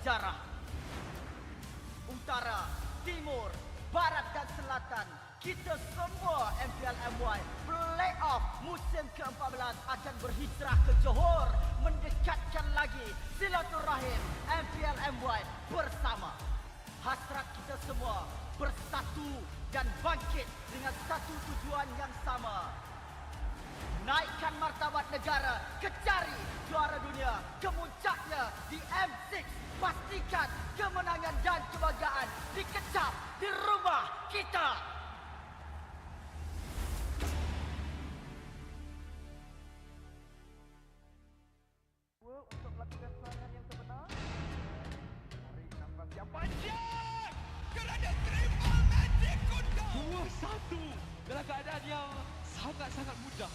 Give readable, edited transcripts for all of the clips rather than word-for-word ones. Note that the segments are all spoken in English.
sejarah. Utara, Timur, Barat dan Selatan, kita semua MPL MY Playoff musim ke-14 akan berhijrah ke Johor, mendekatkan lagi silaturahim MPL MY bersama. Hasrat kita semua bersatu dan bangkit dengan satu tujuan yang sama. Naikkan martabat negara, kecari juara dunia, kemuncaknya di M6. Pastikan kemenangan dan kebanggaan dikecap di rumah kita. Untuk melakukan serangan yang terbenar. Tarik nafas yang panjang. Kerana triple magic kuda. 2-1 dalam keadaan yang sangat-sangat mudah.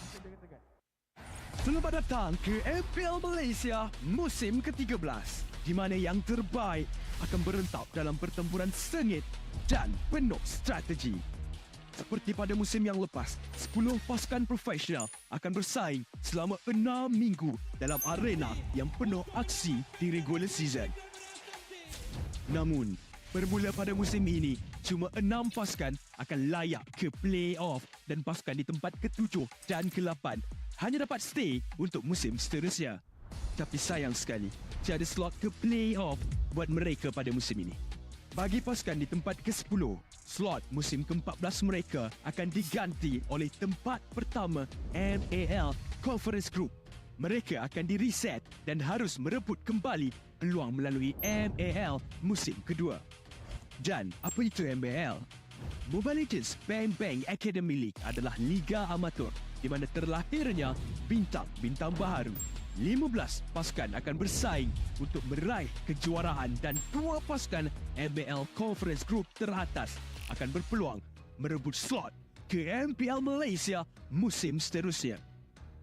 Selamat datang ke MPL Malaysia musim ke-13, di mana yang terbaik akan berentap dalam pertempuran sengit dan penuh strategi. Seperti pada musim yang lepas, 10 pasukan profesional akan bersaing selama 6 minggu dalam arena yang penuh aksi di regular season. Namun, bermula pada musim ini, cuma 6 pasukan akan layak ke play-off dan pasukan di tempat ke-7 dan ke-8 hanya dapat stay untuk musim seterusnya. Tapi sayang sekali, tiada slot ke play-off buat mereka pada musim ini. Bagi pasukan di tempat ke-10, slot musim ke-14 mereka akan diganti oleh tempat pertama MPL Conference Group. Mereka akan di-reset dan harus merebut kembali peluang melalui MPL musim kedua. Dan apa itu MPL? Mobile Legends Bang Bang Academy League adalah liga amatur di mana terlahirnya bintang-bintang baharu. 15 pasukan akan bersaing untuk meraih kejuaraan dan 2 pasukan MPL Conference Group teratas akan berpeluang merebut slot ke MPL Malaysia musim seterusnya.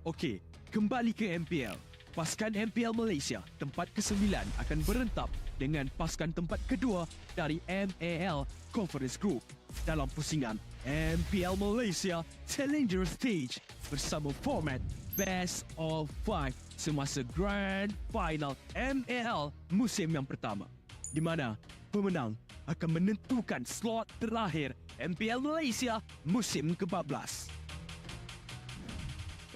Okey, kembali ke MPL. Pasukan MPL Malaysia tempat ke-9 akan berentap dengan pasukan tempat kedua dari MPL Conference Group dalam pusingan MPL Malaysia Challenger Stage bersama format Best of 5 semasa Grand Final MPL musim yang pertama, di mana pemenang akan menentukan slot terakhir MPL Malaysia musim ke-14.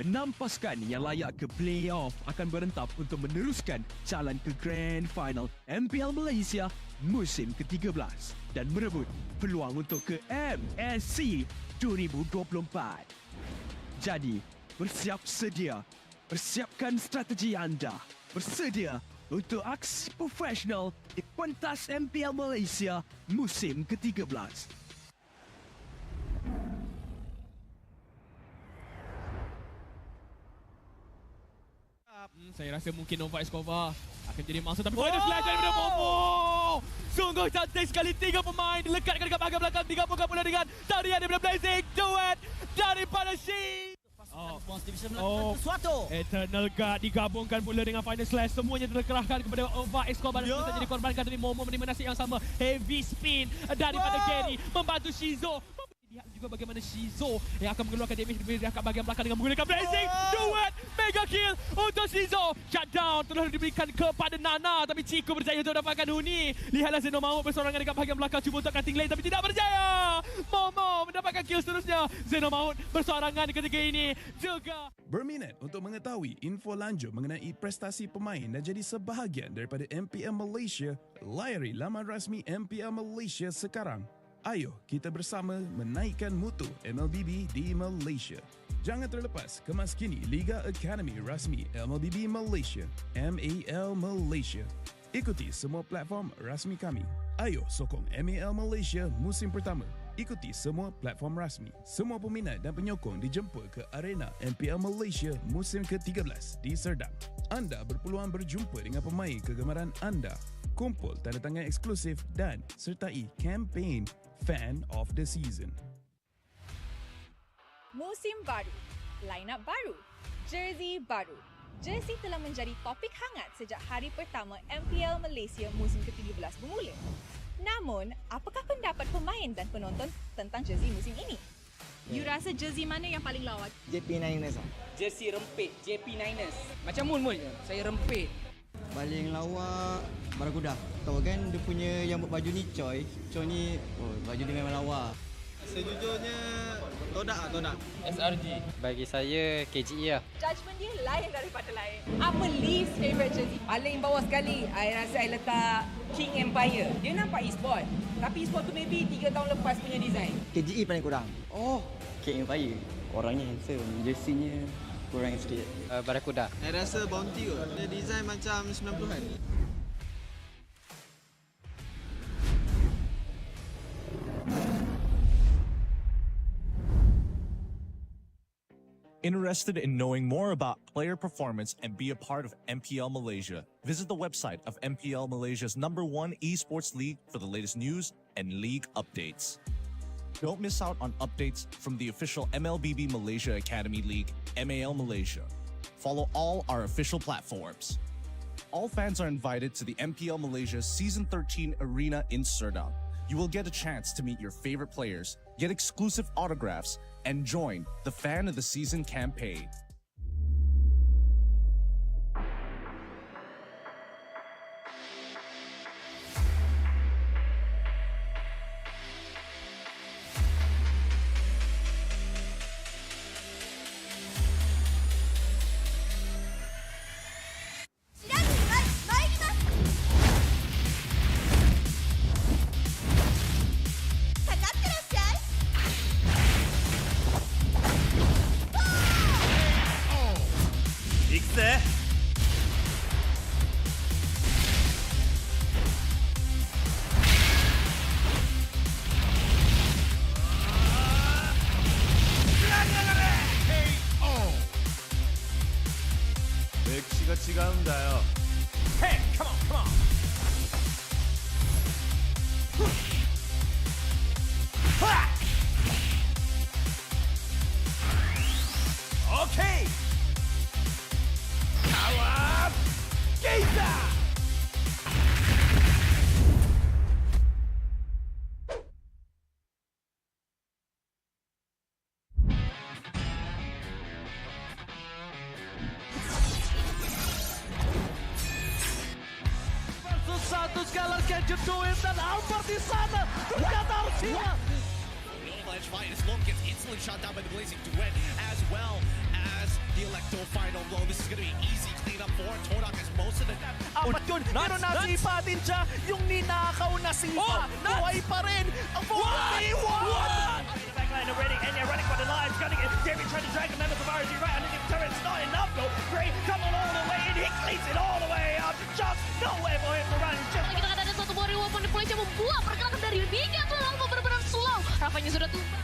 6 pasukan yang layak ke play-off akan berentap untuk meneruskan jalan ke Grand Final MPL Malaysia musim ke-13 dan merebut peluang untuk ke MSC 2024. Jadi, bersiap sedia. Persiapkan strategi anda. Bersedia untuk aksi profesional di pentas MPL Malaysia musim ke-13. Saya rasa mungkin Nova Escobar akan jadi mangsa, tapi final slash daripada Momo. Sungguh cantik sekali, 3 pemain dilekatkan dekat bahagian belakang, digabungkan pula dengan tarian daripada Blazing Duet daripada Shi. Sesuatu. Eternal Guard digabungkan pula dengan final slash. Semuanya terkerahkan kepada Nova Escobar dan terjadi dikorbankan dari Momo menerima nasib yang sama. Heavy spin daripada Gary membantu Shizo. Lihat juga bagaimana Shizo yang akan mengeluarkan damage dari bahagian belakang dengan menggunakan Blazing Duet. Mega kill untuk Shizo. Shutdown telah diberikan kepada Nana, tapi Chico berjaya untuk dapatkan Huni. Lihatlah Zeno Mahmud bersorangan dekat bahagian belakang, cuba untuk cutting lane tapi tidak berjaya. Momo mendapatkan kill seterusnya. Zeno Mahmud bersorangan ketika ini juga. Berminat untuk mengetahui info lanjut mengenai prestasi pemain dan jadi sebahagian daripada MPL Malaysia? Layari laman rasmi MPL Malaysia sekarang. Ayo kita bersama menaikkan mutu MLBB di Malaysia. Jangan terlepas kemas kini Liga Academy rasmi MLBB Malaysia, MAL Malaysia. Ikuti semua platform rasmi kami. Ayo sokong MAL Malaysia musim pertama. Ikuti semua platform rasmi. Semua peminat dan penyokong dijemput ke arena MPL Malaysia musim ke-13 di Serdang. Anda berpeluang berjumpa dengan pemain kegemaran anda, kumpul tanda tangan eksklusif dan sertai kempen Fan of the Season. Musim baru, line-up baru, jersey baru. Jersey telah menjadi topik hangat sejak hari pertama MPL Malaysia musim ke-13 bermula. Namun, apakah pendapat pemain dan penonton tentang jersey musim ini? You rasa jersey mana yang paling lawa? JP Niners lah. Jersey rempit JP Niners. Macam Mun, saya rempit. Paling lawa Barakuda. Tahu kan dia punya yang buat baju ni Choi. Choi ni baju dia memang lawa. Sejujurnya Todak. SRG. Bagi saya KGE lah. Judgement dia lain daripada lain. Apa least favourite jersey? Paling bawah sekali, I rasa I letak King Empire. Dia nampak e-sport. Tapi e-sport tu maybe 3 tahun lepas punya design. KGE paling kurang. King Empire. Orangnya handsome. Jersey-nya kurang sikit. Barakuda. Saya rasa Bounty kot. Dia design macam 90-an. Interested in knowing more about player performance and be a part of MPL Malaysia? Visit the website of MPL Malaysia's #1 esports league for the latest news and league updates. Don't miss out on updates from the official MLBB Malaysia Academy League, MAL Malaysia. Follow all our official platforms. All fans are invited to the MPL Malaysia Season 13 Arena in Serdang. You will get a chance to meet your favorite players, get exclusive autographs, and join the Fan of the Season campaign. Satu sekali Jeduin dan Albert di sana. Ternyata harus hilang. Ledge fight as Long gets instantly shot down by the Blazing Duet, as well as the Electro final blow. This is going to be easy cleanup for Todak as most of the... Apat yun, pero nasipa din siya. Yung ninakaw na sipa. Buhay pa rin. Ang buhay! Backline already, and they're running for the lives. Gunning it. David trying to drag a member of RG right underneath the turret. It's not enough though. Gray coming all the way in. He cleans it all the way up. Just no way for him to run. Just... Kita katakan ada satu warrior weapon di Malaysia membuat pergerakan dari Liga tuh Alpha benar-benar slow. Rafanya sudah tumbang.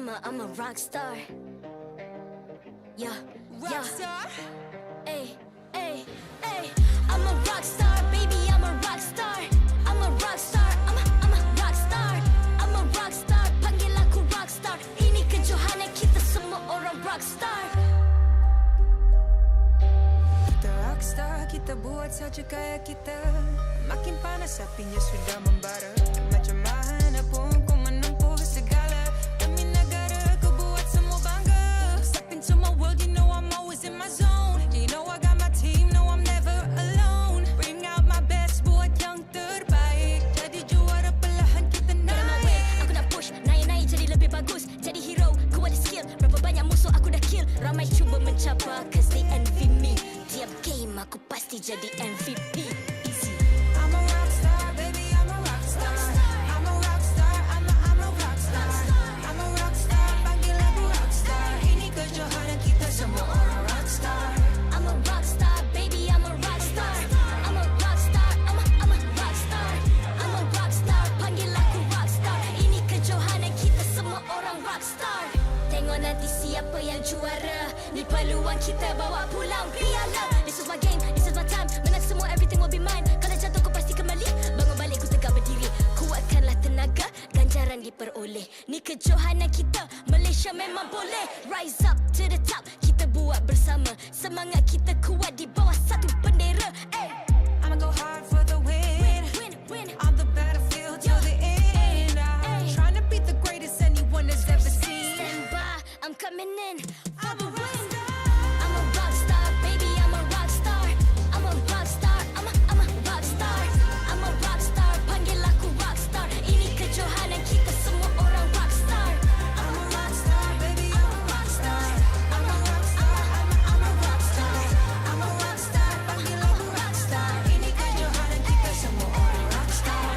I'm a rock star. Yeah, rock star. Ay, ay, ay. I'm a rock star, baby. I'm a rock star. I'm a rock star. I'm a rock star. I'm a rock star. Panggil aku rock star. Ini kejohanan kita semua orang rock star. Kita rock star, kita buat saja gaya kita. Makin panas apinya sudah membara. Macam mana pun kau menempuh segala. Demi negara kau buat semua bangga. Step into my world, you know I'm always in my zone. You know I got my team, no I'm never alone. Bring out my best, buat yang terbaik. Jadi juara perlahan kita naik. Aku nak push, naik-naik jadi lebih bagus. Jadi hero, ku ada skill. Berapa banyak musuh aku dah kill. Ramai cuba mencapai, cause they envy me. Tiap game aku pasti jadi MVP. I'm a rock star, baby, I'm a rock star. I'm a rock star, I'm a rock star. I'm a rock star, panggil aku rock star. Ini kejohanan kita semua orang rock star. I'm a rock star, baby, I'm a rock star. I'm a rock star, I'm a rock star. I'm a rock star, panggil aku rock star. Ini kejohanan kita semua orang rock star. Tengok nanti siapa yang juara. Ni peluang kita bawa pulang piala. This is my game, this is my time. Menang semua, everything will be mine. Kalau jatuh kau pasti kembali. Bangun balik ku tegak berdiri. Kuatkanlah tenaga, ganjaran diperoleh. Ni kejohanan kita, Malaysia memang boleh. Rise up to the top, kita buat bersama. Semangat kita kuat di bawah satu bendera. Ay. I'ma go hard for the win. Win. On the battlefield till the end. I'm trying to beat the greatest anyone has ever seen. Stand by, I'm coming in for I'm the a rock win. star. I'm a rock star, baby, I'm a rock star. I'm a rock star, I'm a rock star. I'm a rock star, panggil aku rock star. Ini kejohanan kita semua orang rock star. I'm a rock star, baby, I'm a rock star. I'm a rock star, I'm a rock star. I'm a rock star, panggil aku rock star. Ini kejohanan kita semua orang rock star.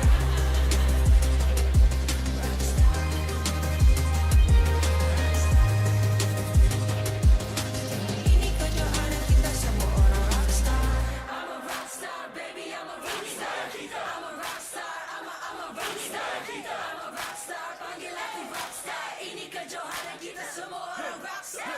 Ini kejohanan kita semua orang rock star. I'm a rock star, baby, I'm a rock star. I'm a rock star, I'm a rock star. I'm a rock star, panggil aku rock star. Ini kejohanan kita semua orang rock star.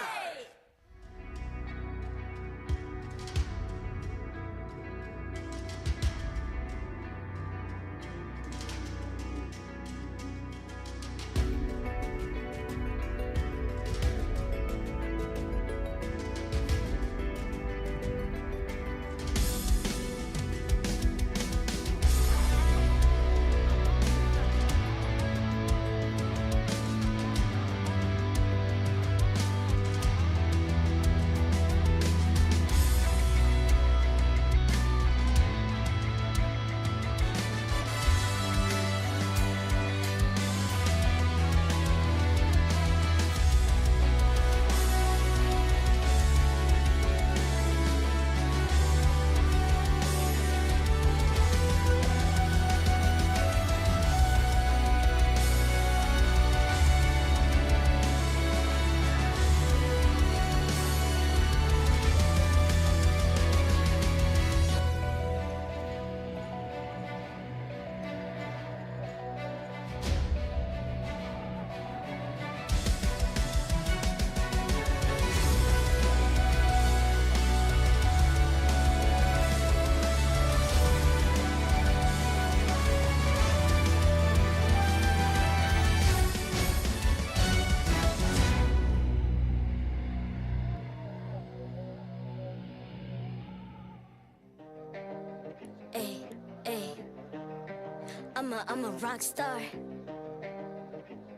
I'm a rock star.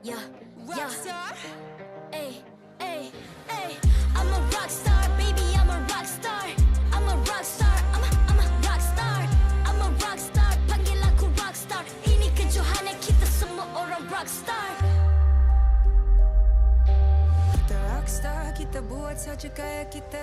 Yeah, Rock star. Ay. I'm a rock star, baby, I'm a rock star. I'm a rock star, I'm a rock star. I'm a rock star, panggil aku rock star. Ini kejohanan kita semua orang rock star. Kita rock star, kita buat saja gaya kita.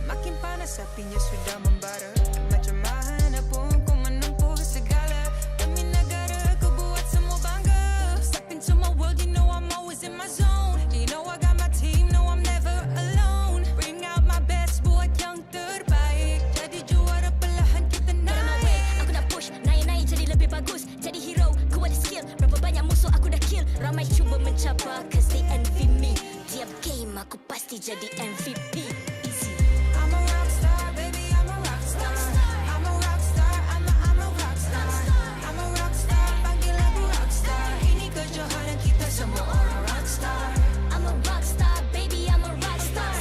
Makin panas apinya sudah membara. Macam mana pun kau menempuh segala. Demi negara kau buat semua bangga. Step into my world, you know I'm always in my zone. You know I got my team, no I'm never alone. Bring out my best, buat yang terbaik. Jadi juara perlahan kita naik. Aku nak push, naik-naik jadi lebih bagus. Jadi hero, ku ada skill. Berapa banyak musuh aku dah kill. Ramai cuba mencapai, cause they envy nanti jadi MVP. Easy. I'm a rock star, baby, I'm a rock star. I'm a rock star, I'm a rock star. I'm a rock star, panggil aku rock star. Ini kejohanan kita semua orang rock star. I'm a rock star, baby, I'm a rock star.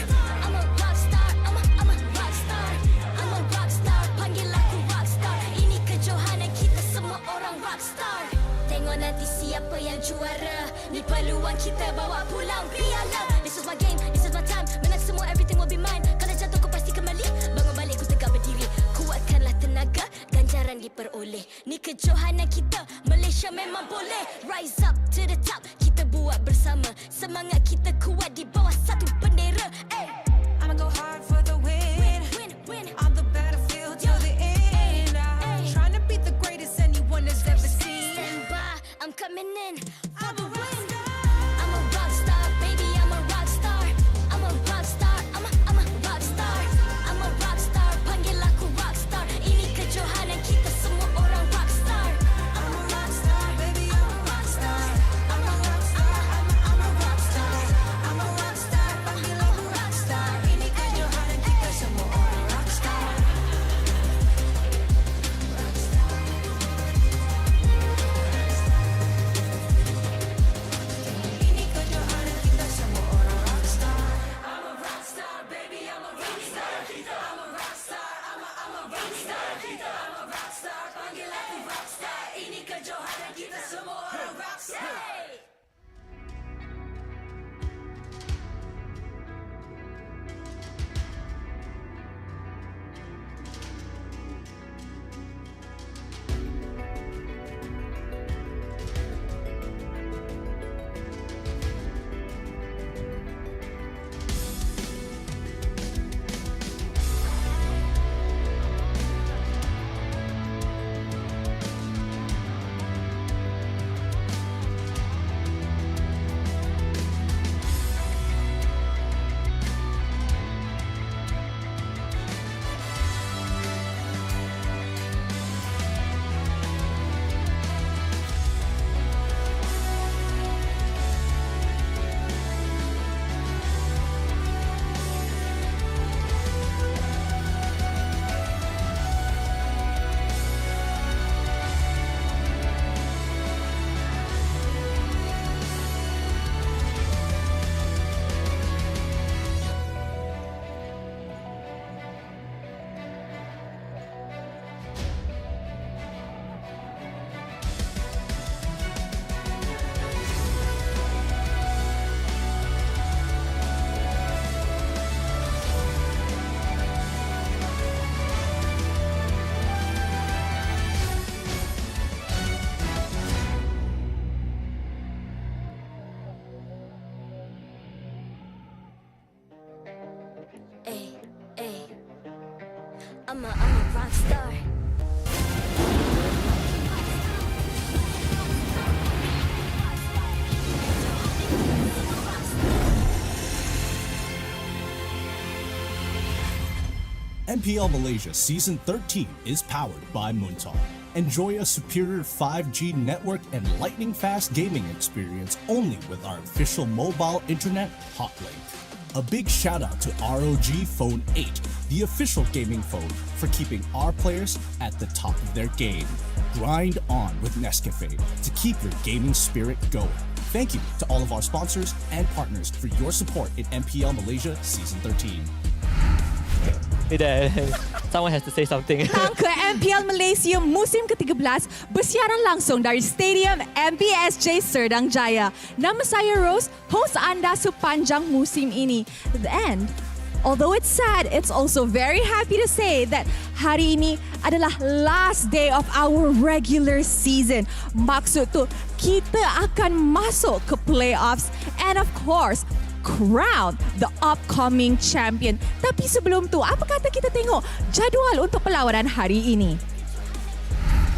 I'm a rock star, I'm a rock star. I'm a rock star, panggil aku rock star. Ini kejohanan kita semua orang rock star. Tengok nanti siapa yang juara. Ni peluang kita bawa pulang piala. This is my game, this is my time. Menang semua, everything will be mine. Kalau jatuh kau pasti kembali. Bangun balik ku tegak berdiri. Kuatkanlah tenaga, ganjaran diperoleh. Ni kejohanan kita, Malaysia memang boleh. Rise up to the top, kita buat bersama. Semangat kita kuat di bawah satu bendera. Ay. I'ma go hard for the win. Win. On the battlefield till the end. I'm trying to beat the greatest anyone has ever seen. Stand by, I'm coming in for I'm the a rock win. star. I'm a rock star, baby, I'm a rock star. I'm a rock star, I'm a rock star. I'm a rock star, panggil aku rock star. Ini kejohanan kita semua orang rock star. I'm a rock star, baby, I'm a rock star. I'm a rock star, I'm a rock star. I'm a rock star, panggil aku rock star. Ini kejohanan kita semua orang rock star. Ini kejohanan kita semua orang rock star. I'm a rock star, baby, I'm a rock star. I'm a rock star, I'm a rock star. I'm a rock star, panggil aku rock star. Ini kejohanan kita semua orang rock star. Ay. I'm a rock star. MPL Malaysia Season 13 is powered by Muntong. Enjoy a superior 5G network and lightning-fast gaming experience only with our official mobile internet hotlink. A big shout out to ROG Phone 8, the official gaming phone, for keeping our players at the top of their game. Grind on with Nescafe to keep your gaming spirit going. Thank you to all of our sponsors and partners for your support in MPL Malaysia Season 13. Hey there, someone has to say something. Datang ke MPL Malaysia musim ke-13 bersiaran langsung dari Stadium MPSJ Serdang Jaya. Nama saya Rose, host anda sepanjang musim ini. And although it's sad, it's also very happy to say that hari ini adalah last day of our regular season. Maksud tu, kita akan masuk ke playoffs and of course, crown the upcoming champion. Tapi sebelum tu, apa kata kita tengok jadual untuk perlawanan hari ini?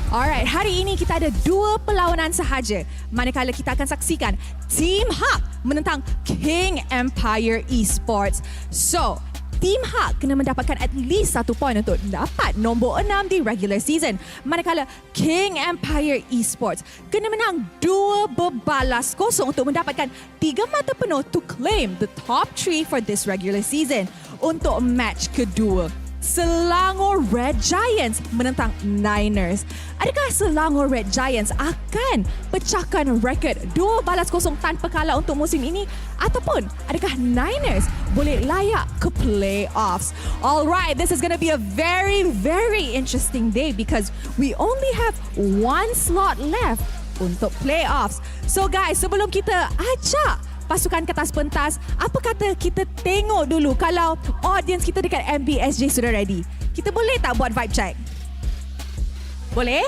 Alright, hari ini kita ada 2 perlawanan sahaja. Manakala kita akan saksikan Team Hawk menentang King Empire Esports. So, Team Hak kena mendapatkan at least 1 point untuk dapat nombor 6 di regular season. Manakala King Empire Esports kena menang 2 berbalas kosong untuk mendapatkan 3 mata penuh to claim the top 3 for this regular season. Untuk match kedua, Selangor Red Giants menentang Niners. Adakah Selangor Red Giants akan pecahkan rekod 2 balas kosong tanpa kalah untuk musim ini? Ataupun adakah Niners boleh layak ke playoffs? Alright, this is going to be a very, very interesting day because we only have 1 slot left untuk playoffs. So guys, sebelum kita ajak pasukan kertas pentas, apa kata kita tengok dulu kalau audience kita dekat MBSJ sudah ready. Kita boleh tak buat vibe check? Boleh?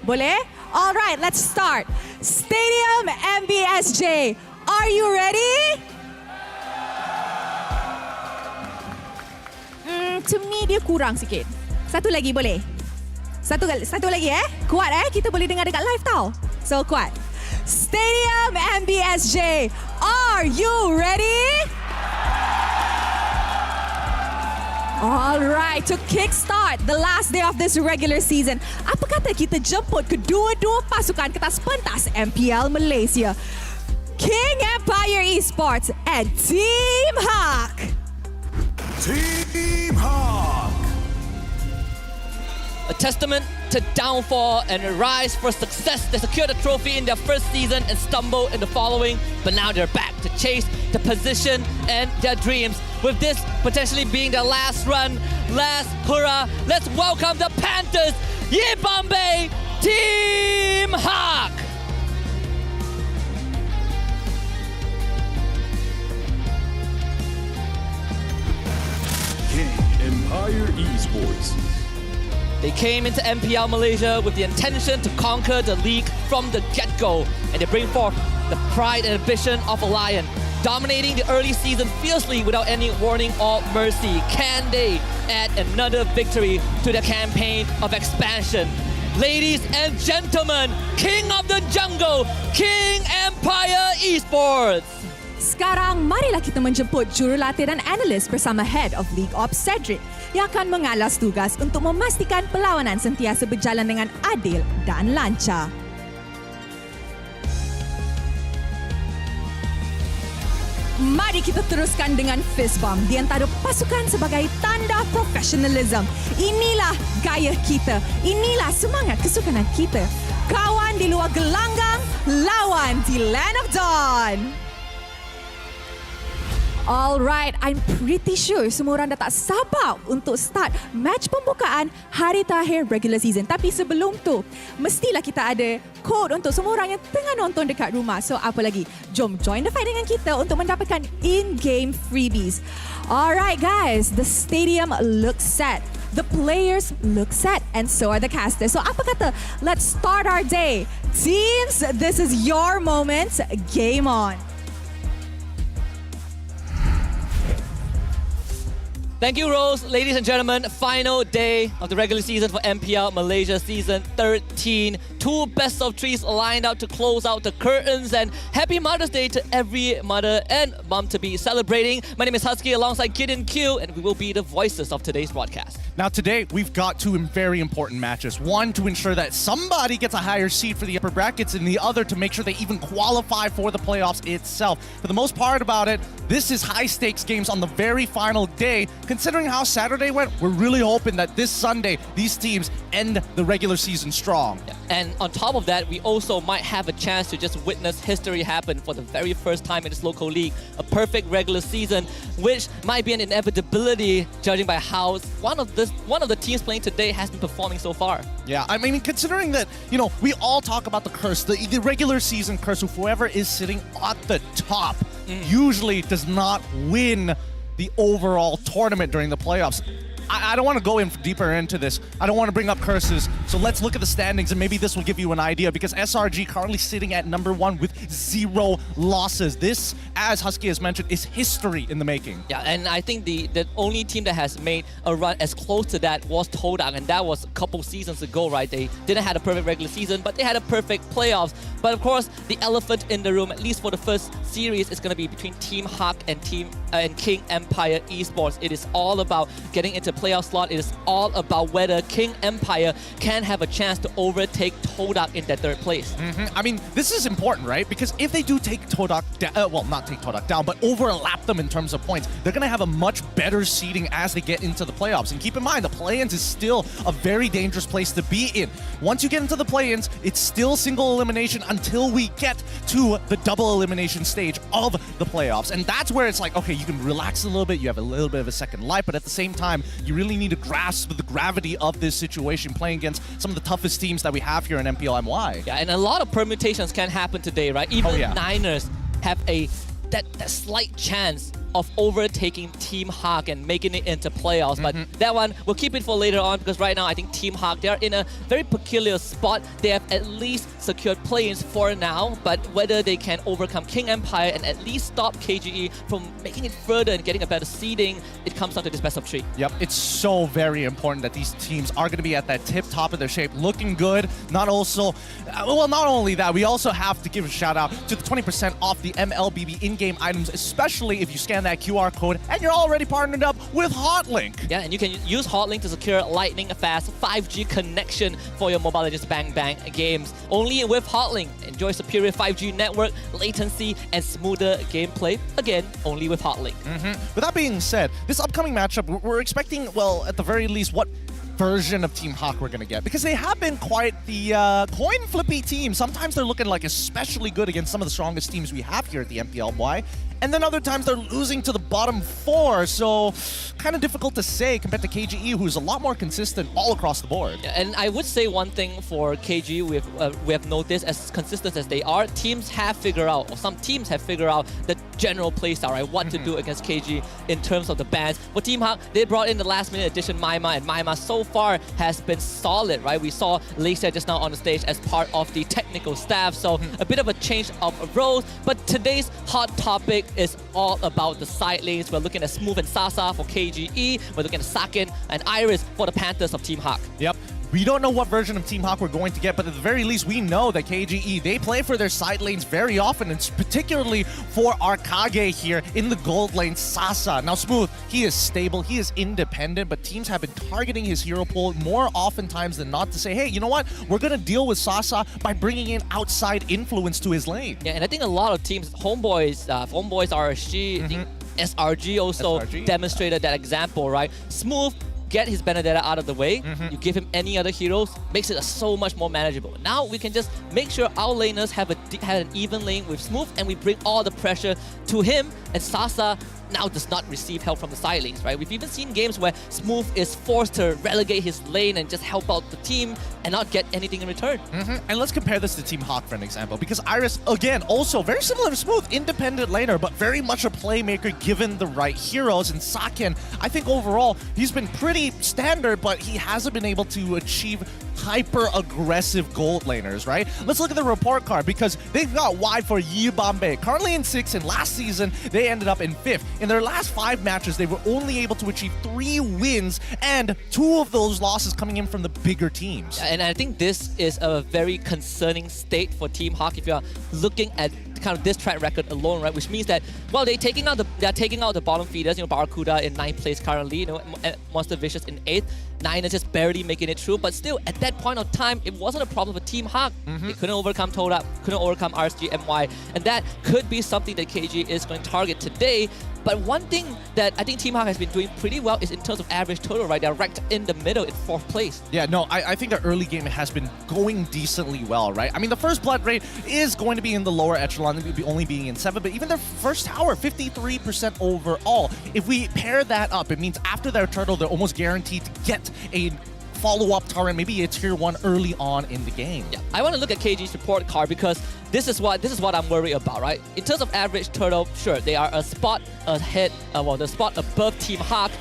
Boleh? Alright, let's start. Stadium MBSJ, are you ready? To me dia kurang sikit. Satu lagi boleh? Satu lagi Kuat kita boleh dengar dekat live tau. So kuat. Stadium MBSJ, are you ready? Alright, to kickstart the last day of this regular season, apa kata kita jemput kedua-dua pasukan kertas pentas MPL Malaysia, King Empire Esports and Team Hak. Team Hak. A testament to downfall and a rise for success. They secured a trophy in their first season and stumbled in the following, but now they're back to chase the position and their dreams. With this potentially being their last run, last hurrah, let's welcome the Panthers, Ye Bombay, Team Hak. King Empire Esports. They came into MPL Malaysia with the intention to conquer the league from the get-go, and they bring forth the pride and ambition of a lion, dominating the early season fiercely without any warning or mercy. Can they add another victory to the campaign of expansion? Ladies and gentlemen, King of the Jungle, King Empire Esports. Sekarang marilah kita menjemput jurulatih dan analis bersama Head of League Ops Cedric yang akan mengalas tugas untuk memastikan perlawanan sentiasa berjalan dengan adil dan lancar. Mari kita teruskan dengan fist bump di antara pasukan sebagai tanda profesionalism. Inilah gaya kita. Inilah semangat kesukanan kita. Kawan di luar gelanggang, lawan di Land of Dawn. Alright, I'm pretty sure semua orang dah tak sabar untuk start match pembukaan hari terakhir regular season. Tapi sebelum tu, mestilah kita ada code untuk semua orang yang tengah nonton dekat rumah. So apa lagi? Jom join the fight dengan kita untuk mendapatkan in-game freebies. Alright guys, the stadium looks set. The players look set and so are the casters. So apa kata? Let's start our day. Teams, this is your moment. Game on. Thank you, Rose. Ladies and gentlemen, final day of the regular season for MPL Malaysia Season 13. 2 best of 3s lined out to close out the curtains, and happy Mother's Day to every mother and mom to be celebrating. My name is Husky alongside Gideon Q, and we will be the voices of today's broadcast. Now today, we've got 2 very important matches. One to ensure that somebody gets a higher seed for the upper brackets, and the other to make sure they even qualify for the playoffs itself. For the most part about it, this is high stakes games on the very final day. Considering how Saturday went, we're really hoping that this Sunday, these teams end the regular season strong. And on top of that, we also might have a chance to just witness history happen for the very first time in this local league. A perfect regular season, which might be an inevitability judging by how one of the teams playing today has been performing so far. Yeah, I mean, considering that, you know, we all talk about the curse, the regular season curse of whoever is sitting at the top usually does not win the overall tournament during the playoffs. I don't want to go in deeper into this. I don't want to bring up curses. So let's look at the standings, and maybe this will give you an idea, because SRG currently sitting at number 1 with 0 losses. This, as Husky has mentioned, is history in the making. Yeah, and I think the only team that has made a run as close to that was Todak, and that was a couple seasons ago, right? They didn't have a perfect regular season, but they had a perfect playoffs. But of course, the elephant in the room, at least for the first series, is going to be between Team Hak and Team and King Empire Esports. It is all about getting into playoff slot. It is all about whether King Empire can have a chance to overtake Todak in that third place. I mean, this is important, right? Because if they do take Todak down, well, not take Todak down, but overlap them in terms of points, they're going to have a much better seeding as they get into the playoffs. And keep in mind, the play-ins is still a very dangerous place to be in. Once you get into the play-ins, it's still single elimination until we get to the double elimination stage of the playoffs. And that's where it's like, okay, you can relax a little bit, you have a little bit of a second life, but at the same time, you really need to grasp the gravity of this situation playing against some of the toughest teams that we have here in MPL MY. Yeah, and a lot of permutations can happen today, right? Even Niners have that slight chance of overtaking Team Hawk and making it into playoffs. But that one, we'll keep it for later on, because right now I think Team Hawk, they're in a very peculiar spot. They have at least secured play-ins for now, but whether they can overcome King Empire and at least stop KGE from making it further and getting a better seeding, it comes down to this best of 3. Yep, it's so very important that these teams are going to be at that tip top of their shape, looking good. Not only that, we also have to give a shout out to the 20% off the MLBB in-game items, especially if you scan that QR code and you're already partnered up with Hotlink. Yeah, and you can use Hotlink to secure lightning-fast 5G connection for your Mobile Legends Bang Bang games. Only with Hotlink. Enjoy superior 5G network, latency, and smoother gameplay. Again, only with Hotlink. With that being said, this upcoming matchup, we're expecting, well, at the very least, what version of Team Hawk we're going to get, because they have been quite the coin flippy team. Sometimes they're looking like especially good against some of the strongest teams we have here at the MPLY, and then other times they're losing to the bottom 4, so kind of difficult to say compared to KGE, who's a lot more consistent all across the board. Yeah, and I would say one thing for KGE, we have noticed, as consistent as they are, teams have figured out, or some teams have figured out the general playstyle, right? What to do against KGE in terms of the bans. For Team Hawk, they brought in the last minute addition Maima, and Maima so far has been solid, right? We saw Lacey just now on the stage as part of the technical staff, so a bit of a change of roles. But today's hot topic is all about the side lanes. We're looking at Smooth and Sasa for KGE. We're looking at Sakin and Iris for the Panthers of Team Hawk. Yep. We don't know what version of Team Hawk we're going to get, but at the very least, we know that KGE, they play for their side lanes very often, and particularly for our Kage here in the gold lane, Sasa. Now, Smooth, he is stable, he is independent, but teams have been targeting his hero pool more oftentimes than not to say, hey, you know what? We're going to deal with Sasa by bringing in outside influence to his lane. Yeah, and I think a lot of teams, Homeboys, RSG, I think SRG also demonstrated that example, right? Smooth, get his Benedetta out of the way, you give him any other heroes, makes it so much more manageable. Now we can just make sure our laners have an even lane with Smooth, and we bring all the pressure to him, and Sasa now does not receive help from the side lanes, right? We've even seen games where Smooth is forced to relegate his lane and just help out the team and not get anything in return. And let's compare this to Team Hawk for an example, because Iris, again, also very similar to Smooth, independent laner, but very much a playmaker given the right heroes. And Sakin, I think overall, he's been pretty standard, but he hasn't been able to achieve hyper-aggressive gold laners, right? Let's look at the report card, because they've got wide for Yi Bombay, currently in 6th, and last season they ended up in 5th. In their last 5 matches, they were only able to achieve 3 wins, and 2 of those losses coming in from the bigger teams. And I think this is a very concerning state for Team Hawk if you're looking at kind of this track record alone, right? Which means that, well, they're taking out the bottom feeders. You know, Barracuda in 9th place currently. You know, Monster Vicious in 8th. Nine is just barely making it through. But still, at that point of time, it wasn't a problem for Team Hawk. They couldn't overcome Toda, couldn't overcome RSG MY, and that could be something that KG is going to target today. But one thing that I think Team Hawk has been doing pretty well is in terms of average total, right? They're ranked in the middle in 4th place. Yeah, no, I think the early game has been going decently well, right? I mean, the first blood rate is going to be in the lower echelon, only being in 7, but even their first tower, 53% overall. If we pair that up, it means after their turtle, they're almost guaranteed to get a follow-up tower and maybe a tier 1 early on in the game. Yeah, I want to look at KG's report card because this is what I'm worried about, right? In terms of average turtle, sure, they are a spot ahead, the spot above Team Hawk.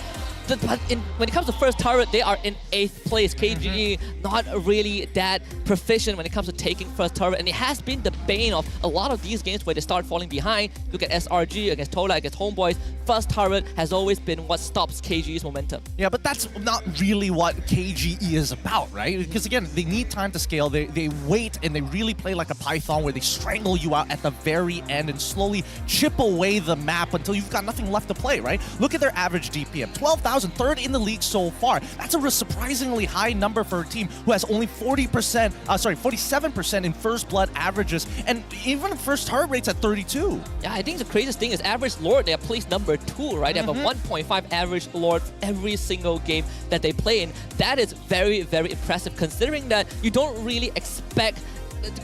when it comes to first turret, they are in 8th place. KGE not really that proficient when it comes to taking first turret, and it has been the bane of a lot of these games where they start falling behind. Look at SRG against Tola, against Homeboys. First turret has always been what stops KGE's momentum. Yeah, but that's not really what KGE is about, right? Because again, they need time to scale. They wait and they really play like a Python where they strangle you out at the very end and slowly chip away the map until you've got nothing left to play, right? Look at their average DPM, 12,000, third in the league so far. That's a surprisingly high number for a team who has only 47% in first blood averages, and even first turret rates at 32. Yeah, I think the craziest thing is average Lord, they are placed number 2, right? They have a 1.5 average Lord every single game that they play in. That is very, very impressive, considering that you don't really expect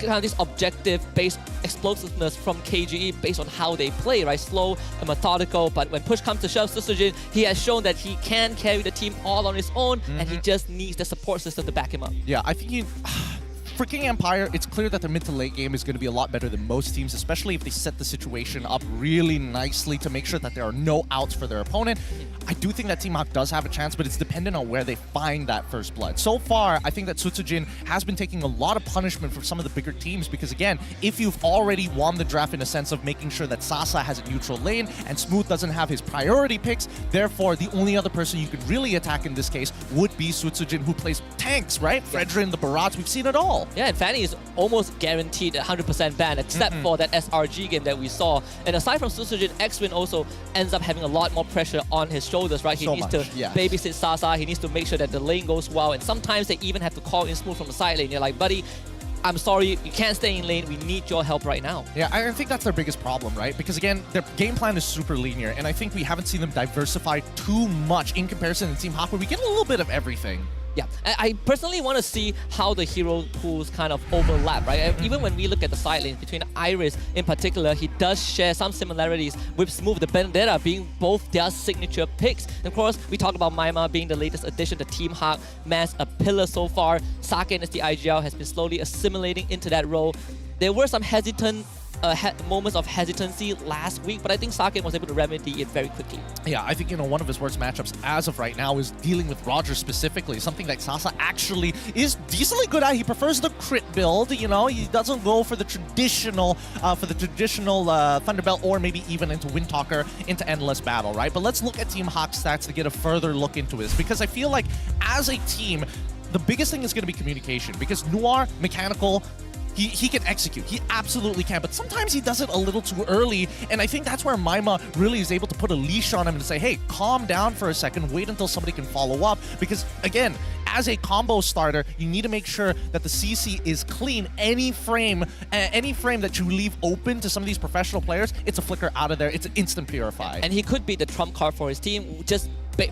kind of this objective-based explosiveness from KGE based on how they play, right? Slow and methodical, but when push comes to shove, Susujin, he has shown that he can carry the team all on his own, and he just needs the support system to back him up. Yeah, I think for King Empire, it's clear that their mid to late game is going to be a lot better than most teams, especially if they set the situation up really nicely to make sure that there are no outs for their opponent. I do think that Team Hawk does have a chance, but it's dependent on where they find that first blood. So far, I think that Sutsujin has been taking a lot of punishment from some of the bigger teams because, again, if you've already won the draft in a sense of making sure that Sasa has a neutral lane and Smooth doesn't have his priority picks, therefore, the only other person you could really attack in this case would be Sutsujin, who plays tanks, right? Fredrin, the Barats, we've seen it all. Yeah, and Fanny is almost guaranteed 100% ban, except for that SRG game that we saw. And aside from Sutsujin, X-Win also ends up having a lot more pressure on his shoulders, right? He needs to babysit Sasa, he needs to make sure that the lane goes well, and sometimes they even have to call in Smooth from the side lane. You're like, buddy, I'm sorry, you can't stay in lane, we need your help right now. Yeah, I think that's their biggest problem, right? Because again, their game plan is super linear, and I think we haven't seen them diversify too much in comparison to Team Hawk, where we get a little bit of everything. Yeah, I personally want to see how the hero pools kind of overlap, right? Even when we look at the side lanes, between Iris in particular, he does share some similarities with Smooth, the Benedetta being both their signature picks. And of course, we talk about Maima being the latest addition to Team Hawk, Mass a pillar so far. Saken as the IGL has been slowly assimilating into that role. There were some moments of hesitancy last week, but I think Saken was able to remedy it very quickly. Yeah, I think, one of his worst matchups as of right now is dealing with Roger specifically, something that Sasa actually is decently good at. He prefers the crit build, he doesn't go for the traditional Thunderbelt, or maybe even into Windtalker, into Endless Battle, right? But let's look at Team Hawk's stats to get a further look into this, because I feel like as a team, the biggest thing is going to be communication, because Noir, Mechanical, he can execute. He absolutely can, but sometimes he does it a little too early, and I think that's where Maima really is able to put a leash on him and say, hey, calm down for a second, wait until somebody can follow up, because again, as a combo starter, you need to make sure that the CC is clean. Any frame that you leave open to some of these professional players, it's a flicker out of there, it's an instant purify. And he could be the trump card for his team, just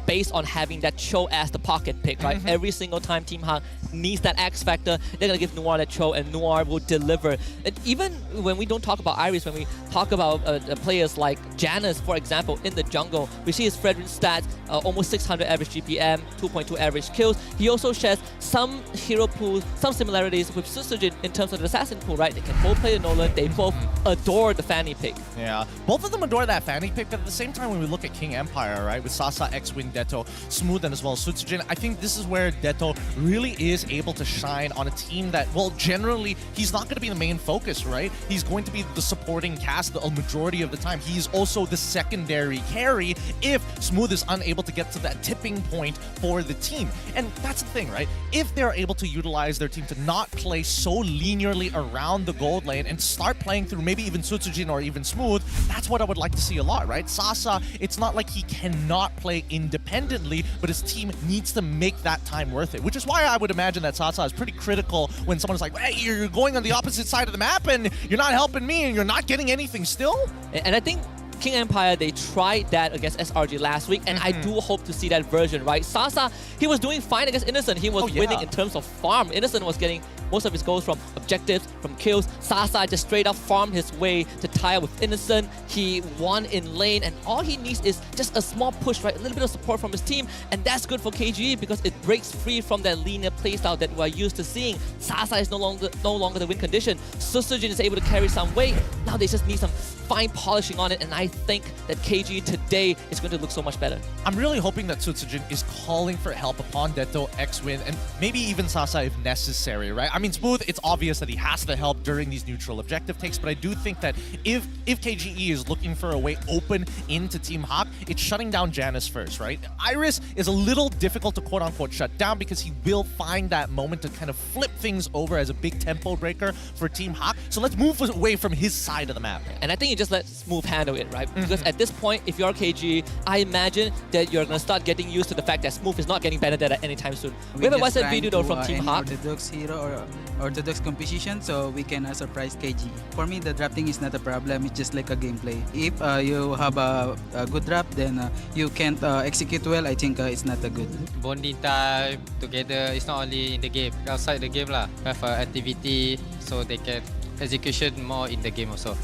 based on having that Cho as the pocket pick, right? Every single time Team Hawk needs that X factor, they're gonna give Noir that Cho, and Noir will deliver. And even when we don't talk about Iris, when we talk about players like Janus, for example, in the jungle, we see his Fredrin stats, almost 600 average GPM, 2.2 average kills. He also shares some hero pools, some similarities with Susujin in terms of the assassin pool, right? They can both play the Nolan, they both adore the Fanny pick. Yeah, both of them adore that Fanny pick, but at the same time, when we look at King Empire, right, with Sasa, X-Win, Detto, Smooth, and as well as Sutsujin, I think this is where Detto really is able to shine on a team that, well, generally, he's not going to be the main focus, right? He's going to be the supporting cast the majority of the time. He's also the secondary carry if Smooth is unable to get to that tipping point for the team. And that's the thing, right? If they're able to utilize their team to not play so linearly around the gold lane and start playing through maybe even Sutsujin or even Smooth, that's what I would like to see a lot, right? Sasa, it's not like he cannot play independently, but his team needs to make that time worth it, which is why I would imagine that Sasa is pretty critical when someone's like, hey, you're going on the opposite side of the map and you're not helping me and you're not getting anything still. And I think King Empire, they tried that against SRG last week, and I do hope to see that version, right? Sasa, he was doing fine against Innocent. He was winning in terms of farm. Innocent was getting most of his goals from objectives, from kills. Sasa just straight up farmed his way to entire with Innocent. He won in lane, and all he needs is just a small push, right? A little bit of support from his team, and that's good for KGE because it breaks free from that linear playstyle that we're used to seeing. Sasa is no longer the win condition. Susujin is able to carry some weight. Now they just need some fine polishing on it, and I think that KGE today is going to look so much better. I'm really hoping that Sutsujin is calling for help upon Detto, X-Win, and maybe even Sasa if necessary, right? I mean, Smooth, it's obvious that he has to help during these neutral objective takes, but I do think that if KGE is looking for a way open into Team Hawk, it's shutting down Janus first, right? Iris is a little difficult to quote-unquote shut down because he will find that moment to kind of flip things over as a big tempo breaker for Team Hawk. So let's move away from his side of the map. And I think you just let Smooth handle it, right? Because at this point, if you're KGE, I imagine that you're going to start getting used to the fact that Smooth is not getting Benedetta anytime soon. We have a WhatsApp video though from Team Hawk. Orthodox hero or orthodox composition, so we can surprise KG. For me, the drafting is not a problem. It's just like a gameplay. If you have a good draft, then you can't execute well. I think it's not a good. Bonding time together is not only in the game, outside the game lah. Have activity so they can execution more in the game also.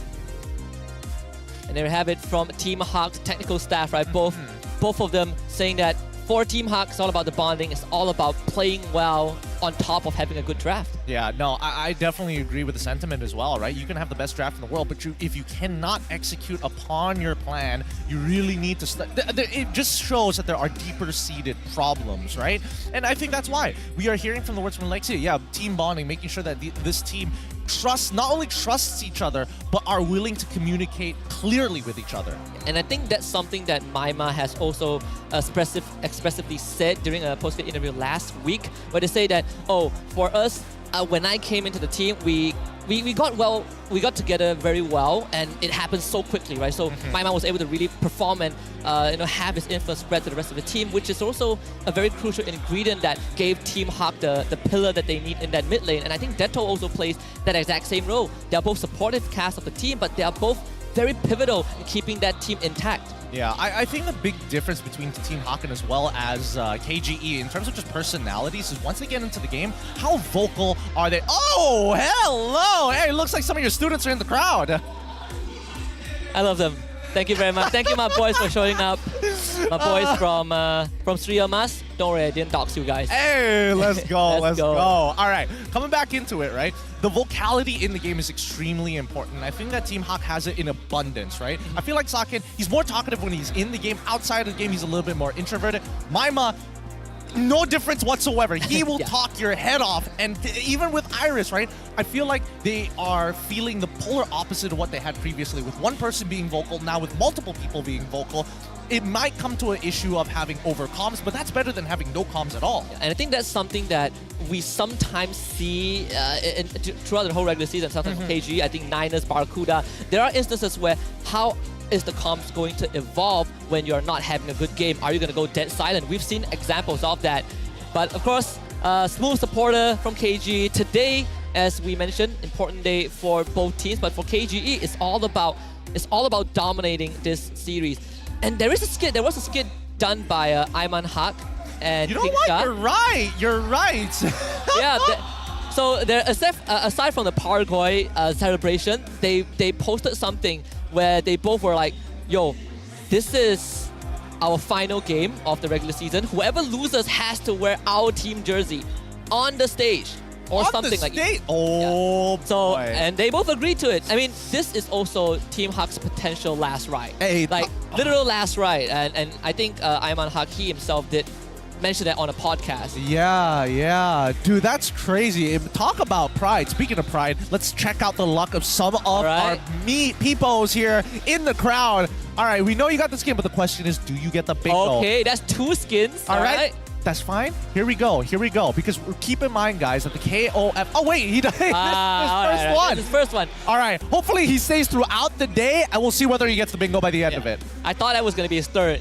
And there we have it from Team Hawk's technical staff, right? Both of them saying that for Team Hawk, it's all about the bonding. It's all about playing well on top of having a good draft. Yeah, no, I definitely agree with the sentiment as well, right? You can have the best draft in the world, but if you cannot execute upon your plan, you really need to... It just shows that there are deeper-seated problems, right? And I think that's why. We are hearing from the words from Lexia, yeah, team bonding, making sure that this team not only trusts each other, but are willing to communicate clearly with each other. And I think that's something that Maima has also expressively said during a post-fit interview last week, where they say that, oh, for us, when I came into the team, we got together very well, and it happened so quickly, right? So Maima was able to really perform and have his influence spread to the rest of the team, which is also a very crucial ingredient that gave Team Hawk the pillar that they need in that mid lane. And I think Detto also plays that exact same role. They are both supportive cast of the team, but they are both very pivotal in keeping that team intact. Yeah, I think the big difference between Team Hakan as well as KGE in terms of just personalities is once they get into the game, how vocal are they? Oh, hello! Hey, looks like some of your students are in the crowd. I love them. Thank you very much. Thank you, my boys, for showing up. My boys from Sri Mas. Don't worry, I didn't dox you guys. Hey, let's go, let's go. All right, coming back into it, right? The vocality in the game is extremely important. I think that Team Hawk has it in abundance, right? I feel like Sakin, he's more talkative when he's in the game. Outside of the game, he's a little bit more introverted. Maima, no difference whatsoever. He will talk your head off. And even with Iris, right? I feel like they are feeling the polar opposite of what they had previously. With one person being vocal, now with multiple people being vocal, it might come to an issue of having over comms, but that's better than having no comms at all. And I think that's something that we sometimes see throughout the whole regular season, sometimes from KG, I think Niners, Barracuda. There are instances where how is the comms going to evolve when you're not having a good game? Are you going to go dead silent? We've seen examples of that. But of course, smooth supporter from KG. Today, as we mentioned, important day for both teams, but for KGE, it's all about dominating this series. And there was a skit done by Ayman Haq and you know what? Shah. You're right. Yeah. So there, aside from the Paraguay celebration, they posted something where they both were like, "Yo, this is our final game of the regular season. Whoever loses has to wear our team jersey on the stage." Or on something like that. Oh, yeah. So, and they both agreed to it. I mean, this is also Team Hawk's potential last ride. Hey, like, literal last ride. And I think Ayman Haq, he himself did mention that on a podcast. Yeah. Dude, that's crazy. Talk about pride. Speaking of pride, let's check out the luck of some of our peepos here in the crowd. All right, we know you got the skin, but the question is, do you get the bingo? Okay, that's 2 skins. All right. That's fine. Here we go. Because keep in mind, guys, that the KOF... Oh, wait. He died. This is his first one. This is his first one. All right. Hopefully, he stays throughout the day, and we'll see whether he gets the bingo by the end of it. I thought that was going to be his third.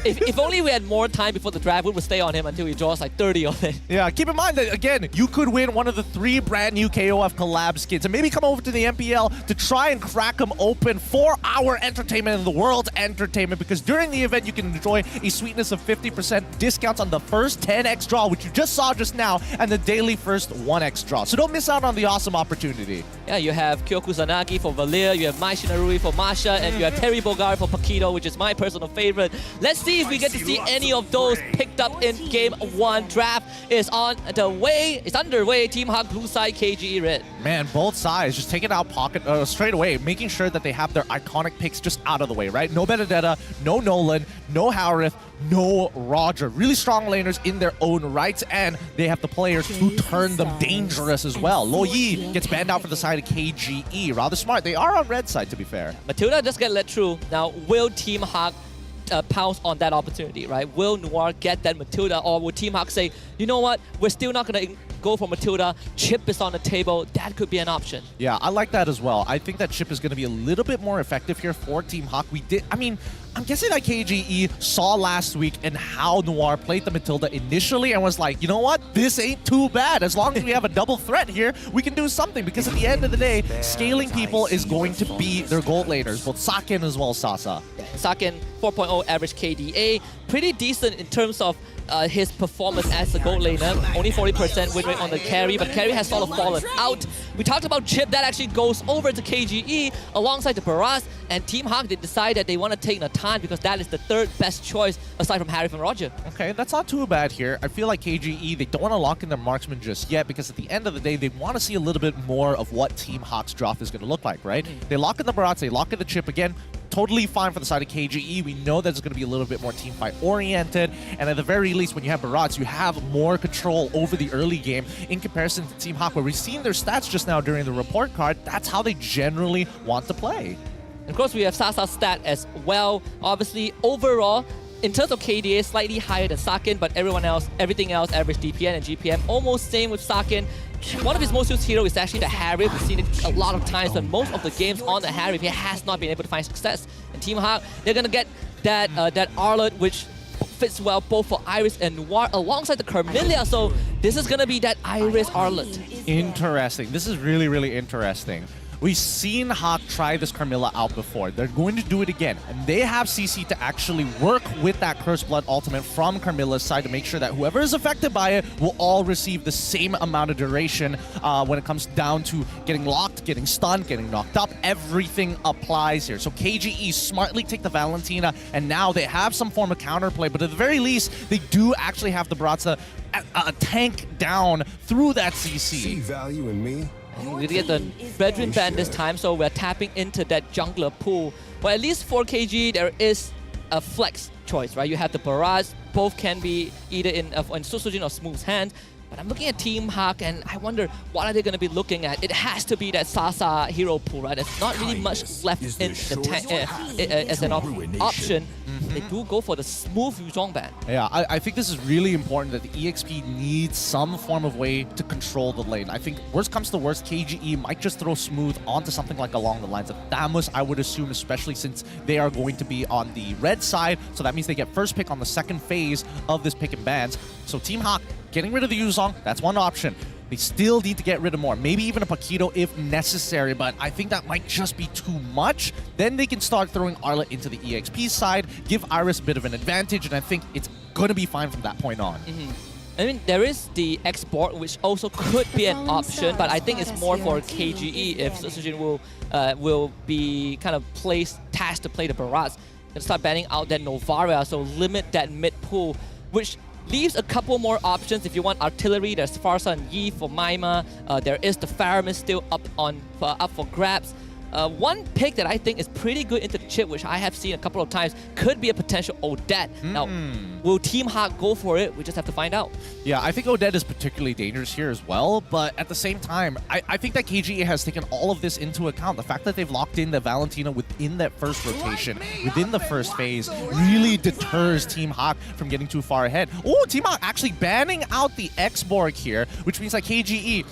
If only we had more time before the draft, we would stay on him until he draws like 30 of it. Yeah, keep in mind that, again, you could win one of the 3 brand new KOF collab skins and maybe come over to the MPL to try and crack them open for our entertainment and the world's entertainment, because during the event, you can enjoy a sweetness of 50% discounts on the first 10x draw, which you just saw just now, and the daily first 1x draw. So don't miss out on the awesome opportunity. Yeah, you have Kyo Kusanagi for Valir, you have Mai Shinarui for Masha, and you have Terry Bogard for Paquito, which is my personal favorite. Let's see if we get to see any of those picked up in Game 1. Draft is on the way. It's underway. Team Hawk blue side, KGE red. Man, both sides just taking out pocket straight away, making sure that they have their iconic picks just out of the way, right? No Benedetta, no Nolan, no Howrith, no Roger. Really strong laners in their own rights, and they have the players who turn them dangerous as well. Lo Yi gets banned out for the side of KGE. Rather smart. They are on red side, to be fair. Matilda just get let through. Now, will Team Hawk pounce on that opportunity, right? Will Noir get that Matilda, or will Team Hawk say, you know what, we're still not going to go for Matilda, Chip is on the table, that could be an option. Yeah, I like that as well. I think that Chip is going to be a little bit more effective here for Team Hawk. I'm guessing that KGE saw last week and how Noir played the Matilda initially and was like, you know what, this ain't too bad. As long as we have a double threat here, we can do something, because at the end of the day, scaling people is going to be their gold laners, both Saken as well as Sasa. Saken, 4.0 average KDA, pretty decent in terms of his performance as a gold laner. Only 40% win rate on the carry, but carry has sort of fallen out. We talked about Chip, that actually goes over to KGE alongside the Baraz, and Team Hawk, they decide that they want to take Natan because that is the third best choice aside from Harry and Roger. Okay, that's not too bad here. I feel like KGE, they don't want to lock in their marksman just yet, because at the end of the day, they want to see a little bit more of what Team Hawk's draft is going to look like, right? They lock in the Baraz, they lock in the Chip again. Totally fine for the side of KGE. We know that it's going to be a little bit more team fight oriented, and at the very least, when you have Barats, you have more control over the early game in comparison to Team Hawk, where we've seen their stats just now during the report card. That's how they generally want to play. And of course, we have Sasa's stat as well. Obviously, overall, in terms of KDA, slightly higher than Saken, but everything else, average DPN and GPM, almost same with Saken. One of his most used heroes is actually the Harry. We've seen it a lot of times, but most of the games on the Harry, he has not been able to find success. And Team Hawk, they're going to get that Arlet, which fits well both for Iris and Noir alongside the Carmelia. So this is going to be that Iris Arlet. Interesting. This is really, really interesting. We've seen Hawk try this Carmilla out before. They're going to do it again. And they have CC to actually work with that Cursed Blood ultimate from Carmilla's side to make sure that whoever is affected by it will all receive the same amount of duration when it comes down to getting locked, getting stunned, getting knocked up. Everything applies here. So KGE smartly take the Valentina, and now they have some form of counterplay, but at the very least, they do actually have the Bratza tank down through that CC. See value in me? We get the veteran ban this time, so we're tapping into that jungler pool. But at least for KG, there is a flex choice, right? You have the Baraz, both can be either in Susujin or Smooth's hand. But I'm looking at Team Hawk, and I wonder what are they going to be looking at. It has to be that Sasa hero pool, right? There's not really much left in the tank as an option. They do go for the Smooth Yuzhong ban. Yeah, I think this is really important that the EXP needs some form of way to control the lane. I think worst comes to worst, KGE might just throw Smooth onto something like along the lines of Damus, I would assume, especially since they are going to be on the red side. So that means they get first pick on the second phase of this pick and bans. So Team Hawk getting rid of the Yuzhong, that's one option. They still need to get rid of more, maybe even a Paquito if necessary, but I think that might just be too much. Then they can start throwing Arlet into the EXP side, give Iris a bit of an advantage, and I think it's going to be fine from that point on. I mean, there is the export, which also could be an option, but I think it's more for KGE if Susujin will be kind of tasked to play the Baraz. And start banning out that Novaria, so limit that mid pool, which leaves a couple more options. If you want artillery, there's Farsa and Yi for Maima. There is the Faramir still up for grabs. One pick that I think is pretty good into the chip, which I have seen a couple of times, could be a potential Odette. Now, will Team Hawk go for it? We just have to find out. Yeah, I think Odette is particularly dangerous here as well, but at the same time, I think that KGE has taken all of this into account. The fact that they've locked in the Valentina within that first rotation, within the first phase, really deters Team Hawk from getting too far ahead. Oh, Team Hawk actually banning out the X-Borg here, which means that KGE,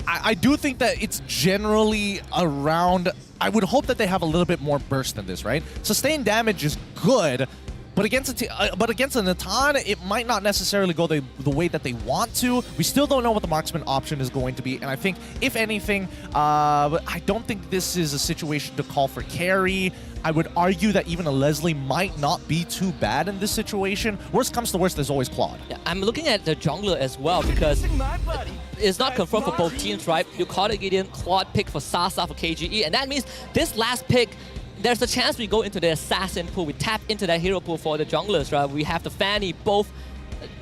I do think that it's generally around. I would hope that they have a little bit more burst than this, right? Sustained damage is good, but against a Natan, it might not necessarily go the way that they want to. We still don't know what the marksman option is going to be, and I think, if anything, I don't think this is a situation to call for carry. I would argue that even a Leslie might not be too bad in this situation. Worst comes to worst, there's always Claude. Yeah, I'm looking at the jungler as well, because is not confirmed for both teams, right? You call it Gideon, Claude pick for Sasa for KGE, and that means this last pick, there's a chance we go into the assassin pool, we tap into that hero pool for the junglers, right? We have the Fanny, both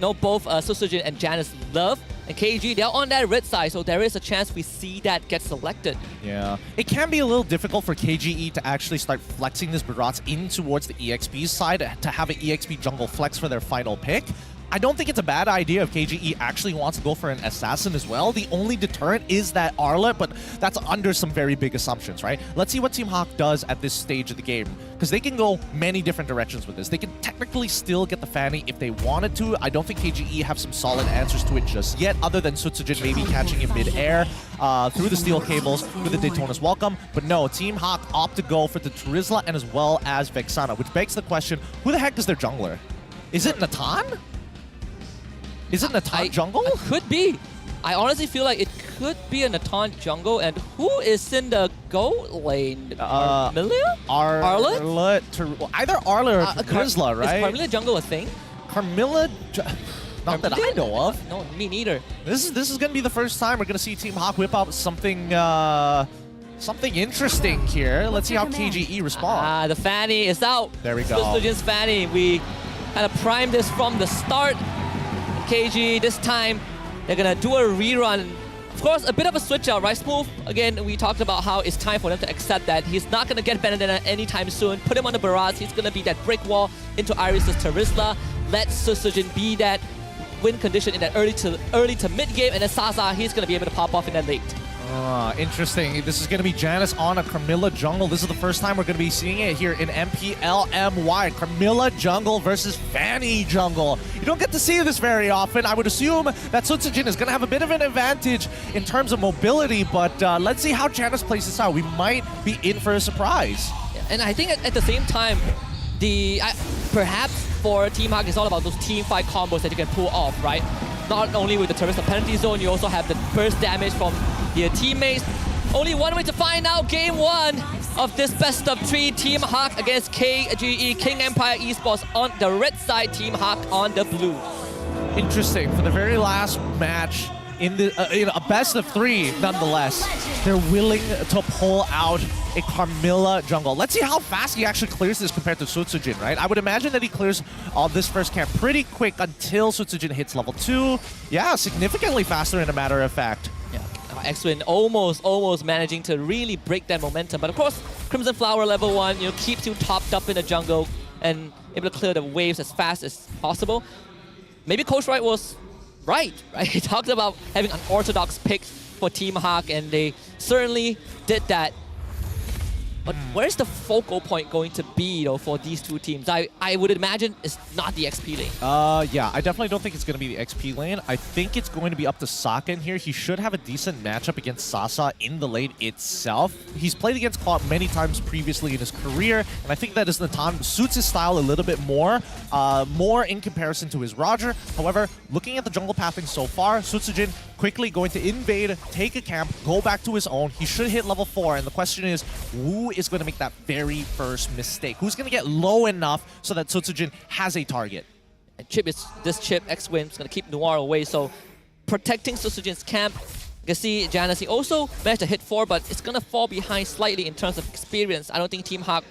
Susujin and Janus love, and KG, they're on that red side, so there is a chance we see that get selected. Yeah. It can be a little difficult for KGE to actually start flexing this Barats in towards the EXP side to have an EXP jungle flex for their final pick. I don't think it's a bad idea if KGE actually wants to go for an assassin as well. The only deterrent is that Arlet, but that's under some very big assumptions, right? Let's see what Team Hawk does at this stage of the game, because they can go many different directions with this. They can technically still get the Fanny if they wanted to. I don't think KGE have some solid answers to it just yet, other than Sutsujin maybe catching in mid-air through the steel cables with the Daytona's welcome. But no, Team Hawk opt to go for the Turizla and as well as Vexana, which begs the question, who the heck is their jungler? Is it Natan? Is it Natan jungle? It could be. I honestly feel like it could be a Natan jungle. And who is in the gold lane? Carmilla? Arlet? Either Arlet or Turizla, right? Is Carmilla jungle a thing? Carmilla? Not that I know of. No, me neither. This is going to be the first time we're going to see Team Hawk whip up something something interesting here. Let's see how KGE respond. The Fanny is out. There we go. Susujin's Fanny. We kind of primed this from the start. KG, this time, they're going to do a rerun. Of course, a bit of a switch out, right? Smooth, again, we talked about how it's time for them to accept that he's not going to get Benedetta anytime soon. Put him on the barrage. He's going to be that brick wall into Iris' Terizla. Let Susujin be that win condition in that early to mid game. And then Sasa, he's going to be able to pop off in that late. Interesting. This is going to be Janus on a Carmilla jungle. This is the first time we're going to be seeing it here in MPL MY. Carmilla jungle versus Fanny jungle. You don't get to see this very often. I would assume that Sutsujin is going to have a bit of an advantage in terms of mobility, but let's see how Janus plays this out. We might be in for a surprise. And I think at the same time, perhaps for Team Hawk, it's all about those team fight combos that you can pull off, right? Not only with the Terrorist penalty zone, you also have the burst damage from your teammates. Only one way to find out game one of this best of 3 Team Hawk against KGE, King Empire Esports on the red side, Team Hawk on the blue. Interesting. For the very last match, in a best of 3, nonetheless, they're willing to pull out a Carmilla jungle. Let's see how fast he actually clears this compared to Sutsujin, right? I would imagine that he clears this first camp pretty quick until Sutsujin hits level 2. Yeah, significantly faster in a matter of fact. Yeah, X-Win almost managing to really break that momentum. But of course, Crimson Flower level 1, keeps you topped up in the jungle and able to clear the waves as fast as possible. Maybe Coach Wright was right? He talked about having unorthodox picks for Team Hawk, and they certainly did that. But where's the focal point going to be, though, for these two teams? I would imagine it's not the XP lane. Yeah, I definitely don't think it's going to be the XP lane. I think it's going to be up to Saka in here. He should have a decent matchup against Sasa in the lane itself. He's played against Claude many times previously in his career, and I think that is Natan suits his style a little bit more in comparison to his Roger. However, looking at the jungle pathing so far, Sutsujin quickly going to invade, take a camp, go back to his own. He should hit level 4, and the question is, who is going to make that very first mistake? Who's going to get low enough so that Sutsujin has a target? And this chip, X-Win, is going to keep Noir away, so protecting Sutsujin's camp. You can see Janus, he also managed to hit 4, but it's going to fall behind slightly in terms of experience. I don't think Team Hawk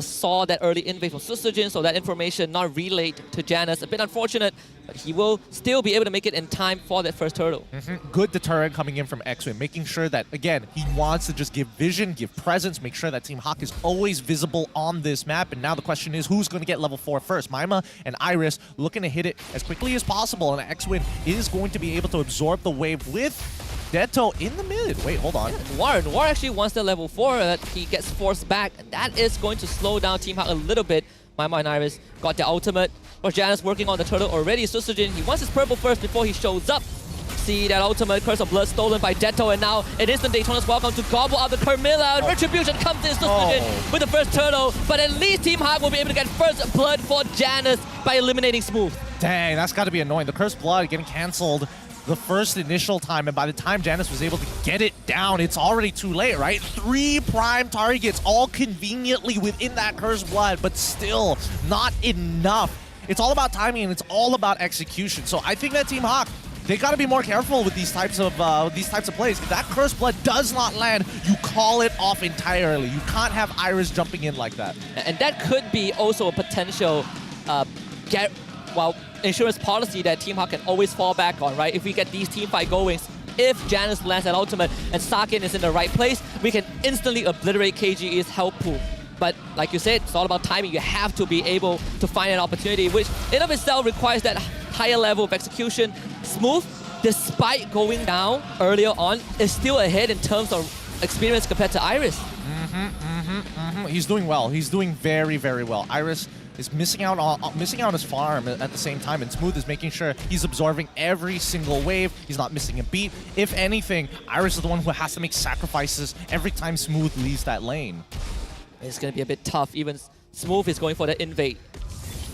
saw that early invade from Sutsujin, so that information not relayed to Janus. A bit unfortunate, but he will still be able to make it in time for that first turtle. Good deterrent coming in from X-Win, making sure that, again, he wants to just give vision, give presence, make sure that Team Hawk is always visible on this map. And now the question is, who's going to get level 4 first? Maima and Iris looking to hit it as quickly as possible, and X-Win is going to be able to absorb the wave with Detto in the mid. Wait, hold on. Noir actually wants the level 4 that he gets forced back, and that is going to slow down Team Hawk a little bit. Maima and Iris got the ultimate. Or Janus working on the turtle already. Sutsujin, he wants his purple first before he shows up. See that ultimate Curse of Blood stolen by Detto, and now an instant Daytona's welcome to gobble out the Carmilla. Retribution comes in Sutsujin with the first turtle, but at least Team Hawk will be able to get first blood for Janus by eliminating Smooth. Dang, that's got to be annoying. The Cursed Blood getting cancelled the first initial time, and by the time Janus was able to get it down, it's already too late, right? 3 prime targets, all conveniently within that Cursed Blood, but still not enough. It's all about timing, and it's all about execution. So I think that Team Hawk they got to be more careful with these types of plays. If that Cursed Blood does not land, you call it off entirely. You can't have Iris jumping in like that. And that could be also a potential insurance policy that Team Hawk can always fall back on, right? If we get these team fight going, if Janus lands that ultimate and Sakin is in the right place, we can instantly obliterate KGE's health pool. But like you said, it's all about timing. You have to be able to find an opportunity, which in of itself requires that higher level of execution. Smooth, despite going down earlier on, is still ahead in terms of experience compared to Iris. He's doing well. He's doing very, very well. Iris is missing out on his farm at the same time, and Smooth is making sure he's absorbing every single wave. He's not missing a beat. If anything, Iris is the one who has to make sacrifices every time Smooth leaves that lane. It's going to be a bit tough. Even Smooth is going for the invade.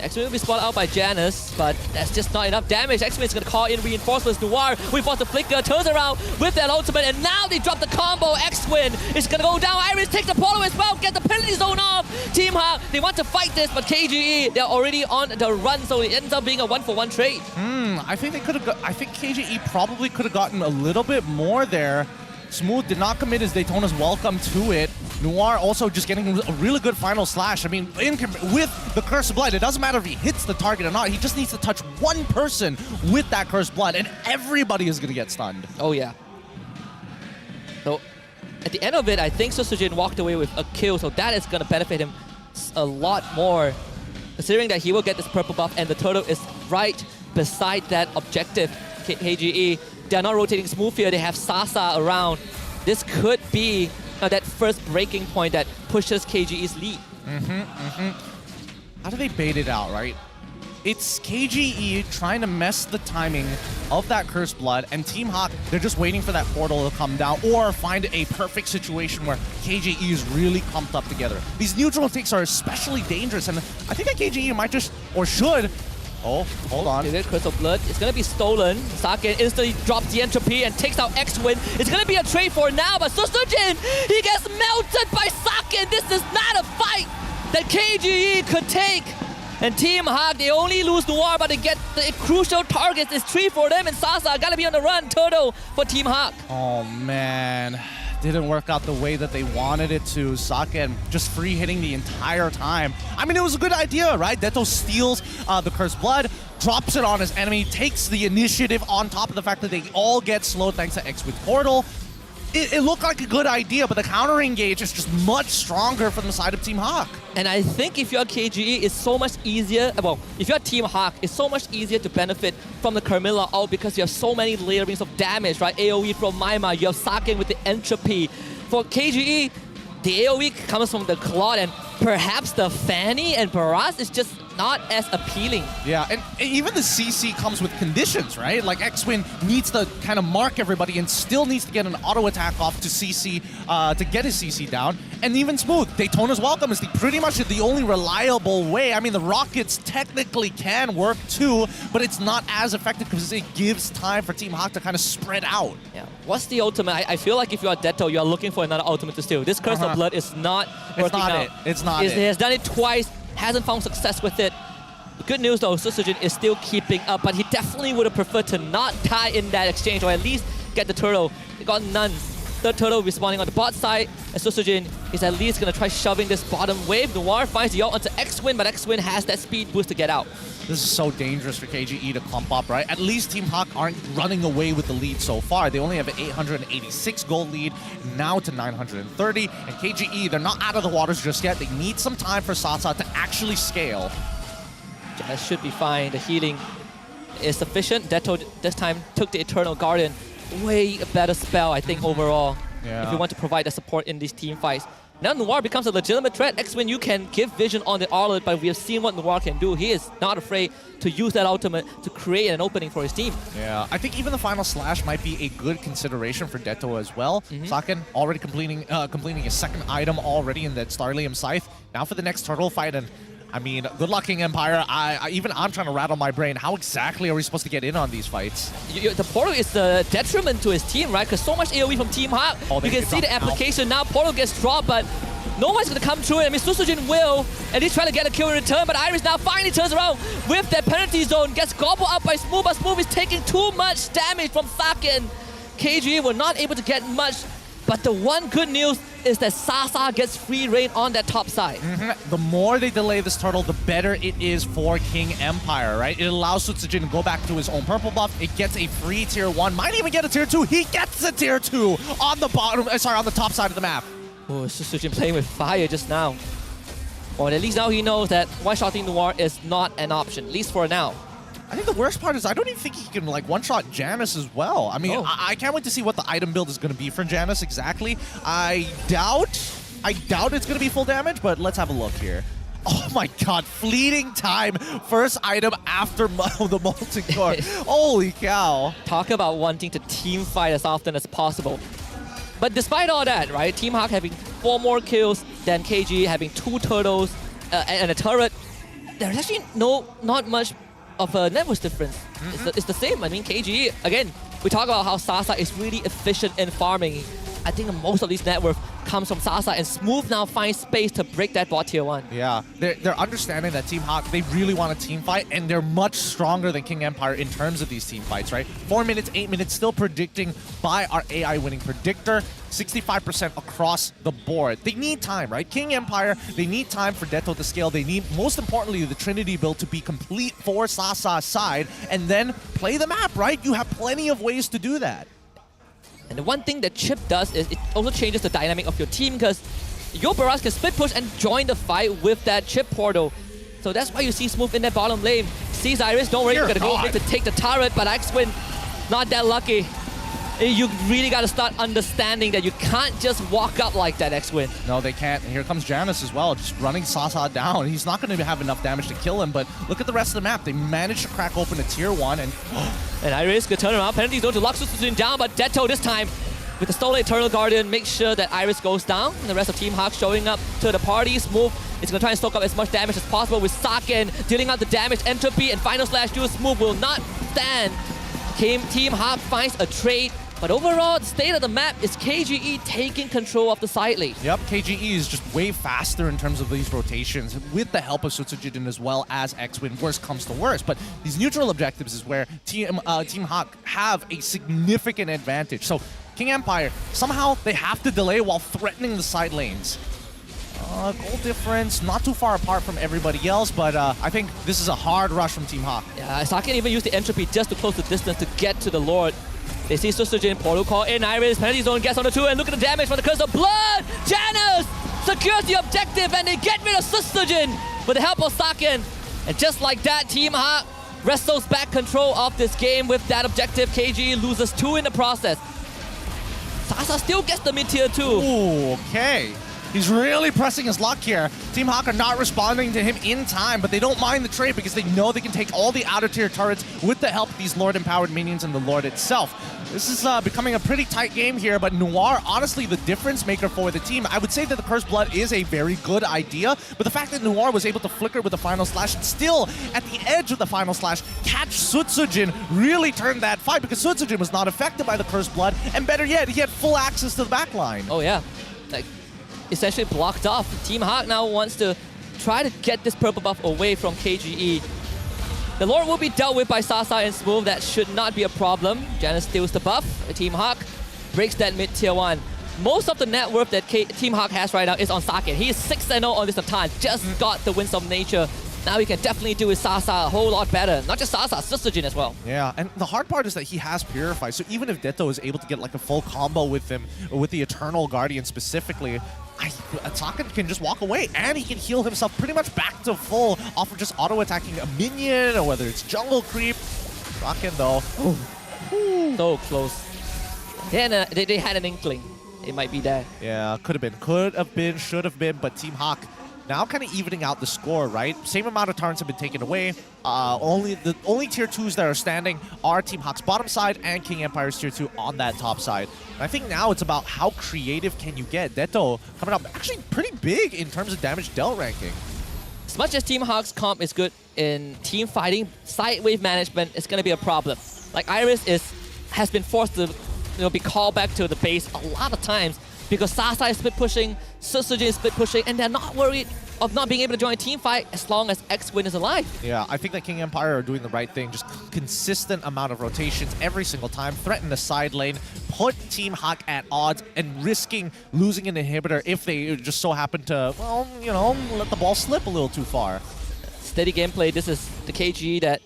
X-Men will be spotted out by Janus, but that's just not enough damage. X-Men is going to call in reinforcements. Noir, we force the flicker, turns around with that ultimate, and now they drop the combo. X-Win is going to go down. Iris takes the portal as well, get the penalty zone off. Team Hawk, they want to fight this, but KGE, they're already on the run, so it ends up being a 1-for-1 trade. I think they could have. I think KGE probably could have gotten a little bit more there. Smooth did not commit his Daytona's welcome to it. Noir also just getting a really good final slash. I mean, with the Cursed Blood, it doesn't matter if he hits the target or not. He just needs to touch one person with that Cursed Blood, and everybody is going to get stunned. Oh, yeah. So, at the end of it, I think Susujin walked away with a kill, so that is going to benefit him a lot more, considering that he will get this purple buff, and the turtle is right beside that objective. KGE, they're not rotating Smooth here. They have Sasa around. This could be that first breaking point that pushes KGE's lead. How do they bait it out, right? It's KGE trying to mess the timing of that Cursed Blood, and Team Hawk, they're just waiting for that portal to come down or find a perfect situation where KGE is really pumped up together. These neutral takes are especially dangerous, and I think that KGE might just, or should, oh, hold on. Is it Crystal Blood? It's going to be stolen. Sakin instantly drops the entropy and takes out X-Win. It's going to be a trade for now, but Susujin, he gets melted by Sakin. This is not a fight that KGE could take. And Team Hawk, they only lose Noir, but they get the crucial targets. It's 3 for them, and Sasa got to be on the run. Turtle for Team Hawk. Oh, man. Didn't work out the way that they wanted it to. Sakin just free hitting the entire time. I mean, it was a good idea, right? Deto steals the Cursed Blood, drops it on his enemy, takes the initiative on top of the fact that they all get slowed thanks to X with Portal. It looked like a good idea, but the counter engage is just much stronger from the side of Team Hawk. And I think if you're KGE, it's so much easier, well, if you're Team Hawk, it's so much easier to benefit from the Carmilla ult because you have so many layerings of damage, right? AoE from Maima, you have Sakin with the entropy. For KGE, the AoE comes from the Claude, and perhaps the Fanny and Baras is just not as appealing. Yeah, and even the CC comes with conditions, right? Like X-Win needs to kind of mark everybody and still needs to get an auto attack off to CC, to get his CC down. And even Smooth, Daytona's welcome is pretty much the only reliable way. I mean, the rockets technically can work too, but it's not as effective because it gives time for Team Hawk to kind of spread out. Yeah. What's the ultimate? I feel like if you are Deto, you are looking for another ultimate to steal. This Curse of Blood is not working out. It's not it. He has done it twice, hasn't found success with it. The good news though, Susujin is still keeping up, but he definitely would have preferred to not die in that exchange, or at least get the turtle. They got none. Third turtle respawning on the bot side, and Susujin is at least going to try shoving this bottom wave. Noir finds the ult onto X-Win, but X-Win has that speed boost to get out. This is so dangerous for KGE to clump up, right? At least Team Hawk aren't running away with the lead so far. They only have an 886 gold lead, now to 930. And KGE, they're not out of the waters just yet. They need some time for Sasa to actually scale. That should be fine. The healing is sufficient. Deto this time took the Eternal Guardian. Way a better spell, I think, overall. If you want to provide the support in these team fights. Now Noir becomes a legitimate threat. X-Win, you can give vision on the Arlet, but we have seen what Noir can do. He is not afraid to use that ultimate to create an opening for his team. Yeah, I think even the final slash might be a good consideration for Deto as well. Sakin already completing his second item already in that Starlium Scythe. Now for the next turtle fight, and I mean, good luck, King Empire. I'm trying to rattle my brain. How exactly are we supposed to get in on these fights? The portal is the detriment to his team, right? Because so much AoE from Team Hawk. You can see the application now. Portal gets dropped, but no one's going to come through. I mean, Susujin will, and he's trying to get a kill in return, but Iris now finally turns around with that penalty zone, gets gobbled up by Smooth, but Smooth is taking too much damage from Saken. KGE were not able to get much, but the one good news is that Sasa gets free reign on that top side. The more they delay this turtle, the better it is for King Empire, right? It allows Sutsujin to go back to his own purple buff. It gets a free tier 1, might even get a tier 2. He gets a tier 2 on the bottom, on the top side of the map. Oh, Susujin playing with fire just now. Or at least now he knows that one-shotting Noir is not an option, at least for now. I think the worst part is I don't even think he can like one-shot Janus as well. I mean, I can't wait to see what the item build is going to be for Janus exactly. I doubt it's going to be full damage, but let's have a look here. Oh my god, fleeting time. First item after the molten core. Holy cow. Talk about wanting to team fight as often as possible. But despite all that, right, Team Hawk having 4 more kills than KG, having 2 turtles and a turret, there's actually not much of a net worth difference. It's the same. I mean, KG, again, we talk about how Sasa is really efficient in farming. I think most of these net worth comes from Sasa, and Smooth now finds space to break that bot tier 1. Yeah, they're understanding that Team Hawk, they really want a team fight, and they're much stronger than King Empire in terms of these team fights, right? 4 minutes, 8 minutes, still predicting by our AI winning predictor. 65% across the board. They need time, right? King Empire, they need time for Detto to scale. They need, most importantly, the Trinity build to be complete for Sasa's side, and then play the map, right? You have plenty of ways to do that. And the one thing that Chip does is it also changes the dynamic of your team, because your Barrage can split push and join the fight with that Chip portal. So that's why you see Smooth in that bottom lane. Sees Iris, don't worry, you're gonna go to take the turret, but X-Win, not that lucky. You really got to start understanding that you can't just walk up like that, X-Win. No, they can't. And here comes Janus as well, just running Sasa down. He's not going to have enough damage to kill him, but look at the rest of the map. They managed to crack open a tier 1, and... and Iris could turn around. Penalty zone to lock Susujin down, but Detto this time, with the Stolen Eternal Guardian, makes sure that Iris goes down, and the rest of Team Hawk showing up to the party. Smooth is going to try and soak up as much damage as possible with Saken dealing out the damage. Entropy and Final Slash duel. Smooth will not stand. Team Hawk finds a trade. But overall, the state of the map is KGE taking control of the side lane. Yep, KGE is just way faster in terms of these rotations with the help of Sutsujin as well as X-Win. Worst comes to worst. But these neutral objectives is where Team Hawk have a significant advantage. So King Empire, somehow they have to delay while threatening the side lanes. Goal difference, not too far apart from everybody else, but I think this is a hard rush from Team Hawk. Yeah, Saken even used the entropy just to close the distance to get to the Lord. They see Susujin, portal call in, Iris, penalty zone gets on the 2, and look at the damage from the Curse of Blood! Janus secures the objective, and they get rid of Susujin with the help of Saken. And just like that, Team Hawk wrestles back control of this game with that objective. KG loses 2 in the process. Sasa still gets the mid-tier 2. Ooh, okay. He's really pressing his luck here. Team Hawk are not responding to him in time, but they don't mind the trade because they know they can take all the outer tier turrets with the help of these Lord-empowered minions and the Lord itself. This is becoming a pretty tight game here, but Noir, honestly, the difference maker for the team. I would say that the Cursed Blood is a very good idea, but the fact that Noir was able to flicker with the Final Slash, still at the edge of the Final Slash, catch Sutsujin, really turned that fight because Sutsujin was not affected by the Cursed Blood, and better yet, he had full access to the backline. Oh yeah, like essentially blocked off. Team Hawk now wants to try to get this purple buff away from KGE. The Lord will be dealt with by Sasa and Smooth. That should not be a problem. Janus steals the buff. Team Hawk breaks that mid-tier 1. Most of the net worth that Team Hawk has right now is on Saken. He is 6-0 on this time. Just got the Winds of Nature. Now he can definitely do with Sasa a whole lot better. Not just Sasa, Susujin as well. Yeah, and the hard part is that he has Purify. So even if Detto is able to get like a full combo with him, or with the Eternal Guardian specifically, Saken can just walk away, and he can heal himself pretty much back to full off of just auto-attacking a minion, or whether it's jungle creep. Saken though. So close. They had an inkling. It might be there. Yeah, could have been, should have been, but Team Hawk now kind of evening out the score, right? Same amount of turns have been taken away. The only tier 2s that are standing are Team Hawk's bottom side and King Empire's tier 2 on that top side. And I think now it's about how creative can you get. Detto coming up actually pretty big in terms of damage dealt ranking. As much as Team Hawk's comp is good in team fighting, side wave management is going to be a problem. Like Iris has been forced to be called back to the base a lot of times because Sasa is split pushing, Susujin is split pushing, and they're not worried of not being able to join a team fight as long as X-Win is alive. Yeah, I think that King Empire are doing the right thing. Just consistent amount of rotations every single time. Threaten the side lane, put Team Hawk at odds, and risking losing an inhibitor if they just so happen to, well, you know, let the ball slip a little too far. Steady gameplay. This is the KG that...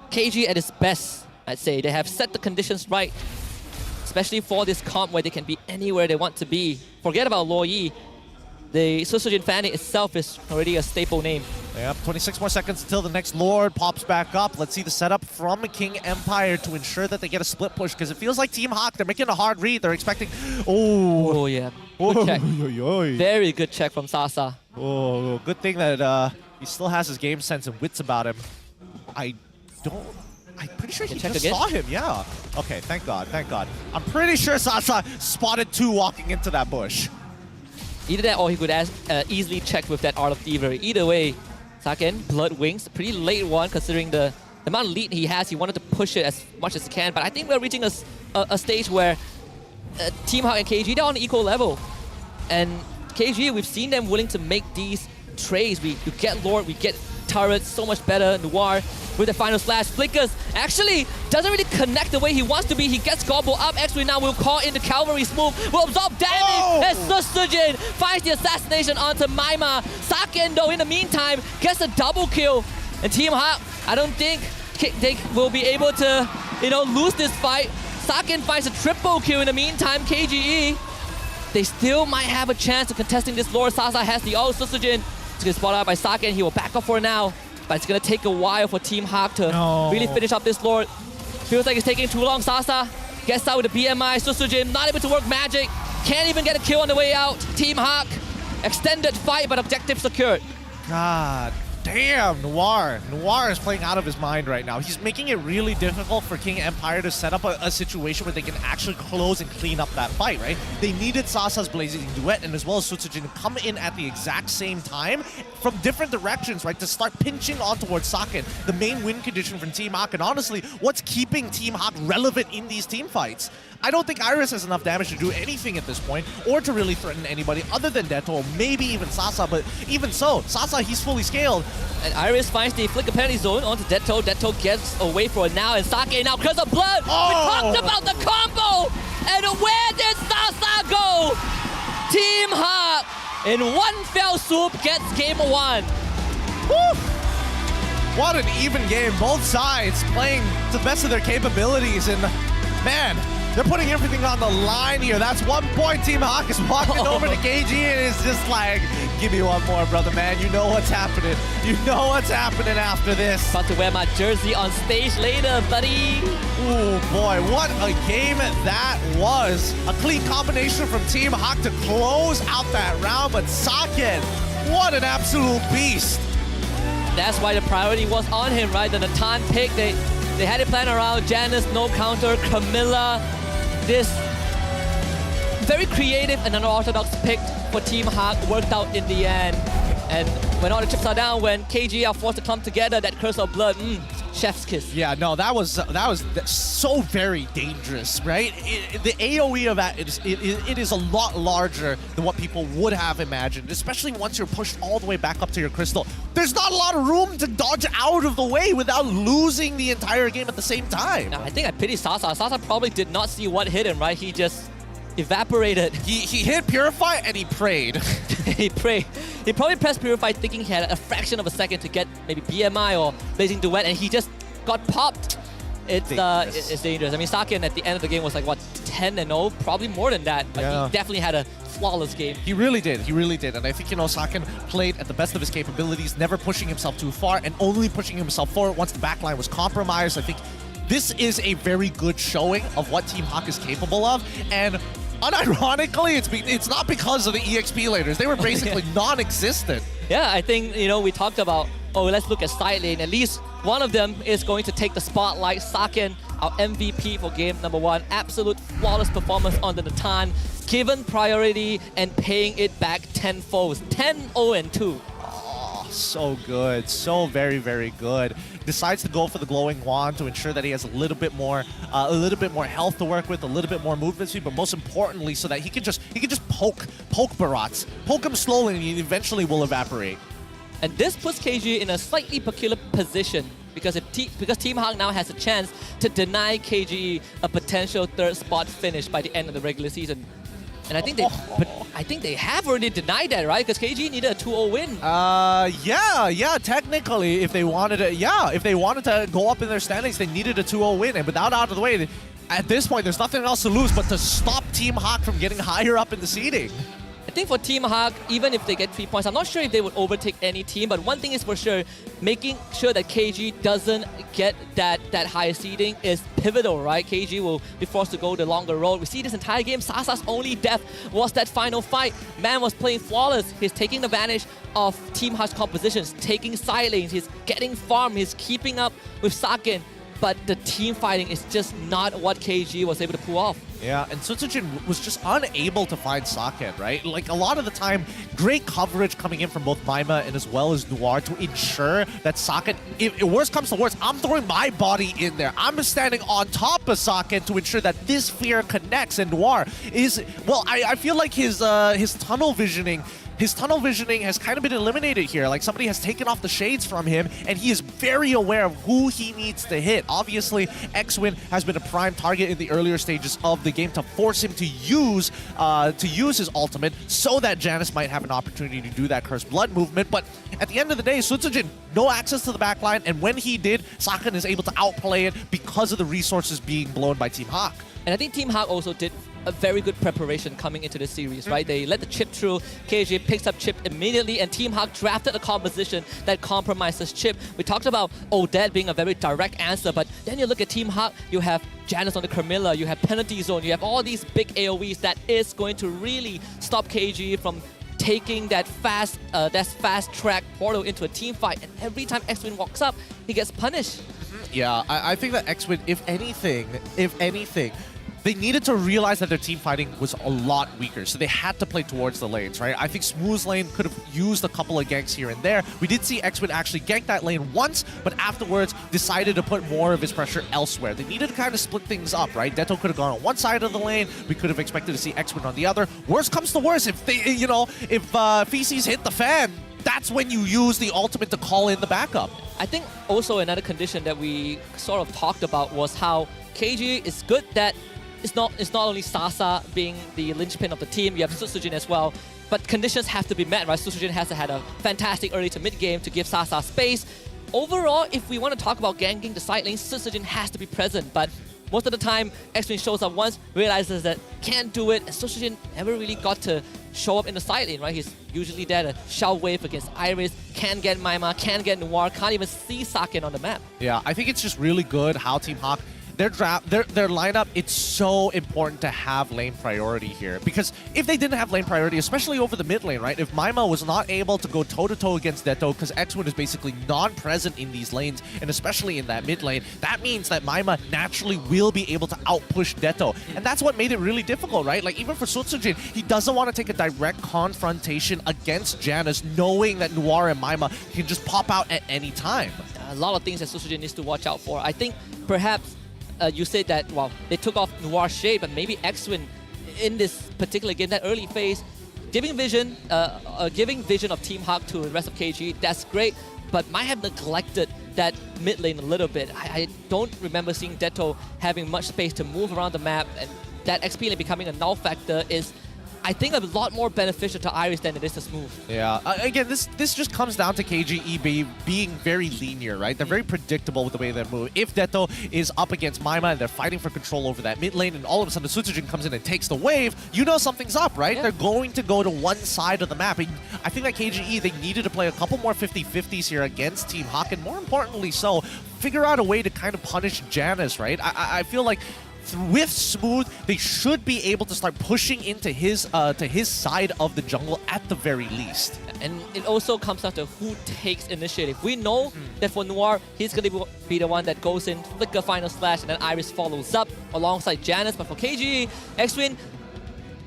KG at its best, I'd say. They have set the conditions right, especially for this comp where they can be anywhere they want to be. Forget about Luo Yi. The Susujin Fanny itself is already a staple name. Yep, 26 more seconds until the next Lord pops back up. Let's see the setup from King Empire to ensure that they get a split push, because it feels like Team Hawk, they're making a hard read. They're expecting... Oh yeah. Good check. Oy. Very good check from Sasa. Oh, good thing that he still has his game sense and wits about him. I'm pretty sure he just saw him, yeah. Okay, thank God, thank God. I'm pretty sure Sasa spotted 2 walking into that bush. Either that or he could easily check with that Art of Thievery. Either way, Saken, Blood Wings, pretty late one considering the amount of lead he has. He wanted to push it as much as he can, but I think we're reaching a stage where Team Hawk and KG, they're on equal level. And KG, we've seen them willing to make these trades. We get Lord, we get turrets, so much better. Noir with the final slash. Flickers actually doesn't really connect the way he wants to be. He gets gobbled up. X-Ray now will call in the Cavalry's move. Will absorb damage as Susujin finds the assassination onto Maima. Saken, though, in the meantime, gets a double kill. And Team Hawk, I don't think they will be able to, lose this fight. Saken finds a triple kill in the meantime. KGE, they still might have a chance of contesting this Lord. Sasa has the ult. Susujin is going to spot out by Saken. He will back up for now. But it's going to take a while for Team Hawk to really finish up this Lord. Feels like it's taking too long. Sasa gets out with the BMI. Susujin not able to work magic. Can't even get a kill on the way out. Team Hawk, extended fight, but objective secured. God damn, Noir. Noir is playing out of his mind right now. He's making it really difficult for King Empire to set up a situation where they can actually close and clean up that fight, right? They needed Sasa's Blazing Duet and as well as Susujin to come in at the exact same time from different directions, right? To start pinching on towards Saken, the main win condition from Team Hawk. And honestly, what's keeping Team Hawk relevant in these team fights? I don't think Iris has enough damage to do anything at this point, or to really threaten anybody other than Detto, or maybe even Sasa, but even so, Sasa, he's fully scaled. And Iris finds the Flicker Penalty Zone onto Detto. Detto gets away for it now, and Sake now, because of blood! We talked about the combo! And where did Sasa go? Team Hawk, in one fell swoop, gets game 1. Woo! What an even game, both sides playing to the best of their capabilities, and man, they're putting everything on the line here. That's 1 point. Team Hawk is walking over to KG and is just like, give me one more, brother, man. You know what's happening. You know what's happening after this. About to wear my jersey on stage later, buddy. Ooh, boy, what a game that was. A clean combination from Team Hawk to close out that round, but Saken, what an absolute beast. That's why the priority was on him, right? The Natan pick, they had it planned around Janice, no counter, Camilla. This very creative and unorthodox pick for Team Hawk worked out in the end. And when all the chips are down, when KG are forced to come together, that curse of blood, chef's kiss. Yeah, no, that was so very dangerous, right? The AoE of that, it is a lot larger than what people would have imagined, especially once you're pushed all the way back up to your crystal. There's not a lot of room to dodge out of the way without losing the entire game at the same time. Now, I think I pity Sasa. Sasa probably did not see what hit him, right? He just evaporated. He hit Purify and he prayed. He prayed. He probably pressed Purify thinking he had a fraction of a second to get maybe BMI or Blazing Duet, and he just got popped. It's dangerous. I mean, Saken at the end of the game was like, what, 10-0? Probably more than that. But he definitely had a flawless game. He really did. He really did. And I think, Saken played at the best of his capabilities, never pushing himself too far and only pushing himself forward once the backline was compromised. I think this is a very good showing of what Team Hawk is capable of. And unironically, it's not because of the EXP laters. They were basically non-existent. Yeah, I think, we talked about, let's look at side lane. At least one of them is going to take the spotlight. Saken, our MVP for game number 1. Absolute flawless performance on the Natan. Given priority and paying it back tenfold. 10-0-2. So good. So very, very good. decides to go for the glowing wand to ensure that he has a little bit more health to work with, a little bit more movement speed, but most importantly, so that he can just poke Barats, poke him slowly, and he eventually will evaporate. And this puts KG in a slightly peculiar position because Team Hawk now has a chance to deny KG a potential third spot finish by the end of the regular season. And I think they have already denied that, right? Because KG needed a 2-0 win. Yeah. Technically, if they wanted to go up in their standings, they needed a 2-0 win. And with that out of the way, at this point, there's nothing else to lose but to stop Team Hawk from getting higher up in the seeding. I think for Team Hawk, even if they get 3 points, I'm not sure if they would overtake any team, but one thing is for sure, making sure that KG doesn't get that high seeding is pivotal, right? KG will be forced to go the longer road. We see this entire game, Sasa's only death was that final fight. Man was playing flawless. He's taking advantage of Team Hawk's compositions, taking side lanes, he's getting farm, he's keeping up with Sakin, but the team fighting is just not what KG was able to pull off. Yeah, and Sutsujin was just unable to find Saket, right? Like, a lot of the time, great coverage coming in from both Maima and as well as Noir to ensure that Saket, if worst comes to worst, I'm throwing my body in there. I'm standing on top of Saket to ensure that this fear connects, and Noir is, well, I feel like his tunnel visioning has kind of been eliminated here. Like, somebody has taken off the shades from him, and he is very aware of who he needs to hit. Obviously, X-Win has been a prime target in the earlier stages of the game to force him to use his ultimate so that Janus might have an opportunity to do that Cursed Blood movement. But at the end of the day, Sutsujin, no access to the backline, and when he did, Sakan is able to outplay it because of the resources being blown by Team Hawk. And I think Team Hawk also did a very good preparation coming into the series, right? They let the chip through, KG picks up chip immediately, and Team Hawk drafted a composition that compromises chip. We talked about Odette being a very direct answer, but then you look at Team Hawk, you have Janus on the Carmilla, you have Penalty Zone, you have all these big AoEs that is going to really stop KG from taking that fast track portal into a team fight, and every time X-Win walks up, he gets punished. Yeah, I think that X-Win, if anything, they needed to realize that their team fighting was a lot weaker, so they had to play towards the lanes, right? I think Smooth's lane could have used a couple of ganks here and there. We did see X-Win actually gank that lane once, but afterwards decided to put more of his pressure elsewhere. They needed to kind of split things up, right? Detto could have gone on one side of the lane. We could have expected to see X-Win on the other. Worst comes to worst, if Feces hit the fan, that's when you use the ultimate to call in the backup. I think also another condition that we sort of talked about was how KG is good that it's not only Sasa being the linchpin of the team, you have Sutsujin as well, but conditions have to be met, right? Sutsujin has had a fantastic early to mid game to give Sasa space. Overall, if we want to talk about ganking the side lane, Sutsujin has to be present, but most of the time, X-Wing shows up once, realizes that can't do it, and Sutsujin never really got to show up in the side lane, right? He's usually there to shell wave against Iris, can't get Maima, can't get Noir, can't even see Saken on the map. Yeah, I think it's just really good how Team Hawk, their lineup, it's so important to have lane priority here. Because if they didn't have lane priority, especially over the mid lane, right? If Maima was not able to go toe-to-toe against Detto, because X-Win is basically non-present in these lanes, and especially in that mid lane, that means that Maima naturally will be able to outpush Detto. And that's what made it really difficult, right? Like, even for Sutsujin, he doesn't want to take a direct confrontation against Janus, knowing that Noir and Maima can just pop out at any time. A lot of things that Sutsujin needs to watch out for. I think perhaps you said that, well, they took off Noir's shade, but maybe X-Win in this particular game, that early phase, giving vision of Team Hawk to the rest of KG, that's great, but might have neglected that mid lane a little bit. I don't remember seeing Detto having much space to move around the map, and that XP lane becoming a null factor is, I think, a lot more beneficial to Iris than it is to Smooth. Yeah, again, this just comes down to KGE being very linear, right? They're very predictable with the way they move. If Detto is up against Maima and they're fighting for control over that mid lane, and all of a sudden Sutsujin comes in and takes the wave, you know something's up, right? Yeah. They're going to go to one side of the map. And I think that KGE, they needed to play a couple more 50-50s here against Team Hawk, and more importantly so, figure out a way to kind of punish Janus, right? I feel like with Smooth, they should be able to start pushing into his side of the jungle at the very least. And it also comes down to who takes initiative. We know that for Noir, he's going to be the one that goes in, flicker final slash, and then Iris follows up alongside Janus. But for KG, X-Win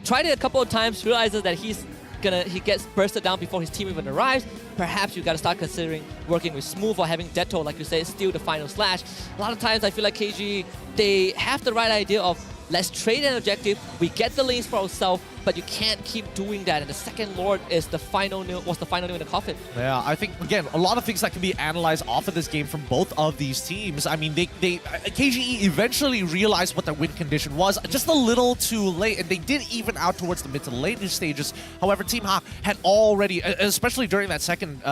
tried it a couple of times, realizes that he's he gets bursted down before his team even arrives, perhaps you got to start considering working with Smooth or having Detto, like you said, steal the final slash. A lot of times I feel like KG, they have the right idea of let's trade an objective, we get the lanes for ourselves, but you can't keep doing that. And the second Lord is the final nail, was the final nail in the coffin. Yeah, I think, again, a lot of things that can be analyzed off of this game from both of these teams. I mean, KGE eventually realized what their win condition was, just a little too late, and they did even out towards the mid to late stages. However, Team Hawk had already, especially during that second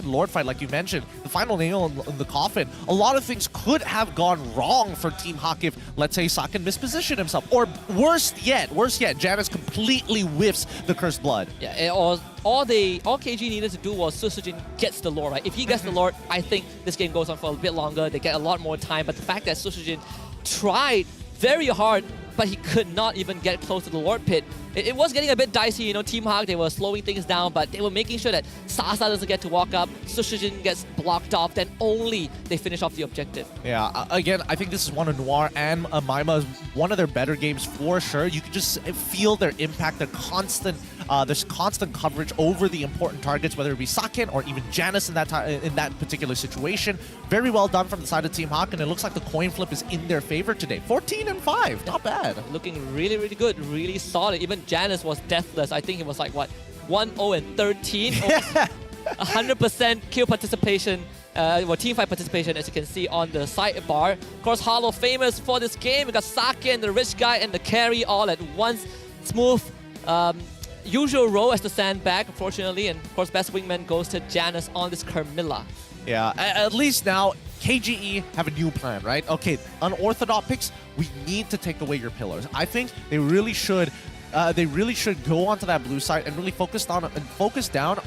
Lord fight, like you mentioned, the final nail in the coffin, a lot of things could have gone wrong for Team Hawk if, let's say, Saken mispositioned himself, or worse yet, Janus completely whiffs the Cursed Blood. Yeah, all KG needed to do was Susujin gets the Lord, right? If he gets the Lord, I think this game goes on for a bit longer. They get a lot more time, but the fact that Susujin tried very hard, but he could not even get close to the Lord Pit. It was getting a bit dicey, you know, Team Hawk, they were slowing things down, but they were making sure that Sasa doesn't get to walk up, Susujin gets blocked off, then only they finish off the objective. Yeah, again, I think this is one of Noir and Maima, one of their better games for sure. You can just feel their impact, their constant coverage over the important targets, whether it be Saken or even Janus in that particular situation. Very well done from the side of Team Hawk, and it looks like the coin flip is in their favor today. 14-5, not bad. Looking really, really good, really solid. Even Janus was deathless. I think he was like, what, 1-0-13? 100% kill participation, or teamfight participation, as you can see on the sidebar. Of course, Hollow famous for this game. We got Saken, the rich guy, and the carry all at once. Smooth, usual role as the sandbag, unfortunately, and of course, best wingman goes to Janus on this Carmilla. Yeah, at least now, KGE have a new plan, right? Okay, unorthodox picks, we need to take away your pillars. I think they really should go onto that blue side and really focus down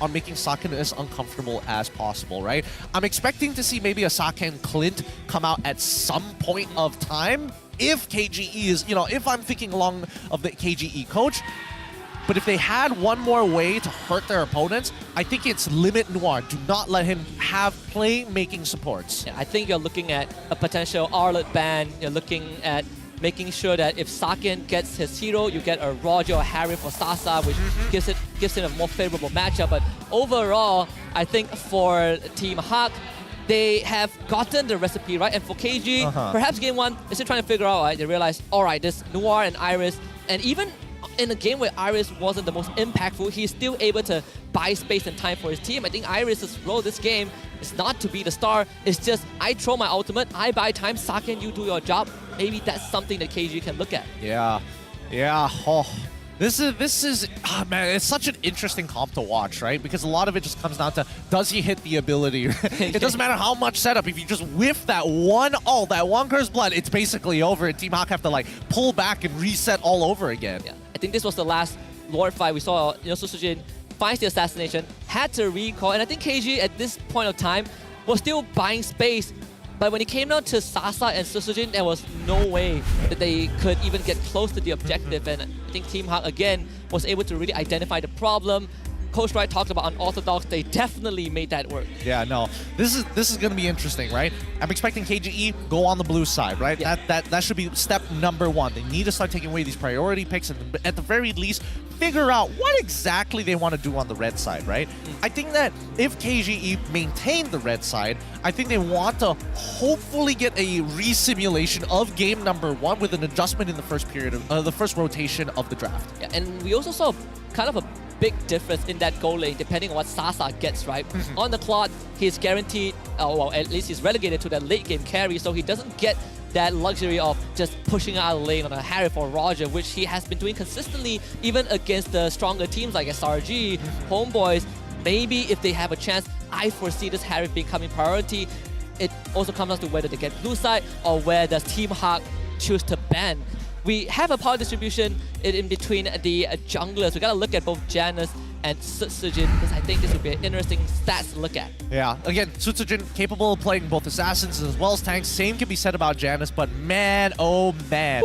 on making Saken as uncomfortable as possible, right? I'm expecting to see maybe a Saken Clint come out at some point of time if KGE is, if I'm thinking along of the KGE coach. But if they had one more way to hurt their opponents, I think it's limit Noir. Do not let him have playmaking supports. Yeah, I think you're looking at a potential Arlet ban. You're looking at making sure that if Saken gets his hero, you get a Roger or Harry for Sasa, which gives him a more favorable matchup. But overall, I think for Team Hawk, they have gotten the recipe right. And for KG, perhaps game one, they're still trying to figure out, right? They realize, all right, this Noir and Iris, and even in a game where Iris wasn't the most impactful, he's still able to buy space and time for his team. I think Iris' role this game is not to be the star. It's just, I throw my ultimate, I buy time, Saken, you do your job. Maybe that's something that KG can look at. Yeah. Oh. This is man, it's such an interesting comp to watch, right? Because a lot of it just comes down to, does he hit the ability? It doesn't matter how much setup. If you just whiff that one Cursed Blood, it's basically over, and Team Hawk have to pull back and reset all over again. Yeah. I think this was the last Lord fight we saw. Susujin finds the assassination, had to recall, and I think KG at this point of time was still buying space. But when it came down to Sasa and Susujin, there was no way that they could even get close to the objective. And I think Team Hawk, again, was able to really identify the problem. Coach Wright talked about unorthodox. They definitely made that work. Yeah, no. This is going to be interesting, right? I'm expecting KGE go on the blue side, right? Yeah. That should be step number one. They need to start taking away these priority picks and at the very least figure out what exactly they want to do on the red side, right? I think that if KGE maintain the red side, I think they want to hopefully get a re-simulation of game number one with an adjustment in the first period of the first rotation of the draft. Yeah, and we also saw kind of a big difference in that goal lane depending on what Sasa gets, right? On the clock, he's guaranteed, well, at least he's relegated to that late game carry, so he doesn't get that luxury of just pushing out a lane on a Harry or Roger, which he has been doing consistently even against the stronger teams like SRG, Homeboys. Maybe if they have a chance, I foresee this Harry becoming priority. It also comes down to whether they get blue side or where does Team Hawk choose to ban. We have a power distribution in between the junglers. We gotta look at both Janus and Sutsujin because I think this would be an interesting stats to look at. Yeah, again, Sutsujin capable of playing both assassins as well as tanks. Same can be said about Janus, but man, oh man.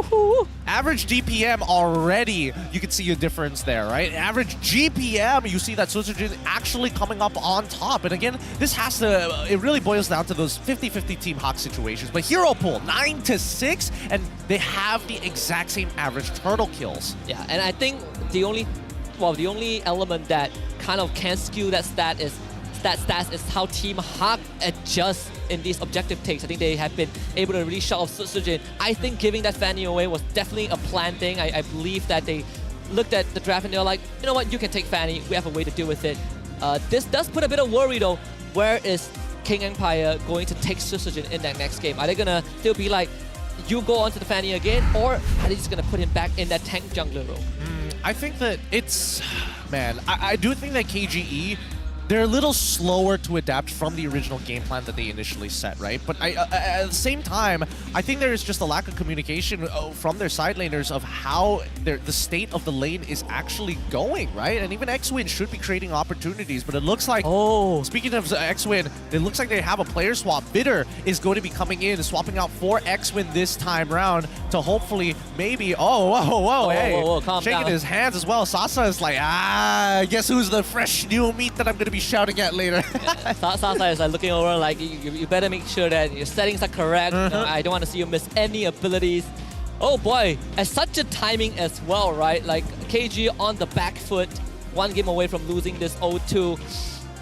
Average DPM already, you can see a difference there, right? Average GPM, you see that Sutsujin actually coming up on top. And again, this has to, it really boils down to those 50-50 Team Hawk situations. But hero pool, 9-6, and they have the exact same average turtle kills. Yeah, and I think the only well, the only element that kind of can skew that stats is how Team Hawk adjusts in these objective takes. I think they have been able to really shut off Sujin. I think giving that Fanny away was definitely a planned thing. I believe that they looked at the draft and they were like, you know what, you can take Fanny. We have a way to deal with it. This does put a bit of worry though. Where is King Empire going to take Sujin in that next game? Are they gonna still be like, you go onto the Fanny again, or are they just gonna put him back in that tank jungler role? I think that it's, man, I do think that KGE, they're a little slower to adapt from the original game plan that they initially set, right? But at the same time, I think there is just a lack of communication from their side laners of how the state of the lane is actually going, right? And even X-Win should be creating opportunities, but it looks like, speaking of X-Win, it looks like they have a player swap. Bitter is going to be coming in, swapping out for X-Win this time round to hopefully maybe, hey, shaking his hands as well. Sasa is like, guess who's the fresh new meat that I'm going to be shouting at later. Sasa is like looking over like, you better make sure that your settings are correct. You know, I don't want to see you miss any abilities. Oh boy, at such a timing as well, right? Like KG on the back foot, one game away from losing this 0-2.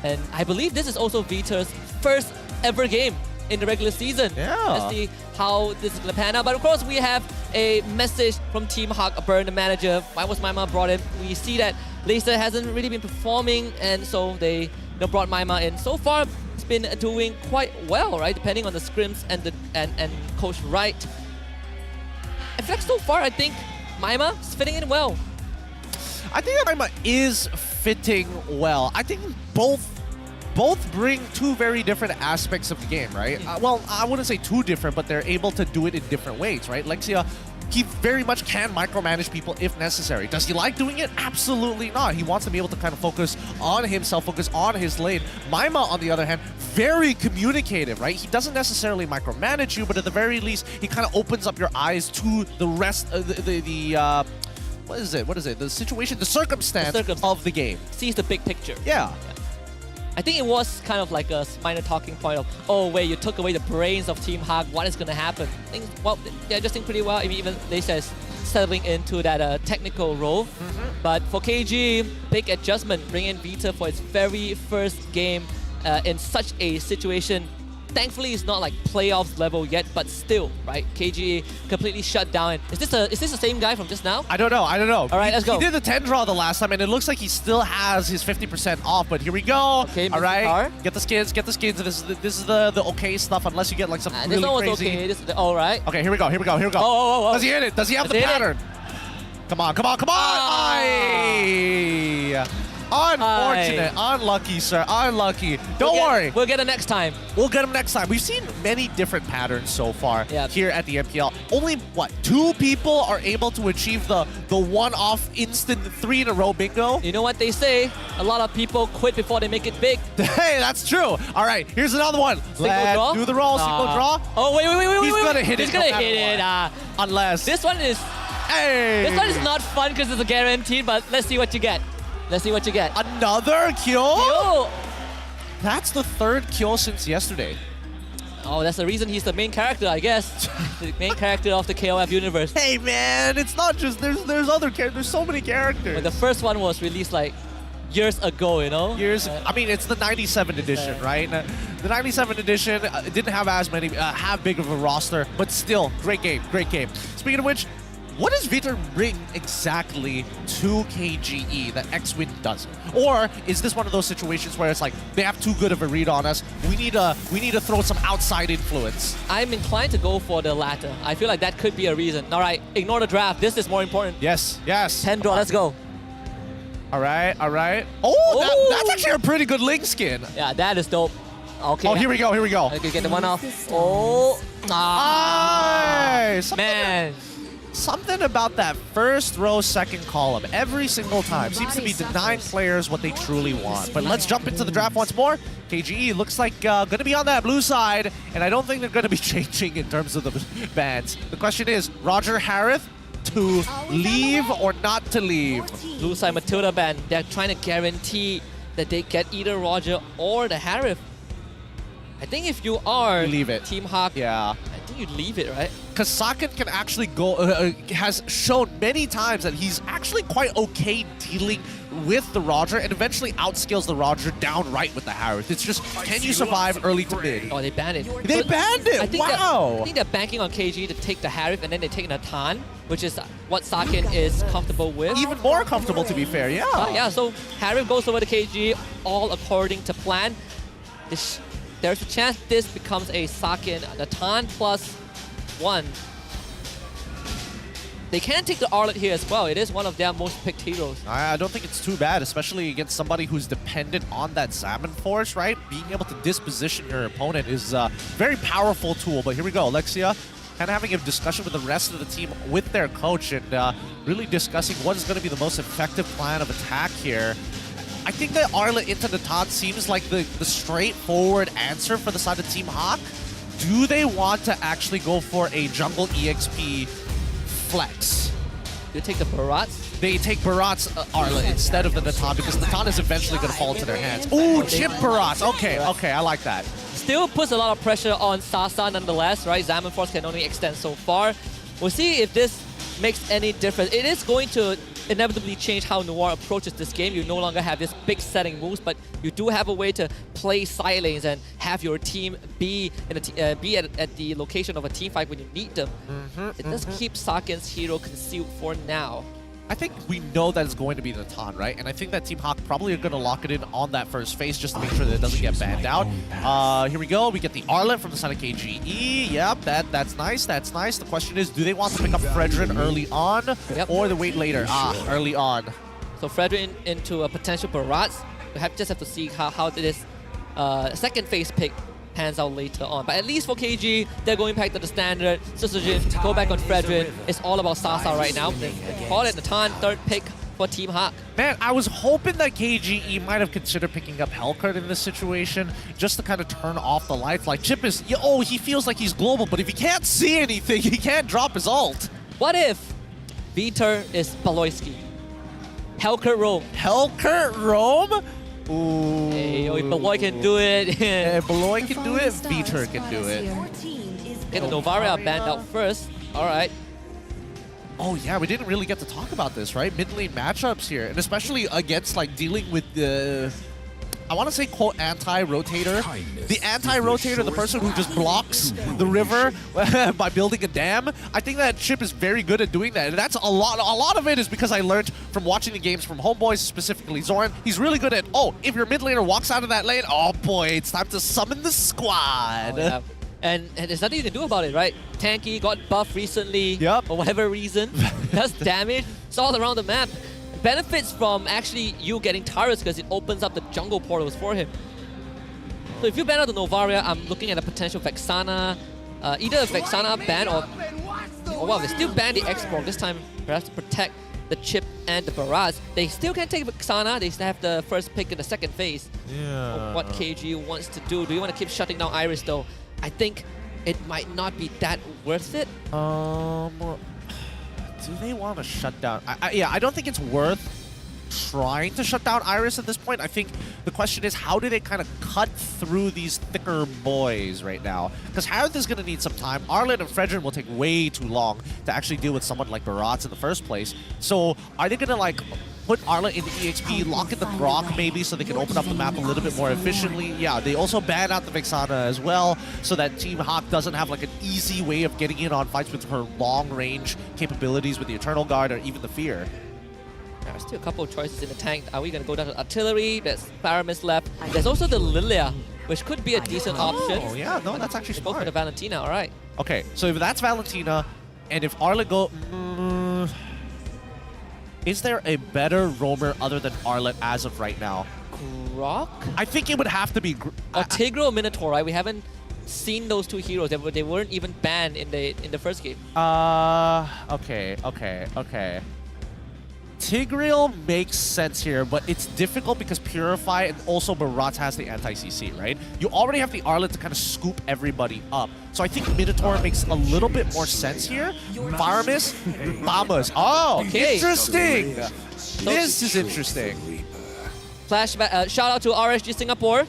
And I believe this is also Vita's first ever game in the regular season. Yeah. Let's see how this is going to pan out. But of course, we have a message from Team Hawk, Burn, the manager. Why was Maima brought in? We see that Leicester hasn't really been performing, and so they brought Maima in. So far, it's been doing quite well, right? Depending on the scrims and Coach Wright. I feel like so far, I think Maima is fitting in well. I think that Maima is fitting well. I think both bring two very different aspects of the game, right? Well, I wouldn't say too different, but they're able to do it in different ways, right? Lexia, he very much can micromanage people if necessary. Does he like doing it? Absolutely not. He wants to be able to kind of focus on himself, focus on his lane. Maima, on the other hand, very communicative, right? He doesn't necessarily micromanage you, but at the very least, he kind of opens up your eyes to the rest of what is it? The situation, the circumstance of the game. Sees the big picture. Yeah. I think it was kind of like a minor talking point of, oh wait, you took away the brains of Team Hawk, what is going to happen? I think, well, they're adjusting pretty well. I mean, even they says settling into that technical role. But for KG, big adjustment, bring in Vita for its very first game in such a situation. Thankfully, it's not like playoffs level yet, but still, right? KG completely shut down. Is this the same guy from just now? I don't know. All right, let's go. He did the 10 draw the last time, and it looks like he still has his 50% off, but here we go. Okay, all right. Get the skins. This is the okay stuff, unless you get like some really this one was crazy. okay. This is all right. Okay, here we go. Oh. Does he hit it? Does he have the pattern? Come on. Aye. Unfortunate. Unlucky, sir. Unlucky. Don't worry. We'll get it next time. We'll get him next time. We've seen many different patterns so far here at the MPL. Only, 2 people are able to achieve the one-off instant 3-in-a-row bingo? You know what they say? A lot of people quit before they make it big. Hey, that's true. All right, here's another one. Draw? Do the roll. Single draw. Oh, wait. He's going to hit it. He's going to hit it. Unless. This one is... Hey! This one is not fun because it's a guaranteed, but let's see what you get. Another kill? That's the 3rd kill since yesterday. Oh, that's the reason he's the main character, I guess. The main character of the KOF universe. Hey man, it's not just, there's other characters, there's so many characters. When the first one was released like years ago, you know? I mean, it's the 97 edition, right? The 97 edition didn't have as many, have big of a roster, but still, great game. Speaking of which, what does Vita bring exactly to KGE that X-Win doesn't? Or is this one of those situations where it's like, they have too good of a read on us, we need to throw some outside influence? I'm inclined to go for the latter. I feel like that could be a reason. All right, ignore the draft. This is more important. Yes. 10 draw, let's go. All right. Oh, that's actually a pretty good Link skin. Yeah, that is dope. Okay. Oh, here we go. Okay, get the one off. Oh. Man. Something about that first row, second column, every single time, seems to be denying players what they truly want. But let's jump into the draft once more. KGE looks like going to be on that blue side, and I don't think they're going to be changing in terms of the bans. The question is, Roger Harith to leave or not to leave? Blue side Matilda ban. They're trying to guarantee that they get either Roger or the Harith. I think if you are leave it. Team Hawk, yeah, I think you leave it, right? because Sakin can actually go, has shown many times that he's actually quite okay dealing with the Roger and eventually outscales the Roger downright with the Harith. It's just, can you survive early to mid? Oh, they banned it. They banned it! I think Wow! I think they're banking on KG to take the Harith and then they take Natan, which is what Sakin is comfortable with. Even more comfortable, to be fair, yeah. Yeah, so Harith goes over to KG, all according to plan. There's a chance this becomes a Sakin Natan +1. They can take the Arlet here as well. It is one of their most picked heroes. I don't think it's too bad, especially against somebody who's dependent on that Salmon Force, right? Being able to disposition your opponent is a very powerful tool. But here we go, Alexia kind of having a discussion with the rest of the team, with their coach, and really discussing what is going to be the most effective plan of attack here. I think that Arlet into Natan seems like the straightforward answer for the side of Team Hawk. Do they want to actually go for a jungle EXP flex? You take the Barats? They take Barats Arlet instead of the Natan because Natan is eventually going to fall into their hands. Ooh, chip Barats. Okay, I like that. Still puts a lot of pressure on Sasa nonetheless, right? Zaman Force can only extend so far. We'll see if this makes any difference. It is going to inevitably change how Noir approaches this game. You no longer have this big setting moves, but you do have a way to play side lanes and have your team be at the location of a team fight when you need them. It does keep Sakin's hero concealed for now. I think we know that it's going to be Natan, right? And I think that Team Hawk probably are going to lock it in on that first phase just to make sure that it doesn't get banned out. Here we go. We get the Arlet from the side of KGE. Yep, that's nice. That's nice. The question is, do they want to pick up Fredrin early on or they wait later? Early on. So Fredrin into a potential Barats. We just have to see how this second phase pick pans out later on. But at least for KG, they're going back to the standard. Susujin, go back on Fredrin. It's all about Sasa right now. Call it Natan, third pick for Team Hawk. Man, I was hoping that KGE might have considered picking up Hellcurt in this situation just to kind of turn off the lights. Like, Chip is, he feels like he's global, but if he can't see anything, he can't drop his ult. What if Vitor is Baloyski? Hellcurt roam. Hellcurt roam? Ooh. Hey, Baloy can do it. Yeah, Baloy can do it, Vitor can do it. Get the Novaria banned out first. Alright. Oh yeah, we didn't really get to talk about this, right? Mid lane matchups here, and especially against like dealing with the, I want to say quote anti-rotator. The anti-rotator, the person who just blocks the river by building a dam. I think that Chip is very good at doing that. And that's a lot of it is because I learned from watching the games from Homeboys, specifically Zoran. He's really good at, if your mid laner walks out of that lane, oh boy, it's time to summon the squad. Oh, yeah. And there's nothing you can do about it, right? Tanky got buffed recently for whatever reason. Does damage. It's all around the map. Benefits from actually you getting turrets because it opens up the jungle portals for him. So if you ban out the Novaria, I'm looking at a potential Vexana, either a Vexana ban or well, they still ban the X-Borg this time, perhaps to protect the Chip and the Barrage. They still can take Vexana, they still have the first pick in the second phase. Yeah. What KG wants to do. Do you want to keep shutting down Iris though? I think it might not be that worth it. Do they want to shut down? I don't think it's worth trying to shut down Iris at this point. I think the question is, how do they kind of cut through these thicker boys right now? Because Harith is going to need some time. Arlet and Fredrin will take way too long to actually deal with someone like Barats in the first place. So are they going to like put Arlet in the EXP, lock in the Grok maybe so they can open up the map a little bit more efficiently? Yeah, they also ban out the Vexana as well so that Team Hawk doesn't have like an easy way of getting in on fights with her long-range capabilities with the Eternal Guard or even the Fear. There's still a couple of choices in the tank. Are we going to go down to Artillery? There's Paramis left. There's also the Lilia, which could be a decent option. Oh, yeah, no, that's actually smart. Go for the Valentina, all right. Okay, so if that's Valentina, and if Arlet go... is there a better roamer other than Arlet as of right now? Grok? I think it would have to be... Tigreal or Minotaur, right? We haven't seen those two heroes. They weren't even banned in the first game. Okay. Tigreal makes sense here, but it's difficult because Purify and also Barats has the anti-CC, right? You already have the Arlet to kind of scoop everybody up. So I think Minotaur makes a little bit more sense here. Faramis, Bamas. Oh, okay. Interesting. This is interesting. Flashback. Shout out to RSG Singapore.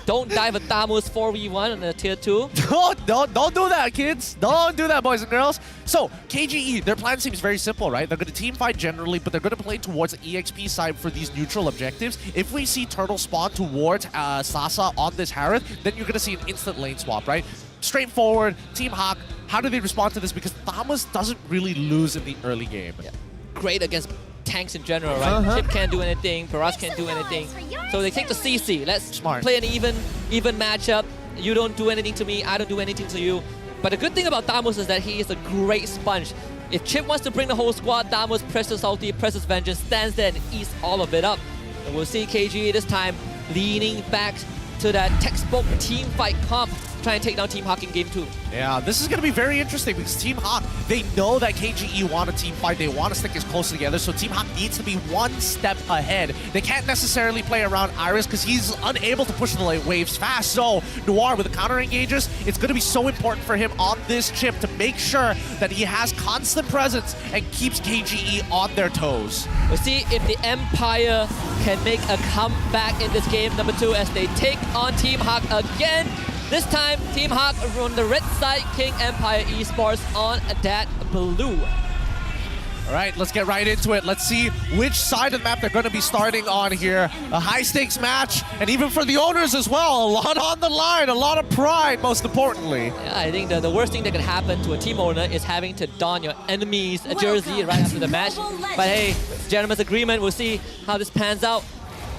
Don't dive a Thamus 4v1 on the tier 2. Don't do that, kids. Don't do that, boys and girls. So, KGE, their plan seems very simple, right? They're going to team fight generally, but they're going to play towards the EXP side for these neutral objectives. If we see Turtle spawn towards Sasa on this Harith, then you're going to see an instant lane swap, right? Straightforward, Team Hawk, how do they respond to this? Because Thamus doesn't really lose in the early game. Yeah. Great against tanks in general, right? Chip can't do anything, Paras can't do anything. So they take the CC. Let's play an even matchup. You don't do anything to me, I don't do anything to you. But the good thing about Thamus is that he is a great sponge. If Chip wants to bring the whole squad, Thamus presses ulti, presses vengeance, stands there and eats all of it up. And we'll see KGE this time leaning back to that textbook team fight comp, try and take down Team Hawk in game 2. Yeah, this is going to be very interesting because Team Hawk, they know that KGE want a team fight. They want to stick as close together, so Team Hawk needs to be one step ahead. They can't necessarily play around Iris because he's unable to push the late waves fast. So Noir with the counter engages, it's going to be so important for him on this chip to make sure that he has constant presence and keeps KGE on their toes. We'll see if the Empire can make a comeback in this game number 2 as they take on Team Hawk again. This time, Team Hawk on the red side, King Empire Esports on that blue. All right, let's get right into it. Let's see which side of the map they're going to be starting on here. A high-stakes match, and even for the owners as well. A lot on the line, a lot of pride, most importantly. Yeah, I think the worst thing that can happen to a team owner is having to don your enemy's jersey right after the match. But hey, gentlemen's agreement, we'll see how this pans out.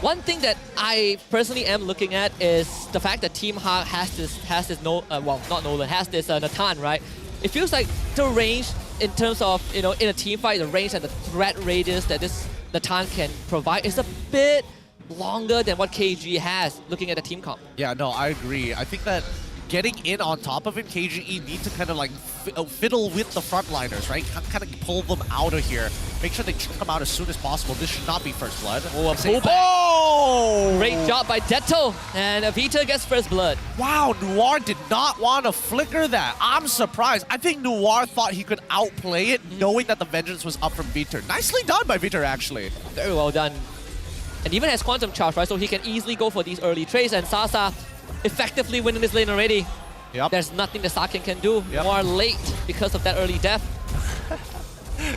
One thing that I personally am looking at is the fact that Team Hawk has this Natan, right? It feels like the range in terms of, in a team fight, the range and the threat radius that this Natan can provide is a bit longer than what KG has, looking at the team comp. Yeah, no, I agree. I think that getting in on top of him, KGE need to kind of like fiddle with the frontliners, right? Kind of pull them out of here. Make sure they come out as soon as possible. This should not be first blood. Oh, a pullback. Oh! Great job by Detto, and Avita gets first blood. Wow, Noir did not want to flicker that. I'm surprised. I think Noir thought he could outplay it, knowing that the vengeance was up from Viter. Nicely done by Viter, actually. Very well done. And even has Quantum Charge, right? So he can easily go for these early trades, and Sasa effectively winning this lane already. Yep. There's nothing the Sakin can do. More late because of that early death.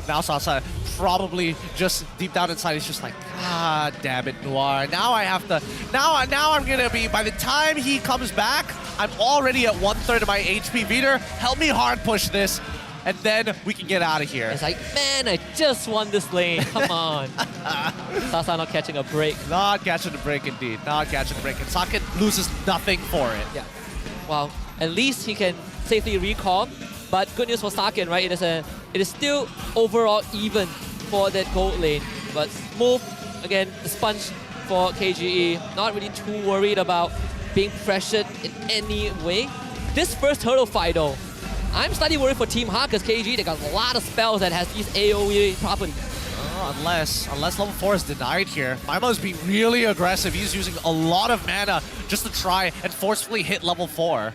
Now Sasa probably just deep down inside, he's just like, God damn it, Noir. Now I have to, now I'm gonna be, by the time he comes back, I'm already at 1/3 of my HP. Viter, help me hard push this, and then we can get out of here. It's like, man, I just won this lane. Come on. Sasa not catching a break. Not catching a break indeed. Not catching a break. And Sakin loses nothing for it. Yeah. Well, at least he can safely recall. But good news for Sakin, right? It is still overall even for that gold lane. But Smooth, again, the sponge for KGE. Not really too worried about being pressured in any way. This first hurdle fight though, I'm slightly worried for Team Hawk because KG, they got a lot of spells that has these AoE properties. Unless level 4 is denied here. Maimo's being really aggressive. He's using a lot of mana just to try and forcefully hit level 4.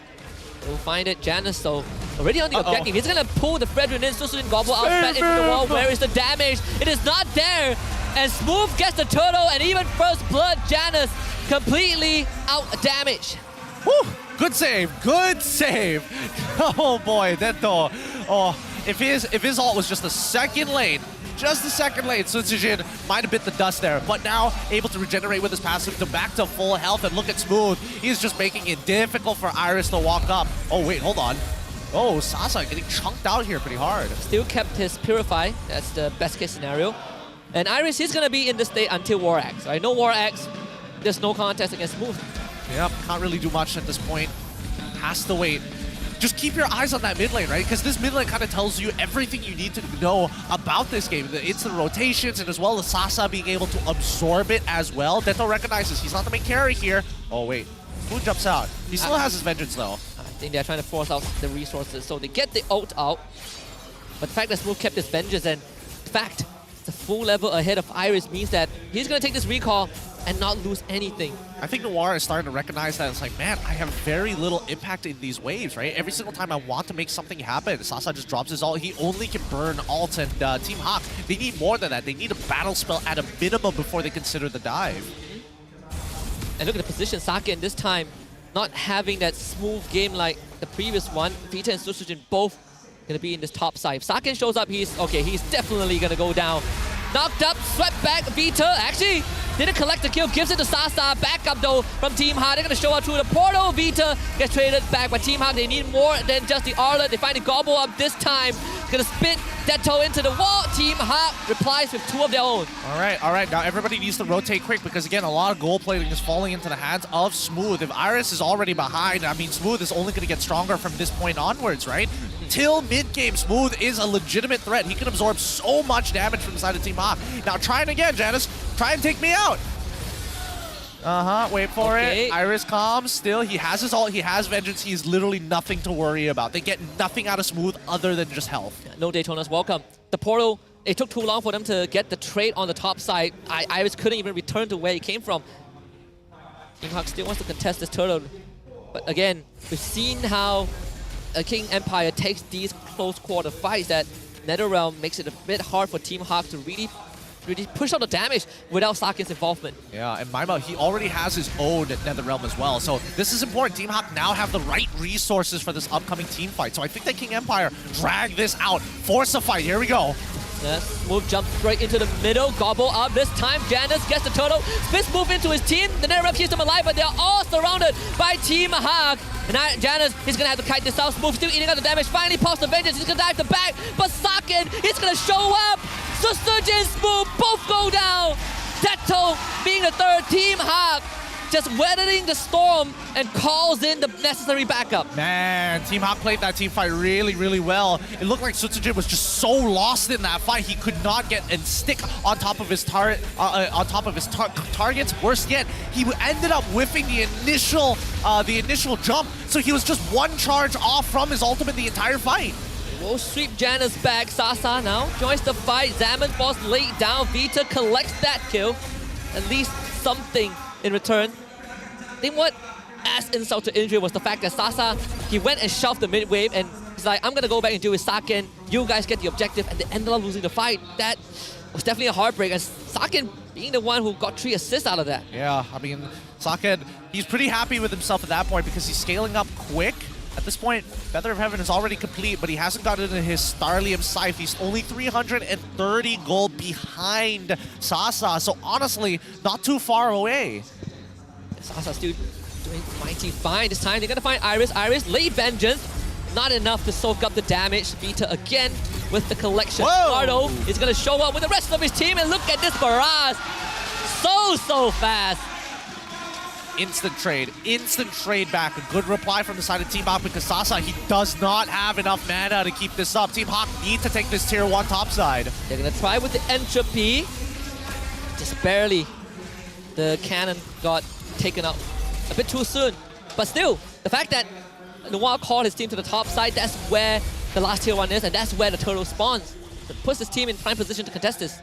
We'll find it. Janus, though, already on the objective. He's going to pull the Fredrin in, Susun Gobble out into the wall. Where is the damage? It is not there. And Smooth gets the turtle, and even first blood, Janus completely out damage. Whew. Good save. Good save. Oh boy, Detto. Oh, if his ult was just the second lane, Sun Sijin might have bit the dust there, but now able to regenerate with his passive to back to full health, and look at Smooth. He's just making it difficult for Iris to walk up. Oh wait, hold on. Oh, Sasa getting chunked out here pretty hard. Still kept his Purify. That's the best case scenario. And Iris is going to be in this state until War Axe, right? No War Axe, there's no contest against Smooth. Yep, can't really do much at this point. Has to wait. Just keep your eyes on that mid lane, right? Because this mid lane kind of tells you everything you need to know about this game. The instant rotations, and as well as Sasa being able to absorb it as well. Detto recognizes he's not the main carry here. Oh wait, Smooth jumps out. He still has his vengeance though. I think they're trying to force out the resources, so they get the ult out. But the fact that Smooth kept his vengeance, and the fact the full level ahead of Iris means that he's going to take this recall and not lose anything. I think Noir is starting to recognize that it's like, man, I have very little impact in these waves, right? Every single time I want to make something happen, Sasa just drops his ult. He only can burn ults, and Team Hawk, they need more than that. They need a battle spell at a minimum before they consider the dive. And look at the position. Sakin this time not having that smooth game like the previous one. Vita and Susujin both gonna be in this top side. If Saken shows up, he's definitely gonna go down. Knocked up, swept back, Vita actually didn't collect the kill, gives it to Sasa. Back up though from Team Hard. They're gonna show up through the portal. Vita gets traded back by Team Hard. They need more than just the Arlet. They finally gobble up this time. Gonna spit Detto into the wall. Team Hard replies with 2 of their own. All right. Now everybody needs to rotate quick because again, a lot of goal plating is falling into the hands of Smooth. If Iris is already behind, I mean, Smooth is only gonna get stronger from this point onwards, right? Till mid-game, Smooth is a legitimate threat. He can absorb so much damage from the side of Team Hawk. Now try it again, Janice. Try and take me out. Wait for it. Iris calm still. He has his ult, he has Vengeance. He is literally nothing to worry about. They get nothing out of Smooth other than just health. No Daytona's welcome. The portal, it took too long for them to get the trade on the top side. Iris couldn't even return to where he came from. Team Hawk still wants to contest this turtle. But again, we've seen how King Empire takes these close quarter fights, that NetherRealm makes it a bit hard for Team Hawk to really push out the damage without Sakin's involvement. Yeah, and Maima, he already has his own NetherRealm as well. So this is important. Team Hawk now have the right resources for this upcoming team fight. So I think that King Empire drag this out, force a fight. Here we go. Smooth jumps straight into the middle, gobble up. This time, Janus gets the turtle. Spitz move into his team. The NetherRealm keeps them alive, but they're all surrounded by Team Hawk. And now Janus, he's gonna have to kite this out. Smooth still eating out the damage. Finally pops the Vengeance. He's gonna dive the back, but Saken, he's gonna show up. So Surge and Smooth both go down. Detto being the third. Team Hawk just weathering the storm and calls in the necessary backup. Man, Team Hawk played that team fight really, really well. It looked like Sutsujin was just so lost in that fight. He could not get and stick on top of his targets. Worse yet, he ended up whiffing the initial jump. So he was just one charge off from his ultimate the entire fight. We'll sweep Janus back. Sasa now joins the fight. Zaman falls late down. Vita collects that kill. At least something in return. I think what adds insult to injury was the fact that Sasa, he went and shoved the mid wave and he's like, I'm gonna go back and do his Saken. You guys get the objective, and they ended up losing the fight. That was definitely a heartbreak, and Saken being the one who got 3 assists out of that. Yeah, I mean, Saken, he's pretty happy with himself at that point because he's scaling up quick. At this point, Feather of Heaven is already complete, but he hasn't gotten into his Starlium Scythe. He's only 330 gold behind Sasa, so honestly, not too far away. Sasa still doing mighty fine. This time they're gonna find Iris. Iris, late Vengeance. Not enough to soak up the damage. Vita again with the collection. Mardo is gonna show up with the rest of his team, and look at this barrage. So fast. Instant trade back. A good reply from the side of Team Hawk because Sasa, he does not have enough mana to keep this up. Team Hawk need to take this tier 1 top side. They're gonna try with the Entropy. Just barely. The cannon got taken out a bit too soon. But still, the fact that Noir called his team to the top side, that's where the last tier 1 is, and that's where the turtle spawns. It puts his team in prime position to contest this.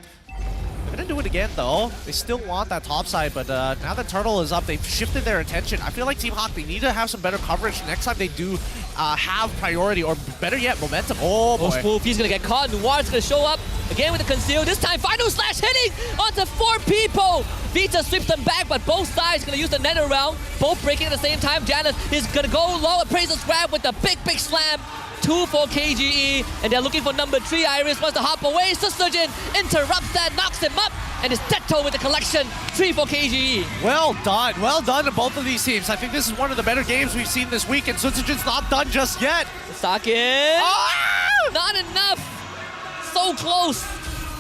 They're gonna do it again though. They still want that top side, but now that Turtle is up, they've shifted their attention. I feel like Team Hawk, they need to have some better coverage next time they do have priority, or better yet, momentum. Oh boy. Smooth, he's gonna get caught. Noir's gonna show up again with the conceal. This time, Final Slash hitting onto 4 people. Vita sweeps them back, but both sides gonna use the NetherRealm. Both breaking at the same time. Janus is gonna go low. Appraiser's grab with the big slam. 2 for KGE, and they're looking for number 3. Iris wants to hop away. Susujin interrupts that, knocks him up, and it's Detto with the collection. 3 for KGE. Well done to both of these teams. I think this is one of the better games we've seen this week, and Susujin's not done just yet. Saken. Not enough. So close.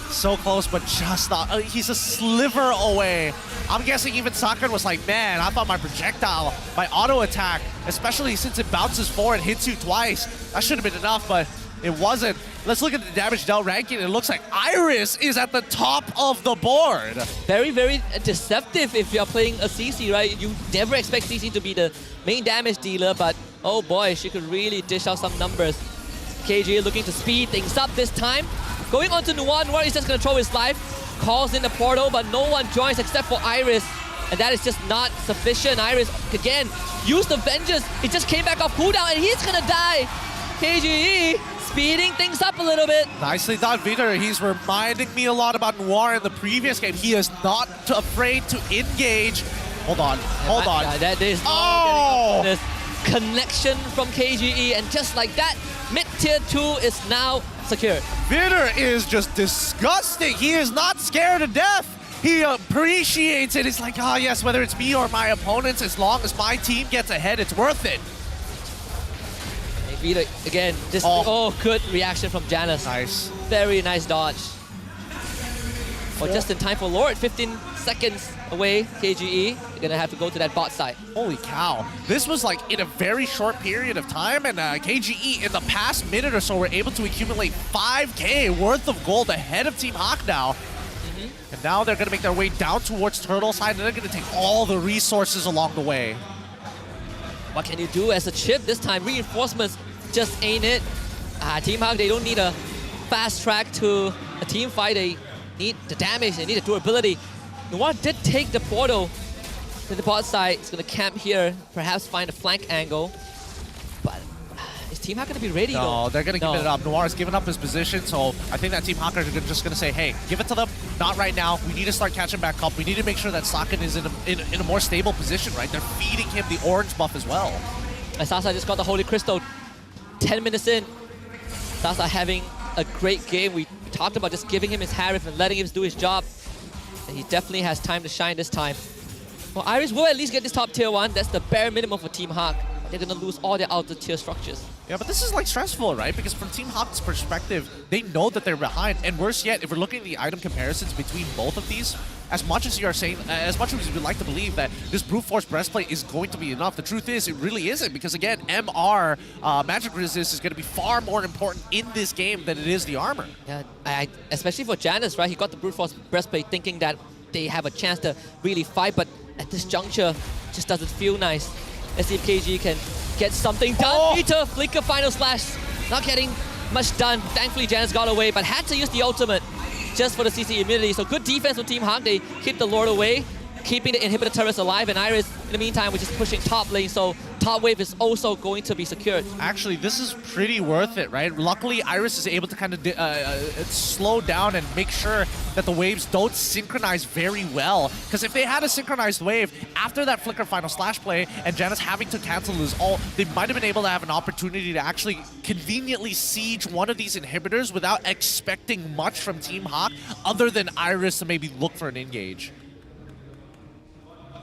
So close, but just not. He's a sliver away. I'm guessing even Saken was like, man, I thought my projectile, my auto attack, especially since it bounces forward and hits you twice, that should have been enough, but it wasn't. Let's look at the damage dealt ranking. It looks like Iris is at the top of the board. Very deceptive if you're playing a CC, right? You never expect CC to be the main damage dealer, but oh boy, she could really dish out some numbers. KG looking to speed things up this time. Going on to Noir. Noir is just going to throw his life. Calls in the portal, but no one joins except for Iris. And that is just not sufficient. Iris, again, used the Vengeance. He just came back off cooldown, and he's going to die. KGE speeding things up a little bit. Nicely done, Vita. He's reminding me a lot about Noir in the previous game. He is not afraid to engage. Hold on. Hold on. That is oh! This connection from KGE, and just like that, mid-tier 2 is now secured. Vitter is just disgusting. He is not scared to death. He appreciates it. It's like, oh yes, whether it's me or my opponents, as long as my team gets ahead, it's worth it. Vitter again, just good reaction from Janus. Nice. Very nice dodge. Just in time for Lord, 15 seconds away, KGE. You're gonna have to go to that bot side. Holy cow. This was like in a very short period of time, and KGE in the past minute or so were able to accumulate 5K worth of gold ahead of Team Hawk now. And now they're gonna make their way down towards Turtle side, and they're gonna take all the resources along the way. What can you do as a chip this time? Reinforcements just ain't it. Team Hawk, they don't need a fast track to a team fight. They need the damage, they need the durability. Noir did take the portal to the bot side. He's going to camp here, perhaps find a flank angle. But is Team Hawk going to be ready though? No, they're going to give it up. Noir has given up his position, so I think that Team Hawk are just going to say, hey, give it to them. Not right now. We need to start catching back up. We need to make sure that Saken is in a more stable position, right? They're feeding him the orange buff as well. Sasa just got the Holy Crystal 10 minutes in. Sasa having a great game. We talked about just giving him his Harif and letting him do his job. And he definitely has time to shine this time. Well, Iris will at least get this top tier 1. That's the bare minimum for Team Hawk. They're going to lose all their outer tier structures. Yeah, but this is like stressful, right? Because from Team Hawk's perspective, they know that they're behind. And worse yet, if we're looking at the item comparisons between both of these, as much as you are saying, as much as we'd like to believe that this Brute Force Breastplate is going to be enough, the truth is it really isn't. Because again, MR, Magic Resist, is going to be far more important in this game than it is the armor. Yeah, especially for Janus, right? He got the Brute Force Breastplate thinking that they have a chance to really fight, but at this juncture, just doesn't feel nice. Let's see if KG can get something done. Peter, Flicker, Final Slash. Not getting much done. Thankfully, Janus got away, but had to use the ultimate just for the CC immunity. So good defense from Team Hawk. They keep the Lord away, keeping the inhibitor turrets alive, and Iris, in the meantime, which is pushing top lane, so top wave is also going to be secured. Actually, this is pretty worth it, right? Luckily, Iris is able to kind of slow down and make sure that the waves don't synchronize very well. Because if they had a synchronized wave, after that Flicker Final Slash play and Janus having to cancel his ult, they might have been able to have an opportunity to actually conveniently siege one of these inhibitors without expecting much from Team Hawk, other than Iris to maybe look for an engage.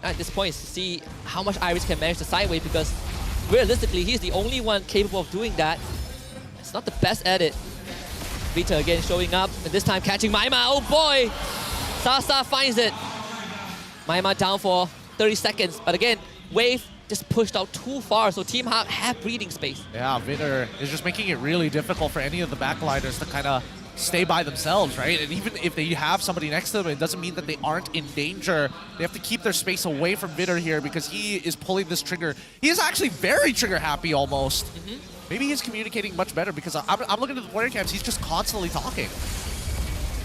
At this point, see how much Iris can manage the sideway, because realistically, he's the only one capable of doing that. It's not the best at it. Vita again showing up, and this time catching Maima. Oh boy! Sasa finds it. Maima down for 30 seconds, but again, wave just pushed out too far, so Team Hawk have breathing space. Yeah, Vitter is just making it really difficult for any of the backliners to kind of stay by themselves, right? And even if they have somebody next to them, it doesn't mean that they aren't in danger. They have to keep their space away from Vitter here because he is pulling this trigger. He is actually very trigger happy almost. Maybe he's communicating much better because I'm looking at the player cams, he's just constantly talking.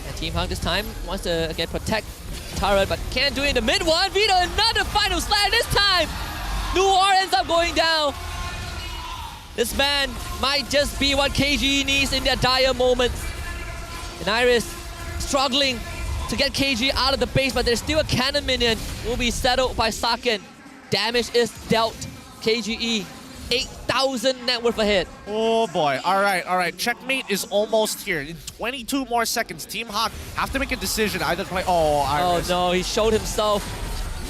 And Team Hawk this time wants to again protect Tara, but can't do it in the mid one. Vito, another Final Slash this time. Noir ends up going down. This man might just be what KG needs in their dire moments. And Iris struggling to get KG out of the base, but there's still a cannon minion. Will be settled by Saken. Damage is dealt. KGE, 8,000 net worth ahead. Oh boy, all right. Checkmate is almost here. In 22 more seconds, Team Hawk have to make a decision. Either play, Iris. Oh no, he showed himself.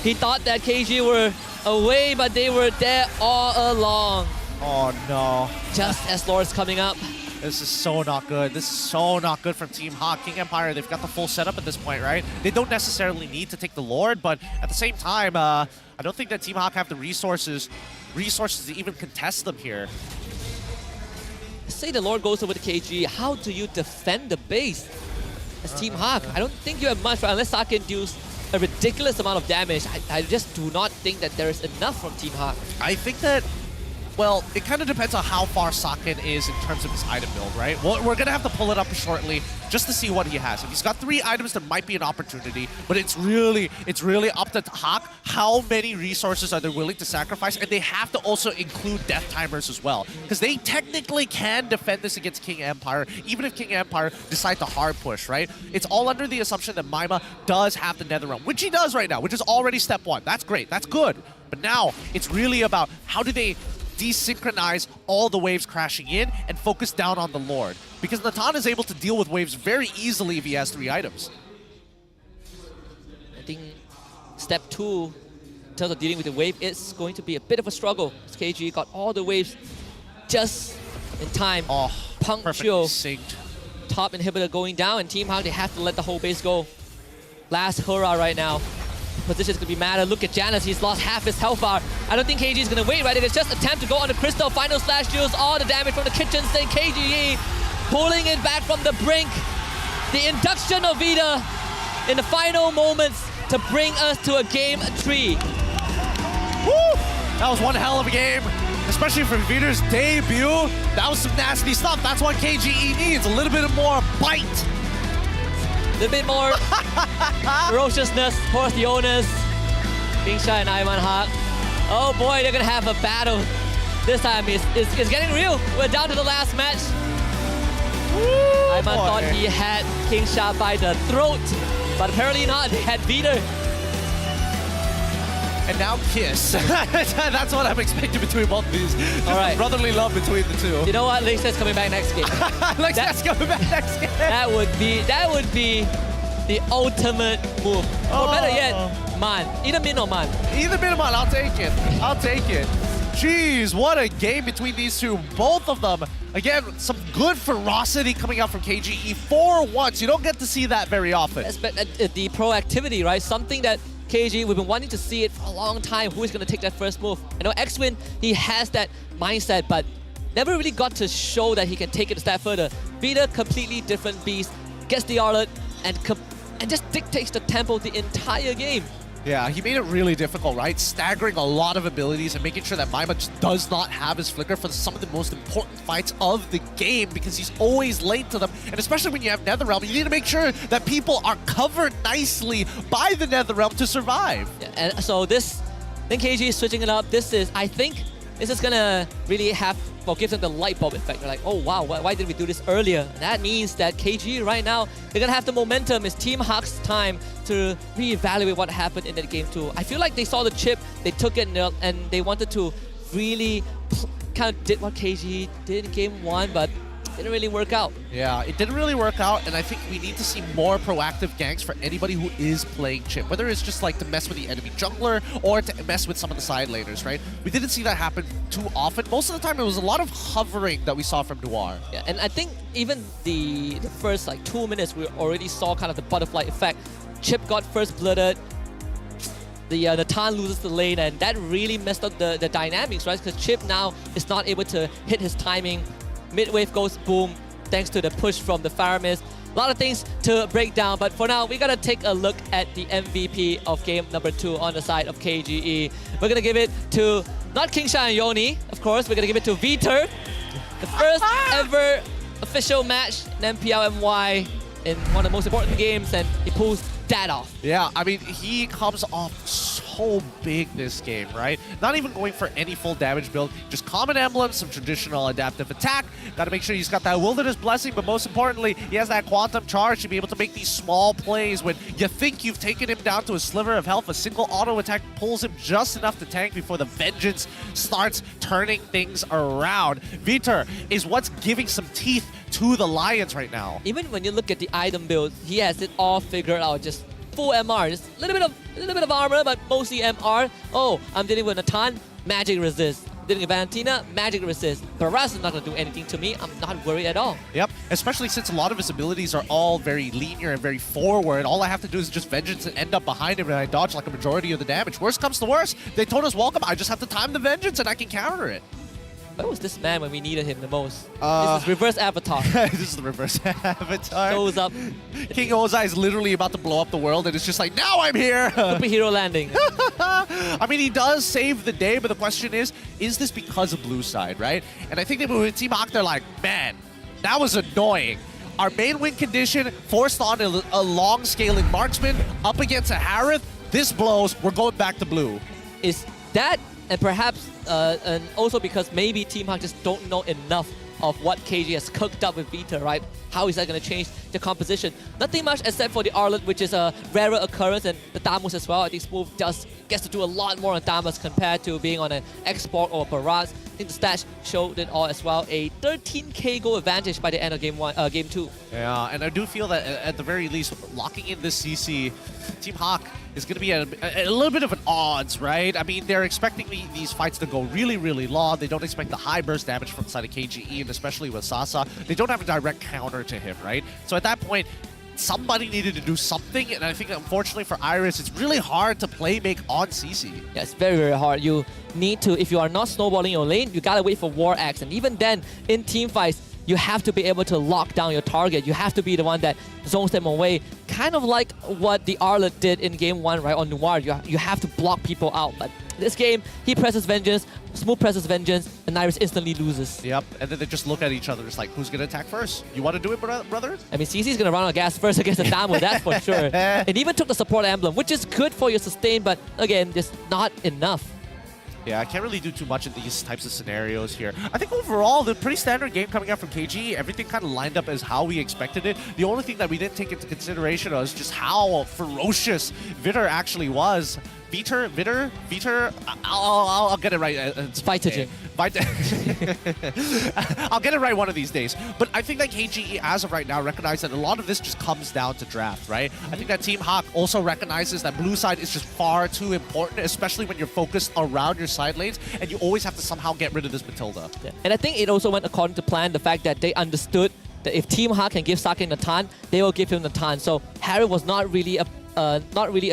He thought that KG were away, but they were there all along. Oh no. Just as Lord's coming up. This is so not good. This is so not good from Team Hawk. King Empire, they've got the full setup at this point, right? They don't necessarily need to take the Lord, but at the same time, I don't think that Team Hawk have the resources to even contest them here. Say the Lord goes over to KG. How do you defend the base as Team Hawk? I don't think you have much, right? Unless Saken deals a ridiculous amount of damage. I just do not think that there is enough from Team Hawk. I think that Well, it kind of depends on how far Saken is in terms of his item build, right? Well, we're going to have to pull it up shortly just to see what he has. If he's got 3 items, there might be an opportunity, but it's really up to Hawk how many resources are they willing to sacrifice, and they have to also include death timers as well, because they technically can defend this against King Empire, even if King Empire decide to hard push, right? It's all under the assumption that Maima does have the Nether Realm, which he does right now, which is already step 1. That's great. That's good. But now it's really about how do they desynchronize all the waves crashing in and focus down on the Lord. Because Natan is able to deal with waves very easily if he has 3 items. I think step 2, in terms of dealing with the wave, is going to be a bit of a struggle. KG got all the waves just in time. Oh, punctual. Synced. Top inhibitor going down, and Team Hawk, they have to let the whole base go. Last hurrah right now. Position's gonna be matter. Look at Janus, he's lost half his health bar. I don't think KG is gonna wait, right? It's just attempt to go on the crystal. Final slash deals all the damage from the kitchen sink. KGE pulling it back from the brink. The induction of Vita in the final moments to bring us to a game 3. Woo! That was one hell of a game, especially for Vita's debut. That was some nasty stuff. That's what KGE needs, a little bit more bite. A little bit more ferociousness towards the owners. Kingsha and Iman Hawk. Oh boy, they're gonna have a battle. This time it's getting real. We're down to the last match. Iman thought he had Kingsha by the throat, but apparently not. They had Vita. And now Kiss. That's what I'm expecting between both of these. Just all right. Brotherly love between the two. You know what? Lexa's coming back next game. Lexa's coming back next game. That would be the ultimate move. Or better yet, Man. Either Min or Man. Either Min or Man, I'll take it. I'll take it. Jeez, what a game between these two. Both of them. Again, some good ferocity coming out from KGE for once. You don't get to see that very often. The proactivity, right? Something that KG, we've been wanting to see it for a long time. Who is going to take that first move? I know X-Win, he has that mindset, but never really got to show that he can take it a step further. Vita, completely different beast, gets the Arlet, and just dictates the tempo the entire game. Yeah, he made it really difficult, right? Staggering a lot of abilities and making sure that Maima just does not have his flicker for some of the most important fights of the game, because he's always late to them. And especially when you have Netherrealm, you need to make sure that people are covered nicely by the Netherrealm to survive. Yeah, and so this, I think KG is switching it up. I think this is gonna really have, well, give them the light bulb effect. They're like, oh wow, why did we do this earlier? And that means that KG right now, they're gonna have the momentum. It's Team Hawk's time to reevaluate what happened in that game 2. I feel like they saw the chip, they took it, and they wanted to really kind of did what KG did in game 1, but didn't really work out. Yeah, it didn't really work out, and I think we need to see more proactive ganks for anybody who is playing chip, whether it's just like to mess with the enemy jungler or to mess with some of the side laners, right? We didn't see that happen too often. Most of the time, it was a lot of hovering that we saw from Noir. Yeah, and I think even the first like 2 minutes, we already saw kind of the butterfly effect. Chip got first blooded. The Natan loses the lane, and that really messed up the dynamics, right? Because Chip now is not able to hit his timing. Mid-wave goes boom, thanks to the push from the Faramis. A lot of things to break down, but for now, we gotta take a look at the MVP of game number 2 on the side of KGE. We're gonna give it to, not Kingsha and Yoni, of course, we're gonna give it to Viter. The first ever official match in MPL MY in one of the most important games, and he pulls that off. Yeah, I mean, he comes off so big this game, right? Not even going for any full damage build, just common emblems, some traditional adaptive attack. Got to make sure he's got that Wilderness Blessing, but most importantly, he has that Quantum Charge to be able to make these small plays when you think you've taken him down to a sliver of health. A single auto attack pulls him just enough to tank before the Vengeance starts turning things around. Viter is what's giving some teeth to the Lions right now. Even when you look at the item build, he has it all figured out. Just full MR, just a little bit of armor, but mostly MR. Oh, I'm dealing with Natan, magic resist. Dealing with Valentina, magic resist. Baras is not going to do anything to me. I'm not worried at all. Yep, especially since a lot of his abilities are all very linear and very forward. All I have to do is just Vengeance and end up behind him, and I dodge like a majority of the damage. Worst comes to worst, they told us welcome. I just have to time the Vengeance and I can counter it. Where was this man when we needed him the most? This is reverse avatar. This is the reverse avatar. Shows up. King Ozai is literally about to blow up the world, and it's just like, now I'm here! Superhero landing. I mean, he does save the day, but the question is this because of blue side, right? And I think that with Team Hawk, they're like, man, that was annoying. Our main win condition forced on a long scaling marksman up against a Harith. This blows, we're going back to blue. Is that, and perhaps and also because maybe Team Hawk just don't know enough of what KG has cooked up with Vita, right? How is that going to change the composition? Nothing much except for the Arlet, which is a rarer occurrence, and the Damus as well. I think Smooth gets to do a lot more on Damus compared to being on an Export or Baraz. I think the stats showed it all as well. A 13k goal advantage by the end of game 2. Yeah, and I do feel that at the very least, locking in this CC, Team Hawk is going to be a little bit of an odds, right? I mean, they're expecting these fights to go really, really long. They don't expect the high burst damage from the side of KGE, and especially with Sasa. They don't have a direct counter to him, right? So at that point, somebody needed to do something, and I think unfortunately for Iris, it's really hard to play make on CC. Yeah, it's very, very hard. You need to, if you are not snowballing your lane, you gotta wait for War Axe, and even then, in team fights, you have to be able to lock down your target. You have to be the one that zones them away. Kind of like what the Arlet did in game 1, right, on Noir. You have to block people out. But this game, he presses Vengeance, Smooth presses Vengeance, and Iris instantly loses. Yep, and then they just look at each other. It's like, who's going to attack first? You want to do it, brother? I mean, CC's going to run out of gas first against the Damo, that's for sure. It even took the support emblem, which is good for your sustain, but again, just not enough. Yeah, I can't really do too much in these types of scenarios here. I think overall, the pretty standard game coming out from KG, everything kind of lined up as how we expected it. The only thing that we didn't take into consideration was just how ferocious Vitter actually was. Vitter, I'll get it right. It's Vitagen. I'll get it right one of these days. But I think that KGE, as of right now, recognize that a lot of this just comes down to draft, right? I think that Team Hawk also recognizes that blue side is just far too important, especially when you're focused around your side lanes, and you always have to somehow get rid of this Matilda. Yeah. And I think it also went according to plan, the fact that they understood that if Team Hawk can give Sake Natan, they will give him Natan. So Harry was not really a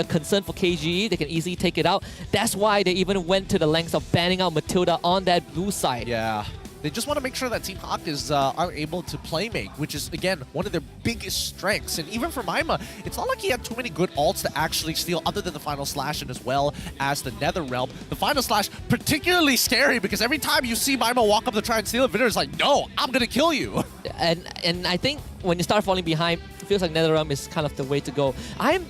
concern for KGE. They can easily take it out. That's why they even went to the lengths of banning out Matilda on that blue side. Yeah. They just want to make sure that Team Hawk is unable to playmake, which is, again, one of their biggest strengths. And even for Maima, it's not like he had too many good ults to actually steal other than the Final Slash and as well as the Nether Realm. The Final Slash, particularly scary because every time you see Maima walk up to try and steal it, Vitter's like, no, I'm going to kill you. And I think when you start falling behind, it feels like Nether Realm is kind of the way to go. I'm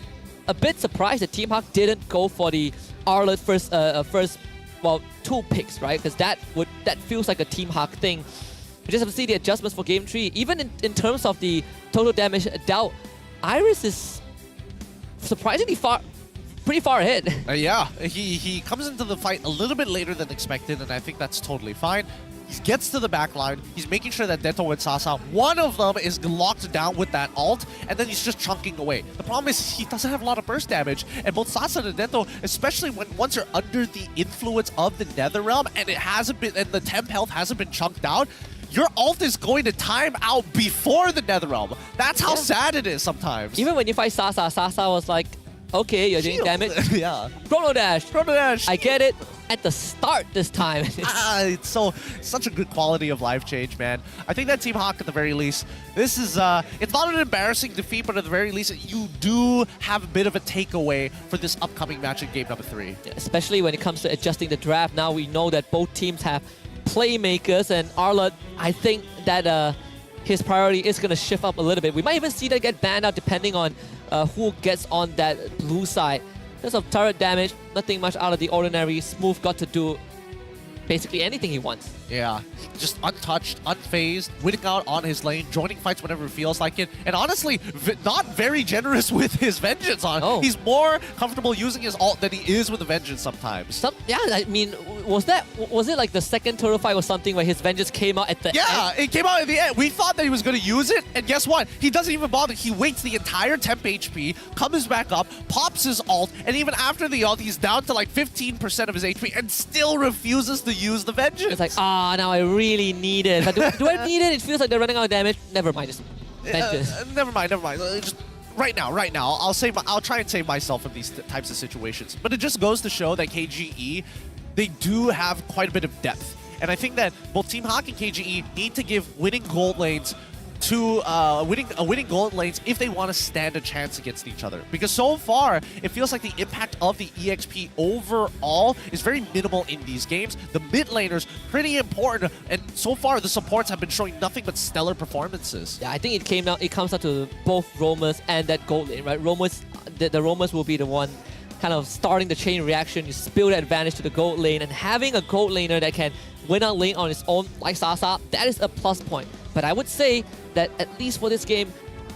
a bit surprised that Team Hawk didn't go for the Arlet first, well, 2 picks, right? Because that feels like a Team Hawk thing. We just have to see the adjustments for game 3. Even in terms of the total damage dealt, Iris is surprisingly pretty far ahead. Yeah, he comes into the fight a little bit later than expected, and I think that's totally fine. He gets to the back line. He's making sure that Deto and Sasa, one of them is locked down with that ult, and then he's just chunking away. The problem is he doesn't have a lot of burst damage, and both Sasa and Deto, especially once you're under the influence of the Nether Realm, and the temp health hasn't been chunked out, your ult is going to time out before the Nether Realm. That's how sad it is sometimes. Even when you fight Sasa, Sasa was like, okay, you're doing damage. Yeah. Chrono Dash. I get it. At the start this time. It's such a good quality of life change, man. I think that Team Hawk, at the very least, this is, it's not an embarrassing defeat, but at the very least, you do have a bit of a takeaway for this upcoming match in game number 3. Yeah, especially when it comes to adjusting the draft. Now we know that both teams have playmakers, and Arlet, I think that his priority is going to shift up a little bit. We might even see that get banned out depending on who gets on that blue side. In terms of turret damage, nothing much out of the ordinary. Smooth got to do basically anything he wants. Yeah, just untouched, unfazed, winning out on his lane, joining fights whenever it feels like it, and honestly, not very generous with his Vengeance on. Oh. He's more comfortable using his ult than he is with the Vengeance sometimes. Yeah, I mean, was it like the second turtle fight or something where his Vengeance came out at the end? Yeah, it came out at the end. We thought that he was going to use it, and guess what? He doesn't even bother. He waits the entire temp HP, comes back up, pops his ult, and even after the ult, he's down to like 15% of his HP and still refuses to use the Vengeance. It's like, now I really need it. But do I need it? It feels like they're running out of damage. Never mind, just Vengeance. Never mind. Just right now, I'll try and save myself from these types of situations. But it just goes to show that KGE, they do have quite a bit of depth. And I think that both Team Hawk and KGE need to give winning gold lanes to winning gold lanes if they want to stand a chance against each other. Because so far, it feels like the impact of the EXP overall is very minimal in these games. The mid laners, pretty important, and so far the supports have been showing nothing but stellar performances. Yeah, I think it comes down to both roamers and that gold lane, right? The roamers will be the one kind of starting the chain reaction. You spill the advantage to the gold lane, and having a gold laner that can win a lane on its own, like Sasa, that is a plus point. But I would say that at least for this game,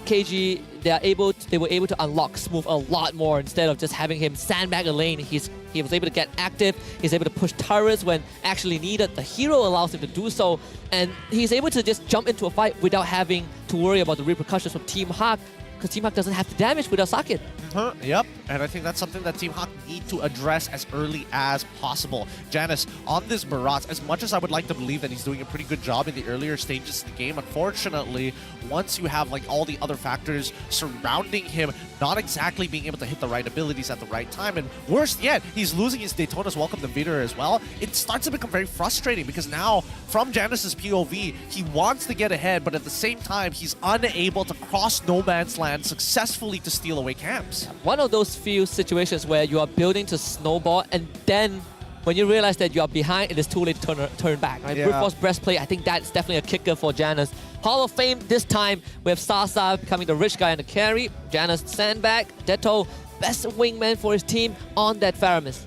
KG, they were able to unlock Smooth a lot more instead of just having him sandbag a lane. He was able to get active, he's able to push turrets when actually needed. The hero allows him to do so, and he's able to just jump into a fight without having to worry about the repercussions from Team Hawk, because Team Hawk doesn't have to damage without Sakit. Yep, and I think that's something that Team Hawk need to address as early as possible. Janice, on this Barat, as much as I would like to believe that he's doing a pretty good job in the earlier stages of the game, unfortunately, once you have like all the other factors surrounding him, not exactly being able to hit the right abilities at the right time, and worst yet, he's losing his Daytona's Welcome to Vader as well, it starts to become very frustrating because now, from Janice's POV, he wants to get ahead, but at the same time, he's unable to cross No Man's Land successfully to steal away camps. One of those few situations where you are building to snowball, and then when you realize that you are behind, it is too late to turn back. Right? Yeah. Brute Force Breastplate, I think that's definitely a kicker for Janus. Hall of Fame this time, we have Sasa becoming the rich guy and the carry. Janus sandbag, Deto, best wingman for his team on that Faramis.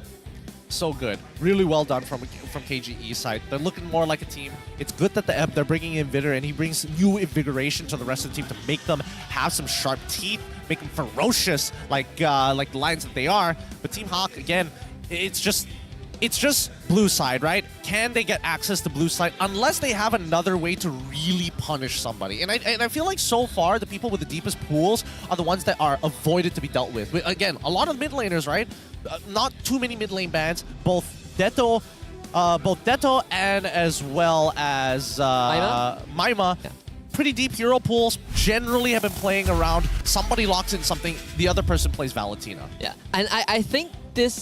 So good. Really well done from KGE's side. They're looking more like a team. It's good that they're bringing in Vitter, and he brings new invigoration to the rest of the team to make them have some sharp teeth, make them ferocious like the lions that they are. But Team Hawk, again, it's just blue side, right? Can they get access to blue side unless they have another way to really punish somebody? And I feel like so far the people with the deepest pools are the ones that are avoided to be dealt with. Again, a lot of mid laners, right? Not too many mid lane bans. Both Deto and as well as Maima. Yeah. Pretty deep hero pools, generally have been playing around. Somebody locks in something, the other person plays Valentina. Yeah, and I think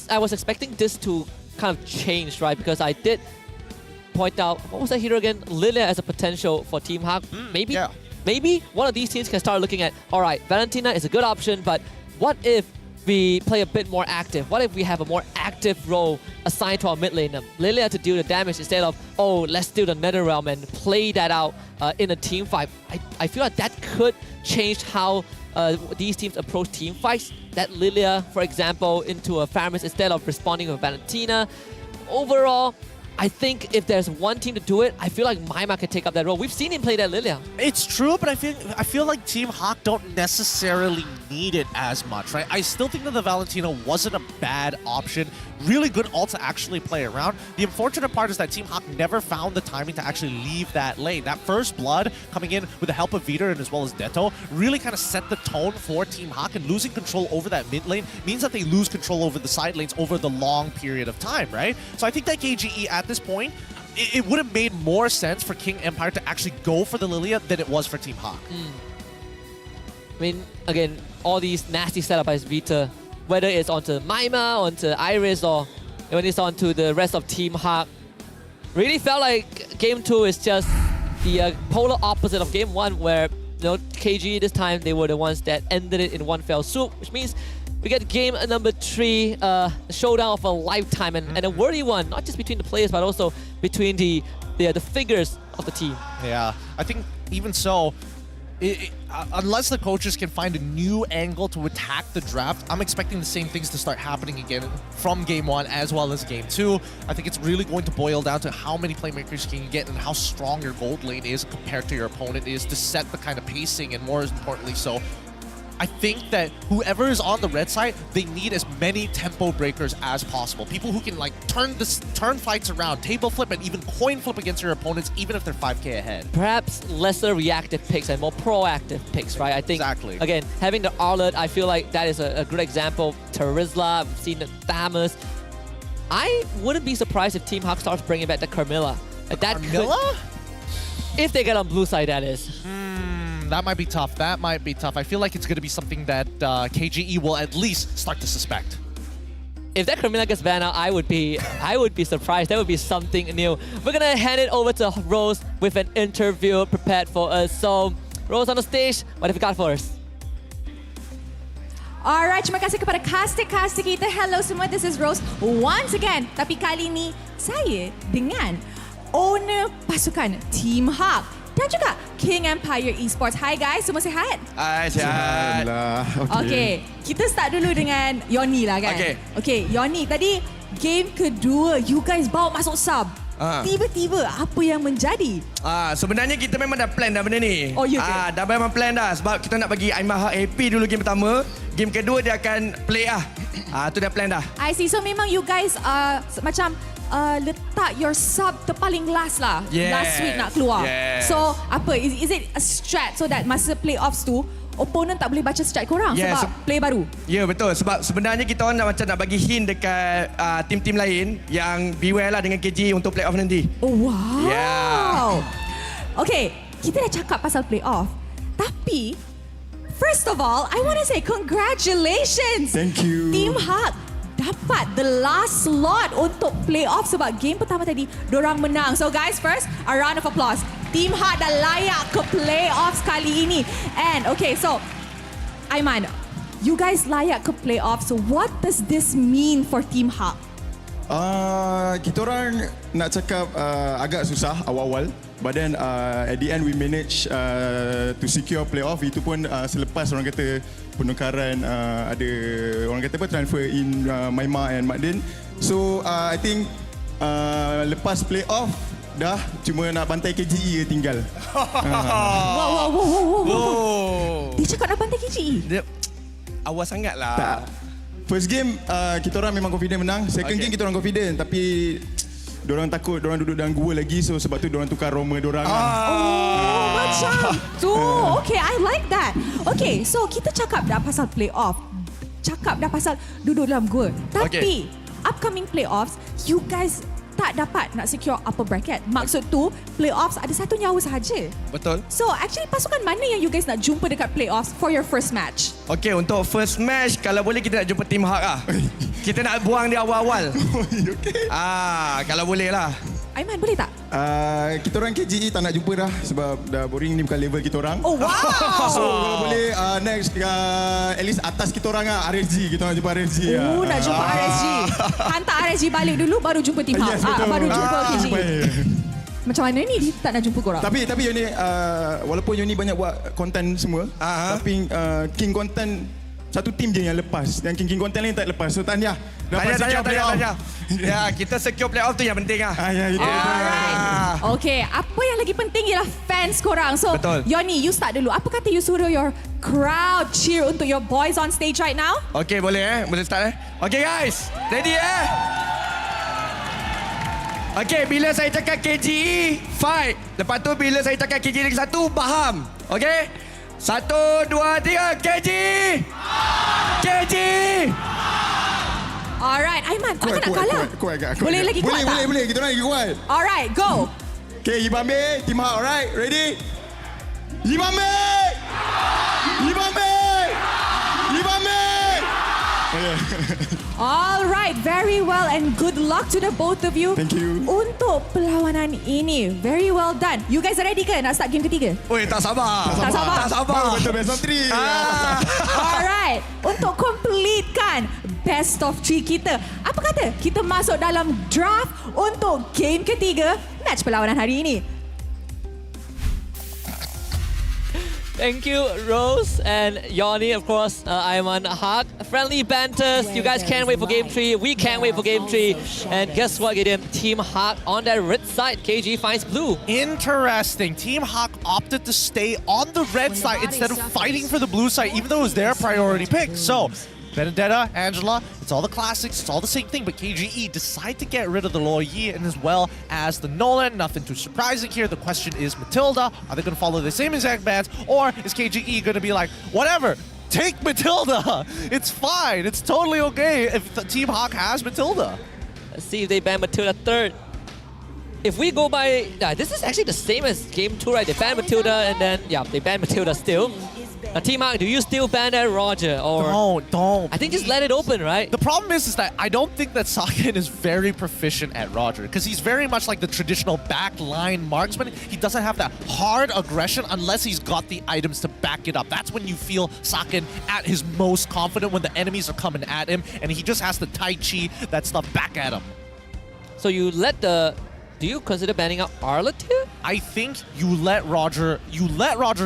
I was expecting this to kind of change, right? Because I did point out, what was that hero again? Lilia as a potential for Team Hawk. Maybe one of these teams can start looking at, all right, Valentina is a good option, but what if we play a bit more active? What if we have a more active role assigned to our mid laner? Lilia to deal the damage instead of, oh, let's steal the Netherrealm and play that out in a team fight. I feel like that could change how these teams approach team fights. That Lilia, for example, into a Faramis instead of responding with Valentina. Overall, I think if there's one team to do it, I feel like Maima can take up that role. We've seen him play that Lilia. It's true, but I feel like Team Hawk don't necessarily need it as much, right? I still think that the Valentina wasn't a bad option. Really good ult to actually play around. The unfortunate part is that Team Hawk never found the timing to actually leave that lane. That first blood coming in with the help of Viter and as well as Deto really kind of set the tone for Team Hawk, and losing control over that mid lane means that they lose control over the side lanes over the long period of time, right? So I think that KGE at this point, it would have made more sense for King Empire to actually go for the Lilia than it was for Team Hawk. I mean, again, all these nasty setup by Vita, whether it's onto Maima, onto Iris, or when it's onto the rest of Team Hawk, really felt like Game 2 is just the polar opposite of Game 1, where KG this time, they were the ones that ended it in one fell swoop, which means we get game number 3, a showdown of a lifetime, and a worthy one, not just between the players, but also between the figures of the team. Yeah, I think even so, unless the coaches can find a new angle to attack the draft, I'm expecting the same things to start happening again from Game 1 as well as Game 2. I think it's really going to boil down to how many playmakers can you get and how strong your gold lane is compared to your opponent is to set the kind of pacing, and more importantly so, I think that whoever is on the red side, they need as many tempo breakers as possible. People who can like turn fights around, table flip, and even coin flip against your opponents, even if they're 5k ahead. Perhaps lesser reactive picks and more proactive picks, right? I think, again, having the Arlet, I feel like that is a good example. Terizla, we've seen the Thamus. I wouldn't be surprised if Team Hawk starts bringing back the Carmilla. Carmilla? If they get on blue side, that is. That might be tough. That might be tough. I feel like it's going to be something that KGE will at least start to suspect. if that criminal gets banned out, I would be surprised. That would be something new. We're gonna hand it over to Rose with an interview prepared for us. So, Rose on the stage, what have you got for us? Alright, terima kasih kepada caster kita. Hello semua, this is Rose once again. Tapi kali ni saya dengan owner pasukan Team Hawk dan juga King Empire Esports. Hi guys, semua sihat? Hai, sihat. Okay, kita start dulu dengan Yoni lah kan? Okay, Yoni, tadi game kedua you guys bawa masuk sub. Tiba-tiba apa yang menjadi? Sebenarnya kita memang dah plan dah benda ni. Oh, ya ke? Dah memang plan dah sebab kita nak bagi Aimah happy dulu game pertama. Game kedua dia akan play tu dah plan dah. I see. So memang you guys macam letak your sub terpaling last lah. Last week nak keluar. So apa? Is it a strat so that masa playoffs tu opponent tak boleh baca strat korang sebab play baru? Ya, betul. Sebab sebenarnya kita orang nak bagi hint dekat tim-tim lain yang beware lah dengan KG untuk playoff nanti. Oh, wow. Okay, kita dah cakap pasal playoff. Tapi first of all, I want to say congratulations. Thank you. Team Hawk dapat the last slot untuk playoff sebab game pertama tadi dorang menang. So guys, first a round of applause. Team Hawk dah layak ke playoffs kali ini. And okay, so Aiman, you guys layak ke playoffs. So what does this mean for Team Hawk? Kita orang nak cakap agak susah awal-awal. But then at the end we manage to secure playoff. Itu pun selepas orang kata penukaran ada orang kata apa transfer in Maima and Makdin. So I think lepas playoff dah cuma nak bantai KGE je tinggal. Wow. Dia cakap nak bantai KGE? Dia awal sangat lah. Tak. First game kita orang memang confident menang. Second game kita orang confident tapi diorang takut, diorang duduk dalam gua lagi, so sebab tu diorang tukar Roma diorang. Macam tu. Okay, I like that. Okay, so kita cakap dah pasal playoff. Cakap dah pasal duduk dalam gua. Tapi upcoming playoffs, you guys tak dapat nak secure upper bracket. Maksud tu, playoffs ada satu nyawa sahaja. Betul. So, actually pasukan mana yang you guys nak jumpa dekat playoffs for your first match? Okay, untuk first match, kalau boleh kita nak jumpa Team Hawk lah. Kita nak buang dia awal-awal. Okay. Kalau boleh lah. Aiman, boleh tak? Kita orang KGE tak nak jumpa dah sebab dah boring, ni bukan level kita orang. Oh, wow. So, kalau boleh next at least atas kita orang lah, RSG. Kita nak jumpa RSG. Nak jumpa RSG. Hantar RSG balik dulu, baru jumpa Team Hawk. Baru jumpa KGE. Macam mana ni dia tak nak jumpa korang? Tapi Yoni, walaupun Yoni banyak buat konten semua, tapi King Content satu tim je yang lepas dan King Content lain tak lepas. So tahniah. Tahniah. Ya, kita secure playoff tu yang penting lah. Alright. Okay, apa yang lagi penting ialah fans korang. So, Yoni, you start dulu. Apa kata you suruh your crowd cheer untuk your boys on stage right now? Okay, boleh Boleh start Okay guys, ready Okay, bila saya cakap KGE, fight. Lepas tu bila saya cakap KGE lagi satu, faham. Okay? 1, 2, 3, KGE! KGE! Alright, Aiman, kau nak kalah? Kuat. Boleh lagi kuat tak? Boleh. Kita orang lagi kuat. Alright, go. Okay, Ibambe, Team Hawk, alright? Ready? Ibambe! Alright, very well and good luck to the both of you. Thank you. Untuk perlawanan ini, very well done. You guys ready ke nak start game ketiga? Tak sabar. Betul best of 3. Alright, untuk completekan best of 3 kita, apa kata kita masuk dalam draft untuk game ketiga match perlawanan hari ini? Thank you, Rose and Yoni, of course, Aiman, Hawk. Friendly banters. You guys can't wait for game 3. We can't wait for game 3. And guess what, Gideon? Team Hawk on that red side. KG finds blue. Interesting. Team Hawk opted to stay on the red side instead of fighting for the blue side, even though it was their priority pick. So, Benedetta, Angela, it's all the classics, it's all the same thing, but KGE decide to get rid of the Loyi and as well as the Nolan. Nothing too surprising here. The question is Matilda, are they going to follow the same exact bans, or is KGE going to be like, whatever, take Matilda, it's fine, it's totally okay if the Team Hawk has Matilda. Let's see if they ban Matilda third. If we go by, this is actually the same as game 2, right? They ban Matilda and then, they ban Matilda still. Now, Team Hawk, do you still ban that Roger? Or Don't. I think just let it open, right? The problem is that I don't think that Saken is very proficient at Roger because he's very much like the traditional backline marksman. He doesn't have that hard aggression unless he's got the items to back it up. That's when you feel Saken at his most confident, when the enemies are coming at him and he just has the Tai Chi, that stuff back at him. So you let the... Do you consider banning out Arlet here? I think you let Roger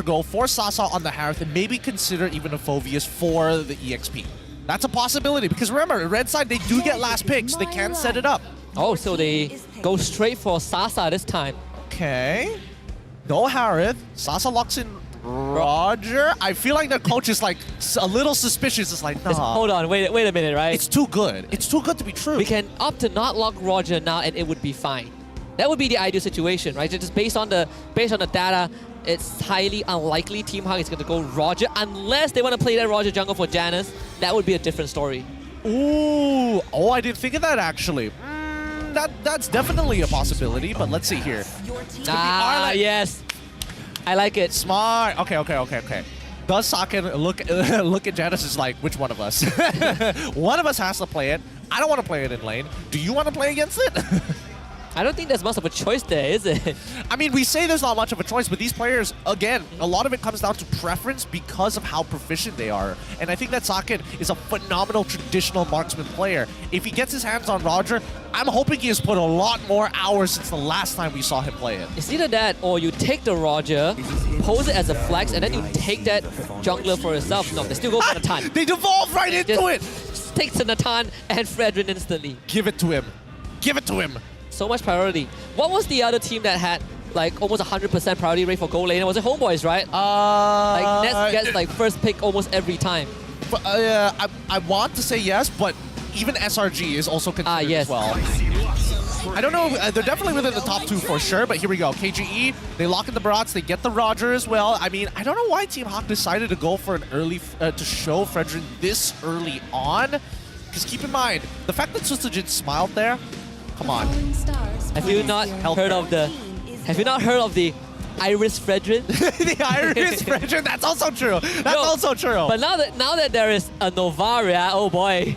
go for Sasa on the Harith and maybe consider even a Phoveus for the EXP. That's a possibility because remember, Red side, they do get last picks. They can set it up. Oh, so they go straight for Sasa this time. Okay. No Harith. Sasa locks in Roger. I feel like the coach is like a little suspicious. It's like, nah. Hold on, wait a minute, right? It's too good. It's too good to be true. We can opt to not lock Roger now and it would be fine. That would be the ideal situation, right? Just based on the data, it's highly unlikely Team Hawk is going to go Roger unless they want to play that Roger jungle for Janus. That would be a different story. Ooh, oh, I didn't think of that actually. That's definitely a possibility, but let's see here. Yes. I like it. Smart. Okay. Does Saken look at Janus as like, which one of us? One of us has to play it. I don't want to play it in lane. Do you want to play against it? I don't think there's much of a choice there, is it? I mean, we say there's not much of a choice, but these players, again, a lot of it comes down to preference because of how proficient they are. And I think that Saken is a phenomenal traditional marksman player. If he gets his hands on Roger, I'm hoping he has put a lot more hours since the last time we saw him play it. It's either that or you take the Roger, pose it as a flex, and then you take that jungler for yourself. No, they still go for Natan. They devolve right into it! Just takes the Natan and Fredrin instantly. Give it to him. Give it to him. So much priority. What was the other team that had like almost 100% priority rate for gold lane? Was it Homeboys, right? Like Nets gets like first pick almost every time. I want to say yes, but even SRG is also considered as well. I don't know, they're definitely within the top two for sure, but here we go. KGE, they lock in the Barats, they get the Roger as well. I mean, I don't know why Team Hawk decided to go for an early, to show Fredrin this early on. Because keep in mind, the fact that Sustajin smiled there, come on. Have you not heard of the Iris Fredrin? The Iris Fredrin, that's also true. That's also true. But now that there is a Novaria, oh boy.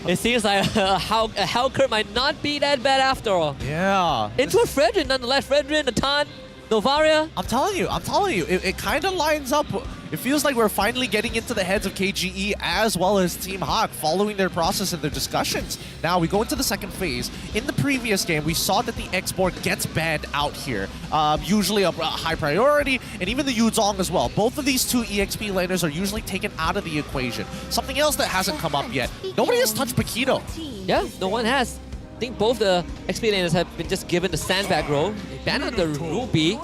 It seems like a Hellcurt might not be that bad after all. Yeah. Into a Fredrin nonetheless. Fredrin, Natan, Novaria. I'm telling you, it kind of lines up. It feels like we're finally getting into the heads of KGE as well as Team Hawk, following their process and their discussions. Now we go into the second phase. In the previous game, we saw that the export gets banned out here. Usually a high priority, and even the Yuzong as well. Both of these two EXP laners are usually taken out of the equation. Something else that hasn't come up yet. Nobody has touched Paquito. Yeah, no one has. I think both the XP laners have been just given the sandbag role. They banned on the Ruby.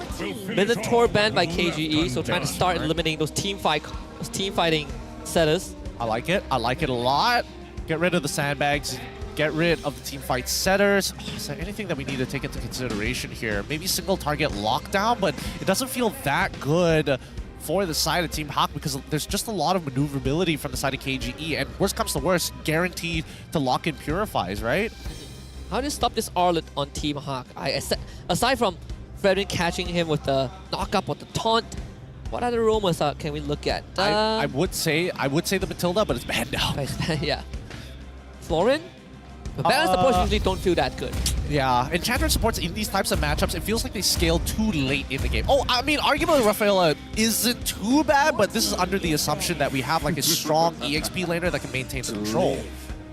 Minotaur banned by KGE, so trying to start eliminating those team fighting setters. I like it. I like it a lot. Get rid of the sandbags. Get rid of the team fight setters. Is there anything that we need to take into consideration here? Maybe single target lockdown, but it doesn't feel that good for the side of Team Hawk because there's just a lot of maneuverability from the side of KGE, and worst comes to worst, guaranteed to lock in Purifies, right? How do you stop this Arlet on Team Hawk? Aside from Fredrin catching him with the knock-up or the taunt, what other rumors can we look at? I would say the Matilda, but it's banned now. Yeah. Florin? The balance supports usually don't feel that good. Yeah, Enchantress supports in these types of matchups, it feels like they scale too late in the game. Oh, I mean, arguably Rafaela isn't too bad, but this is under the assumption that we have like a strong EXP laner that can maintain the control.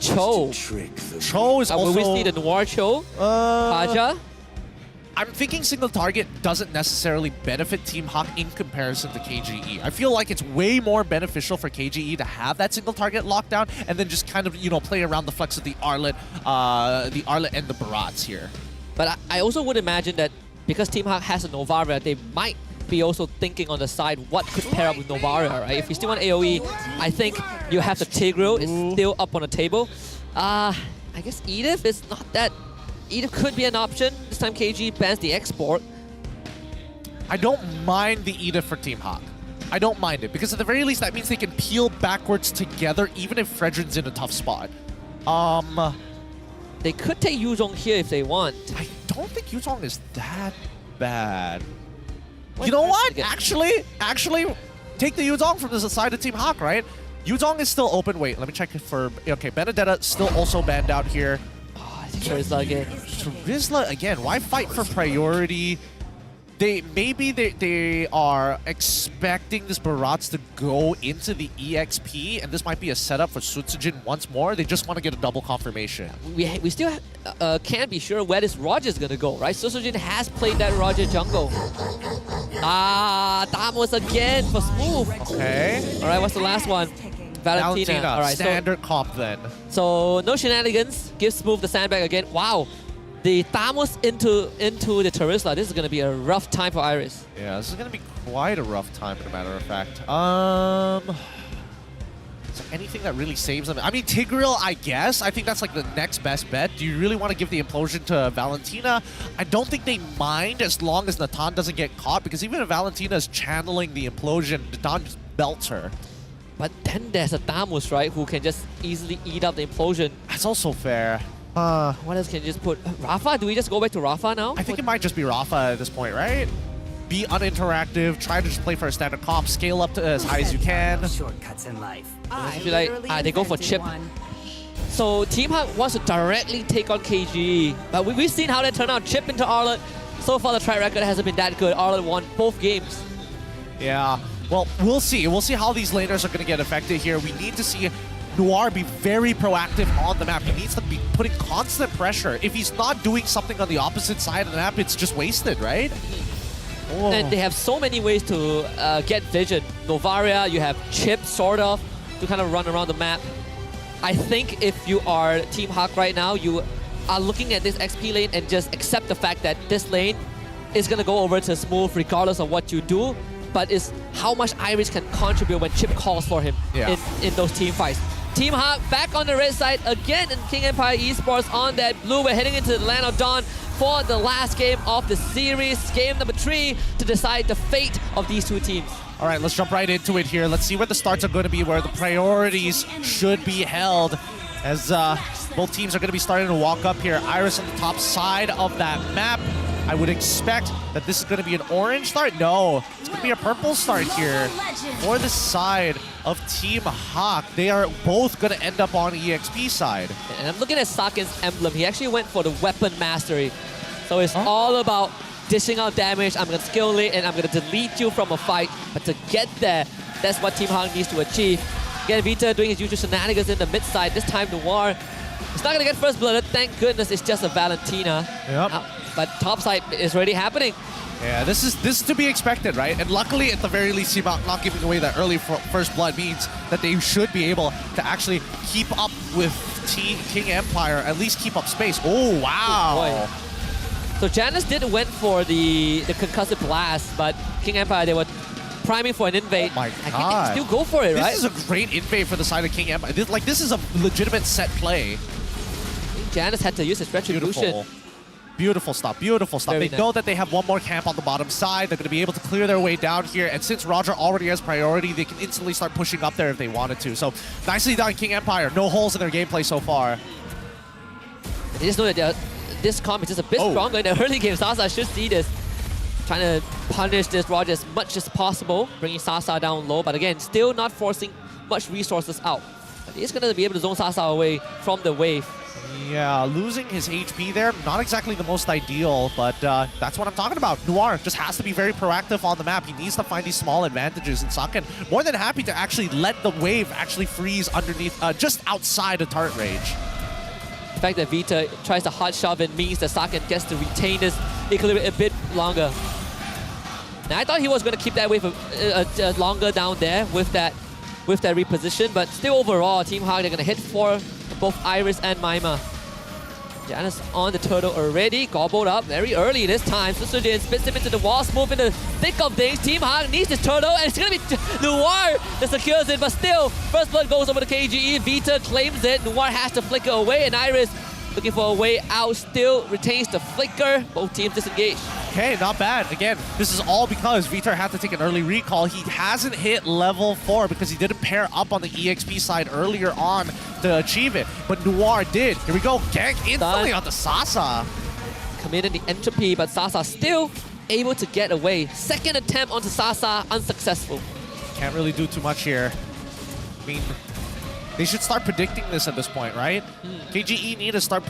Cho is also... Will we see the Noir Cho? Haja? I'm thinking single target doesn't necessarily benefit Team Hawk in comparison to KGE. I feel like it's way more beneficial for KGE to have that single target lockdown and then just kind of, you know, play around the flex of the Arlet and the Barats here. But I also would imagine that because Team Hawk has a Novaria, they might be also thinking on the side what could pair up with Novaria, right? If you still want AoE, I think you have the Tigreal. It's still up on the table. I guess Edith is not that... Edith could be an option. This time KG bans the export. I don't mind the Edith for Team Hawk. I don't mind it, because at the very least that means they can peel backwards together even if Fredrin's in a tough spot. They could take Yuzong here if they want. I don't think Yuzong is that bad. You know what? Actually, take the Yuzong from the side of Team Hawk, right? Yuzong is still open. Wait, let me check for... Okay, Benedetta still also banned out here. Oh, I think Charizla again. Charizla again. Why fight for priority? Maybe they are expecting this Barats to go into the EXP, and this might be a setup for Sutsujin once more. They just want to get a double confirmation. We still can't be sure where this Roger's gonna go, right? Sutsujin has played that Roger jungle. Damos again for Smooth. Okay. All right, what's the last one? Valentina. All right, standard comp then. So no shenanigans. Give Smooth the sandbag again. Wow. The Thamos into the Charizla. This is going to be a rough time for Iris. Yeah, this is going to be quite a rough time, as a matter of fact. Is there anything that really saves them? I mean, Tigreal, I guess. I think that's like the next best bet. Do you really want to give the implosion to Valentina? I don't think they mind as long as Natan doesn't get caught, because even if Valentina is channeling the implosion, Natan just belts her. But then there's a Thamos, right, who can just easily eat up the implosion. That's also fair. What else can you just put? Rafa? Do we just go back to Rafa now? I think it might just be Rafa at this point, right? Be uninteractive, try to just play for a standard comp, scale up to as high as you can. Shortcuts in life. I feel like they go for Chip. So Team Hawk wants to directly take on KGE, but we've seen how that turned out. Chip into Arlet. So far the track record hasn't been that good. Arlet won both games. Yeah, well, we'll see. We'll see how these laners are going to get affected here. We need to see Noir be very proactive on the map. He needs to be putting constant pressure. If he's not doing something on the opposite side of the map, it's just wasted, right? Oh. And they have so many ways to get vision. Novaria, you have Chip, sort of, to kind of run around the map. I think if you are Team Hawk right now, you are looking at this XP lane and just accept the fact that this lane is going to go over to Smooth regardless of what you do, but it's how much Irish can contribute when Chip calls for him in those team fights. Team Hawk back on the red side again in King Empire Esports on that blue. We're heading into the Land of Dawn for the last game of the series, game number 3, to decide the fate of these two teams. All right, let's jump right into it here. Let's see where the starts are going to be, where the priorities should be held, as both teams are going to be starting to walk up here. Iris on the top side of that map. I would expect that this is going to be an orange start. No, it's going to be a purple start here for the side of Team Hawk. They are both going to end up on EXP side. And I'm looking at Sakin's emblem. He actually went for the weapon mastery. So it's all about dishing out damage. I'm going to skill it and I'm going to delete you from a fight. But to get there, that's what Team Hawk needs to achieve. Again, Vita doing his usual shenanigans in the mid side. This time Noir, he's not going to get first blood. Thank goodness it's just a Valentina. Yep. But top side is already happening. Yeah, this is to be expected, right? And luckily, at the very least, not giving away that early first blood means that they should be able to actually keep up with King Empire, at least keep up space. Oh, wow. Oh, so Janus did went for the concussive blast, but King Empire, they were priming for an invade. Oh my I god. can still go for it, right? This is a great invade for the side of King Empire. This is a legitimate set play. Janus had to use his retribution. Beautiful stuff, beautiful stuff. They know that they have one more camp on the bottom side. They're going to be able to clear their way down here. And since Roger already has priority, they can instantly start pushing up there if they wanted to. So nicely done, King Empire. No holes in their gameplay so far. They just know that this comp is just a bit stronger in the early game. Sasa should see this. Trying to punish this Roger as much as possible, bringing Sasa down low. But again, still not forcing much resources out. But he's going to be able to zone Sasa away from the wave. Yeah, losing his HP there, not exactly the most ideal, but that's what I'm talking about. Noir just has to be very proactive on the map. He needs to find these small advantages, and Sakin more than happy to actually let the wave actually freeze underneath, just outside of turret range. The fact that Vita tries to hot shove it means that Sakin gets to retain his equilibrium a bit longer. Now, I thought he was going to keep that wave longer down there with that reposition, but still overall, Team Hawk, they're going to hit for both Iris and Maima. Janus on the turtle already, gobbled up very early this time. Susujin spits him into the wall, Smooth in the thick of things. Team Hawk needs this turtle, and it's going to be Noir that secures it, but still, first blood goes over to KGE. Vita claims it, Noir has to flicker away, and Iris looking for a way out, still retains the flicker. Both teams disengage. Okay, not bad. Again, this is all because Vitor had to take an early recall. He hasn't hit level 4 because he didn't pair up on the EXP side earlier on to achieve it. But Noir did. Here we go. Gank instantly onto Sasa. Committed the entropy, but Sasa still able to get away. Second attempt onto Sasa, unsuccessful. Can't really do too much here. I mean, they should start predicting this at this point, right? KGE need to start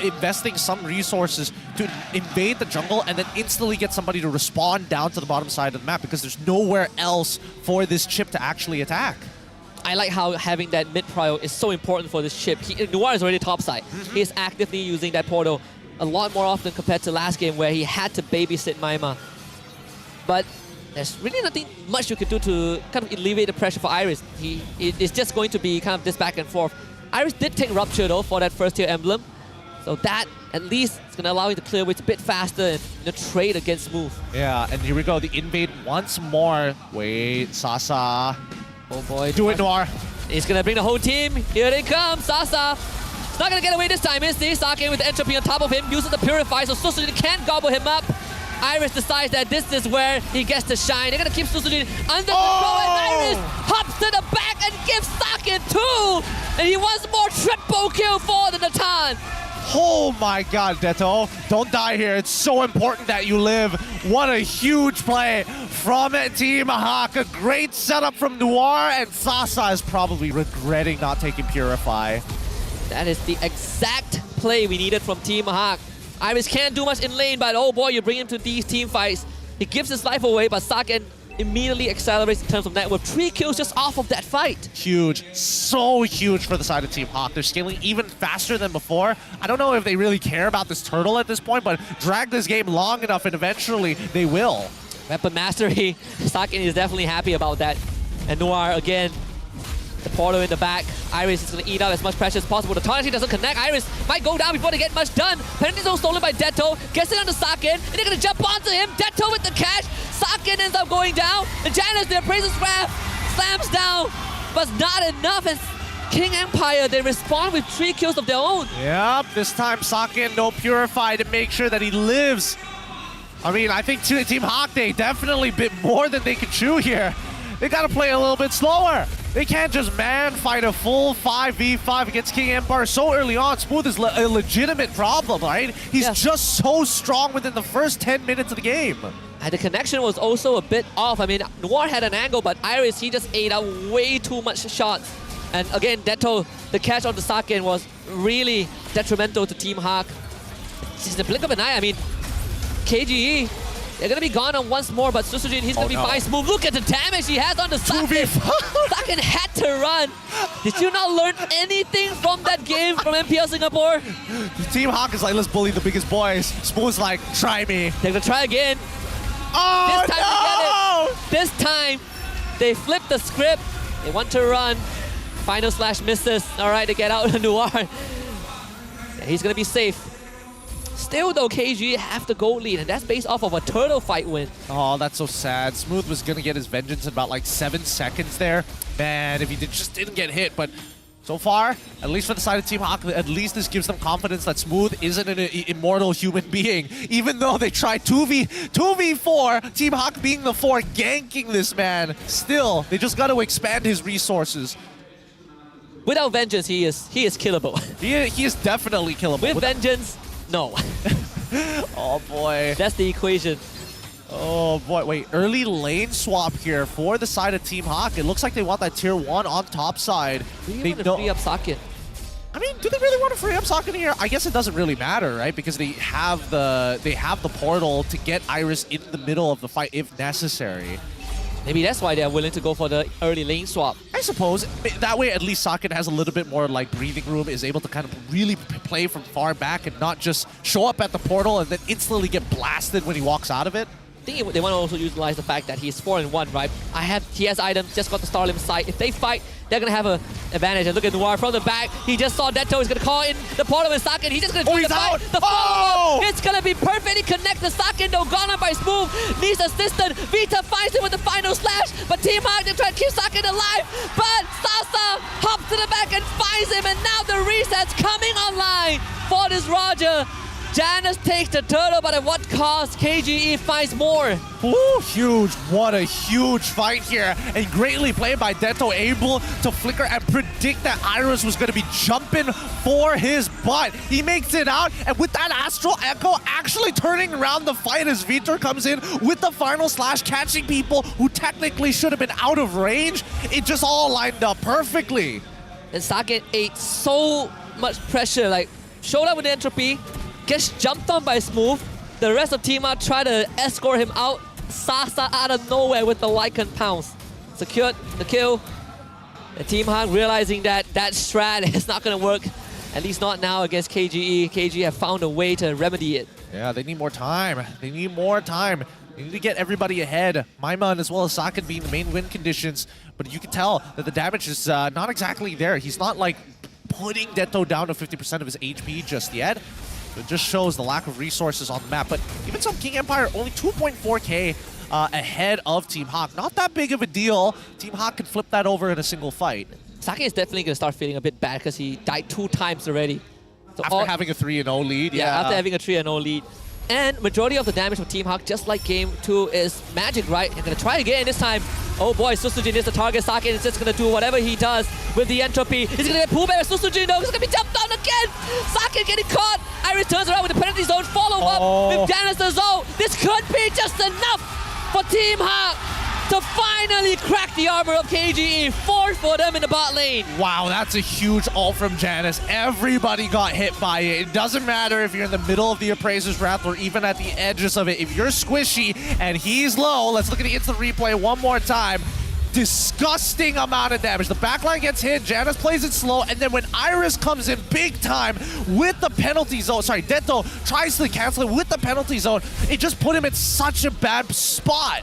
investing some resources to invade the jungle and then instantly get somebody to respawn down to the bottom side of the map because there's nowhere else for this chip to actually attack. I like how having that mid prio is so important for this chip. Noir is already topside. He's actively using that portal a lot more often compared to last game where he had to babysit Maima. But there's really nothing much you could do to kind of alleviate the pressure for Iris. It's just going to be kind of this back and forth. Iris did take Rupture though for that first tier emblem. So that at least is going to allow him to clear waves a bit faster and trade against Smooth. Yeah, and here we go. The invade once more. Wait, Sasa. Oh boy. Do it, Noir. He's going to bring the whole team. Here they come. Sasa. He's not going to get away this time, is he? Sake with the entropy on top of him. Uses the Purify, so Susujin can't gobble him up. Iris decides that this is where he gets to shine. They're going to keep Susujin under control, and Iris hops to the back and gives Sake 2. And he wants more triple kill for the Natan. Oh my god, Deto. Don't die here. It's so important that you live. What a huge play from Team Hawk. A great setup from Noir, and Sasa is probably regretting not taking Purify. That is the exact play we needed from Team Hawk. Iris can't do much in lane, but oh boy, you bring him to these team fights. He gives his life away, but Saken immediately accelerates in terms of net worth. 3 kills just off of that fight. Huge. So huge for the side of Team Hawk. They're scaling even faster than before. I don't know if they really care about this turtle at this point, but drag this game long enough and eventually they will. Weapon mastery. Saken is definitely happy about that. And Noir again. The portal in the back. Iris is going to eat up as much pressure as possible. The taunt doesn't connect. Iris might go down before they get much done. Penalty zone stolen by Detto. Gets it onto Saken. And they're going to jump onto him. Detto with the catch. Saken ends up going down. The Janus, their praises wrath, slams down. But not enough. And King Empire, they respond with 3 kills of their own. Yep, this time Saken no Purify to make sure that he lives. I mean, I think Team Hawk, they definitely bit more than they can chew here. They got to play a little bit slower. They can't just fight a full 5v5 against King Empire so early on. Smooth is a legitimate problem, right? He's just so strong within the first 10 minutes of the game. And the connection was also a bit off. I mean, Noir had an angle, but Iris, he just ate out way too much shots. And again, Detto, the catch on the Saken was really detrimental to Team Hawk. Just the blink of an eye, I mean, KGE, they're going to be gone on once more, but Susujin, he's going to be fine smooth. Look at the damage he has on the Saken. Saken had to run. Did you not learn anything from that game from MPL Singapore? Team Hawk is like, let's bully the biggest boys. Smooth's like, try me. They're going to try again. Oh, this time they get it. This time, they flip the script. They want to run. Final slash misses. All right, they get out of Noir. Yeah, he's going to be safe. Still though, KG have the gold lead, and that's based off of a turtle fight win. Oh, that's so sad. Smooth was going to get his vengeance in about like 7 seconds there. Man, if he just didn't get hit, but so far, at least for the side of Team Hawk, at least this gives them confidence that Smooth isn't an immortal human being. Even though they tried 2v4, Team Hawk being the 4, ganking this man. Still, they just got to expand his resources. Without vengeance, he is killable. He is definitely killable. With vengeance, no. Oh boy. That's the equation. Oh boy, wait, early lane swap here for the side of Team Hawk. It looks like they want that tier 1 on top side. They want to free up Saken. I mean, do they really want to free up Saken here? I guess it doesn't really matter, right? Because they have the portal to get Iris in the middle of the fight if necessary. Maybe that's why they're willing to go for the early lane swap. I suppose. That way, at least Saken has a little bit more like breathing room, is able to kind of really play from far back and not just show up at the portal and then instantly get blasted when he walks out of it. I think they want to also utilize the fact that he's 4-1, right? He has items, just got the Starlim sight. If they fight, they're going to have an advantage. And look at Noir from the back. He just saw Detto. He's going to call in the portal with Saken. He's just going to do the fight. The follow-up. It's going to be perfect. He connects the Saken, though. Gone up by Smooth. Needs assistance. Vita finds him with the final slash. But Team Hawk, they try to keep Saken alive. But Sasa hops to the back and finds him. And now the reset's coming online for this Roger. Janus takes the turtle, but at what cost? KGE finds more. Ooh, huge. What a huge fight here. And greatly played by Deto, able to flicker and predict that Iris was going to be jumping for his butt. He makes it out, and with that Astral Echo actually turning around the fight as Vitor comes in with the final slash, catching people who technically should have been out of range. It just all lined up perfectly. And Saken ate so much pressure, like showed up with the entropy, gets jumped on by Smooth. The rest of Team Hawk try to escort him out. Sasa out of nowhere with the Lycan pounce. Secured the kill. And Team Hawk realizing that that strat is not going to work, at least not now against KGE. KGE have found a way to remedy it. Yeah, they need more time. They need more time. They need to get everybody ahead. Maiman as well as Saken being the main win conditions, but you can tell that the damage is not exactly there. He's not like putting Deto down to 50% of his HP just yet. It just shows the lack of resources on the map. But even so, King Empire only 2.4k ahead of Team Hawk. Not that big of a deal. Team Hawk can flip that over in a single fight. Saken is definitely going to start feeling a bit bad because he died 2 times already. So after having a 3-0 lead, yeah. After having a 3-0 lead. And majority of the damage from Team Hawk, just like game 2, is magic, right? They're going to try again this time. Oh boy, Susujin is the target. Saken is just going to do whatever he does with the entropy. He's going to get pulled back with Susujin though. He's going to be jumped down again. Saken getting caught. Iris turns around with the penalty zone. Follow up with Janus the zone. This could be just enough for Team Hawk to finally crack the armor of KGE. 4 for them in the bot lane. Wow, that's a huge ult from Janus. Everybody got hit by it. It doesn't matter if you're in the middle of the Appraiser's Wrath or even at the edges of it. If you're squishy and he's low, let's look at the instant replay one more time. Disgusting amount of damage. The backline gets hit, Janus plays it slow, and then when Iris comes in big time with the penalty zone, sorry, Deto tries to cancel it with the penalty zone, it just put him in such a bad spot.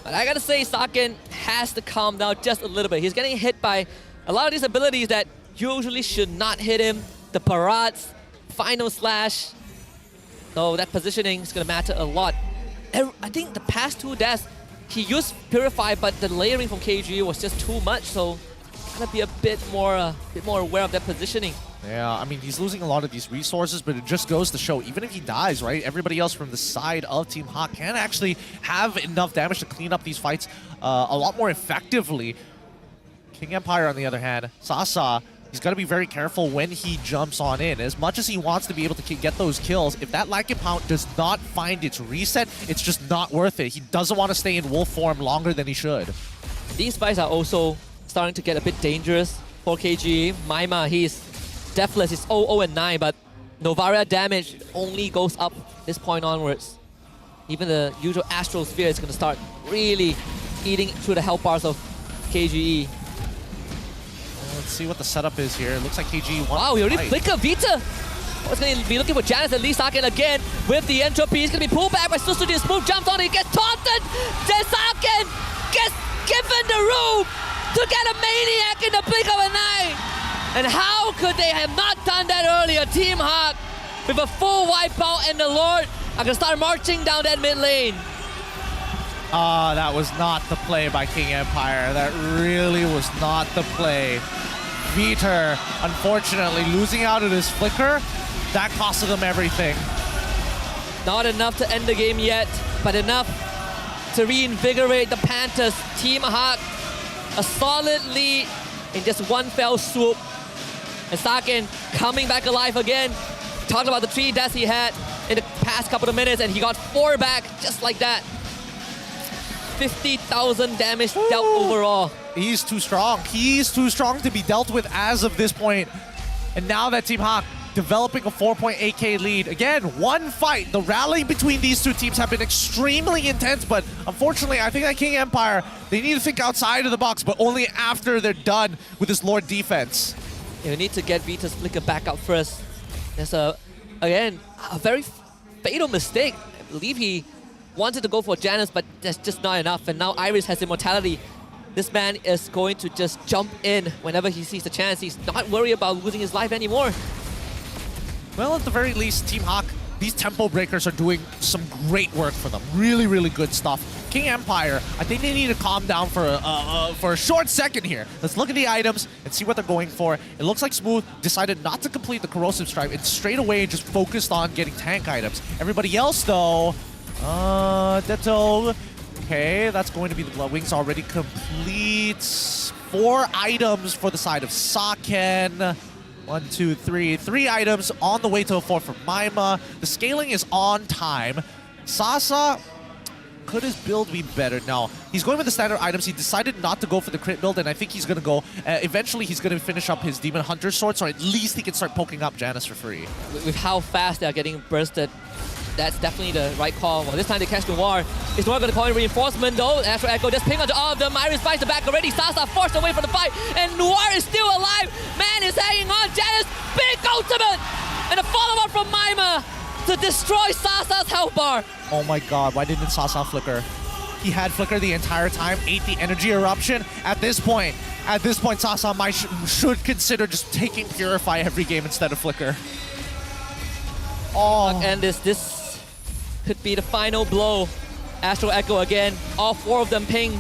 But I gotta say, Saken has to calm down just a little bit. He's getting hit by a lot of these abilities that usually should not hit him. The parades, final slash. So that positioning is gonna matter a lot. I think the past 2 deaths, he used Purify, but the layering from KG was just too much. So gotta be a bit more aware of that positioning. Yeah, I mean, he's losing a lot of these resources, but it just goes to show, even if he dies, right, everybody else from the side of Team Hawk can actually have enough damage to clean up these fights a lot more effectively. King Empire, on the other hand, Sasa, he's got to be very careful when he jumps on in. As much as he wants to be able to get those kills, if that Lycan Pound does not find its reset, it's just not worth it. He doesn't want to stay in wolf form longer than he should. These fights are also starting to get a bit dangerous for KGE. Maima, he's Deathless is 0-0-9, but Novaria damage only goes up this point onwards. Even the usual Astral Sphere is going to start really eating through the health bars of KGE. Let's see what the setup is here. It looks like KGE wants Wow, he already flicker Vita. He's going to be looking for Janus and Lee Saken again with the entropy. He's going to be pulled back by Susujin. Smooth jumps on it, gets taunted. Then Saken gets given the room to get a Maniac in the blink of an eye. And how could they have not done that earlier? Team Hawk, with a full wipeout, and the Lord are going to start marching down that mid lane. That was not the play by King Empire. That really was not the play. Vitor, unfortunately, losing out of his flicker, that costed them everything. Not enough to end the game yet, but enough to reinvigorate the Panthers. Team Hawk, a solid lead in just one fell swoop. And Saken coming back alive again. Talked about the 3 deaths he had in the past couple of minutes, and he got 4 back just like that. 50,000 damage dealt overall. He's too strong. He's too strong to be dealt with as of this point. And now that Team Hawk developing a 4.8k lead. Again, one fight. The rally between these 2 teams have been extremely intense, but unfortunately, I think that King Empire, they need to think outside of the box, but only after they're done with this Lord defense. You need to get Vita's flicker back up first. There's again, a very fatal mistake. I believe he wanted to go for Janus, but that's just not enough. And now Iris has immortality. This man is going to just jump in whenever he sees the chance. He's not worried about losing his life anymore. Well, at the very least, Team Hawk these tempo breakers are doing some great work for them. Really, really good stuff. King Empire, I think they need to calm down for a short second here. Let's look at the items and see what they're going for. It looks like Smooth decided not to complete the Corrosive Strike and straight away just focused on getting tank items. Everybody else, though, Detto. Okay, that's going to be the Blood Wings already complete. 4 items for the side of Saken. 1, 2, 3. 3 items on the way to a 4 for Maima. The scaling is on time. Sasa, could his build be better? No, he's going with the standard items. He decided not to go for the crit build, and I think he's going to go... eventually, he's going to finish up his Demon Hunter sword, so at least he can start poking up Janus for free. With how fast they're getting bursted, that's definitely the right call. Well, this time they catch Noir. Is Noir going to call in reinforcement though? Astro Echo just ping onto all of them. Iris fights the back already. Sasa forced away from the fight. And Noir is still alive. Man is hanging on. Janus, big ultimate! And a follow-up from Maima to destroy Sasa's health bar. Oh my god, why didn't Sasa flicker? He had flicker the entire time, ate the energy eruption. At this point, Sasa should consider just taking Purify every game instead of flicker. Oh. And this could be the final blow. Astro Echo again. All 4 of them ping.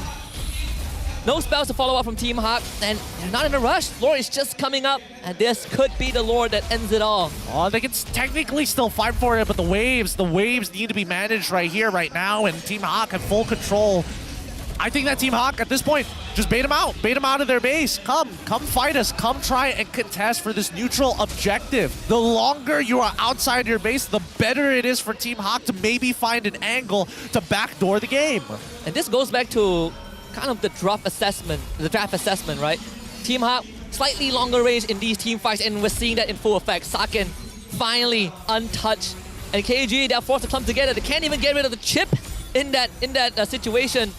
No spells to follow up from Team Hawk, and they're not in a rush. Lord is just coming up, and this could be the Lord that ends it all. Oh, they can technically still fight for it, but the waves need to be managed right here, right now, and Team Hawk have full control. I think that Team Hawk, at this point, just bait them out of their base. Come fight us, come try and contest for this neutral objective. The longer you are outside your base, the better it is for Team Hawk to maybe find an angle to backdoor the game. And this goes back to kind of the draft assessment, right? Team Hawk, slightly longer range in these team fights, and we're seeing that in full effect. Saken, finally untouched. And KG, they're forced to come together. They can't even get rid of the chip in that situation.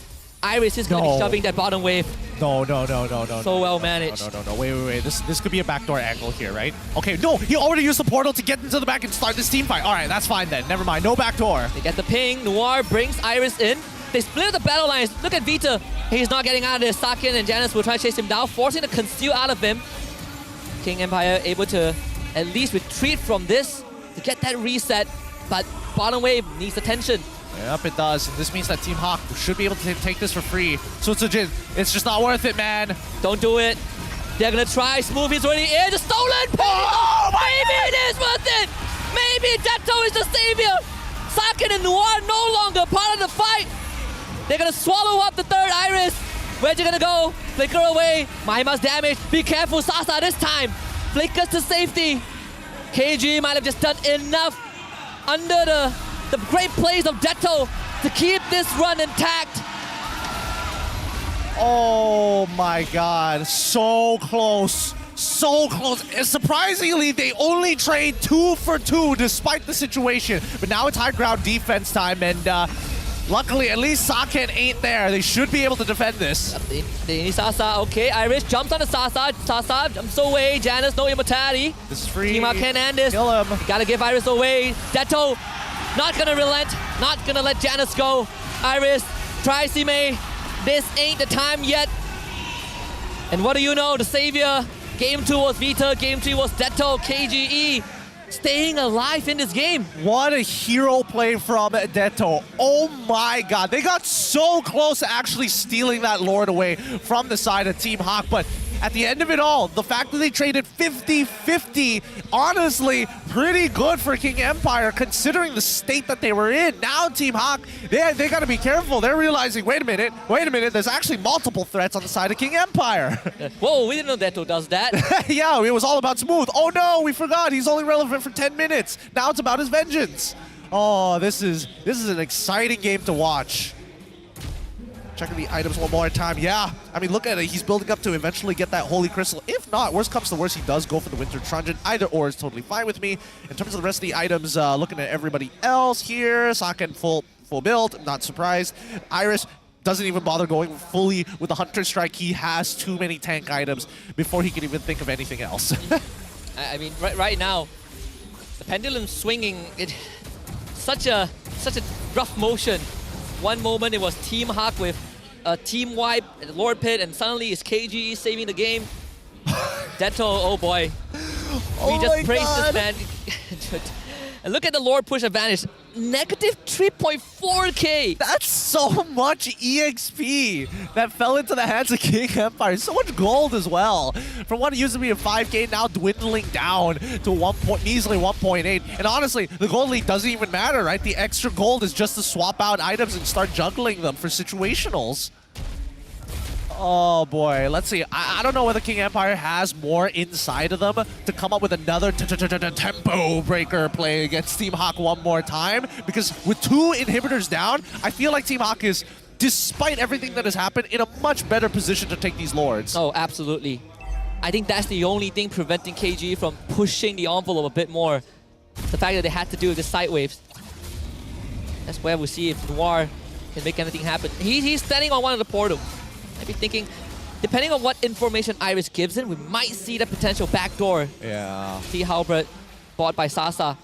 Iris is going to be shoving that bottom wave. No. So well managed. No. Wait. This could be a backdoor angle here, right? Okay, no, he already used the portal to get into the back and start this team fight. All right, that's fine then. Never mind. No backdoor. They get the ping. Noir brings Iris in. They split the battle lines. Look at Vita. He's not getting out of this. Saken and Janus will try to chase him down, forcing the conceal out of him. King Empire able to at least retreat from this to get that reset, but bottom wave needs attention. Yep, it does. And this means that Team Hawk should be able to take this for free. So it's just not worth it, man. Don't do it. They're gonna try. Smooth is already in. The stolen ping! Oh, maybe it is worth it! Maybe Detto is the savior! Saken and Noir no longer part of the fight! They're gonna swallow up the 3rd Iris! Where's you gonna go? Flicker away. Maima's damage. Be careful, Sasa, this time. Flickers to safety. KG might have just done enough under the great plays of Detto to keep this run intact. Oh my god, so close. So close. And surprisingly, they only trade 2 for 2 despite the situation. But now it's high ground defense time, and luckily, at least Saken ain't there. They should be able to defend this. They need Sasa. Okay, Iris jumps on the Sasa. Sasa jumps away. Janus, no immortality. This is free. Team Hawk can end this. Kill him. Gotta give Iris away. Detto not gonna relent. Not gonna let Janus go. Iris, try Sime. This ain't the time yet. And what do you know? The savior. Game 2 was Vita. Game 3 was Detto. KGE staying alive in this game. What a hero play from Detto. Oh my god. They got so close to actually stealing that Lord away from the side of Team Hawk, but at the end of it all, the fact that they traded 50-50, honestly, pretty good for King Empire considering the state that they were in. Now Team Hawk, they gotta be careful. They're realizing, wait a minute, there's actually multiple threats on the side of King Empire. Whoa, we didn't know Detto does that. Yeah, it was all about Smooth. Oh no, we forgot, he's only relevant for 10 minutes. Now it's about his vengeance. Oh, this is an exciting game to watch. Checking the items one more time. Yeah, I mean, look at it. He's building up to eventually get that Holy Crystal. If not, worst comes to worst, he does go for the Winter Truncheon. Either or is totally fine with me. In terms of the rest of the items, looking at everybody else here, Saken full build, not surprised. Iris doesn't even bother going fully with the Hunter Strike. He has too many tank items before he can even think of anything else. I mean, right now, the pendulum swinging, such a rough motion. One moment it was Team Hawk with a team wipe, Lord Pit, and suddenly it's KG saving the game. Detto, oh boy. We just praised this man. good. And look at the Lord push advantage. Negative 3.4k. That's so much EXP that fell into the hands of King Empire. So much gold as well. From what used to be a 5k, now dwindling down to measly 1.8. And honestly, the gold lead doesn't even matter, right? The extra gold is just to swap out items and start juggling them for situationals. Oh boy, let's see. I don't know whether King Empire has more inside of them to come up with another tempo breaker play against Team Hawk one more time. Because with 2 inhibitors down, I feel like Team Hawk is, despite everything that has happened, in a much better position to take these Lords. Oh, absolutely. I think that's the only thing preventing KG from pushing the envelope a bit more. The fact that they had to do the side waves. That's where we'll see if Noir can make anything happen. He's standing on one of the portals. I'd be thinking, depending on what information Iris gives him, we might see the potential backdoor. Yeah. See Halbert bought by Sasa.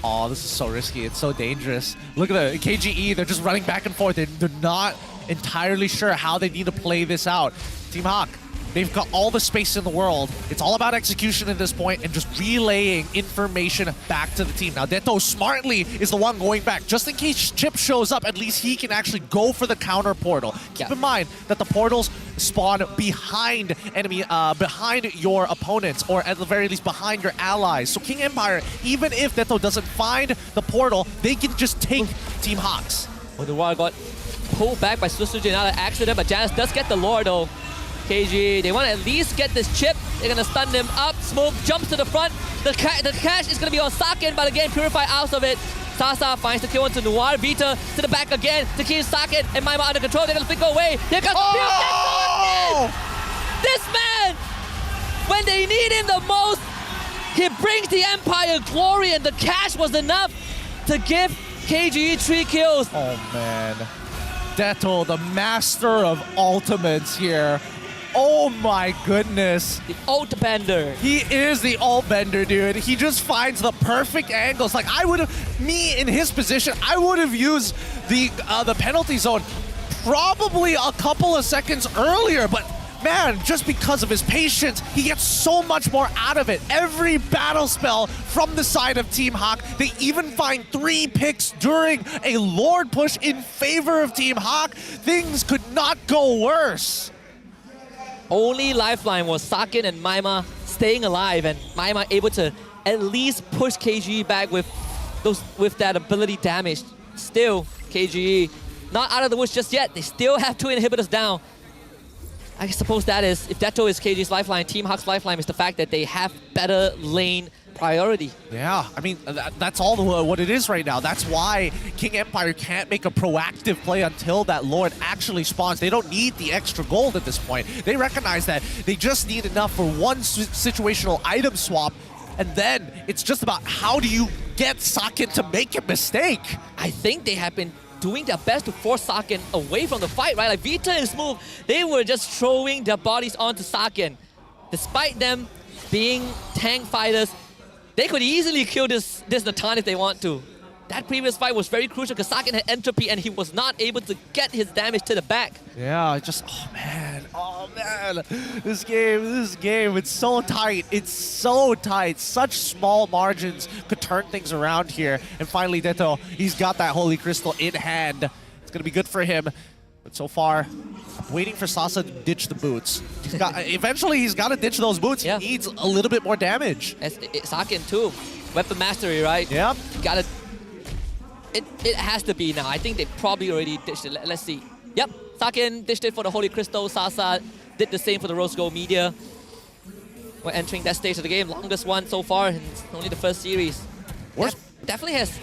Oh, this is so risky. It's so dangerous. Look at the KGE. They're just running back and forth. They're not entirely sure how they need to play this out. Team Hawk, they've got all the space in the world. It's all about execution at this point and just relaying information back to the team. Now, Deto smartly is the one going back. Just in case Chip shows up, at least he can actually go for the counter portal. Keep in mind that the portals spawn behind behind your opponents, or at the very least behind your allies. So King Empire, even if Deto doesn't find the portal, they can just take Team Hawks. Well, the Noir got pulled back by Susuji, not an accident, but Janus does get the Lord though. KG, they want to at least get this chip. They're going to stun them up. Smoke jumps to the front. The cash is going to be on Sakin, but again, Purify out of it. Sasa finds the kill onto Noir. Vita to the back again to keep Sakin and Maima under control. They're going to go away. Here comes this man, when they need him the most, he brings the Empire glory, and the cash was enough to give KGE 3 kills. Oh man. Deto, the master of ultimates here. Oh my goodness. The ult bender. He is the ult bender, dude. He just finds the perfect angles. Like, me in his position, I would have used the penalty zone probably a couple of seconds earlier, but man, just because of his patience, he gets so much more out of it. Every battle spell from the side of Team Hawk, they even find 3 picks during a Lord push in favor of Team Hawk. Things could not go worse. Only lifeline was Sakin and Maima staying alive, and Maima able to at least push KGE back with that ability damage. Still, KGE not out of the woods just yet. They still have 2 inhibitors down. I suppose that is, if Deto is KG's lifeline, Team Hawk's lifeline is the fact that they have better lane priority. Yeah, I mean, that's all what it is right now. That's why King Empire can't make a proactive play until that Lord actually spawns. They don't need the extra gold at this point. They recognize that they just need enough for one situational item swap, and then it's just about how do you get Sakin to make a mistake. I think they have been doing their best to force Sakin away from the fight, right? Like Vita and Smooth, they were just throwing their bodies onto Sakin. Despite them being tank fighters, they could easily kill this Natan if they want to. That previous fight was very crucial because Sakin had entropy and he was not able to get his damage to the back. Yeah, oh man. This game, it's so tight. It's so tight. Such small margins could turn things around here. And finally, Deto, he's got that Holy Crystal in hand. It's going to be good for him. But so far, waiting for Sasa to ditch the boots. Eventually, he's got to ditch those boots. Yeah. He needs a little bit more damage. Sakin too. Weapon mastery, right? Yeah. Got to... It has to be now. I think they probably already ditched it. Let's see. Yep, Sakin ditched it for the Holy Crystal. Sasa did the same for the Rose Gold Media. We're entering that stage of the game. Longest one so far, and it's only the first series. Definitely has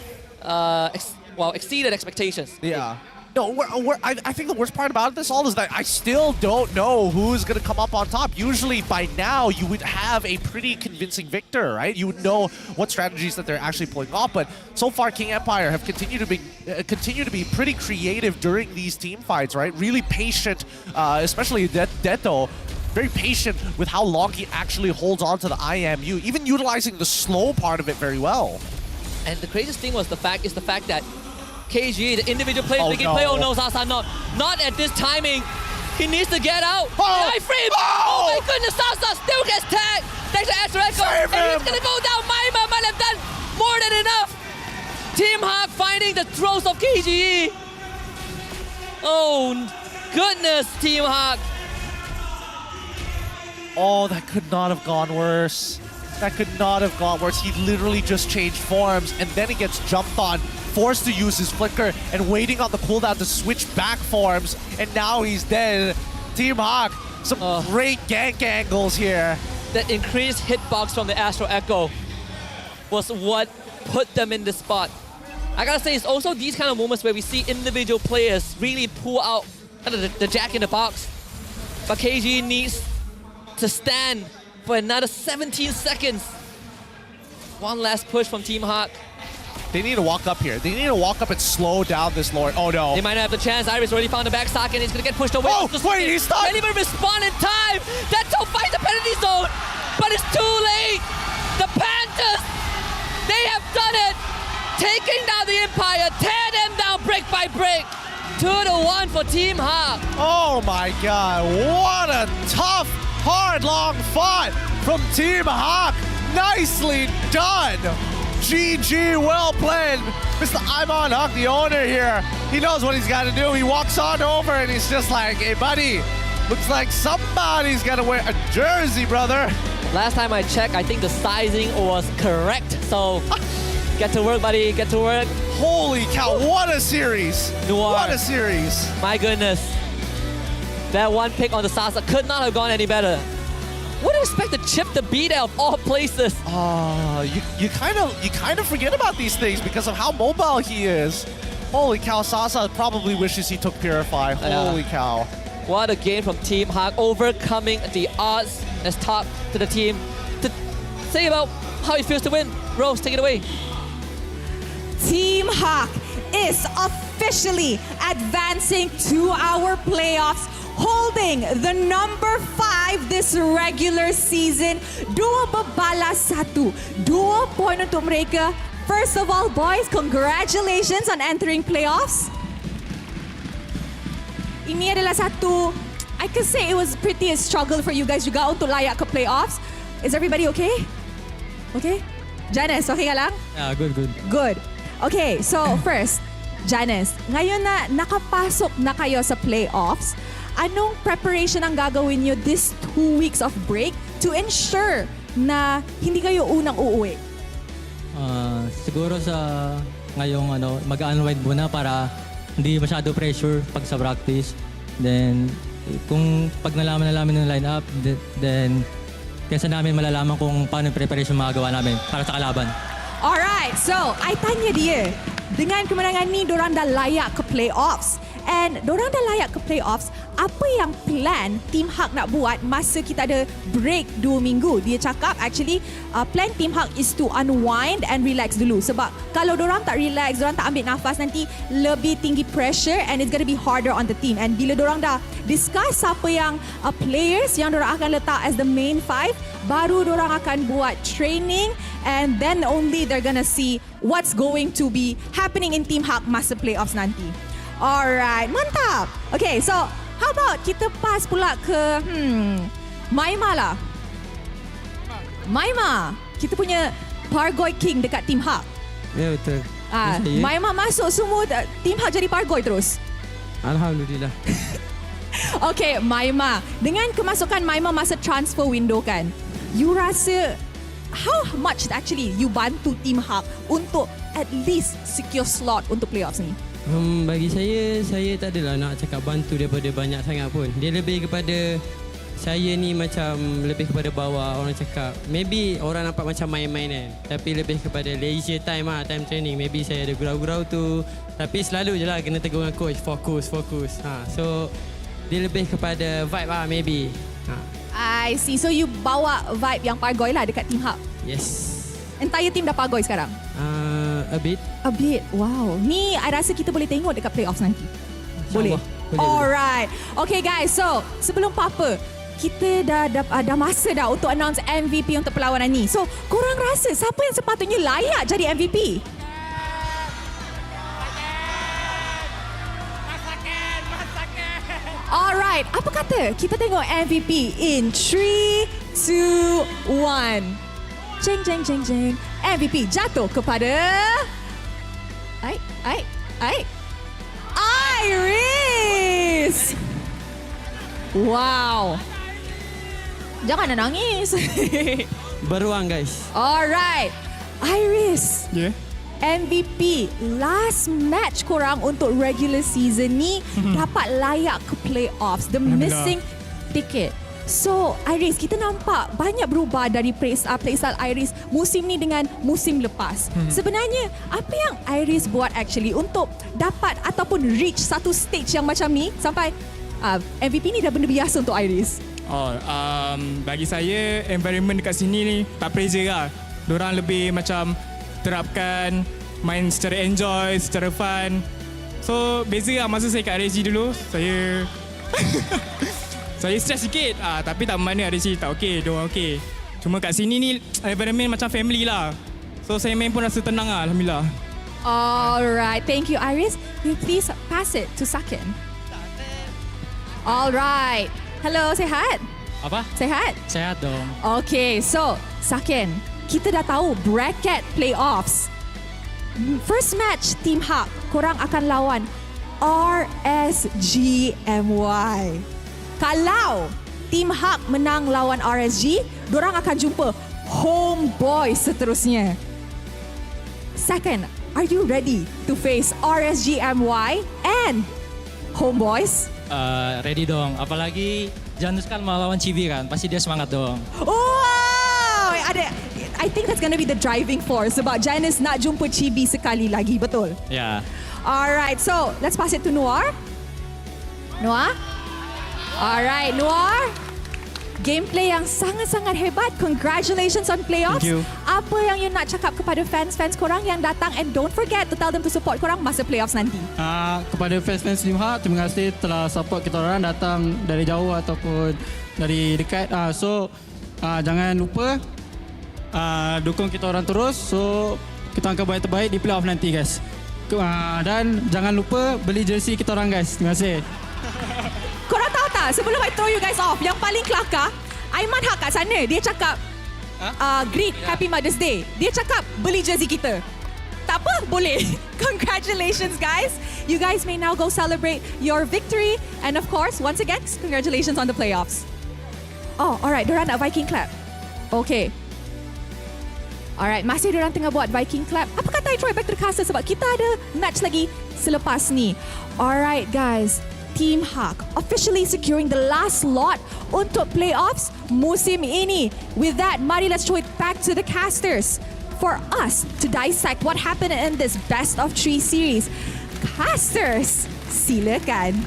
exceeded expectations. Yeah. No, I think the worst part about this all is that I still don't know who's going to come up on top. Usually by now you would have a pretty convincing victor, right? You would know what strategies that they're actually pulling off, but so far King Empire have continued to be pretty creative during these team fights, right? Really patient, especially Deto. Very patient with how long he actually holds on to the IMU, even utilizing the slow part of it very well. And the craziest thing was the fact that KG, the individual player, making play. Oh no, Sasa, not at this timing. He needs to get out. Iframe! Oh my goodness, Sasa still gets tagged. Thanks to Astro Echo. And he's gonna go down. Maima might have done More than enough. Team Hawk finding the throws of KGE. Oh, goodness, Team Hawk. Oh, that could not have gone worse. That could not have gone worse. He literally just changed forms, and then he gets jumped on, forced to use his flicker, and waiting on the cooldown to switch back forms, and now he's dead. Team Hawk, some great gank angles here. The increased hitbox from the Astro Echo was what put them in this spot. I gotta say, it's also these kind of moments where we see individual players really pull out the jack in the box. But KG needs to stand for another 17 seconds. One last push from Team Hawk. They need to walk up here. They need to walk up and slow down this Lord. Oh no. They might not have the chance. Iris already found the back socket and he's gonna get pushed away. Oh, wait, he's stuck. Can't even respond in time. That's how fight the penalty zone. But it's too late. The Panthers, they have done it. Taking down the Empire, tear them down brick by brick. 2-1 for Team Hawk. Oh my God, what a tough, hard, long fight from Team Hawk. Nicely done. GG, well played. Mr. Iman Hawk, the owner here, he knows what he's got to do. He walks on over and he's just like, hey buddy, looks like somebody's got to wear a jersey, brother. Last time I checked, I think the sizing was correct. So get to work, buddy, get to work. Holy cow, what a series. Noir. What a series. My goodness. That one pick on the Sasa could not have gone any better. What do you expect to chip the beat out of all places? You kind of forget about these things because of how mobile he is. Holy cow, Sasa probably wishes he took Purify. Holy cow. What a game from Team Hawk, overcoming the odds. Let's talk to the team to say about how it feels to win. Rose, take it away. Team Hawk is officially advancing to our playoffs, holding the number 5 this regular season. 2 babalas 1. 2 poin untuk mereka. First of all, boys, congratulations on entering playoffs. Ini adalah satu, I could say it was pretty a struggle for you guys juga untuk layak ke playoffs. Is everybody okay? Okay? Janice, okay ka lang? Yeah, good. Good. Okay, so first, Janice, ngayon na nakapasok na kayo sa playoffs, anong preparation ang gagawin nyo this 2 weeks of break to ensure na hindi kayo unang uuwi? Siguro sa ngayong mag-unwind muna para hindi masyado pressure pag sa practice. Then, kung pag nalaman ng line-up, then kaysa namin malalaman kung paano yung preparation magagawa namin para sa kalaban. Alright, so I tanya dia, dengan kemenangan ni dorang dah layak ke playoffs. And dorang dah layak ke playoffs, apa yang plan Team Hawk nak buat masa kita ada break 2 minggu? Dia cakap actually plan Team Hawk is to unwind and relax dulu. Sebab kalau dorang tak relax, dorang tak ambil nafas, nanti lebih tinggi pressure and it's gonna be harder on the team. And bila dorang dah discuss siapa yang players yang dorang akan letak as the main 5, baru dorang akan buat training and then only they're gonna see what's going to be happening in Team Hawk masa playoffs nanti. Alright, mantap. Okay, so how about kita pass pula ke Maima lah. Maima, kita punya Pargoy King dekat Team Hawk. Ya, betul. Maima masuk semua Team Hawk jadi Pargoy terus. Alhamdulillah. Okay, Maima, dengan kemasukan Maima masa transfer window kan, you rasa how much actually you bantu Team Hawk untuk at least secure slot untuk playoffs ni? Bagi saya tak adalah nak cakap bantu daripada banyak sangat pun. Dia lebih kepada saya ni macam lebih kepada bawah, orang cakap. Maybe orang nampak macam main-main kan. Tapi lebih kepada leisure time lah, time training. Maybe saya ada gurau-gurau tu. Tapi selalu je lah kena tegur dengan coach, fokus. So dia lebih kepada vibe lah maybe. I see. So you bawa vibe yang Pargoy lah dekat Team Hawk? Yes. Entire team dah Pargoy sekarang? A bit. Wow. Ni I rasa kita boleh tengok dekat playoffs nanti. Boleh? Alright. Okay guys, so sebelum apa-apa, kita dah masa dah untuk announce MVP untuk perlawanan ni. So korang rasa siapa yang sepatutnya layak jadi MVP? Alright, apa kata kita tengok MVP in 3, 2, 1. Jeng. MVP jatuh kepada Iris. Wow. Jangan nangis. Beruang guys. Alright. Iris. Yeah. MVP last match korang untuk regular season ni dapat layak ke playoffs. The missing ticket. So, Iris, kita nampak banyak berubah dari playstyle Iris musim ni dengan musim lepas. Sebenarnya, apa yang Iris buat actually untuk dapat ataupun reach satu stage yang macam ni sampai MVP ni dah benda biasa untuk Iris? Bagi saya, environment dekat sini ni tak pressure lah. Diorang lebih macam terapkan main secara enjoy, secara fun. So, beza lah masa saya kat RSG dulu, saya stres sikit, tapi tak mana RSG tak okey, diorang okey. Cuma kat sini ni environment macam family lah. So saya main pun rasa tenang lah, Alhamdulillah. Alright, thank you Iris. Will you please pass it to Sakin? Alright. Hello, sehat? Apa? Sehat? Sehat dong. Okay, so Sakin, kita dah tahu bracket playoffs. First match Team Hak, korang akan lawan RSGMY. Kalau Team Hak menang lawan RSG, dorang akan jumpa Homeboys seterusnya. Second, are you ready to face RSGMY and Homeboys? Ready dong. Apalagi Janus kan melawan Civi kan, pasti dia semangat dong. Wow! I think that's gonna be the driving force sebab Janus nak jumpa Civi sekali lagi, betul? Ya. Alright, so let's pass it to Noir. Noir? Alright, Noir. Gameplay yang sangat-sangat hebat. Congratulations on playoffs. Thank you. Apa yang you nak cakap kepada fans-fans korang yang datang, and don't forget to tell them to support korang masa playoffs nanti. Kepada fans-fans Team Hak, terima kasih telah support kita orang datang dari jauh ataupun dari dekat. Jangan lupa dukung kita orang terus. So kita akan buat yang terbaik di playoff nanti guys. Dan jangan lupa beli jersey kita orang guys. Terima kasih. Korang tahu tak, sebelum I throw you guys off, yang paling kelakar, Aiman Hak kat sana, dia cakap greet Happy Mother's Day. Dia cakap beli jersey kita. Tak apa, boleh. Congratulations guys. You guys may now go celebrate your victory. And of course, once again, congratulations on the playoffs. Oh, alright, diorang nak Viking clap. Okay. Alright, masih diorang tengah buat Viking clap. Apa kata I throw back to the caster sebab kita ada match lagi selepas ni. Alright guys, Team Hak officially securing the last slot untuk playoffs musim ini. With that, mari let's throw it back to the casters for us to dissect what happened in this best of 3 series. Casters, silakan.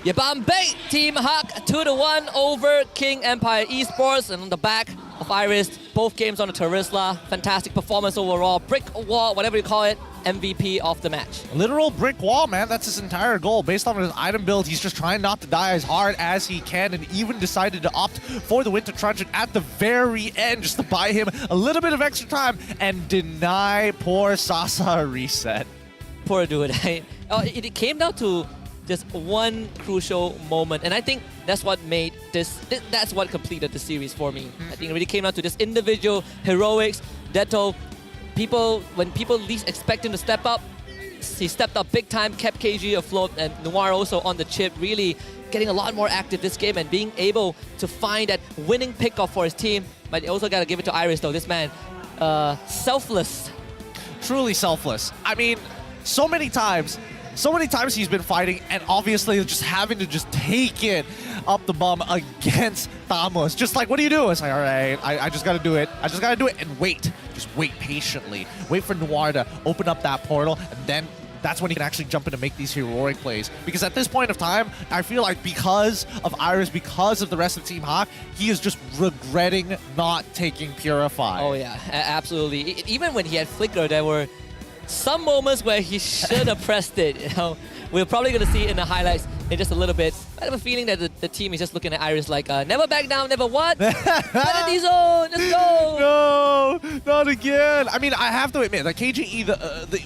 Yabambay, Team Hak 2-1 over King Empire Esports, and on the back of Iris, both games on the Terisla. Fantastic performance overall. Brick wall, whatever you call it, MVP of the match. Literal brick wall, man. That's his entire goal. Based on his item build, he's just trying not to die as hard as he can, and even decided to opt for the Winter Truncheon at the very end just to buy him a little bit of extra time and deny poor Sasa a reset. Poor dude. It came down to just one crucial moment, and I think that's what made that's what completed the series for me. I think it really came down to this individual heroics. Deto, when people least expect him to step up, he stepped up big time, kept KG afloat, and Noir also on the chip, really getting a lot more active this game and being able to find that winning pickoff for his team. But you also got to give it to Iris though. This man, selfless. Truly selfless. I mean, so many times he's been fighting, and obviously just having to just take it up the bum against Thamos. Just like, what do you do? It's like, all right, I just got to do it. I just got to do it and wait. Just wait patiently. Wait for Noir to open up that portal, and then that's when he can actually jump in and make these heroic plays. Because at this point of time, I feel like because of Iris, because of the rest of Team Hak, he is just regretting not taking Purify. Oh yeah, absolutely. Even when he had Flicker, there were some moments where he should have pressed it. You know, we're probably going to see it in the highlights in just a little bit. I have a feeling that the team is just looking at Iris like, never back down, never what? Penalty zone, let's go! No, not again. I mean, I have to admit that KGE,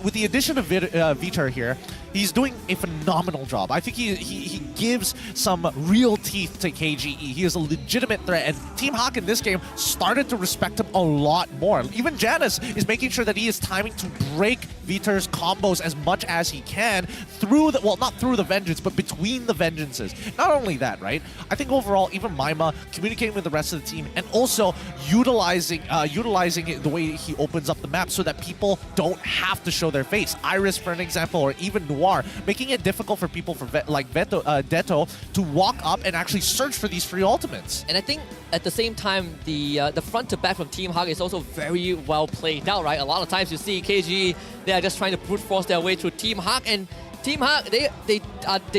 with the addition of Vitor here, he's doing a phenomenal job. I think he gives some real teeth to KGE. He is a legitimate threat, and Team Hawk in this game started to respect him a lot more. Even Janus is making sure that he is timing to break Vitor's combos as much as he can through the, well, not through the Vengeance, but between the Vengeances. Not only that, right? I think overall, even Maima communicating with the rest of the team and also utilizing the way he opens up the map so that people don't have to show their face. Iris, for an example, or even Noir, making it difficult for people like Deto to walk up and actually search for these free ultimates. And I think at the same time, the front to back from Team Hawk is also very well played out, right? A lot of times you see KG, they are just trying to brute force their way through Team Hawk, and Team Hawk, they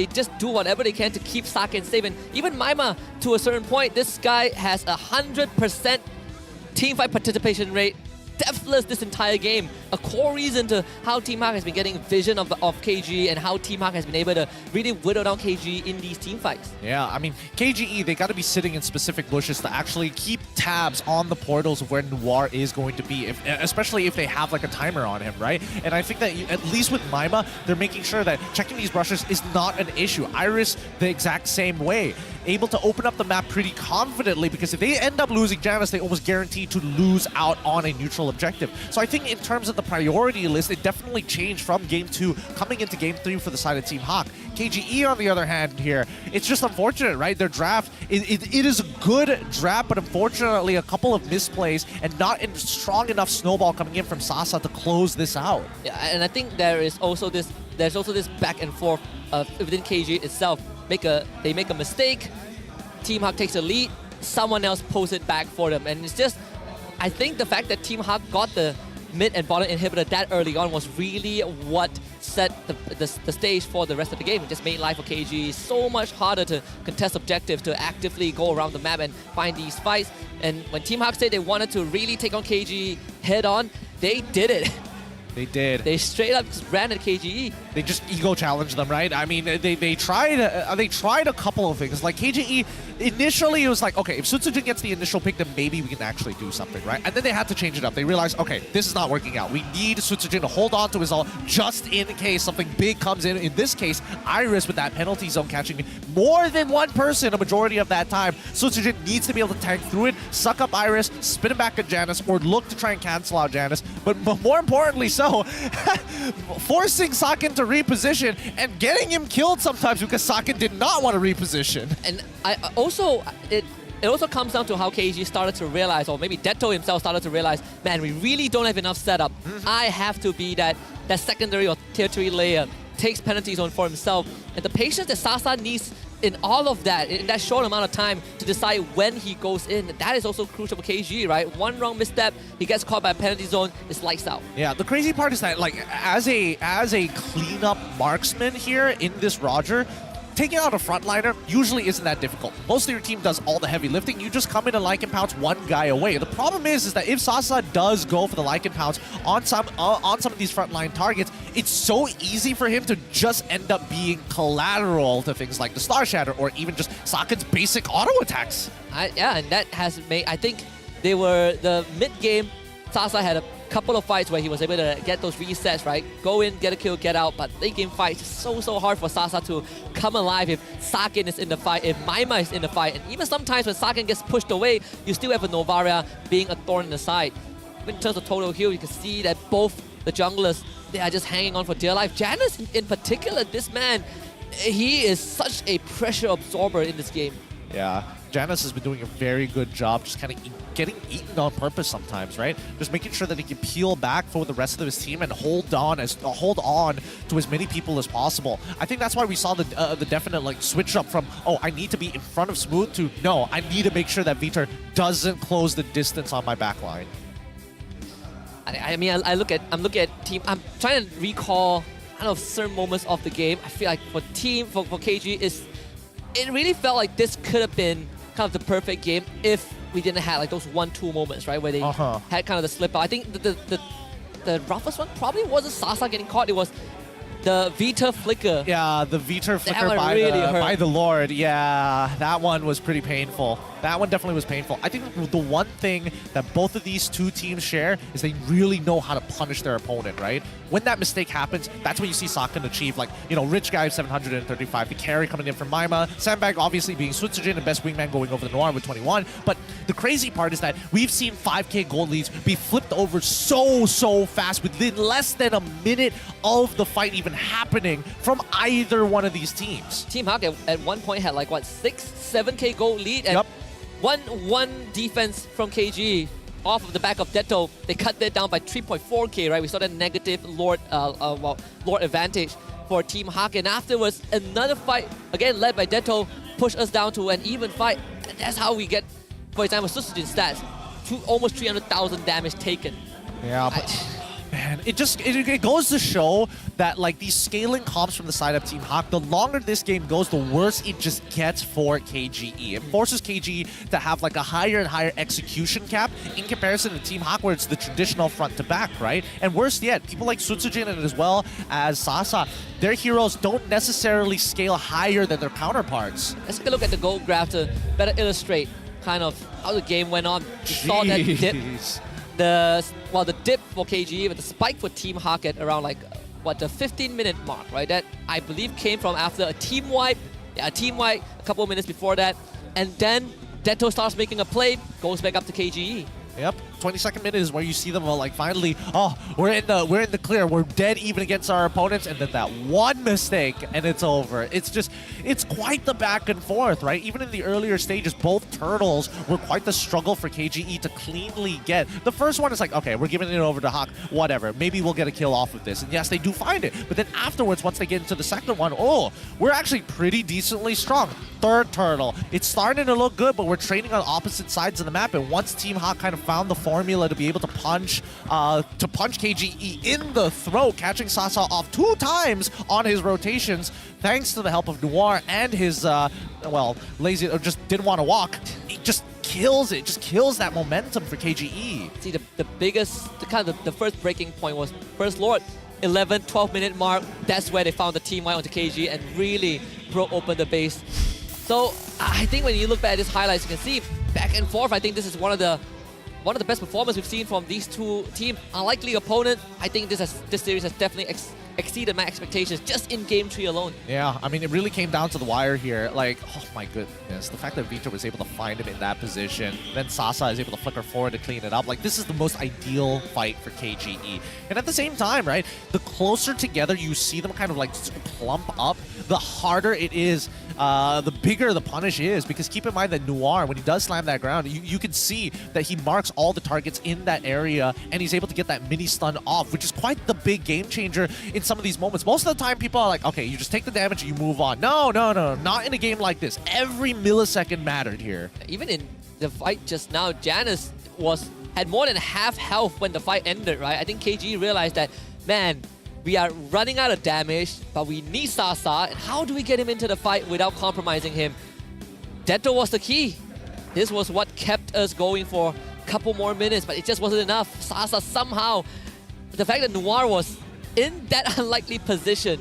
just do whatever they can to keep Saken safe. And even Maima, to a certain point, this guy has 100% teamfight participation rate, deathless this entire game. A core reason to how Team Hawk has been getting vision of KG and how Team Hawk has been able to really whittle down KG in these team fights. Yeah, I mean, KGE, they got to be sitting in specific bushes to actually keep tabs on the portals of where Noir is going to be, especially if they have like a timer on him, right? And I think that at least with Maima, they're making sure that checking these brushes is not an issue. Iris, the exact same way. Able to open up the map pretty confidently, because if they end up losing Janus, they almost guaranteed to lose out on a neutral objective. So I think in terms of the priority list, it definitely changed from Game 2 coming into Game 3 for the side of Team Hawk. KGE, on the other hand here, it's just unfortunate, right? Their draft, it is a good draft, but unfortunately a couple of misplays and not a strong enough snowball coming in from Sasa to close this out. Yeah, and I think there's also this back and forth within KG itself. They make a mistake, Team Hawk takes a lead, someone else pulls it back for them. And it's just, I think the fact that Team Hawk got the mid and bottom inhibitor that early on was really what set the stage for the rest of the game. It just made life for KG so much harder to contest objectives, to actively go around the map and find these fights. And when Team Hawk said they wanted to really take on KG head on, they did it. They did. They straight up just ran at KGE. They just ego challenged them, right? I mean, they tried a couple of things. Like KGE, initially it was like, okay, if Sutsujin gets the initial pick, then maybe we can actually do something, right? And then they had to change it up. They realized, okay, this is not working out. We need Sutsujin to hold on to his ult just in case something big comes in. In this case, Iris with that penalty zone catching more than one person a majority of that time. Sutsujin needs to be able to tank through it, suck up Iris, spin it back at Janus, or look to try and cancel out Janus. But more importantly so, forcing Saken to reposition and getting him killed sometimes because Saken did not want to reposition. And it also comes down to how KG started to realize, or maybe Deto himself started to realize, man, we really don't have enough setup. I have to be that secondary or tier 3 layer, takes penalty zone for himself. And the patience that Sasa needs in all of that, in that short amount of time, to decide when he goes in, that is also crucial for KG, right? One wrong misstep, he gets caught by a penalty zone, it's lights out. Yeah, the crazy part is that, like, as a cleanup marksman here in this Roger, taking out a frontliner usually isn't that difficult. Most of your team does all the heavy lifting. You just come in and Lycan Pounce one guy away. The problem is that if Sasa does go for the Lycan Pounce on some of these frontline targets, it's so easy for him to just end up being collateral to things like the Star Shatter or even just Saken's basic auto attacks. Yeah, and that has made, I think they were the mid-game, Sasa had a couple of fights where he was able to get those resets, right? Go in, get a kill, get out. But late game fights, it's so hard for Sasa to come alive if Saken is in the fight, if Maima is in the fight. And even sometimes when Saken gets pushed away, you still have a Novaria being a thorn in the side. In terms of total heal, you can see that both the junglers, they are just hanging on for dear life. Janus in particular, this man, he is such a pressure absorber in this game. Yeah, Janus has been doing a very good job just kind of getting eaten on purpose sometimes, right? Just making sure that he can peel back for the rest of his team and hold on to as many people as possible. I think that's why we saw the definite like switch up from, oh, I need to be in front of Smooth to, no, I need to make sure that Vitor doesn't close the distance on my backline. I mean, I'm looking at team. I'm trying to recall kind of certain moments of the game. I feel like for KG, it really felt like this could have been kind of the perfect game if we didn't have like those 1-2 moments, right, where they had kind of the slip out. I think the roughest one probably wasn't Sasa getting caught. It was The Vita flicker. Yeah, the Vita flicker one by, really hurt. by the Lord. Yeah, that one was pretty painful. That one definitely was painful. I think the one thing that both of these two teams share is they really know how to punish their opponent, right? When that mistake happens, that's when you see Sakan achieve, like, you know, Rich Guy 735, the carry coming in from Maima, Sandbag obviously being Sutsujin and best wingman going over the Noir with 21. But the crazy part is that we've seen 5K gold leads be flipped over so fast within less than a minute of the fight even happening from either one of these teams. Team Hawk at one point had like, what, 7K gold lead? And one defense from KG off of the back of Detto. They cut that down by 3.4K, right? We saw that negative Lord advantage for Team Hawk. And afterwards, another fight, again led by Detto, pushed us down to an even fight. And that's how we get, for example, Susujin stats. Almost 300,000 damage taken. Yeah, but man, it goes to show that like these scaling comps from the side of Team Hawk, the longer this game goes, the worse it just gets for KGE. It forces KGE to have like a higher and higher execution cap in comparison to Team Hawk, where it's the traditional front to back, right? And worse yet, people like Sutsujin and as well as Sasa, their heroes don't necessarily scale higher than their counterparts. Let's take a look at the gold graph to better illustrate kind of how the game went on. We saw that dip. The dip for KGE, but the spike for Team Hawk at around like, what, the 15-minute mark, right? That I believe came from after a team wipe. Yeah, a team wipe a couple of minutes before that. And then Detto starts making a play, goes back up to KGE. Yep, 22nd minute is where you see them all like finally, oh, we're in the clear, we're dead even against our opponents, and then that one mistake and it's over. It's quite the back and forth, right? Even in the earlier stages, both turtles were quite the struggle for KGE to cleanly get. The first one is like, okay, we're giving it over to Hawk, whatever, maybe we'll get a kill off of this. And yes, they do find it, but then afterwards, once they get into the second one, oh, we're actually pretty decently strong. Third turtle, it's starting to look good, but we're training on opposite sides of the map, and once Team Hawk kind of found the formula to be able to punch KGE in the throat, catching Sasa off 2 times on his rotations, thanks to the help of Noir and his, lazy, or just didn't want to walk. He just kills it, just kills that momentum for KGE. See, the first breaking point was First Lord, 11, 12-minute mark. That's where they found the team wipe onto KGE and really broke open the base. So I think when you look back at these highlights, you can see back and forth. I think this is one of the best performances we've seen from these two teams. Unlikely opponent. I think this series has definitely exceeded my expectations just in game 3 alone. Yeah, I mean, it really came down to the wire here. Like, oh my goodness, the fact that Vito was able to find him in that position, then Sasa is able to flicker forward to clean it up. Like, this is the most ideal fight for KGE. And at the same time, right, the closer together you see them kind of like clump up, the harder it is, the bigger the punish is. Because keep in mind that Noir, when he does slam that ground, you can see that he marks all the targets in that area, and he's able to get that mini stun off, which is quite the big game changer in some of these moments. Most of the time, people are like, okay, you just take the damage and you move on. No, not in a game like this. Every millisecond mattered here. Even in the fight just now, Janus had more than half health when the fight ended, right? I think KG realized that, man, we are running out of damage, but we need Sasa, and how do we get him into the fight without compromising him? Detto was the key. This was what kept us going for a couple more minutes, but it just wasn't enough. Sasa somehow, the fact that Noir was in that unlikely position,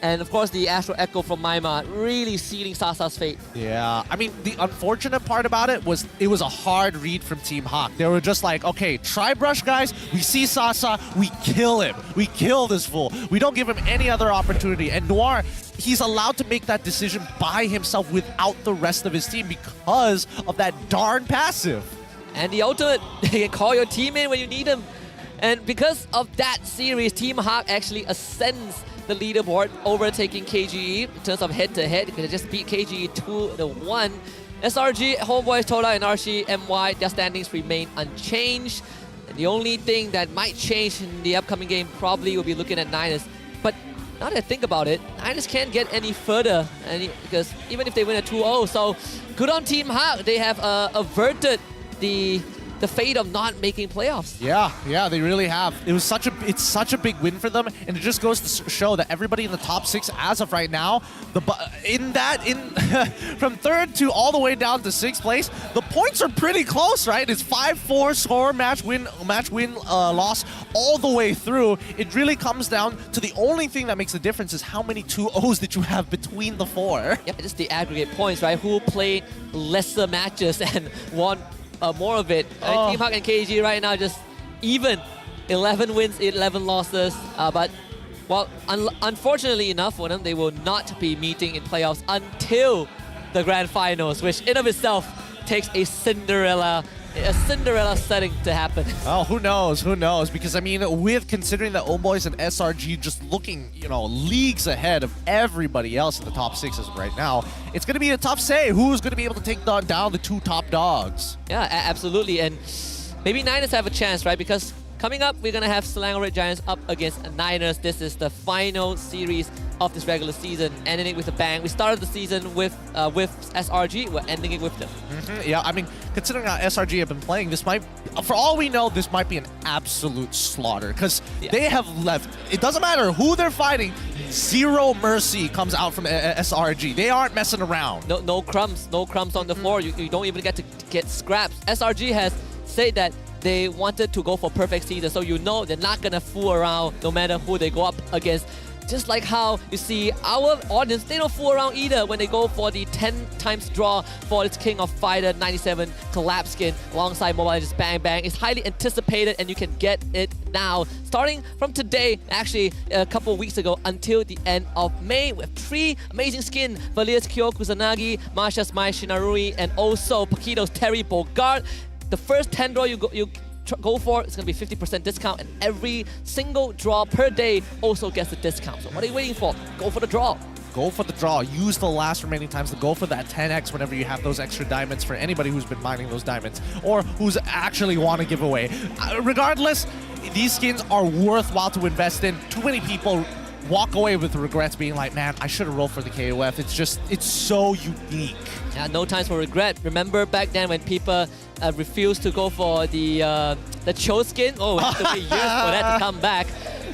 and of course the Astro Echo from Maima really sealing Sasa's fate. Yeah, I mean, the unfortunate part about it was a hard read from Team Hawk. They were just like, okay, try brush, guys. We see Sasa, we kill him. We kill this fool. We don't give him any other opportunity. And Noir, he's allowed to make that decision by himself without the rest of his team because of that darn passive. And the ultimate, you can call your team in when you need them. And because of that series, Team Hawk actually ascends the leaderboard, overtaking KGE in terms of head-to-head, because they just beat KGE 2-1. SRG, Homeboys, Tola, and RC, their standings remain unchanged. And the only thing that might change in the upcoming game probably will be looking at Niners. But now that I think about it, Niners can't get any further, because even if they win a 2-0, so good on Team Hawk. They have averted the the fate of not making playoffs. Yeah, they really have. It's such a big win for them, and it just goes to show that everybody in the top 6 as of right now, from 3rd to all the way down to 6th place, the points are pretty close, right? It's 5-4 score, match win, loss all the way through. It really comes down to the only thing that makes the difference is how many 2-0s that you have between the 4. Yep, just the aggregate points, right? Who played lesser matches and won more of it. Team Hawk and KG right now just even. 11 wins, 11 losses. But, well, unfortunately enough for them, they will not be meeting in playoffs until the grand finals, which in of itself takes a Cinderella setting to happen. Oh, who knows? Who knows? Because, I mean, with considering that Oldboys and SRG just looking, leagues ahead of everybody else in the top 6s right now, it's going to be a tough say who's going to be able to take down the 2 top dogs. Yeah, absolutely. And maybe Niners have a chance, right? Because coming up, we're going to have Selangor Red Giants up against Niners. This is the final series of this regular season, ending it with a bang. We started the season with SRG, we're ending it with them. Yeah, I mean, considering how SRG have been playing, this might, for all we know, this might be an absolute slaughter because they have left. It doesn't matter who they're fighting, zero mercy comes out from SRG. They aren't messing around. No crumbs on the floor. You don't even get to get scraps. SRG has said that they wanted to go for perfect season, so they're not gonna fool around no matter who they go up against. Just like how you see our audience, they don't fool around either when they go for the 10 times draw for its King of Fighter 97 collab skin alongside Mobile Legends Bang Bang. It's highly anticipated and you can get it now. Starting from today, actually a couple of weeks ago, until the end of May with 3 amazing skins. Valia's Kyo Kusanagi, Marsha's Mai Shinarui, and also Paquito's Terry Bogart. The first 10 draw you go for, it's going to be 50% discount, and every single draw per day also gets a discount. So what are you waiting for? Go for the draw. Go for the draw. Use the last remaining times to go for that 10x whenever you have those extra diamonds for anybody who's been mining those diamonds or who's actually want to give away. Regardless, these skins are worthwhile to invest in. Too many people walk away with regrets being like, man, I should have rolled for the KOF. It's so unique. Yeah, no times for regret. Remember back then when people refused to go for the Cho skin? Oh, it had to be years for that to come back.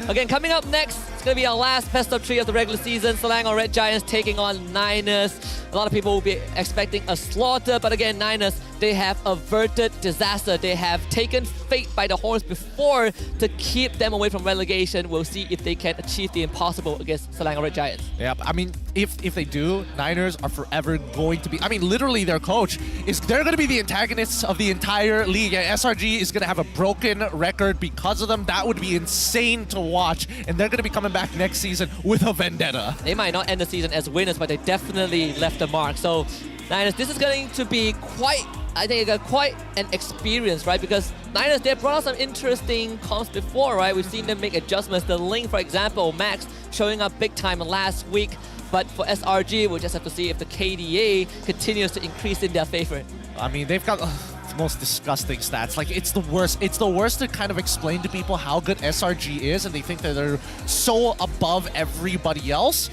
Again, coming up next, it's going to be our last best of 3 of the regular season. Selangor Red Giants taking on Niners. A lot of people will be expecting a slaughter, but again, Niners, they have averted disaster. They have taken fate by the horns before to keep them away from relegation. We'll see if they can achieve the impossible against Selangor Red Giants. Yeah, I mean, if they do, Niners are forever going to be, I mean, literally their coach, they're going to be the antagonists of the entire league. And SRG is going to have a broken record because of them. That would be insane to watch. And they're going to be coming back next season with a vendetta. They might not end the season as winners, but they definitely left a mark. So, Niners, this is going to be quite an experience, right? Because Niners, they brought out some interesting comps before, right? We've seen them make adjustments. The Link, for example, Max showing up big time last week. But for SRG, we'll just have to see if the KDA continues to increase in their favor. I mean, they've got the most disgusting stats. Like, it's the worst. It's the worst to kind of explain to people how good SRG is, and they think that they're so above everybody else.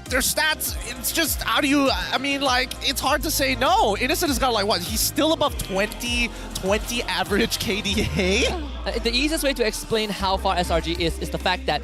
Their stats, it's just, how do you, I mean, like, it's hard to say no. Innocent has got, like, what, he's still above 20 average KDA? The easiest way to explain how far SRG is the fact that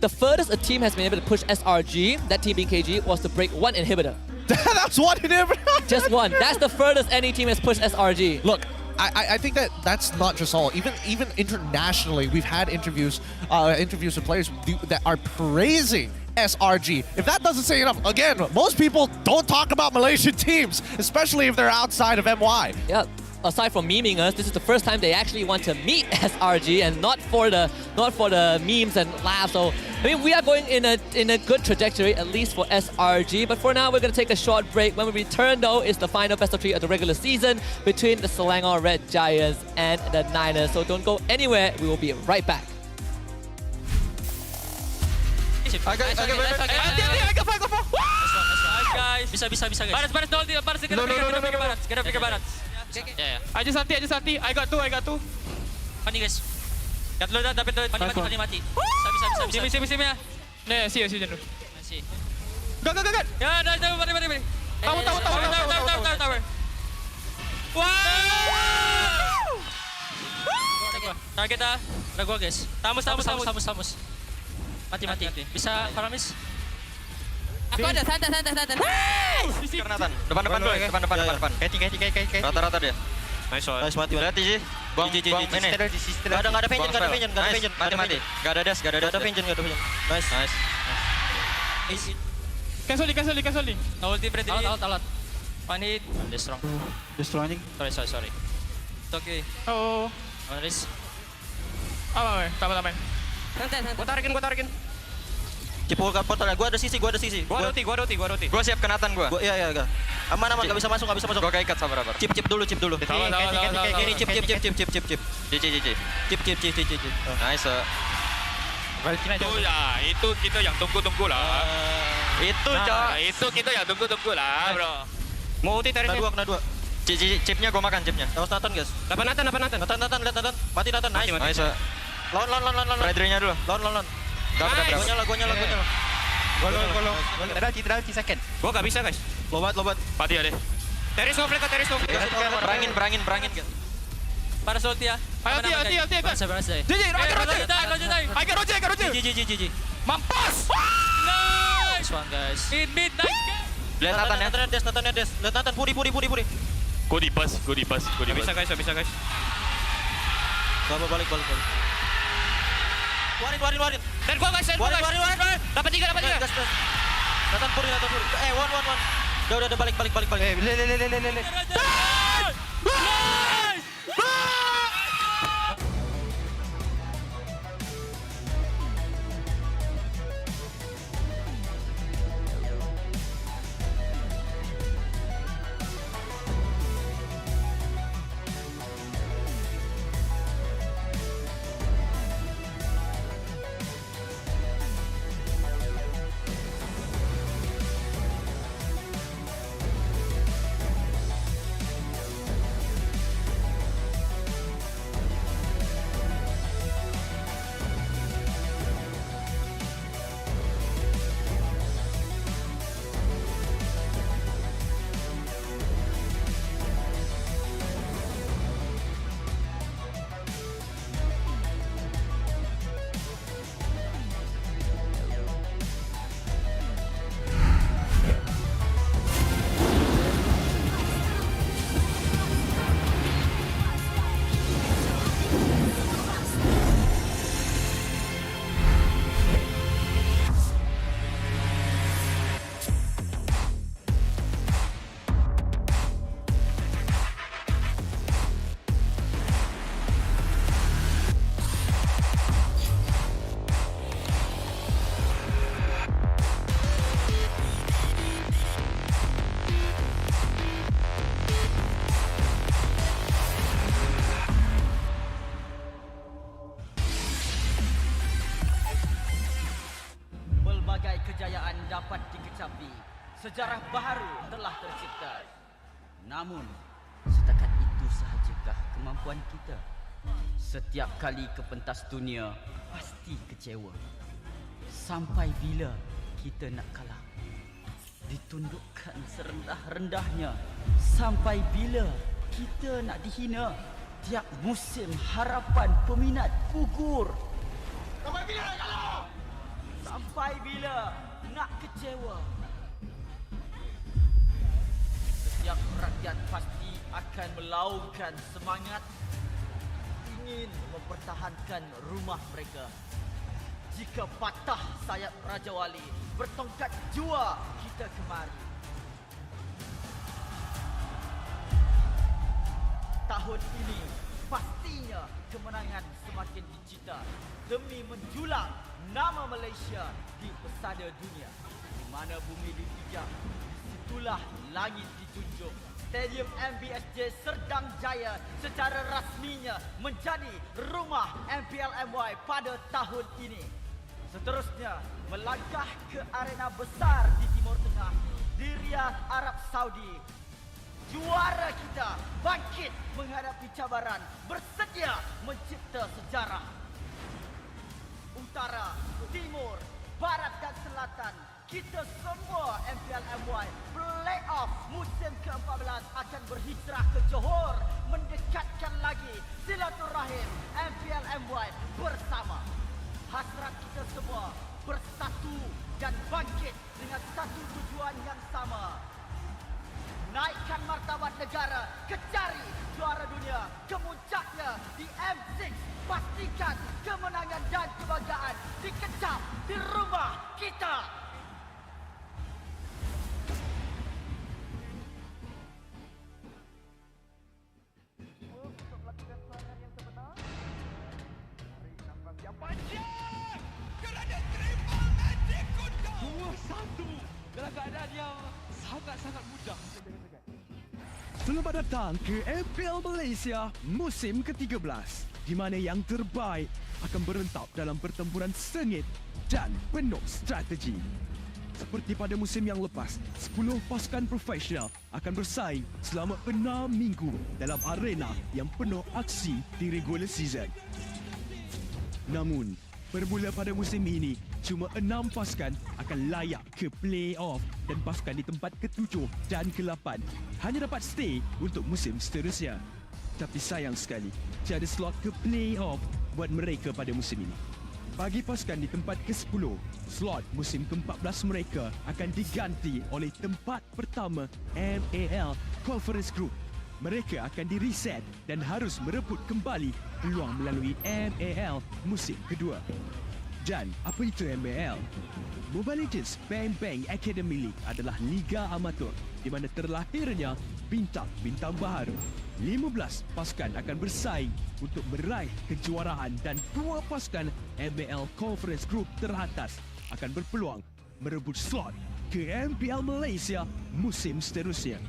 the furthest a team has been able to push SRG, that team being KG, was to break 1 inhibitor. That's 1 inhibitor? Just 1. That's the furthest any team has pushed SRG. Look, I think that's not just all. Even internationally, we've had interviews with players that are praising SRG. If that doesn't say enough, again, most people don't talk about Malaysian teams, especially if they're outside of MY. Yeah. Aside from memeing us, this is the first time they actually want to meet SRG and not for the memes and laughs. So I mean, we are going in a good trajectory, at least for SRG. But for now, we're going to take a short break. When we return, though, it's the final best of 3 of the regular season between the Selangor Red Giants and the Niners. So don't go anywhere. We will be right back. I got 4. Guys. Bisa guys. Barat, kena pikir barat. Yeah. Aja santi. I got 2. Pani guys. Kat lo dah dapat pani mati. Bisa. Sini. Nah, see dulu. See. Go. Ya, dah mari. Tower. Wow! Target dah. Dah gua guys. Tamus. Mati. Bisa Faramis? Aku ada, santai. Nathan. Depan. Rata-rata dia. Nice one. Nice, mati. Lihat Ji. Buang ini. Gak ada vengeance. Mati. Gak ada dash. Gak ada vengeance. Nice. Cancel ni. Ulti Freddy. Alat. One hit. Dia strong. anjing. Sorry. It's okay. Oh. One risk. Tak apa. Santai. Gua tarikin. Cipul ke portal. Gua ada sisi. Gua roti. Gua siapkan Nathan gua. Iya. Aman. Gak bisa masuk. Gua ikat sabar. Chip dulu. Ini chip. Chip. Nice. Itu kita yang tunggu lah. Itu kita yang tunggu lah, bro. Mau ulti tarik kena dua. Chipnya gua makan chipnya. Terus Nathan guys. Apa Nathan? Nathan, lihat Nathan. Mati Nathan. Nice. Lawan. Predrinya dulu. Lawan. Gak nyala. Gua nyala. Teralti second. Gua gak bisa guys. Lobat. Mati ya deh. Teris no flick. Berangin guys. Para ulti ya. Ulti. Berasa. JJ, Roger. GG. Mampus. Nice one guys. Mid nice. Lihat Nathan des. Lihat Nathan puri. Gua di pas. Bisa guys. Coba balik. Warin. Dan gua guys. Dapat 3. Gas. Nathan puri. One. Udah balik. Le. kejayaan dapat dikecapi, sejarah baru telah tercipta. Namun, setakat itu sahajakah kemampuan kita? Setiap kali ke pentas dunia, pasti kecewa. Sampai bila kita nak kalah? Ditundukkan serendah-rendahnya. Sampai bila kita nak dihina? Tiap musim harapan peminat gugur. Sampai bila nak kalah? Sampai bila nak kecewa? Setiap rakyat pasti akan melaungkan semangat, ingin mempertahankan rumah mereka. Jika patah sayap Raja Wali, bertongkat jua kita kemari. Tahun ini pastinya kemenangan semakin dicita demi menjulang nama Malaysia di pesada dunia. Di mana bumi dipijak, disitulah langit dijunjung. Stadium MBSJ Serdang Jaya secara rasminya menjadi rumah MPL MY pada tahun ini. Seterusnya, melangkah ke arena besar di Timur Tengah, di Riyadh, Arab Saudi. Juara kita bangkit menghadapi cabaran, bersedia mencipta sejarah. Utara, Timur, Barat dan Selatan, kita semua MPL MY Playoff musim ke-14 akan berhijrah ke Johor, mendekatkan lagi silaturahim MPL MY bersama. Hasrat kita semua bersatu dan bangkit dengan satu tujuan yang sama. Naikkan martabat negara, kecari juara dunia, kemuncaknya di M6. Pastikan kemenangan dan kebanggaan dikecap di rumah kita. Untuk melakukan serangan yang sebenar, tarik nafas yang panjang kerana triple magic kuda. 2-1 dalam keadaan yang sangat-sangat mudah. Selamat datang ke MPL Malaysia musim ke-13, di mana yang terbaik akan berentap dalam pertempuran sengit dan penuh strategi. Seperti pada musim yang lepas, 10 pasukan profesional akan bersaing selama 6 minggu dalam arena yang penuh aksi di regular season. Namun, bermula pada musim ini, cuma 6 pasukan akan layak ke play-off dan pasukan di tempat ke-7 dan ke-8 hanya dapat stay untuk musim seterusnya. Tapi sayang sekali, tiada slot ke play-off buat mereka pada musim ini. Bagi pasukan di tempat ke-10, slot musim ke-14 mereka akan diganti oleh tempat pertama MAL Conference Group. Mereka akan di-reset dan harus merebut kembali peluang melalui MAL musim kedua. Dan apa itu MAL? Mobile Legends Bang Bang Academy League adalah liga amatur di mana terlahirnya bintang-bintang baharu. 15 pasukan akan bersaing untuk meraih kejuaraan dan 2 pasukan MPL Conference Group teratas akan berpeluang merebut slot ke MPL Malaysia musim seterusnya.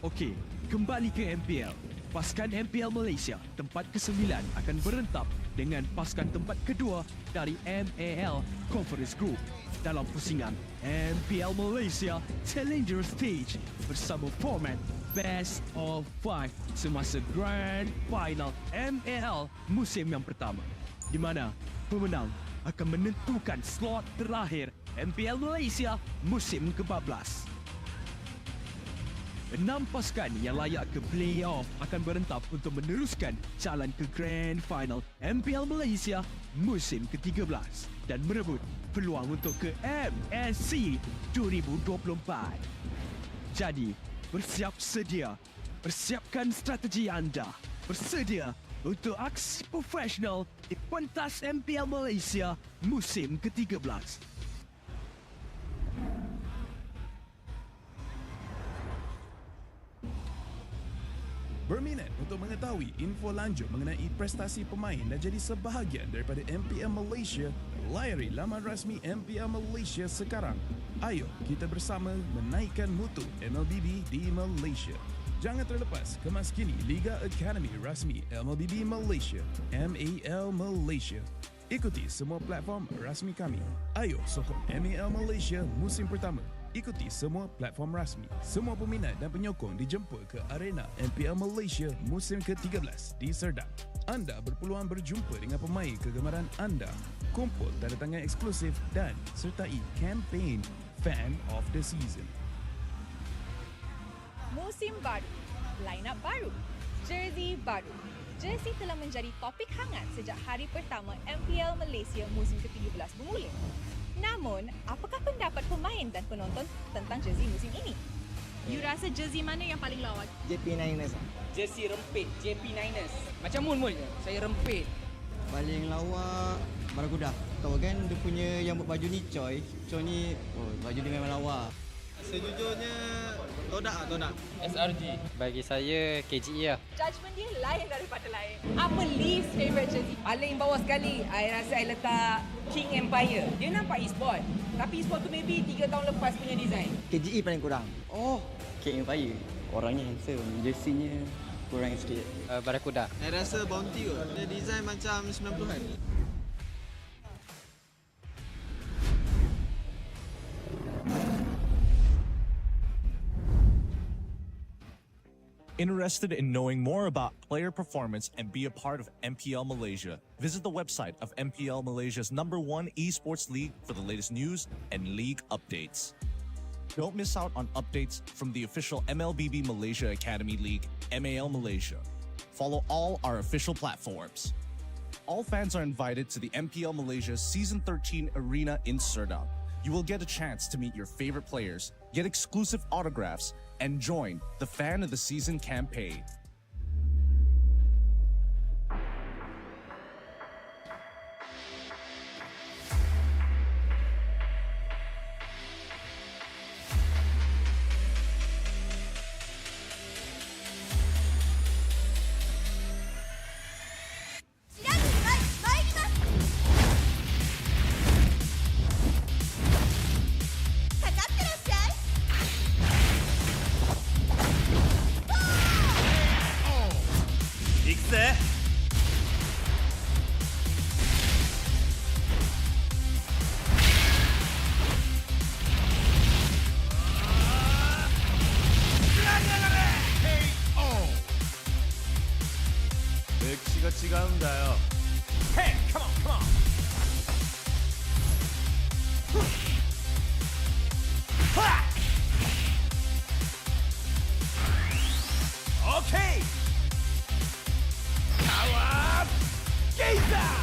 Okey, kembali ke MPL. Pasukan MPL Malaysia tempat ke-9 akan berentap dengan pasukan tempat kedua dari MAL Conference Group dalam pusingan MPL Malaysia Challenger Stage bersama format Best of 5 semasa Grand Final MAL musim yang pertama, di mana pemenang akan menentukan slot terakhir MPL Malaysia musim ke-14. 6 pasukan yang layak ke play-off akan berentap untuk meneruskan jalan ke Grand Final MPL Malaysia musim ke-13 dan merebut peluang untuk ke MSC 2024. Jadi, bersiap sedia, persiapkan strategi anda, bersedia untuk aksi profesional di pentas MPL Malaysia musim ke-13. Berminat untuk mengetahui info lanjut mengenai prestasi pemain dan jadi sebahagian daripada MPL Malaysia? Layari laman rasmi MPL Malaysia sekarang. Ayo kita bersama menaikkan mutu MLBB di Malaysia. Jangan terlepas kemaskini Liga Akademi rasmi MLBB Malaysia, MAL Malaysia. Ikuti semua platform rasmi kami. Ayo sokong MAL Malaysia musim pertama. Ikuti semua platform rasmi. Semua peminat dan penyokong dijemput ke arena MPL Malaysia musim ke-13 di Serdang. Anda berpeluang berjumpa dengan pemain kegemaran anda, kumpul tanda tangan eksklusif dan sertai kempen Fan of the Season. Musim baru, line-up baru, jersey baru. Jersey telah menjadi topik hangat sejak hari pertama MPL Malaysia musim ke-13 bermula. Namun, apakah pendapat pemain dan penonton tentang jersey musim ini? You rasa jersey mana yang paling lawa? JP Niners. Jersey rempit JP Niners. Macam Mun je. Saya rempit. Paling lawa Barakuda. Tahu kan dia punya yang buat baju ni Choi. Choi ni baju dia memang lawa. Sejujurnya Todak. SRG. Bagi saya KGE lah. Judgement dia lain daripada lain. Apa least favourite jersey? Paling bawah sekali, I rasa I letak King Empire. Dia nampak Esports. Tapi Esports tu maybe 3 tahun lepas punya design. KGE paling kurang. Oh, King Empire. Orangnya handsome, jersey-nya kurang sikit. Barakuda. I rasa Bounty kot. Dia design macam 90-an. Interested in knowing more about player performance and be a part of MPL Malaysia? Visit the website of MPL Malaysia's #1 esports league for the latest news and league updates. Don't miss out on updates from the official MLBB Malaysia Academy League, MAL Malaysia. Follow all our official platforms. all fans are invited to the MPL Malaysia Season 13 Arena in Serdang. You will get a chance to meet your favorite players, get exclusive autographs, and join the Fan of the Season campaign. Hey, come on, come on. Okay. Power up. Gazer.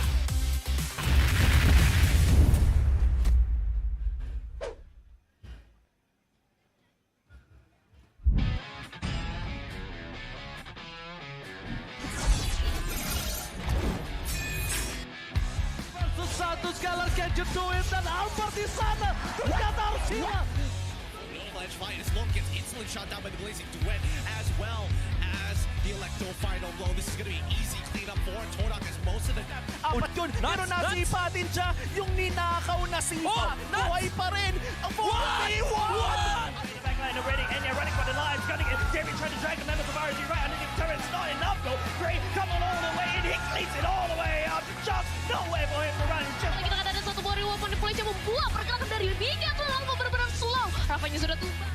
Satu sekali schedule to him dan Albert di sana ternyata harus hilang. Edge fight as Lone gets instantly shot down by the Blazing Duet as well as the Electro final blow. This is going to be easy cleanup for Todak as most of the... Apat yun, pero nasipa din siya yung ninakaw na sipa. Buhay pa rin ang 41! Backline already, and they're running for the lives, gunning it. David trying to drag the members of RG right underneath the turret. It's not enough though. Gray coming all the way, and he cleans it all the way up. Just no way for him to run. Kita katakan ada satu buah reward point yang membuat pergerakan dari Mika terlalu benar-benar slow. Rafanya sudah tumbang.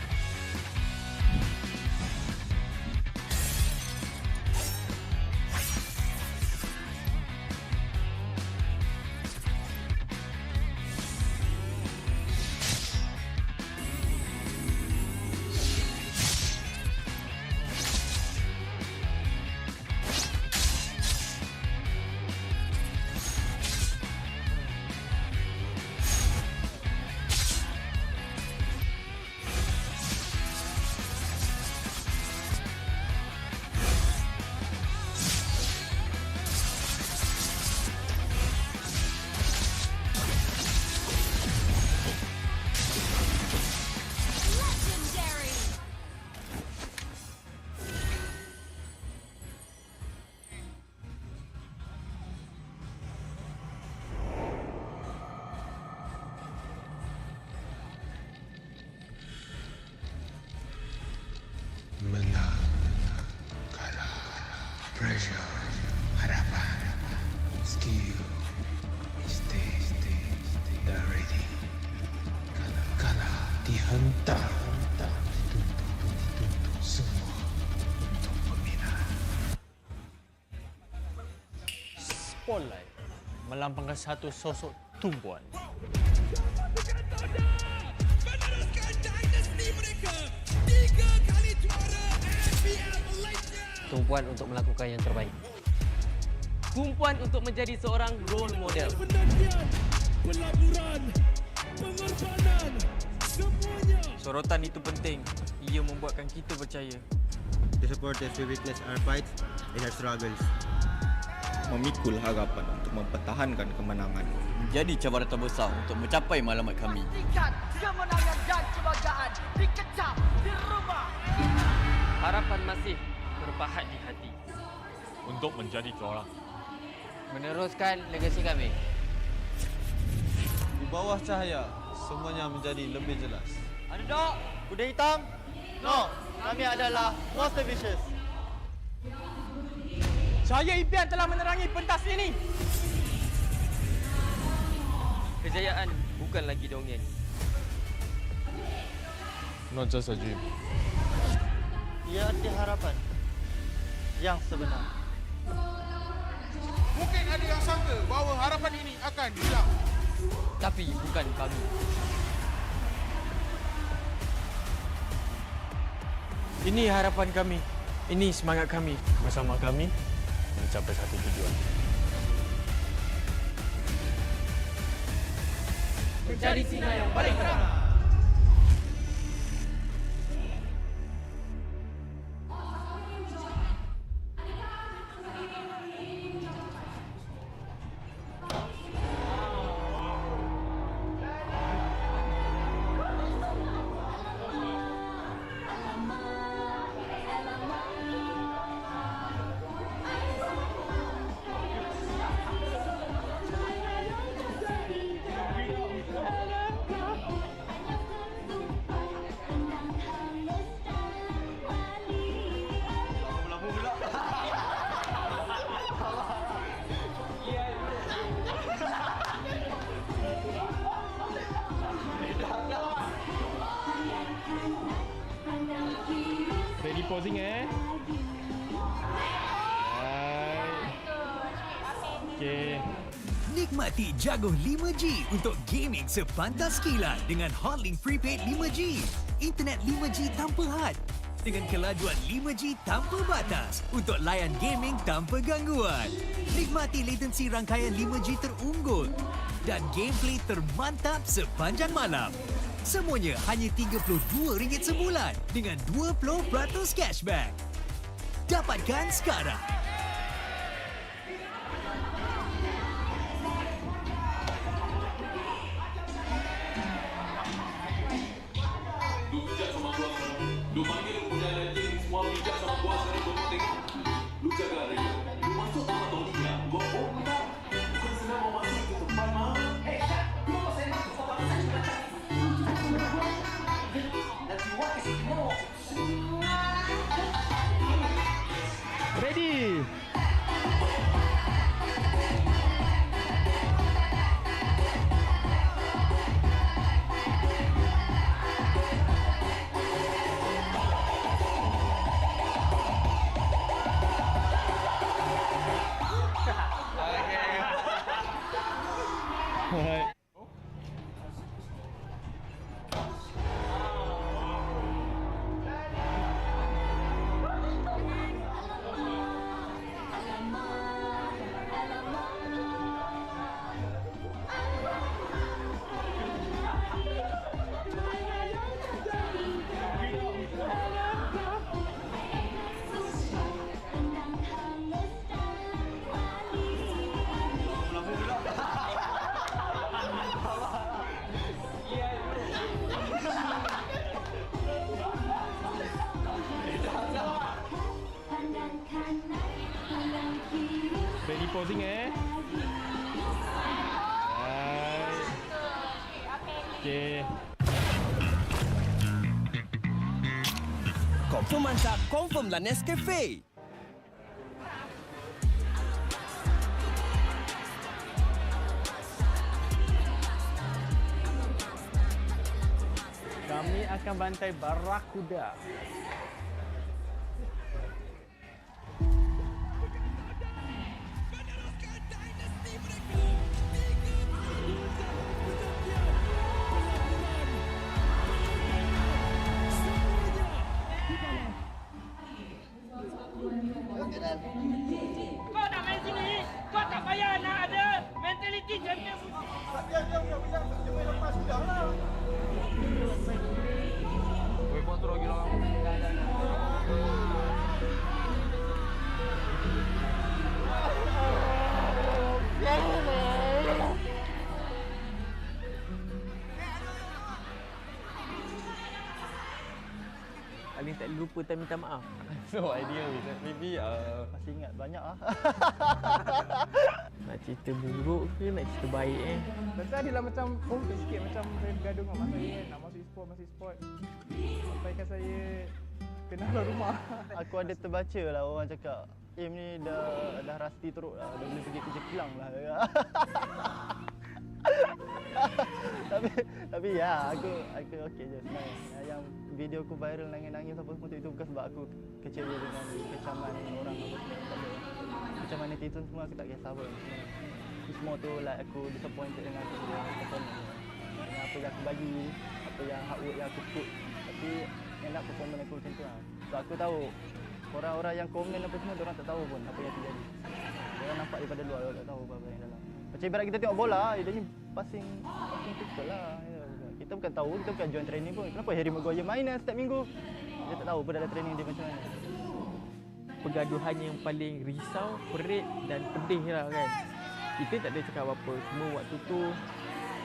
Menang, kalah, pressure, harapan, skill, stay, ready. Kalah, dihentak, dituntut semua untuk peminat. Spotlight melampangkan satu sosok tumpuan. Tumpuan untuk melakukan yang terbaik. Tumpuan untuk menjadi seorang role model. Pelaburan, pengorbanan, semuanya. Sorotan itu penting. Ia membuatkan kita percaya. The supporters will witness our fights and our struggles. Memikul harapan untuk mempertahankan kemenangan. Menjadi cabaran terbesar untuk mencapai matlamat kami. Pastikan kemenangan dan kebanggaan dikecam di rumah. Harapan masih berpahat di hati. Untuk menjadi juara. Meneruskan legasi kami. Di bawah cahaya, semuanya menjadi lebih jelas. Underdog, kuda hitam? No, kami adalah Monster Vicious. Cahaya impian telah menerangi pentas ini. Kejayaan bukan lagi dongeng. Not just a dream. Ia arti harapan yang sebenar. Mungkin ada yang sangka bahawa harapan ini akan hilang. Tapi bukan kami. Ini harapan kami. Ini semangat kami. Bersama kami mencapai satu tujuan. menjadi sinar yang paling terang. Ready posing Right. Okay. Nikmati jaguh 5G untuk gaming sepantas kilat dengan Hotlink Prepaid 5G. Internet 5G tanpa had dengan kelajuan 5G tanpa batas untuk layan gaming tanpa gangguan. Nikmati latensi rangkaian 5G terunggul dan gameplay termantap sepanjang malam. Semuanya hanya RM32 sebulan dengan 20% cashback. Dapatkan sekarang. Lu panggil lu punya legend semua bijak sama gua sekarang gua tengok. Lu jaga dia. Lu masuk sama Tony-nya. Gua tak. Bukan senang mau masuk ke tempat mah. Syah, lu mau saya masuk kau tak saya sudah cari. Nanti buat ke sini mau. Ready. Alright. Ready posing Right. Okay. Confirm mantap, confirm lah Nescafe. Kami akan bantai Barakuda. Kau nak main sini, kau tak payah nak ada mentaliti champion. Dia main lepas sudah lah. Boleh kontrol lagi lah. Paling tak lupa tak minta maaf. No idea. Maybe masih ingat banyak ah. Nak cerita buruk ke nak cerita baik Rasa adalah macam conflict sikit, macam saya bergaduh dengan mak saya nak masuk e-sport. Sampaikan saya kenal rumah. Aku ada terbaca lah orang cakap Im ni dah rasti teruk lah, dah boleh pergi kerja kilang lah. tapi ya aku okey je senang. Yang video aku viral nangis-nangis apa semua itu bukan sebab aku kecewa dengan kecaman orang apa semua. Kecaman netizen semua aku tak kisah pun. Semua tu like aku disappointed dengan aku punya performance. Dengan apa yang aku bagi, apa yang hard work yang aku put. Tapi end up performance aku macam tu lah. Sebab aku tahu orang-orang yang komen apa semua, orang tak tahu pun apa yang terjadi. orang nampak daripada luar, tak tahu apa yang dalam. Macam ibarat kita tengok bola, dia ni passing typical lah. Kita bukan tahu, kita bukan join training pun. Kenapa Harry Maguire main setiap minggu? Dia tak tahu pun dalam training dia macam mana. Pergaduhan yang paling risau, perit dan pedih lah kan. Kita tak ada cakap apa-apa. Semua waktu tu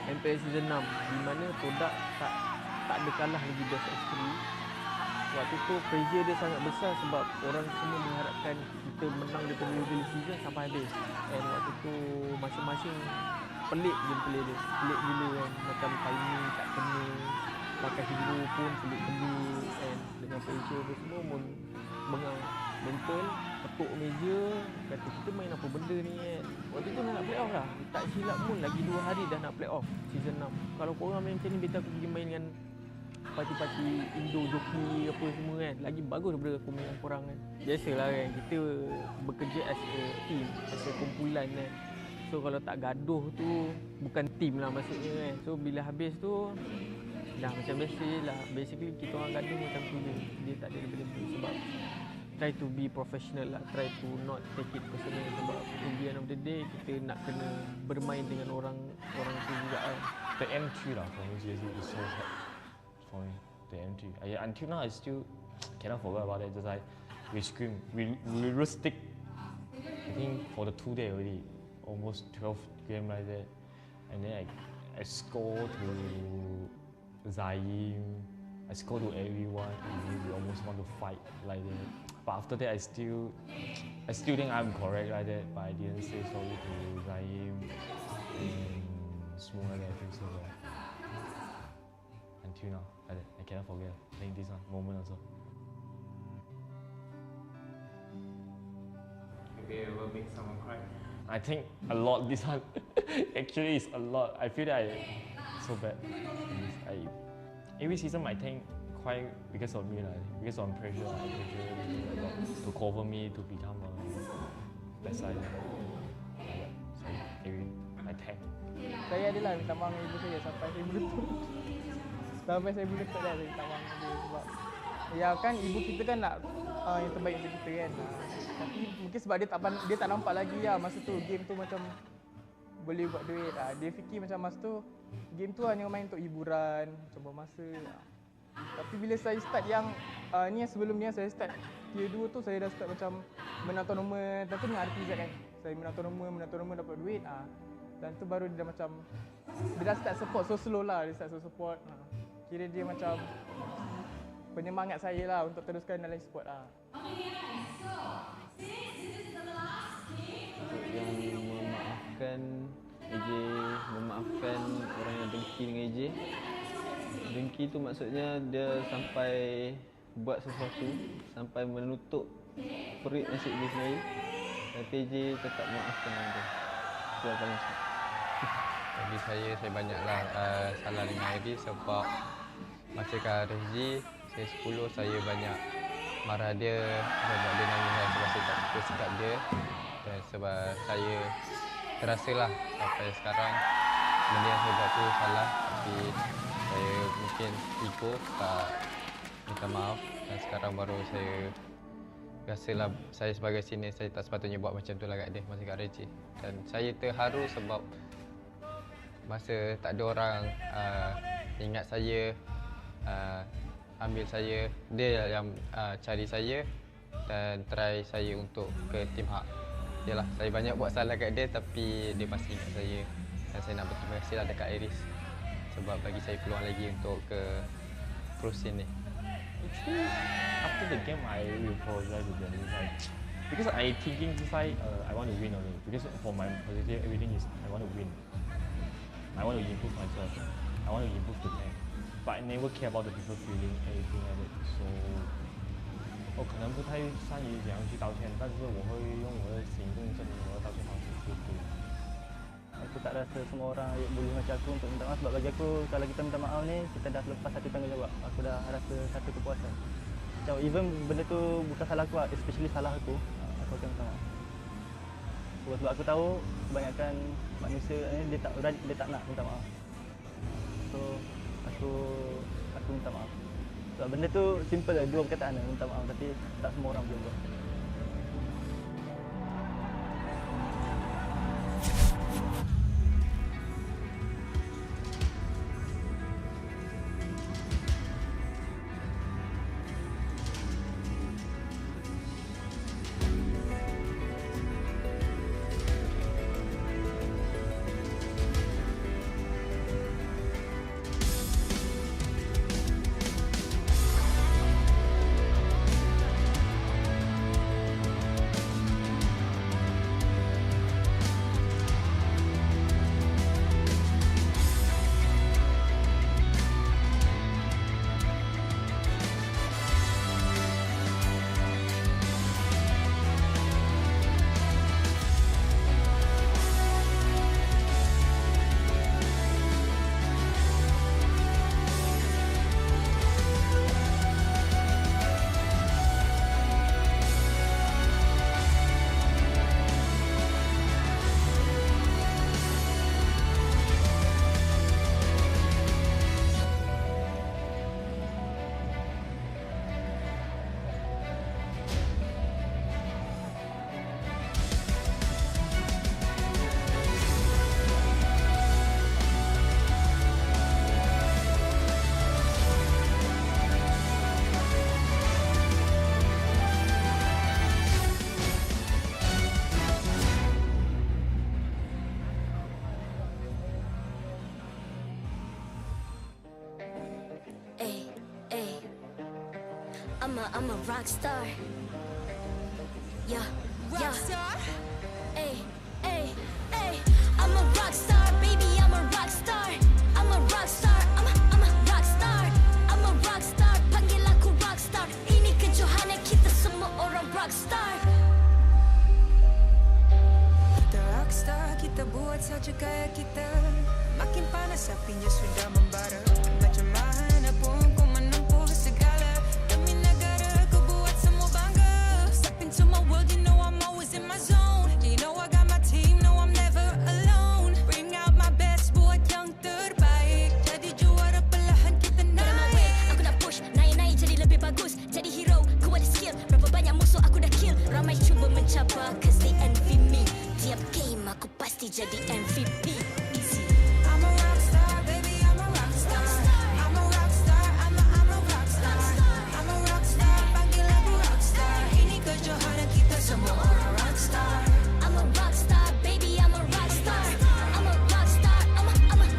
MPL Season 6 di mana Todak tak ada kalah lagi best of 3. Waktu tu pressure dia sangat besar sebab orang semua mengharapkan kita menang daripada regular season sampai habis. And waktu tu masing-masing pelik gameplay dia. Pelik gila kan. Macam timing tak kena, pakai hero pun pelik-pelik. And dengan pressure dia semua pun bengang mental, ketuk meja, kata kita main apa benda ni kan. Waktu tu nak play off lah. Tak silap pun lagi 2 hari dah nak play off season 6. Kalau korang main macam ni, better aku pergi main dengan parti-parti Indo, joki apa semua kan. Lagi bagus daripada aku main dengan korang kan. Biasalah kan, kita bekerja as a team, as a kumpulan kan. So kalau tak gaduh tu, bukan team lah maksudnya kan. So bila habis tu, dah macam biasa je lah. Basically kita orang gaduh macam tu je. Dia tak ada lebih-lebih sebab try to be professional lah. Try to not take it personal sebab in the end of the day, kita nak kena bermain dengan orang tu juga kan. The M3 lah for me seriously is so hard for me. The M3. Until now I still cannot forget about it. Just like we scream, we stick. I think for the 2 days already, almost 12 games like that. And then I score to Zaim, I score to everyone, and then we almost want to fight like that. But after that, I still think I'm correct like that. But I didn't say sorry to Zaim and small like that. I feel so bad. Until now, like that, I cannot forget. I think this one moment also. Maybe it will make someone cry. I think a lot. This one actually is a lot. I feel that so bad. Every season I think quite because of me, because of pressure. I pressure a lot to cover me to become a best side. So I thank. Saya adalah minta maaf dengan ibu saya sampai saya berlutut. Sampai saya berlutut dah saya minta maaf dengan dia sebab ya kan ibu kita kan nak yang terbaik untuk kita kan. Tapi mungkin sebab dia tak nampak lagi lah masa tu game tu macam boleh buat duit. Dia fikir macam masa tu game tu hanya main untuk hiburan, coba masa. Tapi bila saya start yang ni yang sebelum ni saya start tier 2 tu, saya dah start macam menang tournament. Dan tu dengan RTZ kan. Saya menang tournament dapat duit. Dan tu baru dia dah macam dia dah start support, so slow lah dia start support. Kira dia macam penyemangat saya lah untuk teruskan dalam e-sport lah. Yang memaafkan orang yang dengki dengan EJ. Dengki tu maksudnya dia sampai buat sesuatu, sampai menutup perit nasib dia sendiri. Tapi EJ tetap maafkan dia. Itu yang paling susah. Bagi saya banyaklah salah dengan Iri sebab masa kat RSG, saya 10, saya banyak marah dia sebab dia nangis sebab saya tak suka sikap dia. Dan sebab saya terasalah sampai sekarang benda yang saya buat tu salah, tapi saya mungkin ego tak minta maaf dan sekarang baru saya rasalah saya sebagai senior saya tak sepatutnya buat macam tu lah kat dia masa kat RSG. Dan saya terharu sebab masa tak ada orang ingat saya, ambil saya, dia yang cari saya dan try saya untuk ke tim hak. Yalah, saya banyak buat salah kat dia tapi dia masih ingat saya dan saya nak berterima kasih lah dekat Iris sebab bagi saya peluang lagi untuk ke pro scene ni. Actually, after the game, I will apologize to them. Because I thinking inside, I want to win only. Because for my positive, everything is I want to win. I want to improve myself. I want to improve the game. But I never care about the people feeling anything like that. So, 我可能不太善于怎样去道歉，但是我会用我的行动证明我的道歉方式是对的。 Aku tak rasa semua orang boleh macam aku untuk minta maaf sebab bagi aku kalau kita minta maaf ni kita dah lepas satu tanggungjawab. Aku dah rasa satu kepuasan. Macam even benda tu bukan salah aku, especially salah aku akan minta maaf. Sebab aku tahu kebanyakan manusia ni dia tak nak minta maaf. So aku minta maaf. Sebab benda tu simple lah, dua perkataan lah, minta maaf, tapi tak semua orang boleh buat. I'm a rock star. Yeah, yeah. Ay, ay, ay. I'm a rock star, baby. I'm a rock star. I'm a rock star. I'm a rock star. I'm a rock star. Panggil aku rock star. Ini kejohanan kita semua orang rock star. Kita rock star, kita buat saja gaya kita. Makin panas apinya sudah membara. Macam mana pun kau menempuh segala. Demi negara kau buat semua bangga. Step into my world, you know I'm always in my zone. You know I got my team, no I'm never alone. Bring out my best, buat yang terbaik. Jadi juara perlahan kita naik. Aku nak push, naik-naik jadi lebih bagus. Jadi hero, ku ada skill. Berapa banyak musuh aku dah kill. Ramai cuba mencabar, cause they envy me. Tiap game aku pasti jadi MVP. Easy. I'm a rock star, baby, I'm a rock star. I'm a rock star, I'm a rock star. I'm a rock star, panggil aku rock star. Ini kejohanan kita semua orang rock star. I'm a rock star, baby, I'm a rock star. I'm a rock star, I'm a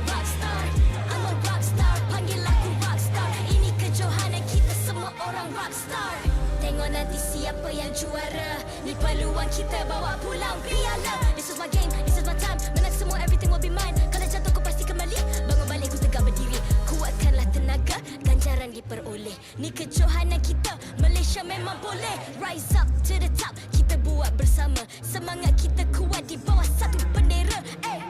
rock star. I'm a rock star, panggil aku rock star. Ini kejohanan kita semua orang rock star. Tengok nanti siapa yang juara. Ni peluang kita bawa pulang piala. This is my game, this is my time. Menang semua, everything will be mine. Kalau jatuh kau pasti kembali. Bangun balik ku tegak berdiri. Kuatkanlah tenaga, ganjaran diperoleh. Ni kejohanan kita, Malaysia memang boleh. Rise up to the top, kita buat bersama. Semangat kita kuat di bawah satu bendera. Ay.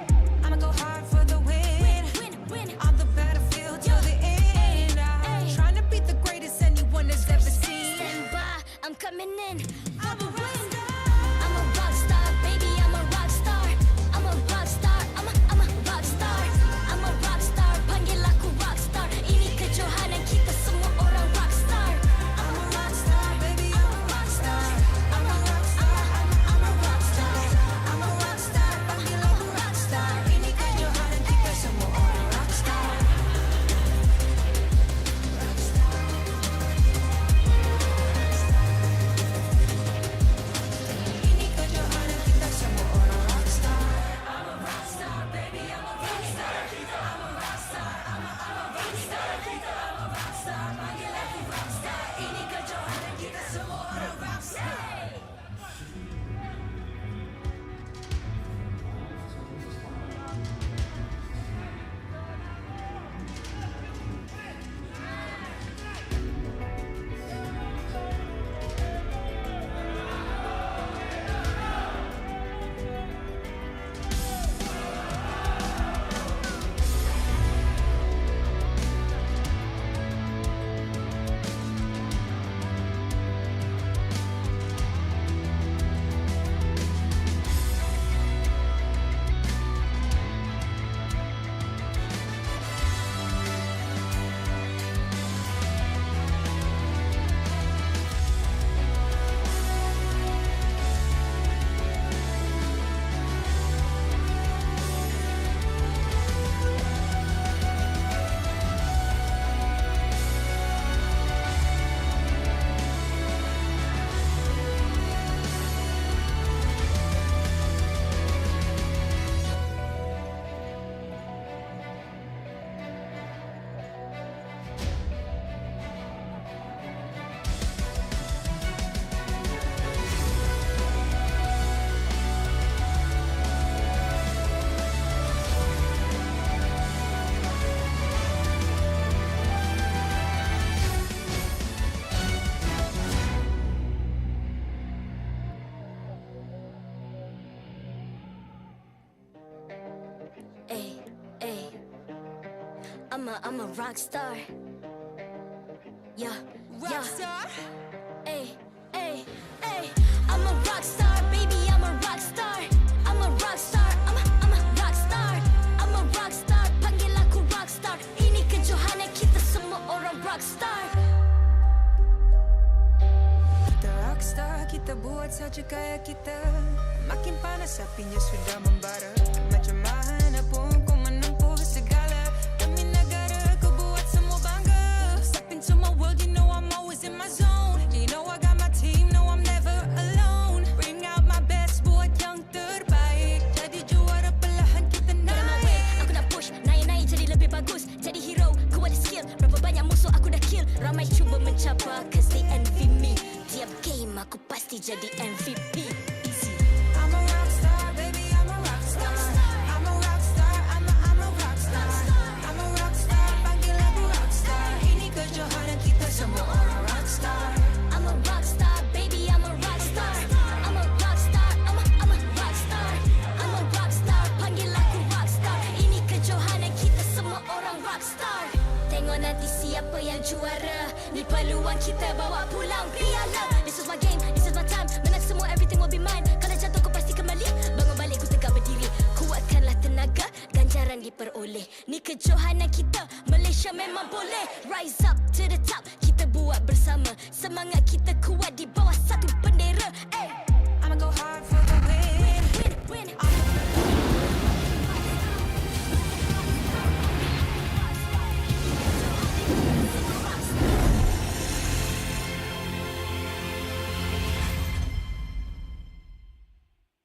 I'ma go hard for the win. Win. On the battlefield till the end. I'm trying to beat the greatest anyone has ever seen. Stand by, I'm coming in. I'm a rock star. I'm a rock star, baby, I'm a rock star. I'm a rock star, I'm a rock star. I'm a rock star, panggil aku rock star. Ini kejohanan kita semua orang rock star. I'm a rock star, baby, I'm a rock star. I'm a rock star, I'm a rock star. I'm a rock star, panggil aku rock star. Ini kejohanan kita semua orang rock star. Ini kejohanan kita semua orang rock star. I'm a rock star, baby, I'm a rock star. I'm a rock star, I'm a rock star. I'm a rock star, panggil aku rock star. Ini kejohanan kita semua orang rock star. I'm a rock star. Yeah, Rock star. Ay. I'm a rock star, baby, I'm a rock star. I'm a rock star, I'm a rock star. I'm a rock star, panggil aku rock star. Ini kejohanan kita semua orang rock star. Kita rock star, kita buat saja gaya kita. Makin panas apinya sudah membara. Macam mana pun kau menempuh segala. Demi negara kau buat semua bangga. Step into my world, you know I'm always in my zone. You know I got my team, no I'm never alone. Bring out my best, buat yang terbaik. Jadi juara perlahan kita naik. Aku nak push, naik-naik jadi lebih bagus. Jadi hero, ku ada skill. Berapa banyak musuh aku dah kill. Ramai cuba mencabar, cause they envy mati jadi MVP. Easy. I'm a rock star, baby, I'm a rock star. I'm a rock star, I'm a rock star. I'm a rock star, panggil aku rock star. Ini kejohanan kita semua orang rock star. I'm a rock star, baby, I'm a rock star. I'm a rock star, I'm a rock star. I'm a rock star, panggil aku rock star. Ini kejohanan kita semua orang rock star. Tengok nanti siapa yang juara. Ni peluang kita bawa pulang piala. This is my game, this is my time. Menang semua, everything will be mine. Kalau jatuh kau pasti kembali. Bangun balik ku tegak berdiri. Kuatkanlah tenaga, ganjaran diperoleh. Ni kejohanan kita, Malaysia memang boleh. Rise up to the top, kita buat bersama. Semangat kita kuat di bawah satu bendera. Hey. I'ma go hard for the win. Win.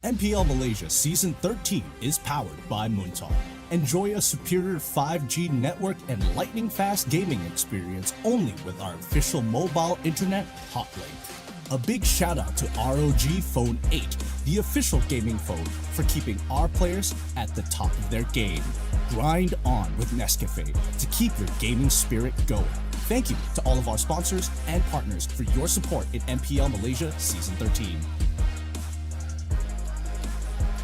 MPL Malaysia Season 13 is powered by Muntar. Enjoy a superior 5G network and lightning-fast gaming experience only with our official mobile internet hotlink. A big shout out to ROG Phone 8, the official gaming phone, for keeping our players at the top of their game. Grind on with Nescafe to keep your gaming spirit going. Thank you to all of our sponsors and partners for your support in MPL Malaysia Season 13.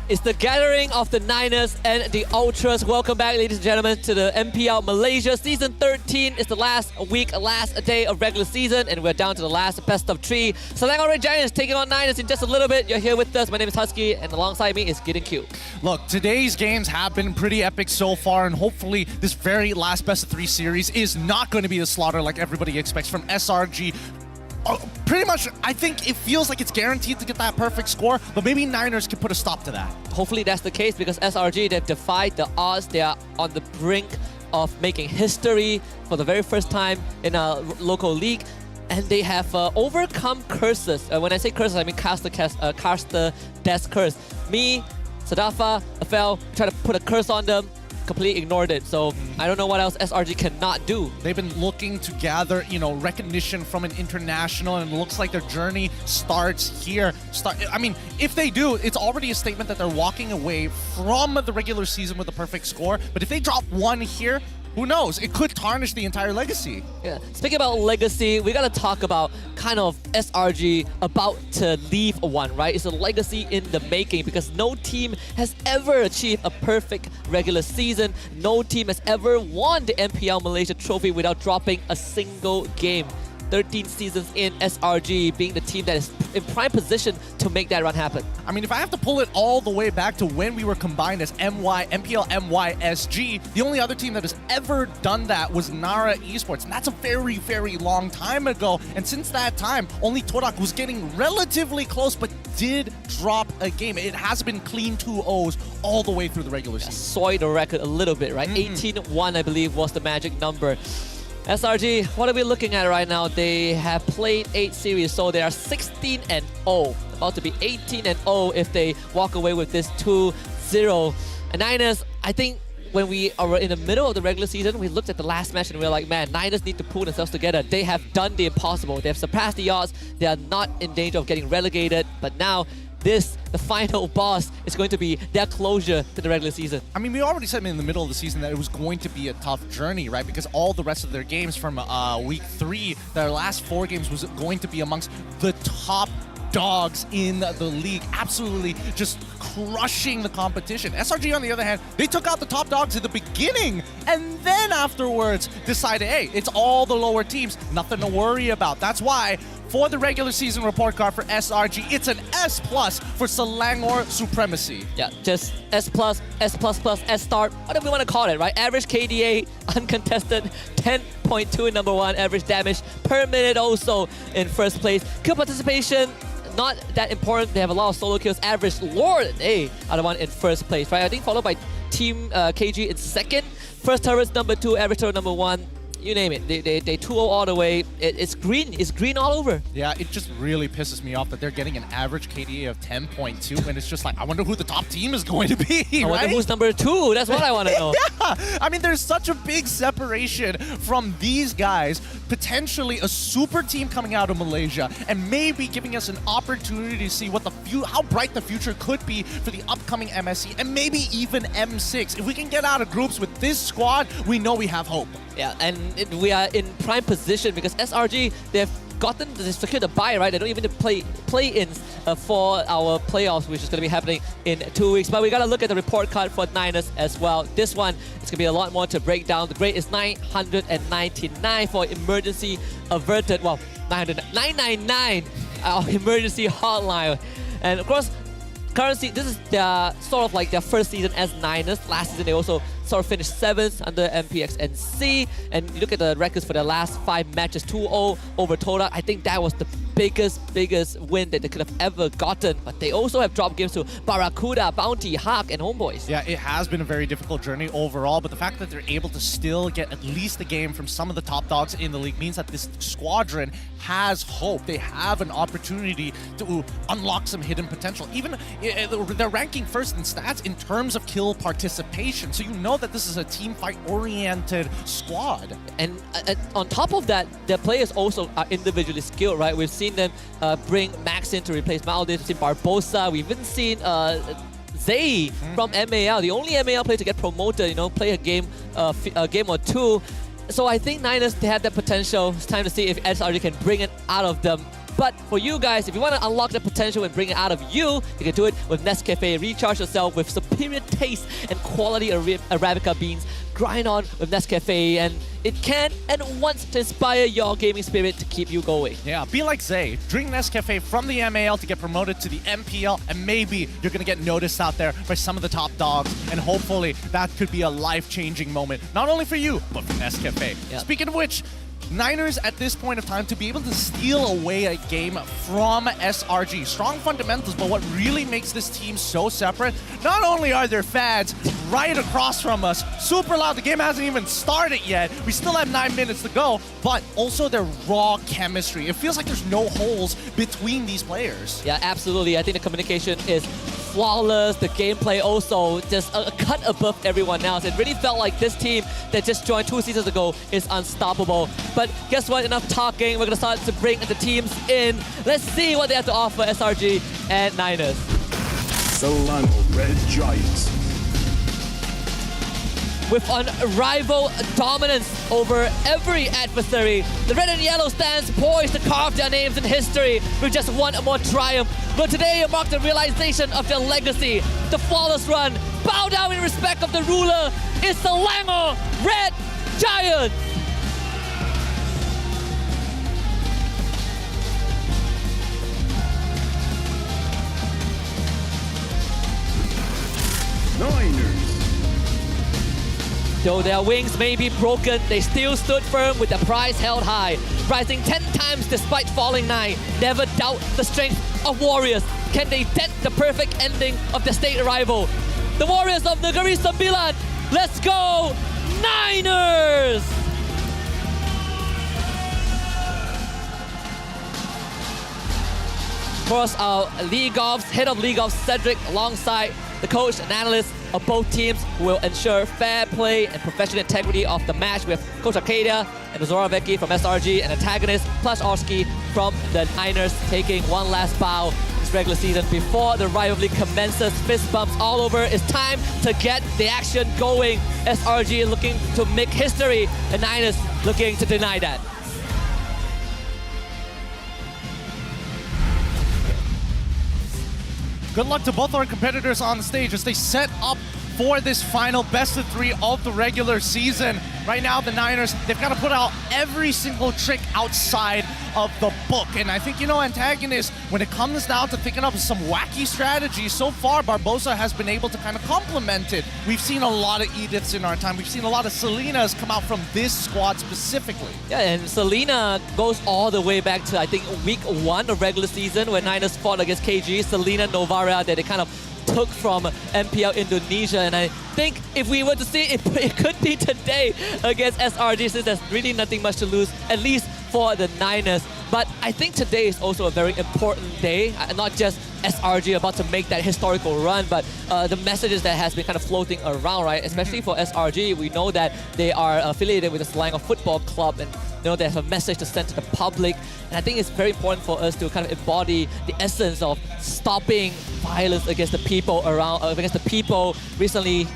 It's the gathering of the Niners and the Ultras. Welcome back, ladies and gentlemen, to the MPL Malaysia Season 13. It's the last week, last day of regular season, and we're down to the last best of 3. Selangor Red Giants taking on Niners in just a little bit. You're here with us. My name is Husky, and alongside me is Gideon Q. Look, today's games have been pretty epic so far, and hopefully this very last best of 3 series is not going to be a slaughter like everybody expects from SRG. Pretty much, I think it feels like it's guaranteed to get that perfect score, but maybe Niners can put a stop to that. Hopefully that's the case, because SRG, they've defied the odds. They are on the brink of making history for the very first time in a local league, and they have overcome curses. When I say curses, I mean caster death curse. Me, Sadafa, Afel, try to put a curse on them, completely ignored it. So I don't know what else SRG cannot do. They've been looking to gather, recognition from an international, and it looks like their journey starts here. I mean, if they do, it's already a statement that they're walking away from the regular season with a perfect score. But if they drop one here, who knows? It could tarnish the entire legacy. Yeah. Speaking about legacy, we gotta talk about kind of SRG about to leave one, right? It's a legacy in the making, because no team has ever achieved a perfect regular season. No team has ever won the MPL Malaysia trophy without dropping a single game. 13 seasons in, SRG being the team that is in prime position to make that run happen. I mean, if I have to pull it all the way back to when we were combined as MPL MYSG, the only other team that has ever done that was Nara Esports, and that's a very, very long time ago. And since that time, only Torak was getting relatively close, but did drop a game. It has been clean 2-0s all the way through the regular season. Soy the record a little bit, right? 18-1, I believe, was the magic number. SRG, what are we looking at right now? They have played 8 series, so they are 16-0. About to be 18-0 if they walk away with this 2-0. And Niners, I think when we are in the middle of the regular season, we looked at the last match and we were like, man, Niners need to pull themselves together. They have done the impossible. They have surpassed the odds. They are not in danger of getting relegated. But now, the final boss, is going to be their closure to the regular season. I mean, we already said in the middle of the season that it was going to be a tough journey, right? Because all the rest of their games from week 3, their last 4 games was going to be amongst the top dogs in the league, absolutely just crushing the competition. SRG, on the other hand, they took out the top dogs at the beginning, and then afterwards decided, hey, it's all the lower teams, nothing to worry about. That's why, for the regular season report card for SRG, it's an S+ for Selangor supremacy. Yeah, just S+, S++, S star, whatever we want to call it, right? Average KDA, uncontested, 10.2 in number 1, average damage per minute also in first place. Kill participation, not that important. They have a lot of solo kills. Average Lord A are the one in first place, right? I think followed by Team KG in second. First turrets number 2, average turret number 1. you name it. They 2-0 all the way. It's green. It's green all over. Yeah, it just really pisses me off that they're getting an average KDA of 10.2, and it's just like, I wonder who the top team is going to be, I wonder right? who's number 2. That's what I want to know. Yeah, I mean, there's such a big separation from these guys, potentially a super team coming out of Malaysia, and maybe giving us an opportunity to see what how bright the future could be for the upcoming MSC, and maybe even M6. If we can get out of groups with this squad, we know we have hope. Yeah, and we are in prime position because SRG, they've secured the bye, right? They don't even need to play-ins for our playoffs, which is going to be happening in 2 weeks. But we got to look at the report card for Niners as well. This one, it's going to be a lot more to break down. The grade is 999 for emergency averted. Well, 999 emergency hotline. And of course, currently, this is their sort of like their first season as Niners. Last season, they also sort of finished 7th under MPXNC. And you look at the records for their last 5 matches, 2-0 over Toda. I think that was the biggest win that they could have ever gotten. But they also have dropped games to Barracuda, Bounty, Hawk, and Homeboys. Yeah, it has been a very difficult journey overall, but the fact that they're able to still get at least a game from some of the top dogs in the league means that this squadron has hope. They have an opportunity to unlock some hidden potential. Even they're ranking first in stats in terms of kill participation, so you know that this is a team fight oriented squad. And on top of that, their players also are individually skilled, right? We've seen them bring Max in to replace Maldives. We've seen Barbosa. We've even seen Zay from MAL, the only MAL player to get promoted, play a game or two. So I think Niners, they have that potential. It's time to see if SRG can bring it out of them. But for you guys, if you want to unlock the potential and bring it out of you can do it with Nescafe. Recharge yourself with superior taste and quality Arabica beans. Grind on with Nescafe, and it can and wants to inspire your gaming spirit to keep you going. Yeah, be like Zay. Drink Nescafe from the MAL to get promoted to the MPL, and maybe you're going to get noticed out there by some of the top dogs, and hopefully that could be a life-changing moment, not only for you, but for Nescafe. Yep. Speaking of which, Niners at this point of time to be able to steal away a game from SRG. Strong fundamentals, but what really makes this team so separate, not only are there fans right across from us, super loud, the game hasn't even started yet, we still have 9 minutes to go, but also their raw chemistry. It feels like there's no holes between these players. Yeah, absolutely. I think the communication is flawless. The gameplay also just a cut above everyone else. It really felt like this team that just joined 2 seasons ago is unstoppable. But guess what? Enough talking. We're going to start to bring the teams in. Let's see what they have to offer, SRG and Niners. Solano Red Giants. With unrivaled dominance over every adversary, the red and yellow stands poised to carve their names in history with just one more triumph. But today marked the realization of their legacy. The flawless run, bow down in respect of the ruler, is the Selangor Red Giants. Niners. Though their wings may be broken, they still stood firm with their prize held high. Rising 10 times despite falling 9. Never doubt the strength of Warriors. Can they dent the perfect ending of their state rival? The Warriors of Negeri Sembilan. Let's go, Niners! Of course, our head of League Ops, Cedric, alongside the coach and analyst of both teams will ensure fair play and professional integrity of the match. We have Coach Arcadia and Zora Vecchi from SRG and antagonist plus Orski from the Niners taking one last bow this regular season before the rivalry commences. Fist bumps all over. It's time to get the action going. SRG looking to make history. The Niners looking to deny that. Good luck to both our competitors on stage as they set up for this final best of 3 of the regular season. Right now, the Niners, they've got to put out every single trick outside of the book. And I think, antagonist, when it comes down to thinking up some wacky strategies, so far, Barbosa has been able to kind of complement it. We've seen a lot of Ediths in our time. We've seen a lot of Selenas come out from this squad specifically. Yeah, and Selena goes all the way back to, I think, week 1 of regular season when Niners fought against KG. Selena, Novaria, that they kind of took from MPL Indonesia. And I think if we were to see it, it could be today against SRG, since there's really nothing much to lose, at least for the Niners. But I think today is also a very important day, not just SRG about to make that historical run, but the messages that has been kind of floating around, right? Especially for SRG, we know that they are affiliated with the Selangor Football Club, and you know there's a message to send to the public. And I think it's very important for us to kind of embody the essence of stopping violence against the people around, against the people. Recently,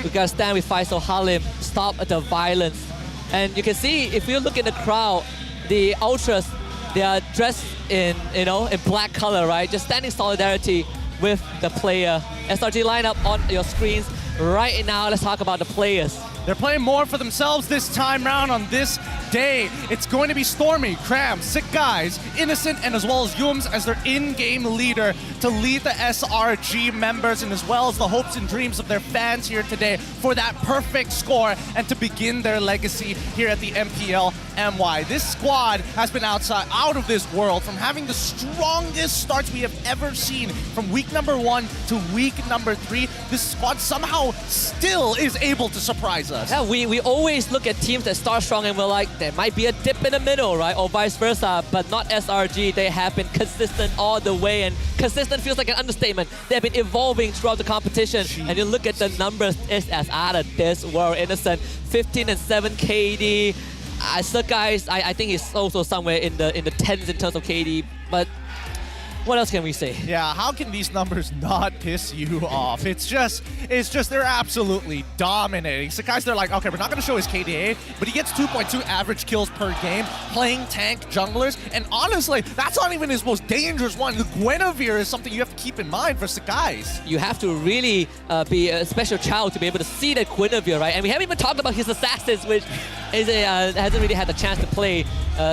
we got to stand with Faisal Halim, stop the violence. And you can see, if you look in the crowd, the ultras, they are dressed in, in black color, right? Just standing solidarity with the player. SRG lineup on your screens right now. Let's talk about the players. They're playing more for themselves this time round on this day. It's going to be Stormy, Cram, Sick Guys, Innocent, and as well as Yums as their in-game leader to lead the SRG members, and as well as the hopes and dreams of their fans here today for that perfect score and to begin their legacy here at the MPL MY. This squad has been out of this world, from having the strongest starts we have ever seen from week number 1 to week number 3. This squad somehow still is able to surprise us. Yeah, we always look at teams that start strong and we're like, there might be a dip in the middle, right? Or vice versa, but not SRG. They have been consistent all the way, and consistent feels like an understatement. They've been evolving throughout the competition. Jeez. And you look at the numbers, it's as out of this world. Innocent, 15 and 7 KD. Guys, I think he's also somewhere in the tens in terms of KD, but what else can we say? Yeah, how can these numbers not piss you off? It's just they're absolutely dominating. So guys, they're like, okay, we're not going to show his KDA, but he gets 2.2 average kills per game, playing tank junglers, and honestly, that's not even his most dangerous one. The Guinevere is something you have to keep in mind for Sakai's. You have to really be a special child to be able to see that Guinevere, right? And we haven't even talked about his assassins, which is hasn't really had the chance to play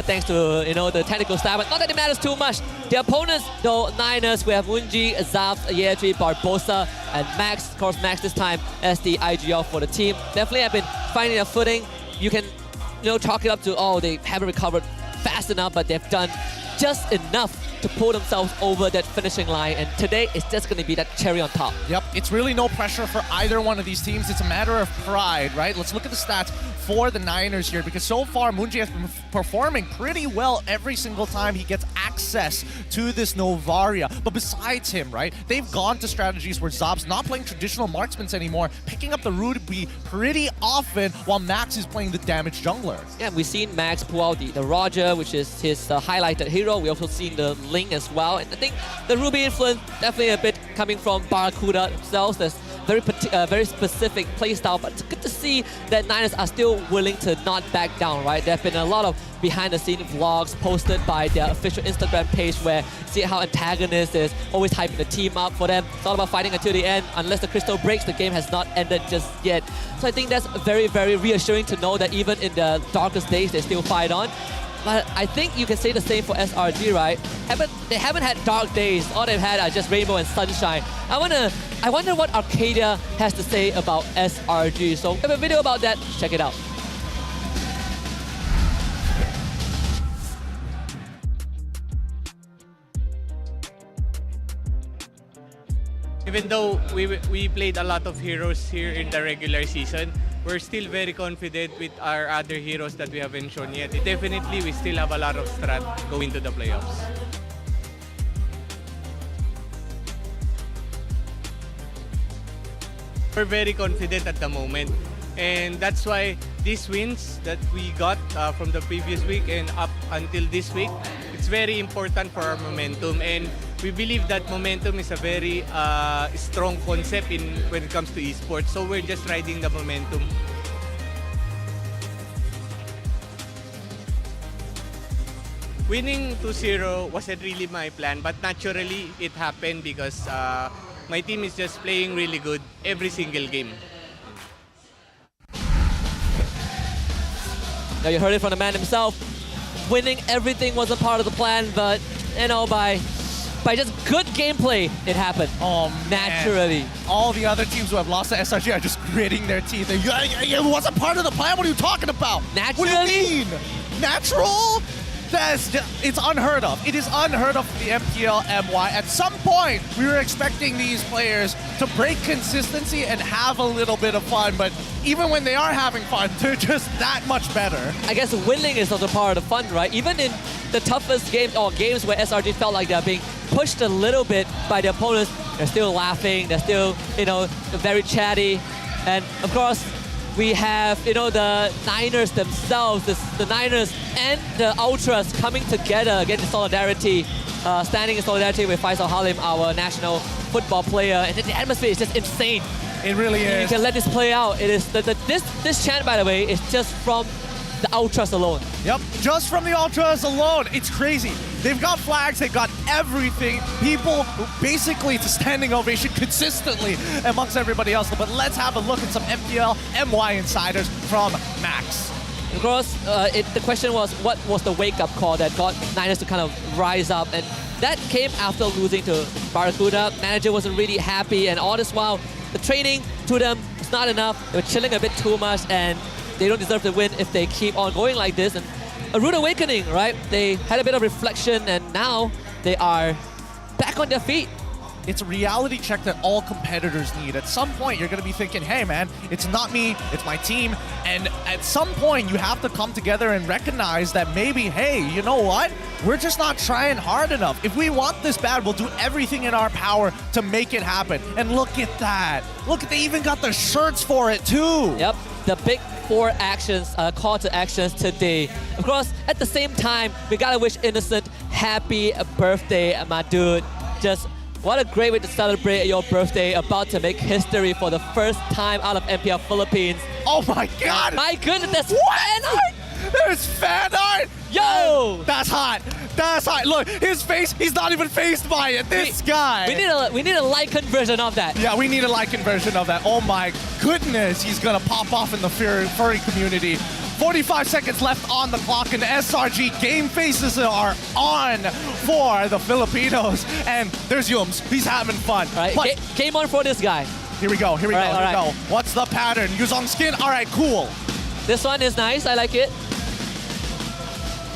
thanks to the technical style, but not that it matters too much. The opponents, though, Niners, we have Unji, Zaf, Yetri, Barbosa, and Max. Of course, Max this time as the IGL for the team. Definitely have been finding their footing. You can chalk it up to, oh, they haven't recovered fast enough, but they've done just enough to pull themselves over that finishing line, and today it's just going to be that cherry on top. Yep, it's really no pressure for either one of these teams. It's a matter of pride, right? Let's look at the stats for the Niners here, because so far Munji has been performing pretty well every single time he gets access to this Novaria. But besides him, right, they've gone to strategies where Zob's not playing traditional marksmen anymore, picking up the Ruby pretty often, while Max is playing the damage jungler. Yeah, we've seen Max pull out the Roger, which is his highlighted hero. We also seen the Ling as well, and I think the Ruby influence definitely a bit coming from Barracuda themselves. There's very specific playstyle, but it's good to see that Niners are still willing to not back down, right? There have been a lot of behind-the-scenes vlogs posted by their official Instagram page where see how antagonist is always hyping the team up for them. It's all about fighting until the end. Unless the crystal breaks, the game has not ended just yet. So I think that's very, very reassuring to know that even in the darkest days, they still fight on. But I think you can say the same for SRG, right? They haven't had dark days. All they've had are just rainbow and sunshine. I wonder what Arcadia has to say about SRG. So we have a video about that. Check it out. Even though we played a lot of heroes here in the regular season, we're still very confident with our other heroes that we haven't shown yet. Definitely, we still have a lot of strat going to the playoffs. We're very confident at the moment, and that's why these wins that we got from the previous week and up until this week, it's very important for our momentum, and we believe that momentum is a very strong concept when it comes to esports. So we're just riding the momentum. Winning 2-0 wasn't really my plan, but naturally it happened because my team is just playing really good every single game. Now you heard it from the man himself. Winning everything wasn't part of the plan, but by just good gameplay, it happened. Oh, naturally. Man. All the other teams who have lost to SRG are just gritting their teeth. It wasn't part of the plan. What are you talking about? Naturally? What do you mean? Natural? It's unheard of. It is unheard of for the MPL MY. At some point, we were expecting these players to break consistency and have a little bit of fun, but even when they are having fun, they're just that much better. I guess winning is also part of the fun, right? Even in the toughest games or games where SRG felt like they're being pushed a little bit by the opponents, they're still laughing, they're still, very chatty. And of course, we have, the Niners themselves, the Niners and the Ultras coming together again in solidarity, standing in solidarity with Faisal Halim, our national football player. And the atmosphere is just insane. It really is. You can let this play out. It is this chant, by the way, is just from the Ultras alone. Yep, just from the Ultras alone. It's crazy. They've got flags, they've got everything. People, basically, it's a standing ovation consistently amongst everybody else. But let's have a look at some MPL MY insiders from Max. Of course, the question was, what was the wake-up call that got Niners to kind of rise up? And that came after losing to Barracuda. Manager wasn't really happy, and all this while, the training to them was not enough. They were chilling a bit too much, and they don't deserve to win if they keep on going like this. And a rude awakening, right? They had a bit of reflection, and now they are back on their feet. It's a reality check that all competitors need. At some point, you're going to be thinking, hey, man, it's not me, it's my team. And at some point, you have to come together and recognize that maybe, hey, you know what? We're just not trying hard enough. If we want this bad, we'll do everything in our power to make it happen. And look at that. Look, they even got the shirts for it, too. Yep, the big 4 actions, call to actions today. Of course, at the same time, we gotta wish Innocent happy birthday, my dude. Just what a great way to celebrate your birthday, about to make history for the first time out of MPL Philippines. Oh my God! My goodness, that's fan art! There's fan art! Yo! That's hot! That's hot! Look, his face, he's not even phased by it. This guy! We need a Lycan version of that. Yeah, we need a Lycan version of that. Oh my goodness, he's gonna pop off in the furry community. 45 seconds left on the clock, and SRG game faces are on for the Filipinos. And there's Yums. He's having fun. All right, game on for this guy. Here we go. Here we go. What's the pattern? Yuzong skin. All right, cool. This one is nice. I like it.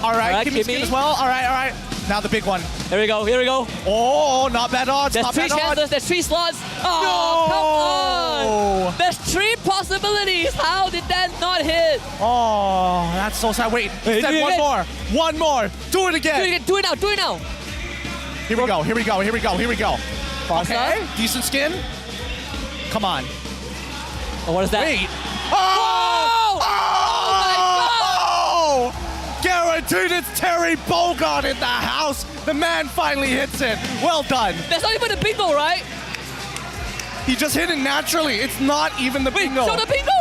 All right, Kimmy skin as well. All right. Now the big one. Here we go. Oh, not bad odds. There's not 3 bad chances. odds. There's 3 slots. Oh, come on. There's 3 possibilities. How did that not hit? Oh, that's so sad. Wait, one more. One more. Do it again. Do it now. Here we go. Okay, decent skin. Come on. Oh, what is that? Wait. Oh! Oh my God! Guaranteed it's Terry Bogart in the house. The man finally hits it. Well done. That's not even the bingo, right? He just hit it naturally. It's not even the bingo. Show the bingo.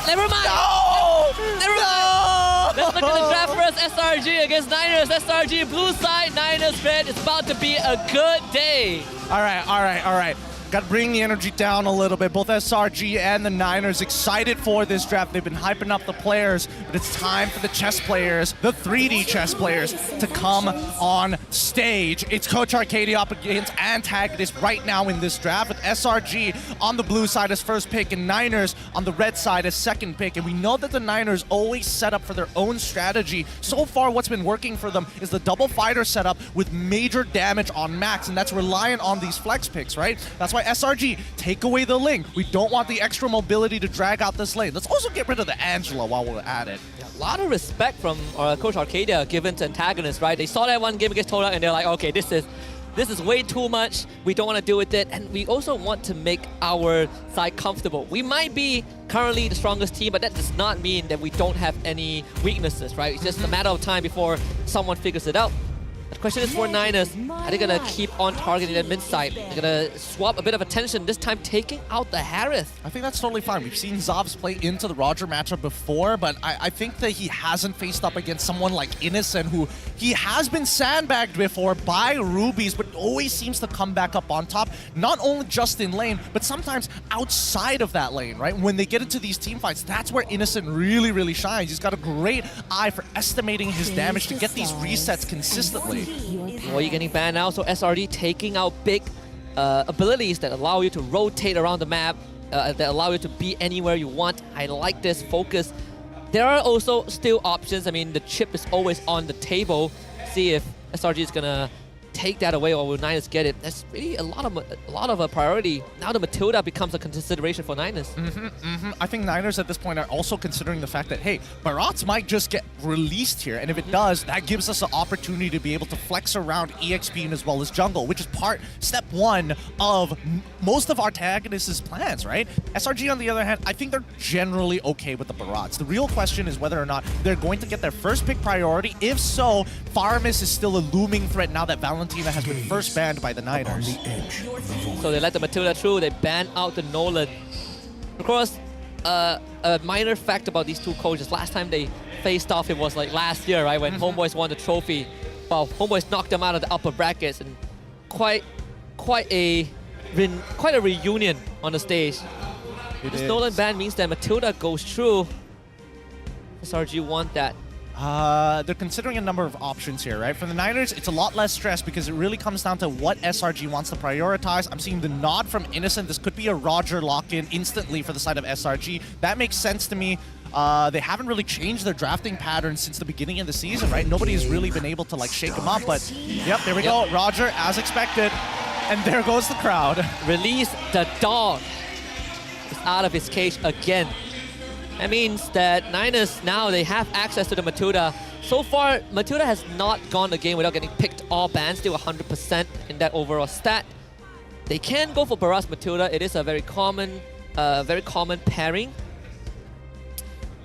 Never mind. No! Never mind. Let's look at the draft first. SRG against Niners. SRG blue side, Niners red. It's about to be a good day. All right. Got to bring the energy down a little bit. Both SRG and the Niners excited for this draft. They've been hyping up the players, but it's time for the chess players, the 3D chess players, to come on stage. It's Coach Arcadia up against Antagonist right now in this draft, with SRG on the blue side as first pick and Niners on the red side as second pick. And we know that the Niners always set up for their own strategy. So far, what's been working for them is the double fighter setup with major damage on Max, and that's reliant on these flex picks, right? That's why SRG, take away the link. We don't want the extra mobility to drag out this lane. Let's also get rid of the Angela while we're at it. A lot of respect from Coach Arcadia given to Antagonist, right? They saw that one game against Todak and they're like, okay, this is way too much. We don't want to deal with it. And we also want to make our side comfortable. We might be currently the strongest team, but that does not mean that we don't have any weaknesses, right? It's just a matter of time before someone figures it out. The question is for Niners, are they going to keep on targeting the mid side? They're going to swap a bit of attention, this time taking out the Harith. I think that's totally fine. We've seen Zavs play into the Roger matchup before, but I think that he hasn't faced up against someone like Innocent, who he has been sandbagged before by Rubies, but always seems to come back up on top, not only just in lane, but sometimes outside of that lane, right? When they get into these team fights, that's where Innocent really, really shines. He's got a great eye for estimating his damage to get these resets consistently. Well, you're getting banned now, so SRD taking out big abilities that allow you to rotate around the map, that allow you to be anywhere you want. I like this focus. there are also still options. I mean, the chip is always on the table. See if SRG is gonna take that away or will Niners get it. That's really a lot of a priority. Now the Matilda becomes a consideration for Niners. I think Niners at this point are also considering the fact that, hey, Barats might just get released here, and if it does, that gives us an opportunity to be able to flex around EXP and as well as jungle, which is step one of most of our antagonists' plans, right? SRG, on the other hand, I think they're generally okay with the Barats. The real question is whether or not they're going to get their first pick priority. If so, Farmis is still a looming threat now that Valentina has been first banned by the Niners. So they let the Matilda through, they ban out the Nolan. Of course, a minor fact about these two coaches, last time they faced off, it was like last year, right, when Homeboys won the trophy. Well, Homeboys knocked them out of the upper brackets, and quite a reunion on the stage. This Nolan ban means that Matilda goes through. SRG want that. They're considering a number of options here, right? For the Niners, it's a lot less stress because it really comes down to what SRG wants to prioritize. I'm seeing the nod from Innocent. This could be a Roger lock-in instantly for the side of SRG. That makes sense to me. They haven't really changed their drafting pattern since the beginning of the season, right? Nobody's really been able to like shake them up, but yep, there we go. Roger, as expected. And there goes the crowd. Release the dog. It's out of his cage again. That means that Niners now, they have access to the Matilda. So far, Matilda has not gone the game without getting picked all bans, still 100% in that overall stat. They can go for Barras Matilda. It is a very common pairing.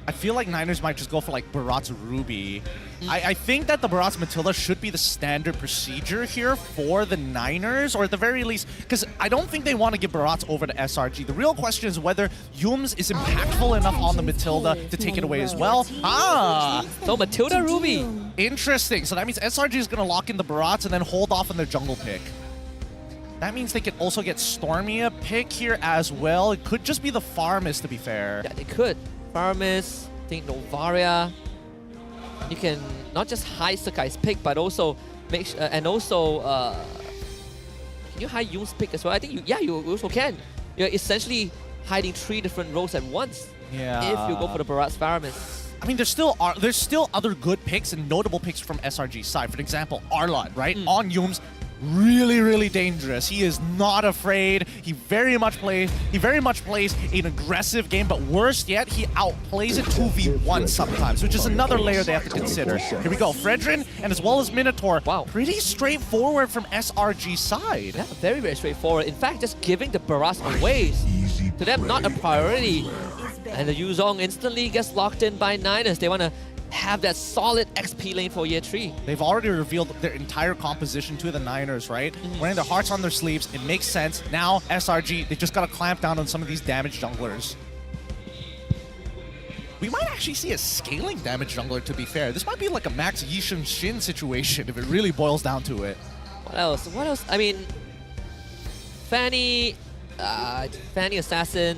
I feel like Niners might just go for like Barats Ruby. I think that the Barats Matilda should be the standard procedure here for the Niners, or at the very least, because I don't think they want to give Barats over to SRG. The real question is whether Yums is impactful enough on the Matilda to take it away as well. So Matilda Ruby. Interesting. So that means SRG is going to lock in the Barats and then hold off on their jungle pick. That means they could also get Stormy a pick here as well. It could just be the Farmis, to be fair. Yeah, they could. Farmis, I think Novaria. You can not just hide Sakai's pick, but also make can you hide Yoon's pick as well? I think you also can. You're essentially hiding 3 different roles at once. Yeah. If you go for the Barats Farmis. I mean, there's still other good picks and notable picks from SRG's side. For example, Arlot, right? On Yums. Really, really dangerous. He is not afraid. He very much plays an aggressive game, but worse yet, he outplays it 2v1 sometimes, which is another layer they have to consider. Here we go, Fredrin and as well as Minotaur. Wow. Pretty straightforward from SRG's side. Yeah, very, very straightforward. In fact, just giving the Barras away to them, not a priority. And the Yuzong instantly gets locked in by Niners. They want to have that solid XP lane for year 3. They've already revealed their entire composition to the Niners, right? Wearing their hearts on their sleeves, it makes sense. Now, SRG, they just got to clamp down on some of these damage junglers. We might actually see a scaling damage jungler, to be fair. This might be like a Max Yishun Shin situation if it really boils down to it. What else? What else? I mean, Fanny Assassin.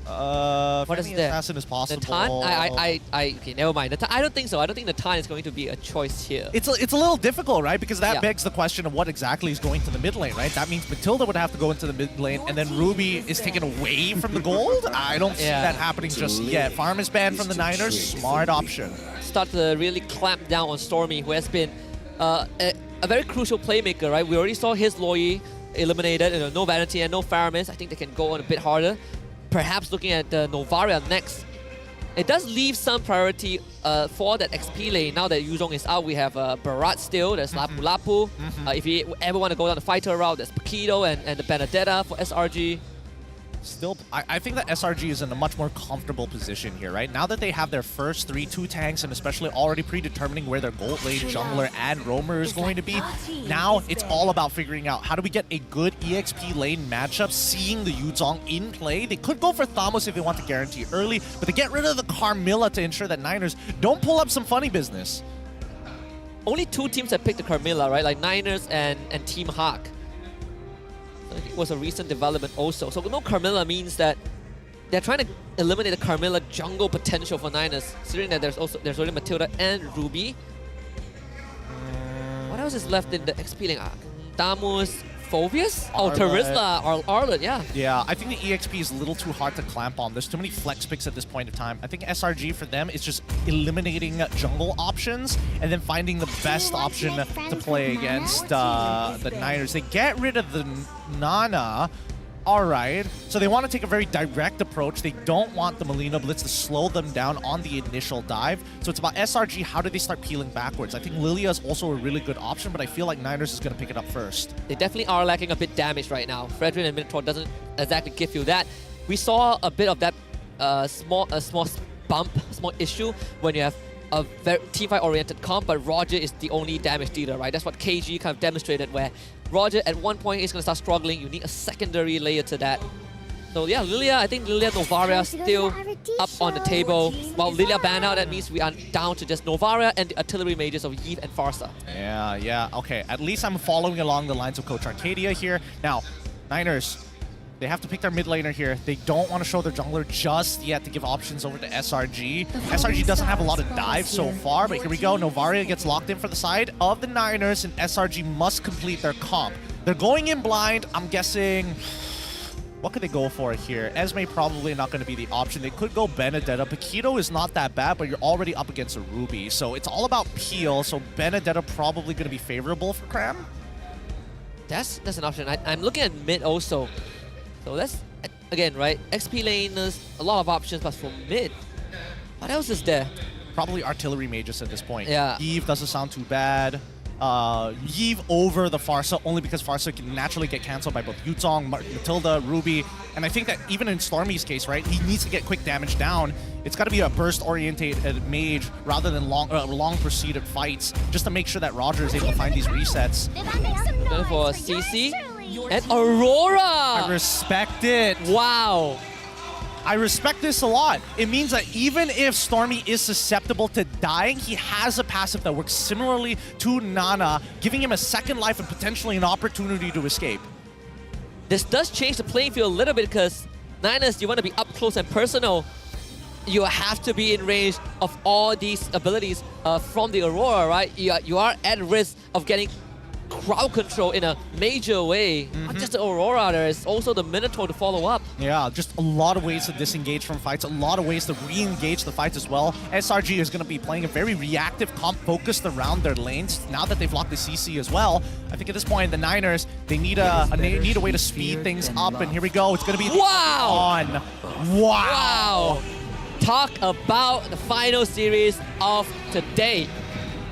What is that? Assassin is possible. Natan? Okay, never mind. I don't think so. I don't think Natan is going to be a choice here. It's a little difficult, right? Because that begs the question of what exactly is going to the mid lane, right? That means Matilda would have to go into the mid lane, and then Ruby is taken away from the gold? I don't see that happening just yet. Farm is banned from the Niners. Smart option. Start to really clamp down on Stormy, who has been a very crucial playmaker, right? We already saw his Loi eliminated. No Vanity and no Faramis. I think they can go on a bit harder. Perhaps looking at Novaria next. It does leave some priority for that XP lane. Now that Yuzong is out, we have Barat still, there's Lapu Lapu. If you ever want to go down the fighter route, there's Paquito and the Benedetta for SRG. Still, I think that SRG is in a much more comfortable position here, right? Now that they have their first 2 tanks, and especially already predetermining where their gold lane jungler and roamer is going to be, now it's all about figuring out how do we get a good EXP lane matchup, seeing the Yuzong in play. They could go for Thamos if they want to guarantee early, but they get rid of the Carmilla to ensure that Niners don't pull up some funny business. Only 2 teams have picked the Carmilla, right? Like Niners and Team Hawk. It was a recent development also. So no Carmilla means that they're trying to eliminate the Carmilla jungle potential for Niners, considering that there's already Matilda and Ruby. What else is left in the XP lane? Damus, Phobius? Oh, Terizla or Arlet, yeah. Yeah, I think the EXP is a little too hard to clamp on. There's too many flex picks at this point in time. I think SRG for them is just eliminating jungle options and then finding the best option to play against the Niners. They get rid of the Nana. All right, so they want to take a very direct approach. They don't want the Molina Blitz to slow them down on the initial dive. So it's about SRG, how do they start peeling backwards? I think Lilia is also a really good option, but I feel like Niners is going to pick it up first. They definitely are lacking a bit damage right now. Fredrin and Minotaur doesn't exactly give you that. We saw a bit of that small bump, small issue when you have a very teamfight-oriented comp, but Roger is the only damage dealer, right? That's what KG kind of demonstrated, where Roger at one point is going to start struggling. You need a secondary layer to that. So yeah, Lilia, I think Lilia Novaria still up on the table. While Lilia banned out, that means we are down to just Novaria and the artillery mages of Yves and Farsa. Yeah, okay. At least I'm following along the lines of Coach Arcadia here. Now, Niners, they have to pick their mid laner here. They don't want to show their jungler just yet to give options over to SRG. SRG doesn't have a lot of dives so far, but here we go. Novaria gets locked in for the side of the Niners, and SRG must complete their comp. They're going in blind. I'm guessing... What could they go for here? Esme probably not going to be the option. They could go Benedetta. Paquito is not that bad, but you're already up against a Ruby. So it's all about peel, so Benedetta probably going to be favorable for Cram. That's an option. I'm looking at mid also. So that's, again, right, XP lane, there's a lot of options, but for mid, what else is there? Probably artillery mages at this point. Yeah. Yves doesn't sound too bad. Yves over the Farsa, only because Farsa can naturally get cancelled by both Yuzong, Matilda, Ruby, and I think that even in Stormy's case, right, he needs to get quick damage down. It's got to be a burst-oriented mage rather than long proceeded fights, just to make sure that Roger is able to find these resets. Then for CC and Aurora! I respect it. Wow. I respect this a lot. It means that even if Stormy is susceptible to dying, he has a passive that works similarly to Nana, giving him a second life and potentially an opportunity to escape. This does change the playing field a little bit because Niners, you want to be up close and personal. You have to be in range of all these abilities from the Aurora, right? You are at risk of getting crowd control in a major way. Not just the Aurora, there's also the Minotaur to follow up. Yeah, just a lot of ways to disengage from fights, a lot of ways to re-engage the fights as well. SRG is going to be playing a very reactive comp focused around their lanes. Now that they've locked the CC as well, I think at this point, the Niners, they need a way to speed things up, and here we go. It's going to be on. Wow! Talk about the final series of today.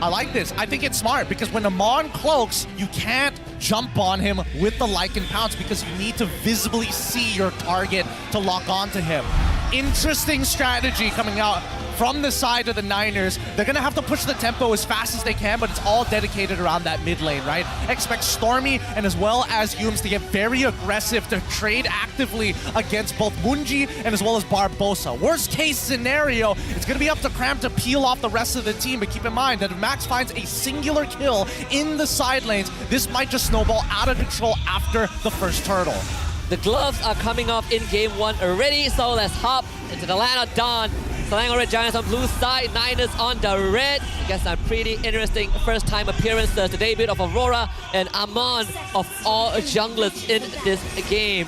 I like this. I think it's smart because when Amon cloaks, you can't jump on him with the Lycan Pounce because you need to visibly see your target to lock onto him. Interesting strategy coming out from the side of the Niners. They're going to have to push the tempo as fast as they can, but it's all dedicated around that mid lane, right? Expect Stormy and as well as Yums to get very aggressive, to trade actively against both Munji and as well as Barbosa. Worst case scenario, it's going to be up to Cram to peel off the rest of the team, but keep in mind that if Max finds a singular kill in the side lanes, this might just snowball out of control after the first turtle. The gloves are coming off in game one already, so let's hop into the land of Dawn. Selangor Red Giants on blue side, Niners on the red. I guess some pretty interesting first-time appearances. The debut of Aurora and Amon of all junglers in this game.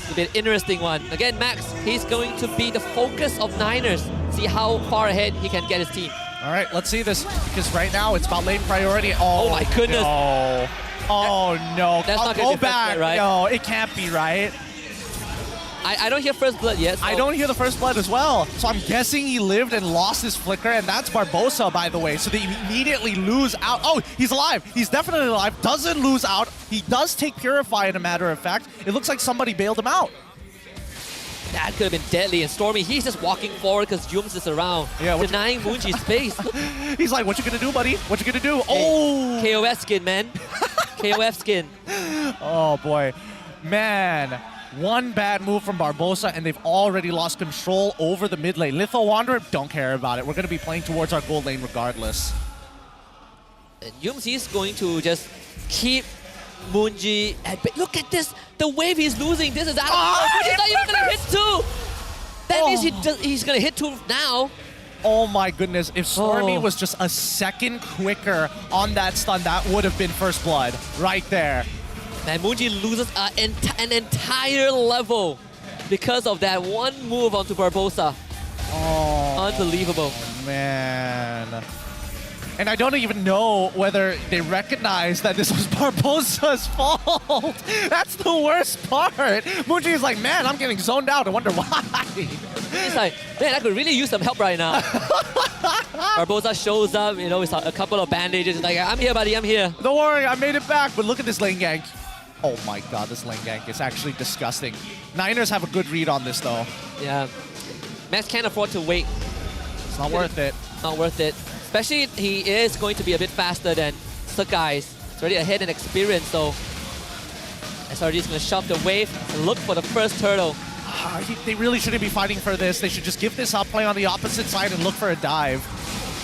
It'll be an interesting one. Again, Max, he's going to be the focus of Niners. See how far ahead he can get his team. All right, let's see this, because right now it's about lane priority. Oh my goodness. No. Oh no. That's not go back. Right? No, it can't be right. I don't hear first blood yet. So. I don't hear the first blood as well. So I'm guessing he lived and lost his flicker, and that's Barbosa, by the way. So they immediately lose out. Oh, he's alive. He's definitely alive. Doesn't lose out. He does take Purify, in a matter of fact. It looks like somebody bailed him out. That could have been deadly. And Stormy, he's just walking forward because Yums is around, denying Munji's space. He's like, what you gonna do, buddy? What you gonna do? Hey, KOF skin, man. KOF skin. Oh, boy. Man. One bad move from Barbosa, and they've already lost control over the mid lane. Litho Wanderer, don't care about it. We're going to be playing towards our gold lane regardless. And Yums is going to just keep Munji. Look at this. The wave he's losing. This is out of Munji's not even going to hit two. That means he's going to hit two now. Oh my goodness. If Stormy was just a second quicker on that stun, that would have been first blood right there. And Moonji loses an entire level because of that one move onto Barbosa. Oh, unbelievable. Man. And I don't even know whether they recognize that this was Barbosa's fault. That's the worst part. Moonji is like, man, I'm getting zoned out. I wonder why. He's like, man, I could really use some help right now. Barbosa shows up, you know, with a couple of bandages. He's like, I'm here, buddy, I'm here. Don't worry, I made it back. But look at this lane gank. Oh my god, this lane gank is actually disgusting. Niners have a good read on this, though. Yeah. Max can't afford to wait. It's not worth it. Not worth it. Especially he is going to be a bit faster than Sakai's. It's already ahead in experience, so SRG is going to shove the wave and look for the first turtle. They really shouldn't be fighting for this. They should just give this up, play on the opposite side, and look for a dive.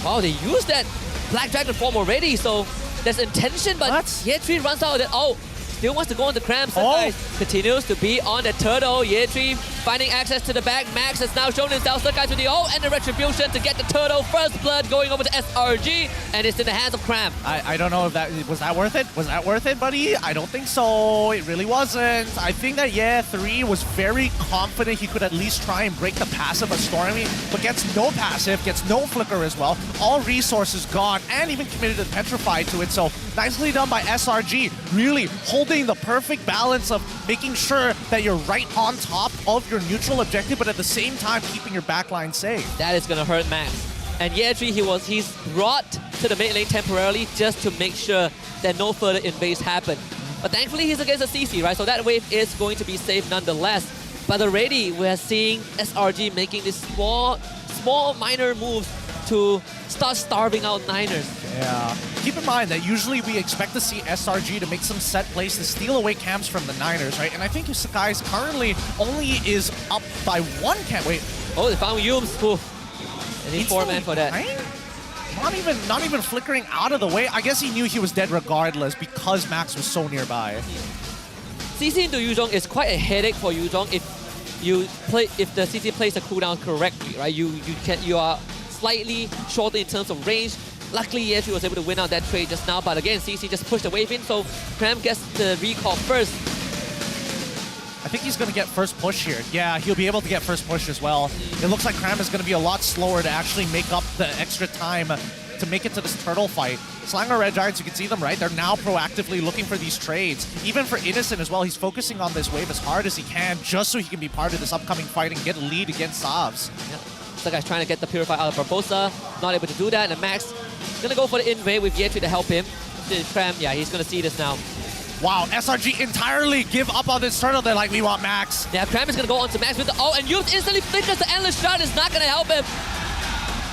Wow, they used that Black Dragon form already, so there's intention, but Ye3 runs out of it. Oh, still wants to go on the Cram. Sakai continues to be on the turtle. Ye3 finding access to the back. Max has now shown himself. Sakai to the ult and the retribution to get the turtle. First blood going over to SRG, and it's in the hands of Cram. I don't know if that was that worth it. Was that worth it, buddy? I don't think so. It really wasn't. I think that Ye3 was very confident he could at least try and break the passive of Stormy, but gets no passive, gets no flicker as well. All resources gone, and even committed to Petrified to it. So nicely done by SRG. Really holding the perfect balance of making sure that you're right on top of your neutral objective, but at the same time keeping your backline safe. That is gonna hurt Max. And Ye3, he's brought to the mid lane temporarily just to make sure that no further invades happen. But thankfully he's against a CC, right? So that wave is going to be safe nonetheless. But already we're seeing SRG making these small minor moves to start starving out Niners. Yeah. Keep in mind that usually we expect to see SRG to make some set plays to steal away camps from the Niners, right? And I think Sakai's currently only is up by one camp. Wait. Oh, they found Yums. They need 4-man for that. Not even flickering out of the way. I guess he knew he was dead regardless because Max was so nearby. CC into Yuzhong is quite a headache for Yuzhong if the CC plays the cooldown correctly, right? You are slightly shorter in terms of range. Luckily, Ye3 was able to win out that trade just now, but again, CC just pushed the wave in, so Cram gets the recall first. I think he's going to get first push here. Yeah, he'll be able to get first push as well. It looks like Cram is going to be a lot slower to actually make up the extra time to make it to this turtle fight. Slanger Red Giants, you can see them, right? They're now proactively looking for these trades. Even for Innocent as well, he's focusing on this wave as hard as he can just so he can be part of this upcoming fight and get a lead against Savs. Yeah. This guy's trying to get the Purify out of Barbosa, not able to do that, and Max gonna go for the invade with Ye3 to help him. Cram, yeah, he's gonna see this now. Wow, SRG entirely give up on this turtle. They're like, we want Max. Yeah, Cram is gonna go on to Max with the and Youth instantly flickers the Endless Shot is not gonna help him.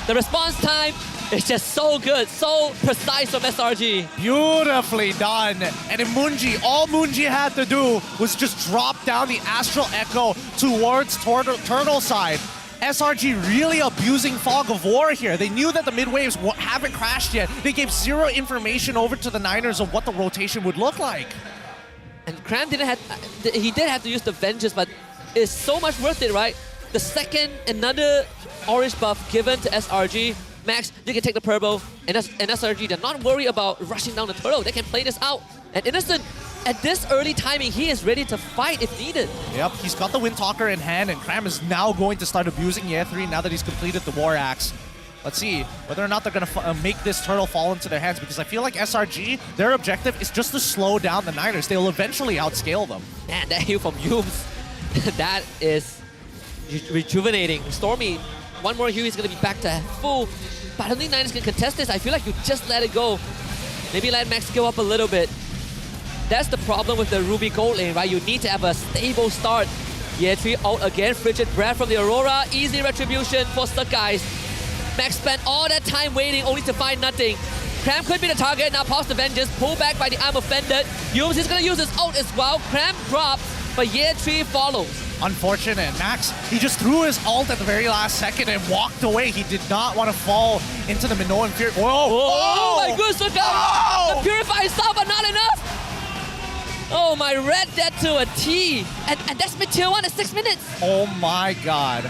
The response time is just so good, so precise from SRG. Beautifully done. And in Moonji, all Moonji had to do was just drop down the Astral Echo towards turtle side. SRG really abusing Fog of War here. They knew that the mid waves haven't crashed yet. They gave zero information over to the Niners of what the rotation would look like. And Cram did have to use the Vengeance, but it's so much worth it, right? The second another orange buff given to SRG, Max, they can take the Purbo, and SRG, they're not worried about rushing down the turtle. They can play this out. And Innocent, at this early timing, he is ready to fight if needed. Yep, he's got the Windtalker in hand, and Cram is now going to start abusing Ye3 now that he's completed the War Axe. Let's see whether or not they're going to make this turtle fall into their hands, because I feel like SRG, their objective is just to slow down the Niners. They'll eventually outscale them. Man, that heal from Yums, that is rejuvenating. Stormy, one more heal, he's going to be back to full. But I don't think Niners can contest this. I feel like you just let it go. Maybe let Max go up a little bit. That's the problem with the Ruby Gold lane, right? You need to have a stable start. Ye3 out again, Frigid Breath from the Aurora. Easy retribution for Sakai. Max spent all that time waiting only to find nothing. Cram could be the target, now pops the Vengeance, pull back by the I'm Offended. Yums is gonna use his ult as well. Cram drops, but Ye3 follows. Unfortunate. Max, he just threw his ult at the very last second and walked away. He did not want to fall into the Minoan Fury. Whoa! Oh my goodness, Sakai! Oh! The Purify itself, but not enough! Oh my, read that to a T. And that's mid tier 1 at 6 minutes. Oh my god.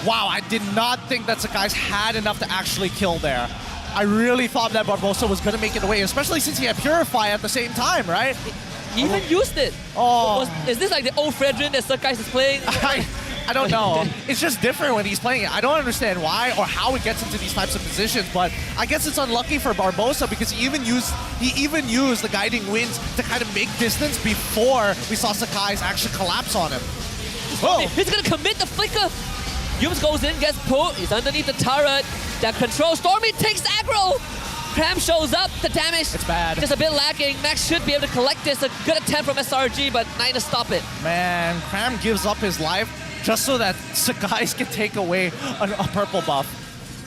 Wow, I did not think that Sakai's had enough to actually kill there. I really thought that Barbosa was going to make it away, especially since he had Purify at the same time, right? He even used it. Oh. Is this like the old Fredrin that Surkais is playing? I don't know. It's just different when he's playing it. I don't understand why or how it gets into these types of positions, but I guess it's unlucky for Barbosa because he even used the guiding winds to kind of make distance before we saw Sakai's actually collapse on him. Oh. He's gonna commit the flicker. Yums goes in, gets pulled. He's underneath the turret. That control. Stormy takes aggro. Cram shows up. The damage. It's bad. Just a bit lacking. Max should be able to collect this. A good attempt from SRG, but Niners stop it. Man, Cram gives up his life just so that Sakai's can take away a purple buff.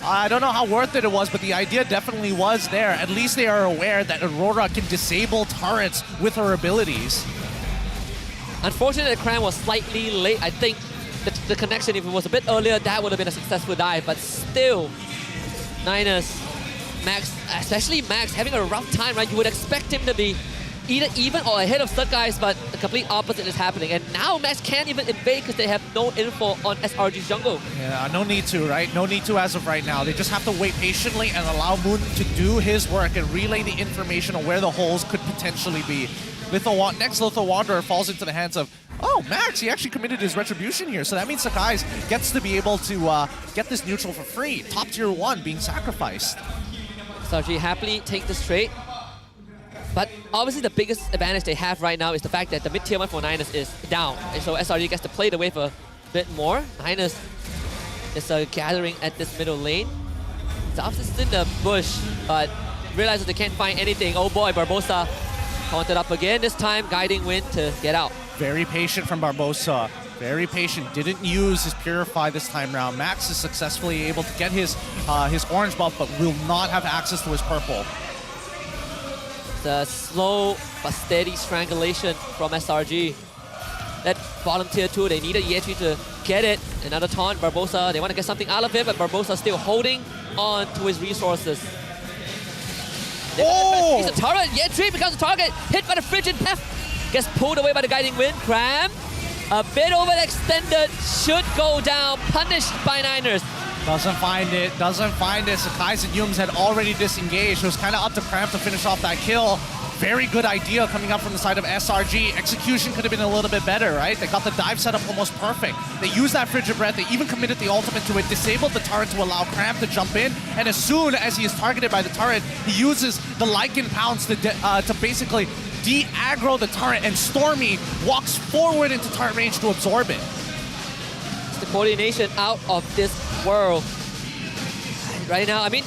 I don't know how worth it was, but the idea definitely was there. At least they are aware that Aurora can disable turrets with her abilities. Unfortunately, Cram was slightly late. I think the connection, if it was a bit earlier, that would have been a successful dive. But still, Niners, Max, especially Max, having a rough time, right? You would expect him to be either even or ahead of Surkais, but the complete opposite is happening. And now Max can't even invade because they have no info on SRG's jungle. Yeah, no need to, right? No need to as of right now. They just have to wait patiently and allow Moon to do his work and relay the information on where the holes could potentially be. Next Lethal Wanderer falls into the hands of, oh, Max, he actually committed his retribution here. So that means Sakai's gets to be able to get this neutral for free. Top tier 1 being sacrificed. SRG happily take this trade. But obviously the biggest advantage they have right now is the fact that the mid-tier 1 for Niners is down. And so SRG gets to play the wave a bit more. Niners is gathering at this middle lane. Zabs is in the bush, but realizes they can't find anything. Oh boy, Barbosa taunted up again. This time, guiding wind to get out. Very patient from Barbosa. Very patient. Didn't use his Purify this time round. Max is successfully able to get his orange buff, but will not have access to his purple. The slow but steady strangulation from SRG. That bottom tier 2, they needed ENG to get it. Another taunt, Barbosa, they want to get something out of it, but Barbosa still holding on to his resources. Oh! He's a turret, ENG becomes a target, hit by the frigid Pef. Gets pulled away by the guiding wind. Cram, a bit overextended, should go down, punished by Niners. Doesn't find it, doesn't find it. Sakai's and Yums had already disengaged. It was kind of up to Cram to finish off that kill. Very good idea coming up from the side of SRG. Execution could have been a little bit better, right? They got the dive set up almost perfect. They used that Frigid Breath. They even committed the ultimate to it, disabled the turret to allow Cram to jump in. And as soon as he is targeted by the turret, he uses the Lycan Pounce to basically de-aggro the turret, and Stormy walks forward into turret range to absorb it. The coordination out of this world. Right now, I mean,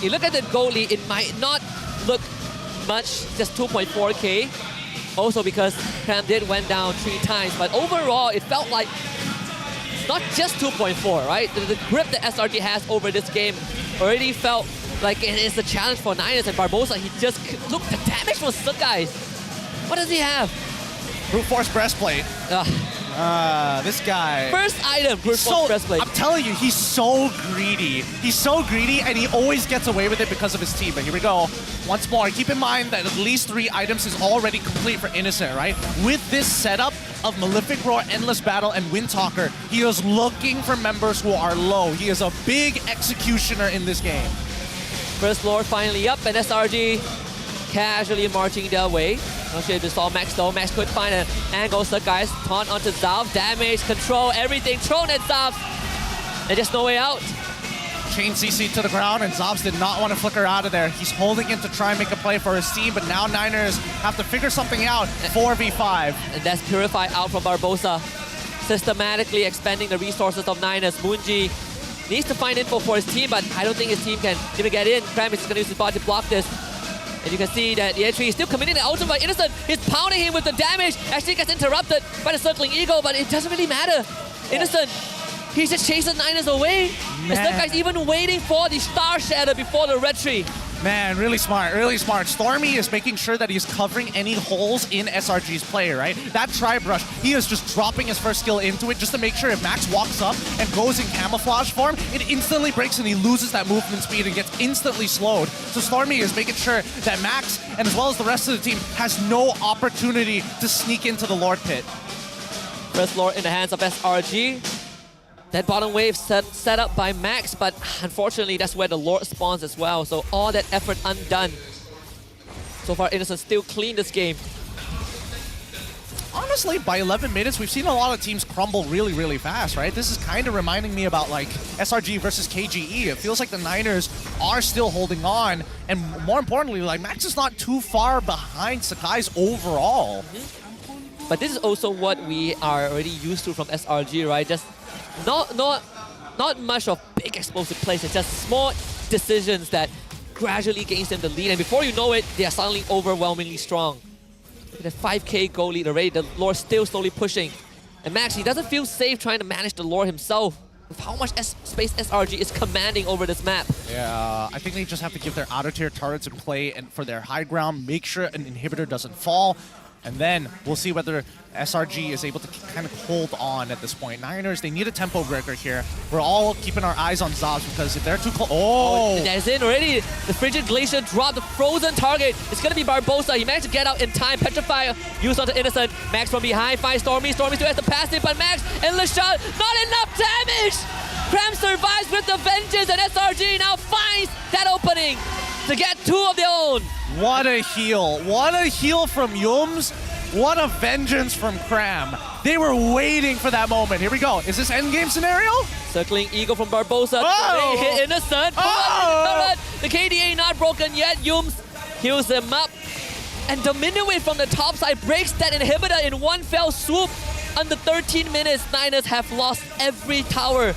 you look at the goal lead, it might not look much, just 2.4k. Also because Cram did went down 3 times, but overall, it felt like it's not just 2.4, right? The grip that SRG has over this game already felt like it is a challenge for Niners, and Barbosa, he just, look, the damage from Surkais. What does he have? Brute Force Breastplate. This guy. First item, Brute Force Breastplate. I'm telling you, he's so greedy. He's so greedy, and he always gets away with it because of his team. But here we go. Once more, keep in mind that at least 3 items is already complete for Innocent, right? With this setup of Malefic Roar, Endless Battle, and Windtalker, he is looking for members who are low. He is a big executioner in this game. First Lord finally up, and SRG casually marching their way. Not sure if you saw Max though. Max could find an angle. Surkais taunt onto Zabs. Damage, control, everything thrown at Zabs. And just no way out. Chain CC to the ground, and Zabs did not want to flicker out of there. He's holding in to try and make a play for his team, but now Niners have to figure something out. 4v5. And that's Purify out from Barbosa. Systematically expanding the resources of Niners. Moonji needs to find info for his team, but I don't think his team can even get in. Cram is going to use his body to block this. And you can see that ENG is still committing the ultimate by Innocent. He's pounding him with the damage. Actually gets interrupted by the circling eagle, but it doesn't really matter. Innocent, he just chases Niners away. And Surkais even waiting for the Star Shatter before the retreat. Man, really smart, really smart. Stormy is making sure that he's covering any holes in SRG's play, right? That Tri-Brush, he is just dropping his first skill into it just to make sure if Max walks up and goes in camouflage form, it instantly breaks and he loses that movement speed and gets instantly slowed. So Stormy is making sure that Max, and as well as the rest of the team, has no opportunity to sneak into the Lord Pit. First Lord in the hands of SRG. That bottom wave set up by Max, but unfortunately that's where the Lord spawns as well. So all that effort undone. So far Innocent still clean this game. honestly, by 11 minutes, we've seen a lot of teams crumble really, really fast, right? This is kind of reminding me about like SRG versus KGE. It feels like the Niners are still holding on, and more importantly, like Max is not too far behind Sakai's overall. But this is also what we are already used to from SRG, right? Just not much of big explosive plays. It's just small decisions that gradually gains them the lead, and before you know it, they are suddenly overwhelmingly strong. The 5k goal lead already, the Lord still slowly pushing. And Max, he doesn't feel safe trying to manage the Lord himself with how much space SRG is commanding over this map. Yeah, I think they just have to give their outer tier turrets in play and for their high ground, make sure an inhibitor doesn't fall. And then we'll see whether SRG is able to kind of hold on at this point. Niners, they need a tempo breaker here. We're all keeping our eyes on Zobs because if they're too close... Oh! That's in already. The Frigid Glacier dropped the frozen target. It's going to be Barbosa. He managed to get out in time. Petrify used onto Innocent. Max from behind finds Stormy. Stormy still has the passive, but Max and LeShot, not enough damage! Cram survives with the vengeance, and SRG now finds that opening to get 2 of their own. What a heal. What a heal from Yums. What a vengeance from Cram. They were waiting for that moment. Here we go. Is this endgame scenario? Circling Eagle from Barbosa. Oh! They hit Innocent. Oh! The KDA not broken yet. Yums heals them up. And Dominion from the top side breaks that inhibitor in one fell swoop. Under 13 minutes, Niners have lost every tower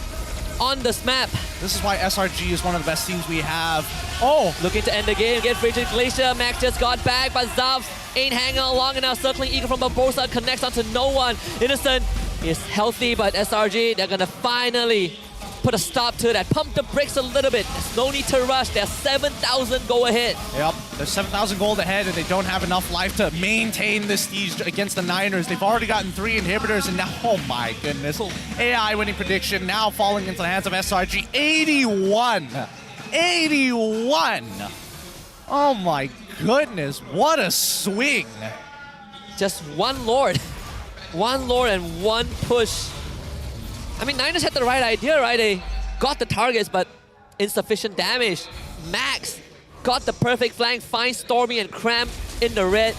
on this map. This is why SRG is one of the best teams we have. Oh! Looking to end the game, get Frigid Glacier. Max just got back, but Zavs ain't hanging along, and now circling Eagle from Barbosa connects onto no one. Innocent is healthy, but SRG, they're gonna finally put a stop to that. Pump the brakes a little bit. There's no need to rush. There's 7,000 go ahead. Yep, there's 7,000 gold ahead, and they don't have enough life to maintain this siege against the Niners. They've already gotten 3 inhibitors, and now, oh my goodness. AI winning prediction now falling into the hands of SRG. 81! 81! Oh my goodness, what a swing. Just one Lord. One Lord and one push. I mean, Niners had the right idea, right? They got the targets, but insufficient damage. Max got the perfect flank, finds Stormy and Cram in the red,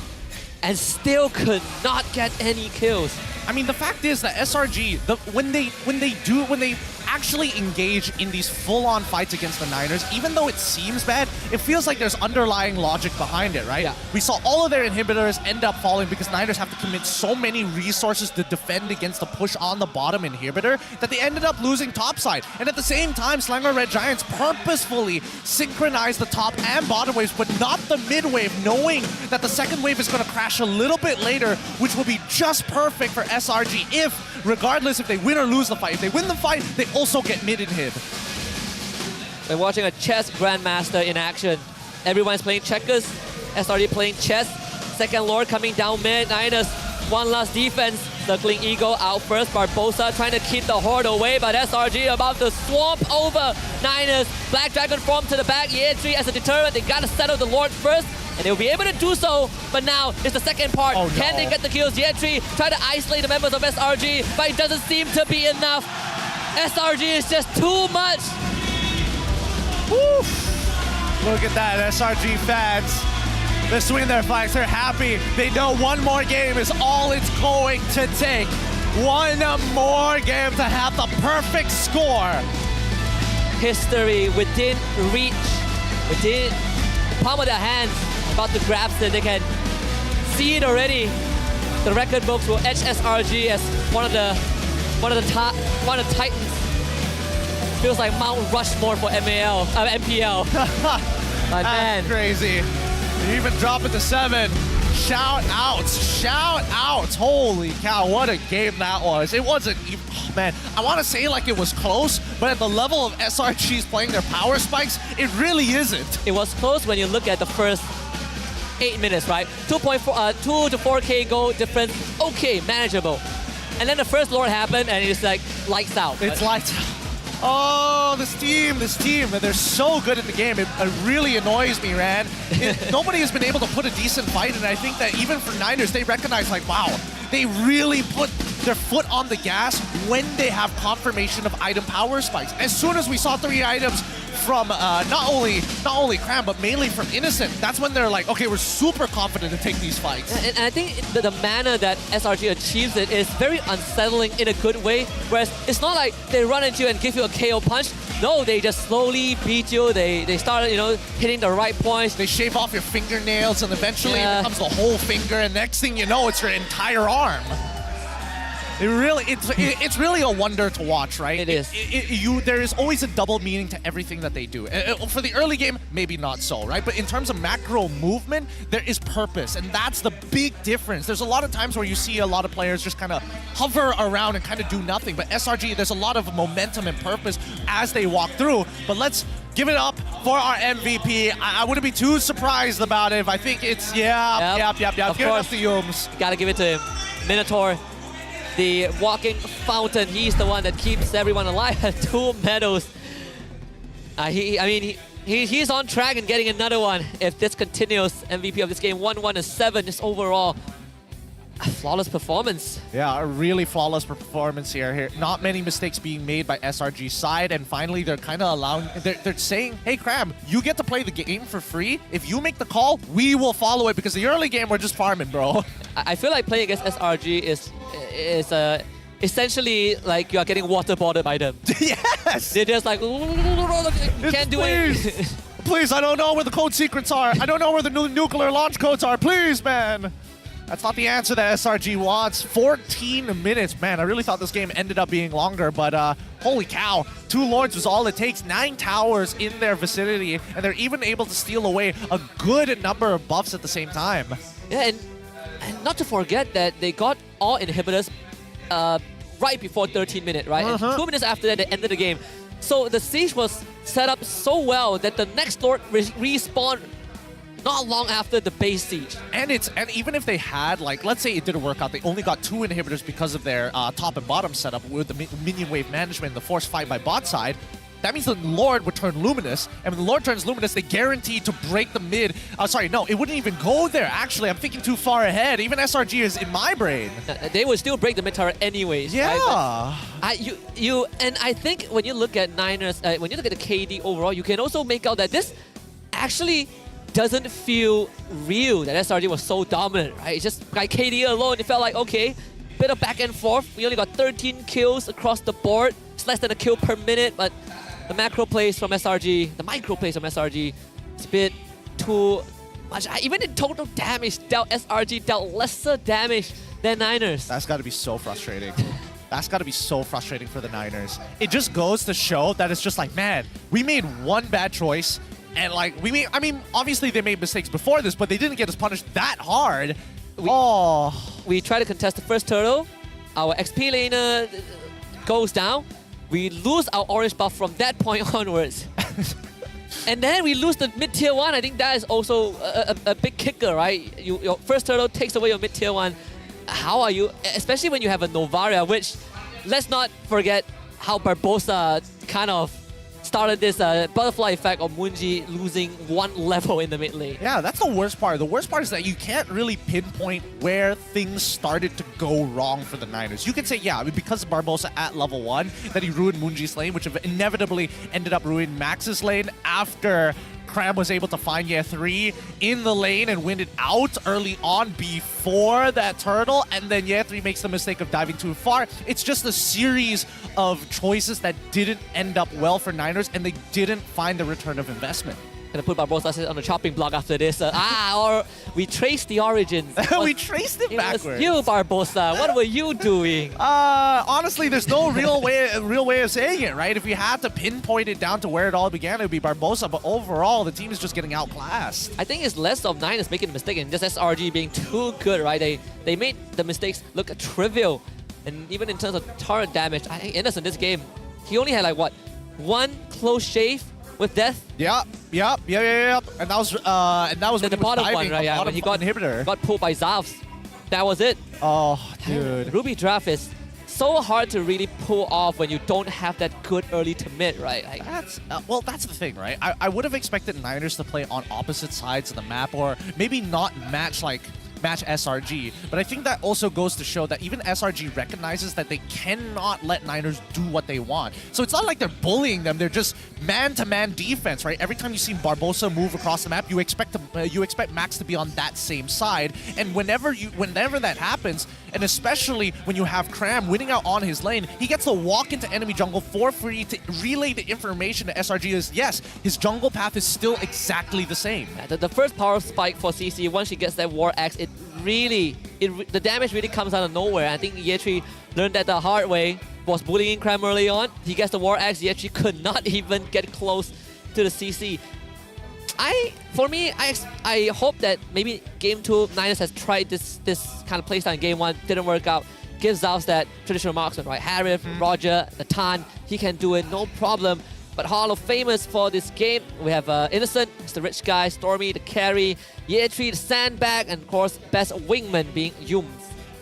and still could not get any kills. I mean, the fact is that SRG, when they actually engage in these full-on fights against the Niners, even though it seems bad, it feels like there's underlying logic behind it, right? Yeah. We saw all of their inhibitors end up falling because Niners have to commit so many resources to defend against the push on the bottom inhibitor that they ended up losing topside. And at the same time, Slanger Red Giants purposefully synchronized the top and bottom waves, but not the mid wave, knowing that the second wave is going to crash a little bit later, which will be just perfect for SRG if, regardless if they win or lose the fight, if they win the fight, they also get mid inhib. We're watching a chess grandmaster in action. Everyone's playing checkers. SRG playing chess. Second Lord coming down mid. Niners, one last defense. Circling Eagle out first. Barbosa trying to keep the horde away, but SRG about to swamp over Niners. Black Dragon form to the back. ENG as a deterrent. They gotta settle the Lord first, and they'll be able to do so. But now it's the second part. Oh, no. Can they get the kills? ENG try to isolate the members of SRG, but it doesn't seem to be enough. SRG is just too much. Woo. Look at that, SRG fans. They're swinging their flags, they're happy. They know one more game is all it's going to take. One more game to have the perfect score. History within reach, within palm of their hands, about to grasp it. They can see it already. The record books will etch SRG as one of the Titans. Feels like Mount Rushmore for MPL. But man, crazy. You even drop it to 7. Shout outs. Holy cow, what a game that was. It wasn't even, oh man, I want to say like it was close, but at the level of SRG's playing their power spikes, it really isn't. It was close when you look at the first 8 minutes, right? 2 to 4K goal difference, okay, manageable. And then the first Lord happened and it's like lights out. It's lights out. Oh, this team, they're so good in the game. It really annoys me, Rand. Nobody has been able to put a decent fight, and I think that even for Niners, they recognize like, wow, they really put their foot on the gas when they have confirmation of item power spikes. As soon as we saw 3 items from not only Cram, but mainly from Innocent, that's when they're like, okay, we're super confident to take these fights. And I think the manner that SRG achieves it is very unsettling in a good way, whereas it's not like they run into you and give you a KO punch. No, they just slowly beat you. They start, hitting the right points. They shave off your fingernails and eventually it becomes the whole finger, and next thing you know, it's your entire arm. It's really a wonder to watch, right? It is. There is always a double meaning to everything that they do. For the early game, maybe not so, right? But in terms of macro movement, there is purpose, and that's the big difference. There's a lot of times where you see a lot of players just kind of hover around and kind of do nothing. But SRG, there's a lot of momentum and purpose as they walk through. But let's give it up for our MVP. I wouldn't be too surprised about it if I think it's, yep. Of Give it up to Yums. Gotta give it to him. Minotaur, the walking fountain, he's the one that keeps everyone alive at 2 medals. He's on track and getting another one if this continues. MVP of this game, 1-1-7, just overall. A flawless performance. Yeah, a really flawless performance here. Not many mistakes being made by SRG's side, and finally they're kind of allowing, they're saying, hey Cram, you get to play the game for free. If you make the call, we will follow it, because the early game we're just farming, bro. I feel like playing against SRG is essentially like you are getting waterboarded by them. Yes! They're just like, can't do it. Please, I don't know where the code secrets are. I don't know where the nuclear launch codes are. Please, man. That's not the answer that SRG wants. 14 minutes. Man, I really thought this game ended up being longer, but holy cow. 2 Lords was all it takes. 9 towers in their vicinity, and they're even able to steal away a good number of buffs at the same time. Yeah, and not to forget that they got all inhibitors right before 13 minutes, right? And 2 minutes after that, they ended the game. So the siege was set up so well that the next Lord respawned not long after the base siege. And even if they had, like, let's say it didn't work out, they only got 2 inhibitors because of their top and bottom setup with the minion wave management and the force fight by bot side. That means the Lord would turn Luminous, and when the Lord turns Luminous, they guarantee to break the mid. Sorry, no, it wouldn't even go there. Actually, I'm thinking too far ahead. Even SRG is in my brain. They would still break the mid tower anyways. Yeah. Right? And I think when you look at Niners, when you look at the KD overall, you can also make out that this actually doesn't feel real, that SRG was so dominant, right? It's just like KD alone, it felt like, okay, bit of back and forth. We only got 13 kills across the board. It's less than a kill per minute, but the macro plays from SRG, the micro plays from SRG, it's a bit too much. Even in total damage, SRG dealt lesser damage than Niners. That's got to be so frustrating. That's got to be so frustrating for the Niners. It just goes to show that it's just like, man, we made one bad choice, and like, obviously they made mistakes before this, but they didn't get us punished that hard. We try to contest the first turtle. Our XP laner goes down. We lose our orange buff from that point onwards. And then we lose the mid-tier 1. I think that is also a big kicker, right? Your first turtle takes away your mid-tier 1. How are you, especially when you have a Novaria, which, let's not forget how Barbosa kind of started this butterfly effect of Munji losing 1 level in the mid lane. Yeah, that's the worst part. The worst part is that you can't really pinpoint where things started to go wrong for the Niners. You can say, yeah, because of Barbosa at level 1, that he ruined Munji's lane, which inevitably ended up ruining Max's lane after Cram was able to find Year 3 in the lane and win it out early on before that turtle, and then Year 3 makes the mistake of diving too far. It's just a series of choices that didn't end up well for Niners, and they didn't find the return of investment. Gonna put Barbosa on the chopping block after this. Or we traced the origins. We traced it backwards. Was you, Barbosa. What were you doing? Honestly, there's no real way of saying it, right? If we had to pinpoint it down to where it all began, it would be Barbosa. But overall, the team is just getting outclassed. I think it's less of Niners making a mistake and just SRG being too good, right? They made the mistakes look trivial. And even in terms of turret damage, I think Innocent this game, he only had like, what, 1 close shave with death? Yep. And that was when the he bottom was diving, one, right? Yeah, when he got inhibitor. Got pulled by Zavs. That was it. Oh, dude. Ruby draft is so hard to really pull off when you don't have that good early to mid, right? Like, that's the thing, right? I would have expected Niners to play on opposite sides of the map, or maybe not match like match SRG. But I think that also goes to show that even SRG recognizes that they cannot let Niners do what they want. So it's not like they're bullying them, they're just man-to-man defense, right? Every time you see Barbosa move across the map, you expect Max to be on that same side. And whenever that happens, and especially when you have Cram winning out on his lane, he gets to walk into enemy jungle for free to relay the information to SRG is, yes, his jungle path is still exactly the same. The first power spike for CC, once she gets that War Axe, the damage really comes out of nowhere. I think Yetri learned that the hard way, was bullying Cram early on. He gets the War Axe, Yetri could not even get close to the CC. I hope that maybe Game 2, Niners has tried this kind of playstyle in Game 1, didn't work out. Gives Zavs that traditional marksman, right? Harith, Roger, Natan, he can do it, no problem. But Hall of Famers for this game, we have Innocent, it's the rich guy, Stormy, the carry, Yetri, the sandbag, and of course, best wingman being Yums.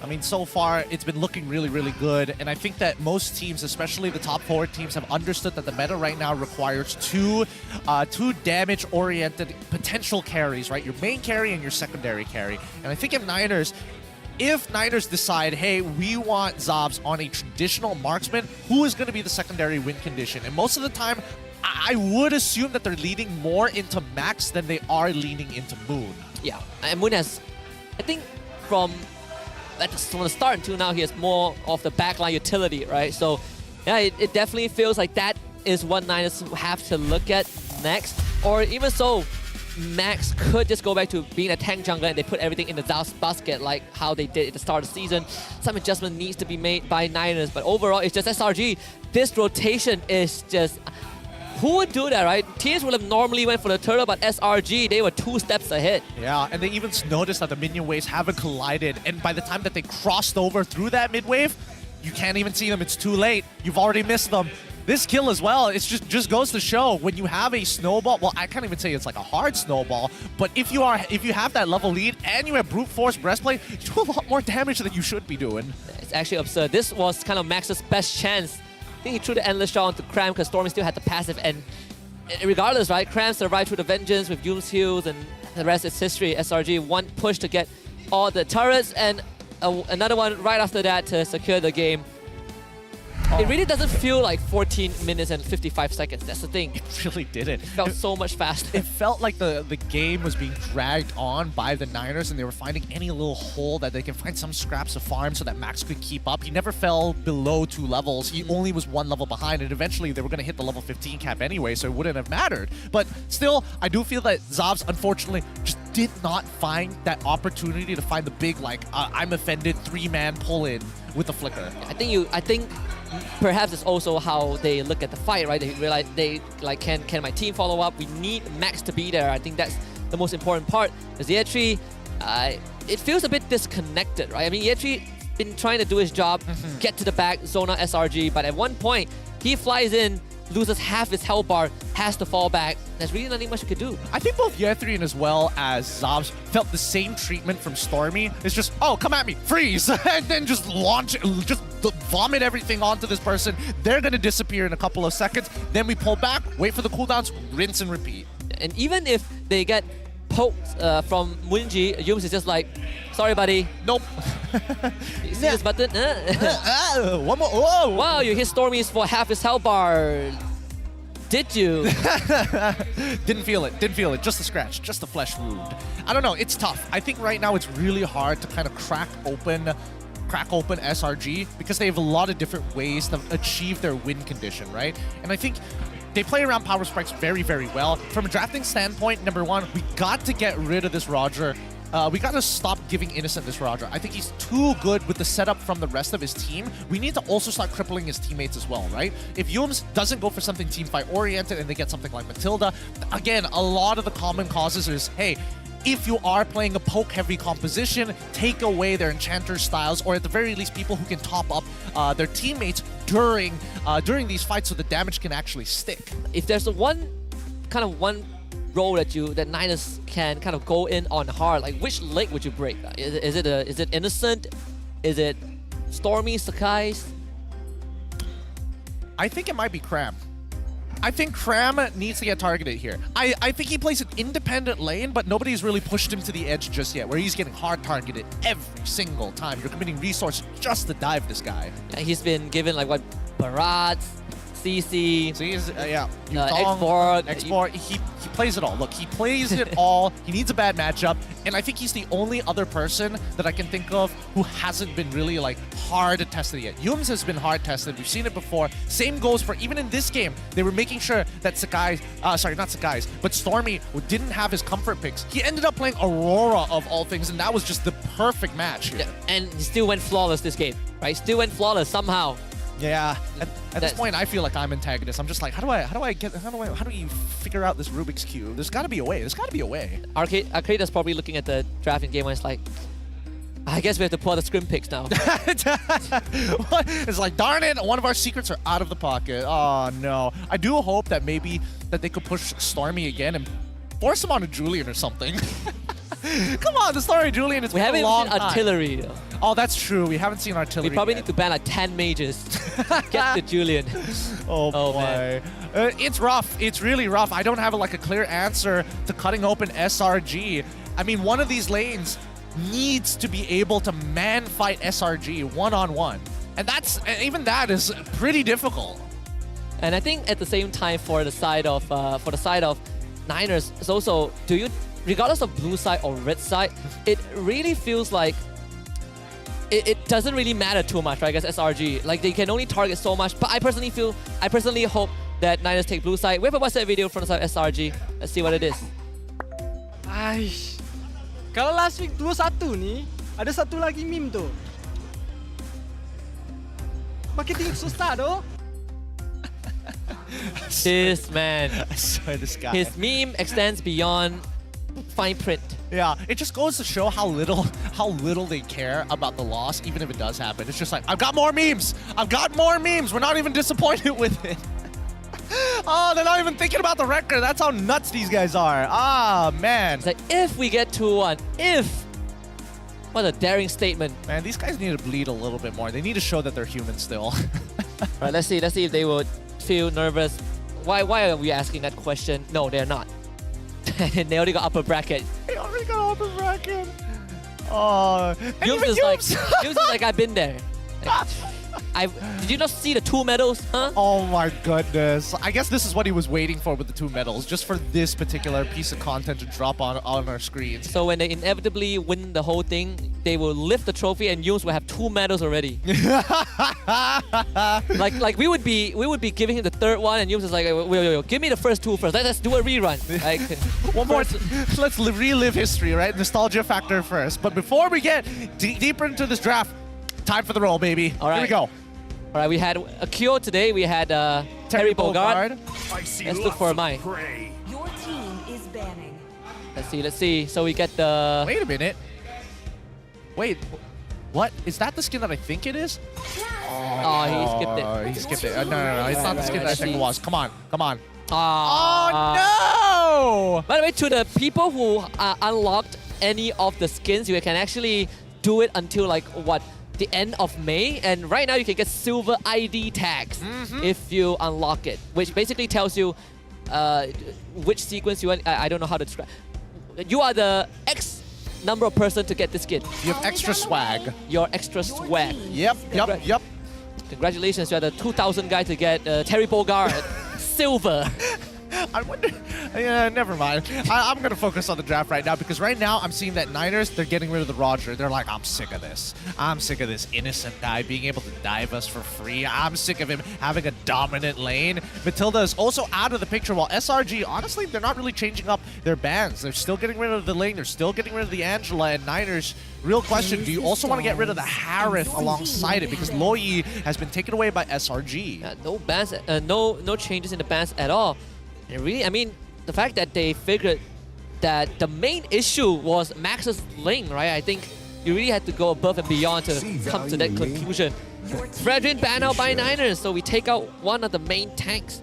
I mean, so far, it's been looking really, really good. And I think that most teams, especially the top 4 teams, have understood that the meta right now requires two damage-oriented potential carries, right? Your main carry and your secondary carry. And I think if Niners decide, hey, we want Zavs on a traditional marksman, who is going to be the secondary win condition? And most of the time, I would assume that they're leaning more into Max than they are leaning into Moon. Yeah, and Moon has, I think, from the start until now, he has more of the backline utility, right? So, yeah, it definitely feels like that is what Niners have to look at next. Or even so, Max could just go back to being a tank jungler and they put everything in the Zavs basket like how they did at the start of the season. Some adjustment needs to be made by Niners, but overall, it's just SRG. This rotation is just... Who would do that, right? Teams would have normally went for the turtle, but SRG, they were 2 steps ahead. Yeah, and they even noticed that the minion waves haven't collided, and by the time that they crossed over through that mid wave, you can't even see them. It's too late. You've already missed them. This kill as well, it just goes to show when you have a snowball, well, I can't even say it's like a hard snowball, but if you have that level lead and you have brute force breastplate, you do a lot more damage than you should be doing. It's actually absurd. This was kind of Max's best chance. I think he threw the endless shot onto Cram because Stormy still had the passive, and regardless, right, Cram survived through the Vengeance with Yum's heals, and the rest is history. SRG, one push to get all the turrets, and another one right after that to secure the game. It really doesn't feel like 14 minutes and 55 seconds. That's the thing. It really didn't. It felt so much faster. It felt like the game was being dragged on by the Niners, and they were finding any little hole that they can find some scraps of farm so that Max could keep up. He never fell below 2 levels. He only was 1 level behind, and eventually they were going to hit the level 15 cap anyway, so it wouldn't have mattered. But still, I do feel that Zavs, unfortunately, just did not find that opportunity to find the big, like, I'm offended 3-man pull-in with the flicker. I think perhaps it's also how they look at the fight, right? They realize can my team follow up? We need Max to be there. I think that's the most important part. Because Yetri, it feels a bit disconnected, right? I mean, Yetri been trying to do his job, get to the back, zone out SRG, but at one point, he flies in, loses half his health bar, has to fall back. There's really nothing much you could do. I think both Yethreen as well as Zavs felt the same treatment from Stormy. It's just, oh, come at me, freeze, and then just vomit everything onto this person. They're gonna disappear in a couple of seconds. Then we pull back, wait for the cooldowns, rinse and repeat. And even if they get poked from Munji, Yums is just like, sorry, buddy. Nope. You see this button? One more. Whoa. Wow, you hit Stormy's for half his health bar. Did you? Didn't feel it. Just a scratch, just a flesh wound. I don't know, it's tough. I think right now it's really hard to kind of crack open SRG because they have a lot of different ways to achieve their win condition, right? And I think they play around power spikes very, very well. From a drafting standpoint, number one, we got to get rid of this Roger. We got to stop giving Innocent this Roger. I think he's too good with the setup from the rest of his team. We need to also start crippling his teammates as well, right? If Yums doesn't go for something teamfight oriented and they get something like Matilda, again, a lot of the common causes is, hey, if you are playing a poke-heavy composition, take away their enchanter styles, or at the very least, people who can top up their teammates during these fights so the damage can actually stick. If there's one role that Niners can kind of go in on hard, like which leg would you break? Is it Innocent? Is it Stormy, Sakai's? I think it might be Cram. I think Cram needs to get targeted here. I think he plays an independent lane, but nobody's really pushed him to the edge just yet, where he's getting hard targeted every single time. You're committing resources just to dive this guy. Yeah, he's been given like what, Barat, CC, Export. He plays it all. Look, he plays it all. He needs a bad matchup, and I think he's the only other person that I can think of who hasn't been really like hard tested yet. Yums has been hard tested. We've seen it before. Same goes for even in this game. They were making sure that but Stormy didn't have his comfort picks. He ended up playing Aurora of all things, and that was just the perfect match here. Yeah, and he still went flawless this game, right? Still went flawless somehow. Yeah, at this point, I feel like I'm antagonist. I'm just like, how do you figure out this Rubik's Cube? There's got to be a way. There's got to be a way. Arcade is probably looking at the drafting game and it's like, I guess we have to pull out the scrim picks now. It's like, darn it, one of our secrets are out of the pocket. Oh, no. I do hope that maybe that they could push Stormy again and force him on a Julian or something. Come on, the story Julian is we haven't long seen artillery though. Oh, that's true. We haven't seen artillery. We probably yet. need to ban like 10 mages. Get the Julian. Oh boy. Man. It's rough. It's really rough. I don't have like a clear answer to cutting open SRG. I mean, one of these lanes needs to be able to man fight SRG one-on-one. And even that is pretty difficult. And I think at the same time for the side of Niners, it's also, regardless of blue side or red side, it really feels like it doesn't really matter too much, right? I guess SRG, like they can only target so much. But I personally hope that Niners take blue side. We have a WhatsApp video from the side of SRG. Let's see what it is. Aish, kalau last week 2-1 ni, ada satu lagi meme tu. Marketing susah doh. This man, I swear this guy. His meme extends beyond fine print. Yeah, it just goes to show how little they care about the loss, even if it does happen. It's just like, I've got more memes. I've got more memes. We're not even disappointed with it. Oh, they're not even thinking about the record. That's how nuts these guys are. Ah, man. It's like, if we get 2-1, what a daring statement. Man, these guys need to bleed a little bit more. They need to show that they're human still. Right, let's see if they would feel nervous. Why are we asking that question? No, they're not. They already got upper bracket. They already got upper bracket. Oh, Yums is like, I've been there. Like, did you not see the 2 medals, huh? Oh my goodness. I guess this is what he was waiting for with the 2 medals, just for this particular piece of content to drop on our screens. So when they inevitably win the whole thing, they will lift the trophy and Yums will have 2 medals already. like we would be giving him the 3rd one and Yums is like, wait, give me the first 2 first. Let's do a rerun. Like, one more. Let's relive history, right? Nostalgia factor first. But before we get deeper into this draft, time for the roll, baby. All right. Here we go. All right, we had a Kyo today. We had Terry Bogard. Let's look for mine. Your team is banning. Let's see. So we get the... Wait a minute. Wait, what? Is that the skin that I think it is? Oh, he skipped it. He skipped it. No. It's not the skin that I think it was. Come on. Oh, no! By the way, to the people who unlocked any of the skins, you can actually do it until like, what? The end of May, and right now you can get silver ID tags if you unlock it, which basically tells you which sequence you want. I don't know how to describe. You are the X number of person to get this skin. You have extra swag. Your extra swag. Yep. Congratulations, you are the 2000 guy to get Terry Bogard silver. I wonder. Yeah, never mind. I'm going to focus on the draft right now because right now I'm seeing that Niners, they're getting rid of the Roger. They're like, I'm sick of this. I'm sick of this innocent guy being able to dive us for free. I'm sick of him having a dominant lane. Matilda is also out of the picture while SRG, honestly, they're not really changing up their bans. They're still getting rid of the lane. They're still getting rid of the Angela and Niners. Real question, do you also want to get rid of the Harith alongside it? Because Loyi has been taken away by SRG. No bans, no changes in the bans at all. And really, I mean, the fact that they figured that the main issue was Max's lane, right? I think you really had to go above and beyond to come to that conclusion. Fredrin banned out by Niners, so we take out one of the main tanks.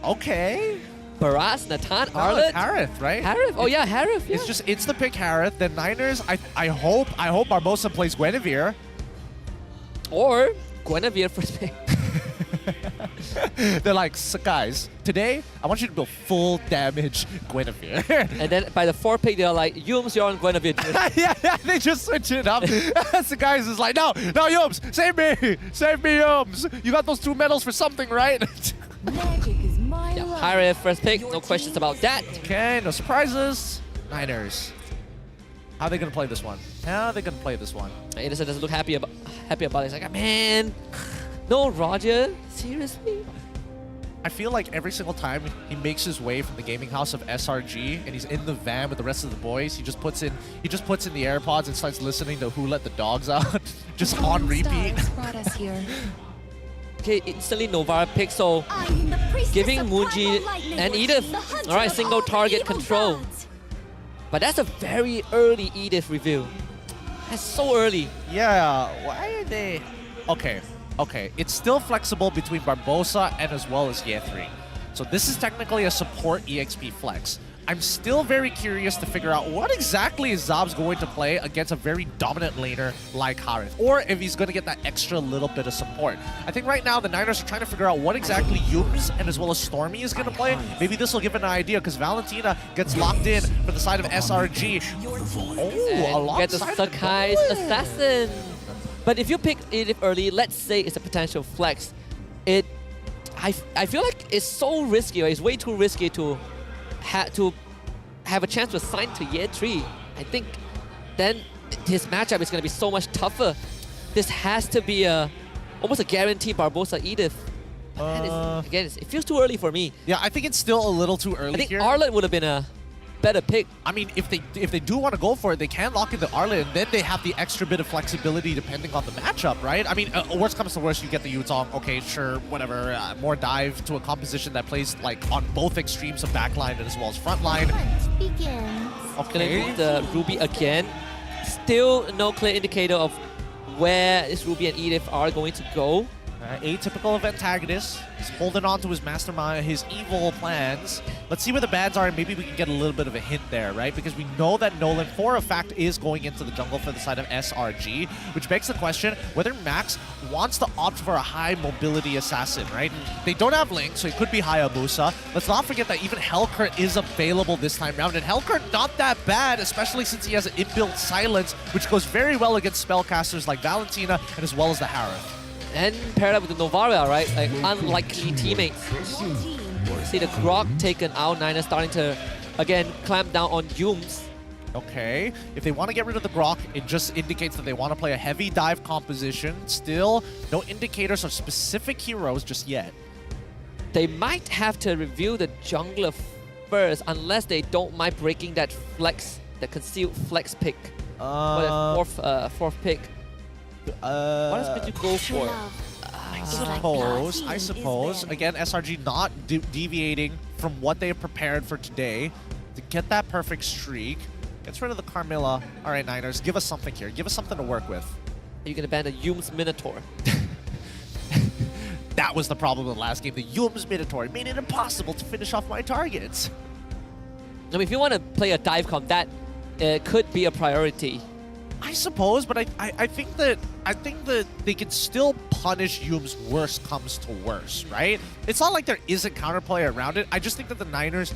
Okay. Baras, Nathan, Arlet? Harith, right? Harith? Oh yeah, Harith. Yeah. It's just the pick Harith. Then Niners, I hope Barbosa plays Guinevere. Or Guinevere first pick. They're like, so guys, today I want you to go full damage Guinevere. And then by the 4th pick, they're like, Yums, you're on Guinevere. yeah, they just switch it up. The guys is like, no, Yums, save me, Yums. You got those 2 medals for something, right? Yeah, Harith, first pick, no questions about that. Okay, no surprises. Niners. How are they gonna play this one? Innocent doesn't look happy about it. He's like, man, no Roger, seriously? I feel like every single time he makes his way from the gaming house of SRG and he's in the van with the rest of the boys, he just puts in the AirPods and starts listening to Who Let the Dogs Out, just on repeat. Okay, instantly Novara pick, so giving Moonji and Edith. All right, single target control. But that's a very early Edith reveal. That's so early. Yeah, why are they... Okay. It's still flexible between Barbosa and as well as Year 3. So this is technically a support EXP flex. I'm still very curious to figure out what exactly is Zab's going to play against a very dominant laner like Harith, or if he's going to get that extra little bit of support. I think right now the Niners are trying to figure out what exactly Yums and as well as Stormy is going to play. Maybe this will give an idea, because Valentina gets locked in for the side of SRG. And get the Sakai's assassin. But if you pick Edith early, let's say it's a potential flex, I feel like it's so risky, or it's way too risky to have a chance to assign to Year 3. I think then his matchup is going to be so much tougher. This has to be almost a guaranteed Barbosa Edith. Again, it feels too early for me. Yeah, I think it's still a little too early. I think here. Arlet would have been a better pick. I mean, if they do want to go for it, they can lock in the Arlet, and then they have the extra bit of flexibility depending on the matchup, right? I mean, worst comes to worst, you get the Yutong. Okay, sure, whatever. More dive to a composition that plays like on both extremes of backline and as well as frontline. Okay. Gonna the Ruby again. Still no clear indicator of where is Ruby and Edith are going to go. Atypical of antagonist. He's holding on to his mastermind, his evil plans. Let's see where the bads are, and maybe we can get a little bit of a hint there, right? Because we know that Nolan, for a fact, is going into the jungle for the side of SRG, which begs the question whether Max wants to opt for a high mobility assassin, right? They don't have Link, so it could be Hayabusa. Let's not forget that even Hellcurt is available this time around, and Hellcurt not that bad, especially since he has an inbuilt silence, which goes very well against spellcasters like Valentina and as well as the Harith. And paired up with the Novara, right? Like unlikely teammates. See the Grog taken out. Niners starting to, again, clamp down on Yums. Okay, if they want to get rid of the Grok, it just indicates that they want to play a heavy dive composition. Still, no indicators of specific heroes just yet. They might have to review the jungler first, unless they don't mind breaking that flex, the concealed flex pick. For that fourth pick. What else could you go for? I suppose. Again, SRG not deviating from what they have prepared for today to get that perfect streak. Gets rid of the Carmilla. All right, Niners, give us something here. Give us something to work with. Are you going to ban the Yums Minotaur? That was the problem in the last game. The Yums Minotaur made it impossible to finish off my targets. I mean, if you want to play a dive comp, that could be a priority. I suppose, but I think that they can still punish Yums worst comes to worst, right? It's not like there isn't counterplay around it. I just think that the Niners,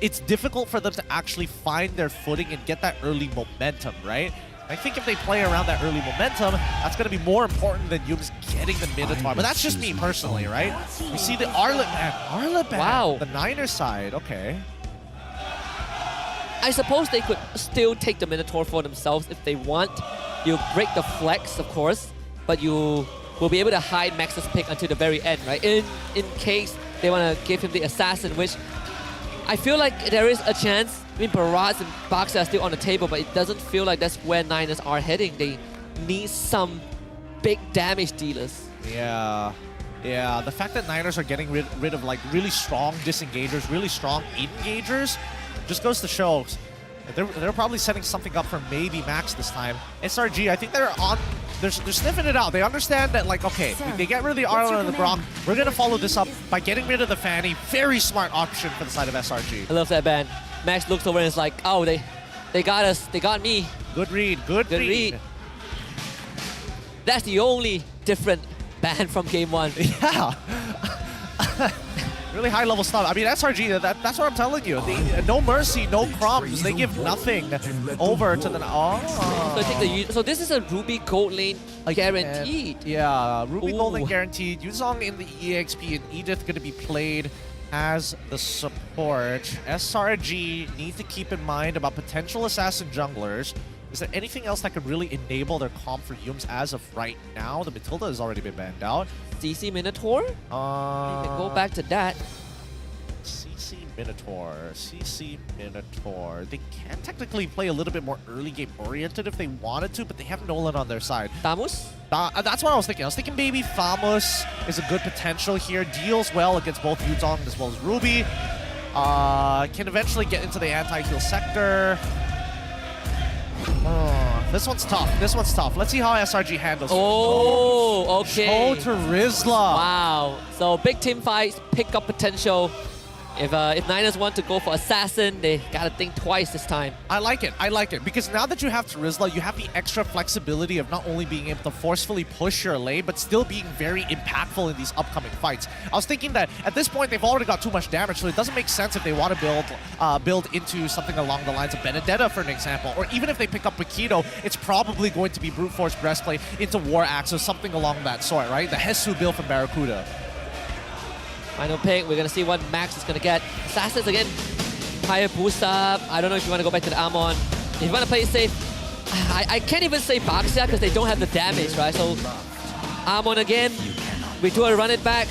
it's difficult for them to actually find their footing and get that early momentum, right? I think if they play around that early momentum, that's going to be more important than Yums getting the Minotaur. But that's just me personally, right? We see the Arlet ban. Wow. The Niners side, okay. I suppose they could still take the Minotaur for themselves if they want. You break the flex, of course, but you will be able to hide Max's pick until the very end, right? In case they want to give him the Assassin, which I feel like there is a chance. I mean, Baraz and Boxer are still on the table, but it doesn't feel like that's where Niners are heading. They need some big damage dealers. Yeah. Yeah, the fact that Niners are getting rid of like really strong disengagers, really strong engagers, just goes to show they're probably setting something up for maybe Max this time. SRG, I think they're sniffing it out. They understand that, like, okay, if they get rid of the Arlo and the Grok, we're gonna follow this up by getting rid of the Fanny. Very smart option for the side of SRG. I love that ban. Max looks over and is like, oh, they got us, they got me. Good read, good read. That's the only different ban from game one. Yeah. Really high level stuff. I mean, SRG, that's what I'm telling you. No mercy, no crumbs. They give nothing over to the... So this is a Ruby gold lane guaranteed. Yeah, Ruby gold lane guaranteed. Yuzong in the EXP and Edith going to be played as the support. SRG need to keep in mind about potential assassin junglers. Is there anything else that could really enable their comp for Yums as of right now? The Matilda has already been banned out. CC Minotaur? You can go back to that. CC Minotaur. They can technically play a little bit more early game oriented if they wanted to, but they have Nolan on their side. Thamus? That's what I was thinking. I was thinking maybe Thamus is a good potential here. Deals well against both Yuzong as well as Ruby. Can eventually get into the anti-heal sector. This one's tough. Let's see how SRG handles it. Oh, okay. Show to Rizla. Wow. So big team fights, pick up potential. If Niners want to go for Assassin, they gotta think twice this time. I like it, because now that you have Rizla, you have the extra flexibility of not only being able to forcefully push your lane, but still being very impactful in these upcoming fights. I was thinking that at this point, they've already got too much damage, so it doesn't make sense if they want to build into something along the lines of Benedetta, for an example. Or even if they pick up Paquito, it's probably going to be Brute Force Breastplate into War Axe or something along that sort, right? The Hesu build from Barracuda. Final pick, we're gonna see what Max is gonna get. Assassins again, higher boost up. I don't know if you want to go back to the Amon. If you want to play it safe, I can't even say Baxia because they don't have the damage, right? So Amon again, we do a run it back.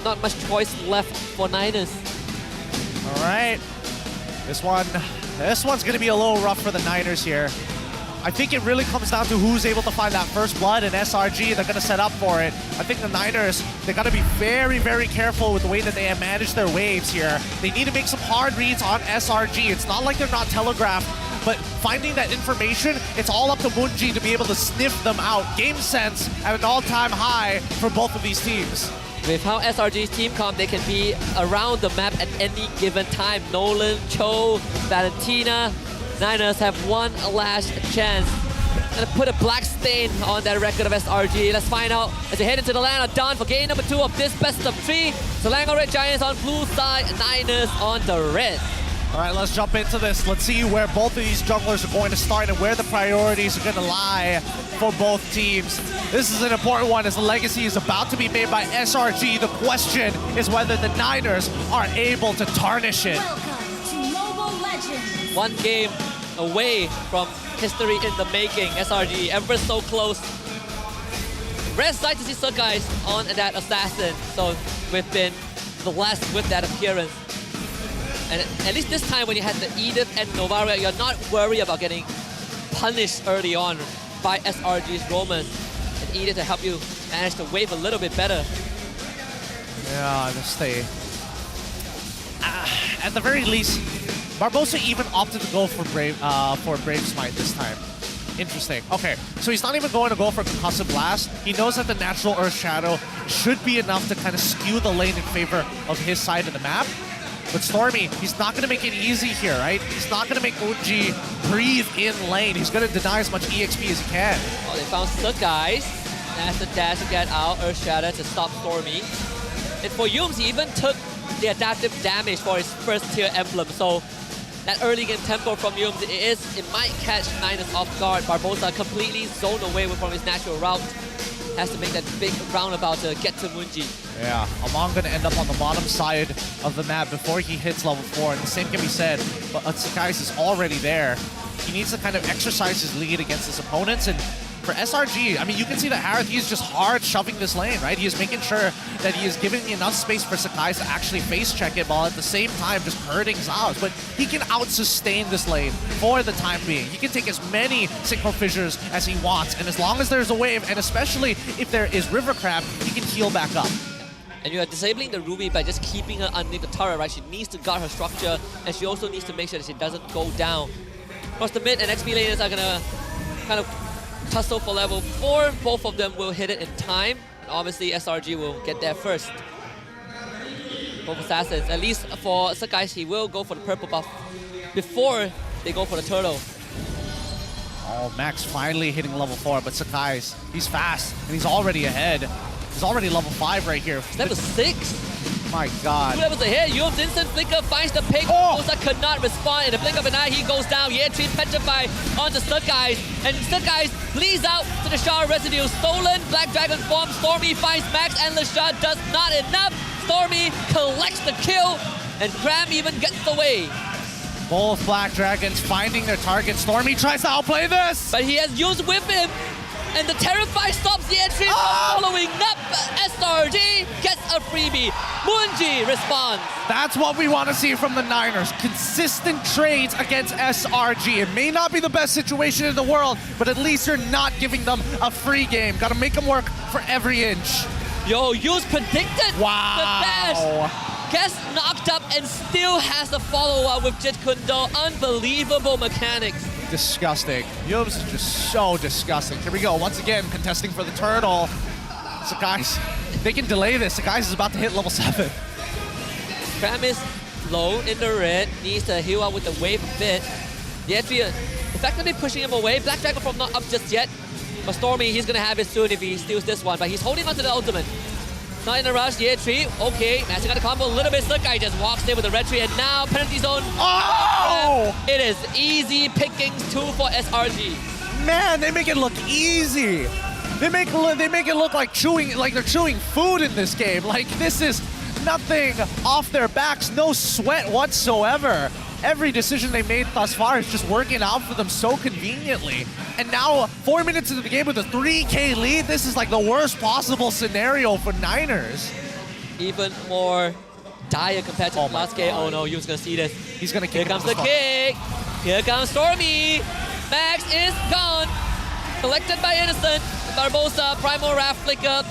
Not much choice left for Niners. All right, this one's gonna be a little rough for the Niners here. I think it really comes down to who's able to find that first blood, and SRG, they're going to set up for it. I think the Niners, they got to be very, very careful with the way that they have managed their waves here. They need to make some hard reads on SRG. It's not like they're not telegraphed, but finding that information, it's all up to Munji to be able to sniff them out. Game sense at an all-time high for both of these teams. With how SRG's team comp, they can be around the map at any given time. Nolan, Cho, Valentina. Niners have one last chance. Gonna put a black stain on that record of SRG. Let's find out as they head into the land of Dawn for game number 2 of this best of 3. Selangor Red Giants on blue side, Niners on the red. All right, let's jump into this. Let's see where both of these junglers are going to start and where the priorities are going to lie for both teams. This is an important one as the legacy is about to be made by SRG. The question is whether the Niners are able to tarnish it. Welcome to Mobile Legends. One game away from history in the making. SRG ever so close. Rare sight to see Sakai's on that Assassin. So we've been blessed with that appearance. And at least this time when you had the Edith and Novaria, you're not worried about getting punished early on by SRG's Romans. And Edith to help you manage to wave a little bit better. Yeah, just stay. At the very least, Barbosa even opted to go for Brave Smite this time. Interesting. Okay, so he's not even going to go for Concussive Blast. He knows that the natural Earth Shadow should be enough to kind of skew the lane in favor of his side of the map. But Stormy, he's not going to make it easy here, right? He's not going to make Unji breathe in lane. He's going to deny as much EXP as he can. Oh, they found Sakai's. That's the dash to get out Earth Shadow to stop Stormy. And for Yums, he even took the adaptive damage for his first tier emblem. So that early game tempo from Yums, it might catch Niners off guard. Barbosa completely zoned away from his natural route. Has to make that big roundabout to get to Munji. Yeah, Amon gonna end up on the bottom side of the map before he hits level 4, and the same can be said, but Sakai's is already there. He needs to kind of exercise his lead against his opponents, and for SRG, I mean, you can see that Harith, he is just hard shoving this lane, right? He is making sure that he is giving enough space for Sakai to actually face check it, while at the same time just hurting Zaos. But he can out-sustain this lane for the time being. He can take as many Synchro Fissures as he wants, and as long as there's a wave, and especially if there is River Crab, he can heal back up. And you are disabling the Ruby by just keeping her underneath the turret, right? She needs to guard her structure, and she also needs to make sure that she doesn't go down. Of course, the mid and XP laners are gonna kind of tussle for level 4. Both of them will hit it in time. And obviously, SRG will get there first. Both assassins. At least for Sakai, he will go for the purple buff before they go for the turtle. Oh, Max finally hitting level 4, but Sakai's, he's fast, and he's already ahead. He's already level 5 right here. Level 6? My God. 2 levels ahead. Yum's instant flicker finds the pick. Bosa could not respond. In the blink of an eye, he goes down. Yetri petrified onto Stud Guys. And Stud Guys bleeds out to the Shard residue. Stolen. Black Dragon form. Stormy finds Max and LeShard does not enough. Stormy collects the kill. And Cram even gets away. Both Black Dragons finding their target. Stormy tries to outplay this. But he has Yums with him. And the Terrify stops the entry. Following up, SRG gets a freebie. Moonji responds. That's what we want to see from the Niners. Consistent trades against SRG. It may not be the best situation in the world, but at least you're not giving them a free game. Got to make them work for every inch. Yo, Yus predicted the bash. Gets knocked up and still has the follow-up with Jit Kundo. Unbelievable mechanics. Disgusting. Yums is just so disgusting. Here we go. Once again, contesting for the turtle. So guys, they can delay this. The guys is about to hit level 7. Cram is low in the red. Needs to heal up with the wave a bit. The entry effectively pushing him away. Black Dragon from not up just yet. But Stormy, he's going to have it soon if he steals this one. But he's holding on to the ultimate. Not in a rush, Year 3, okay, matching out the combo a little bit. Slick Guy just walks in with the red tree, and now penalty zone. Oh! It is easy pickings 2 for SRG. Man, they make it look easy. They make it look like they're chewing food in this game. Like this is nothing off their backs, no sweat whatsoever. Every decision they made thus far is just working out for them so conveniently. And now, 4 minutes into the game with a 3K lead, this is like the worst possible scenario for Niners. Even more dire compared to the last game. Oh no, Yu's gonna see this. He's gonna kick. Here comes the kick. Here comes Stormy. Max is gone. Collected by Innocent. Barbosa, Primal Wrath Flicker.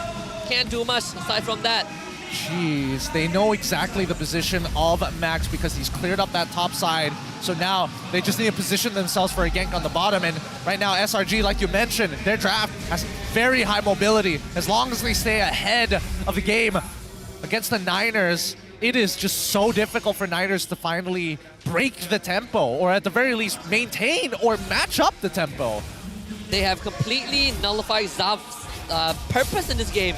Can't do much aside from that. Jeez, they know exactly the position of Max because he's cleared up that top side. So now they just need to position themselves for a gank on the bottom. And right now, SRG, like you mentioned, their draft has very high mobility. As long as they stay ahead of the game against the Niners, it is just so difficult for Niners to finally break the tempo, or at the very least maintain or match up the tempo. They have completely nullified Zav's purpose in this game.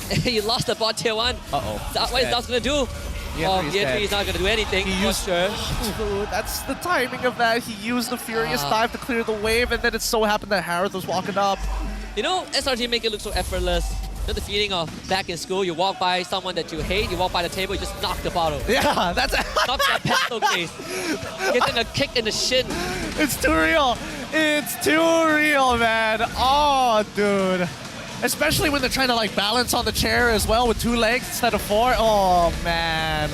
He lost the bot tier 1. What is Zav's gonna do? He's not gonna do anything. He used, sure. Ooh, that's the timing of that. He used the Furious Dive to clear the wave, and then it so happened that Harith was walking up. You know, SRG make it look so effortless. You know the feeling of back in school, you walk by someone that you hate, you walk by the table, you just knock the bottle. Yeah, that's knock that pencil case. Get them a kick in the shin. It's too real. It's too real, man. Oh, dude. Especially when they're trying to like balance on the chair as well with 2 legs instead of 4. Oh, man.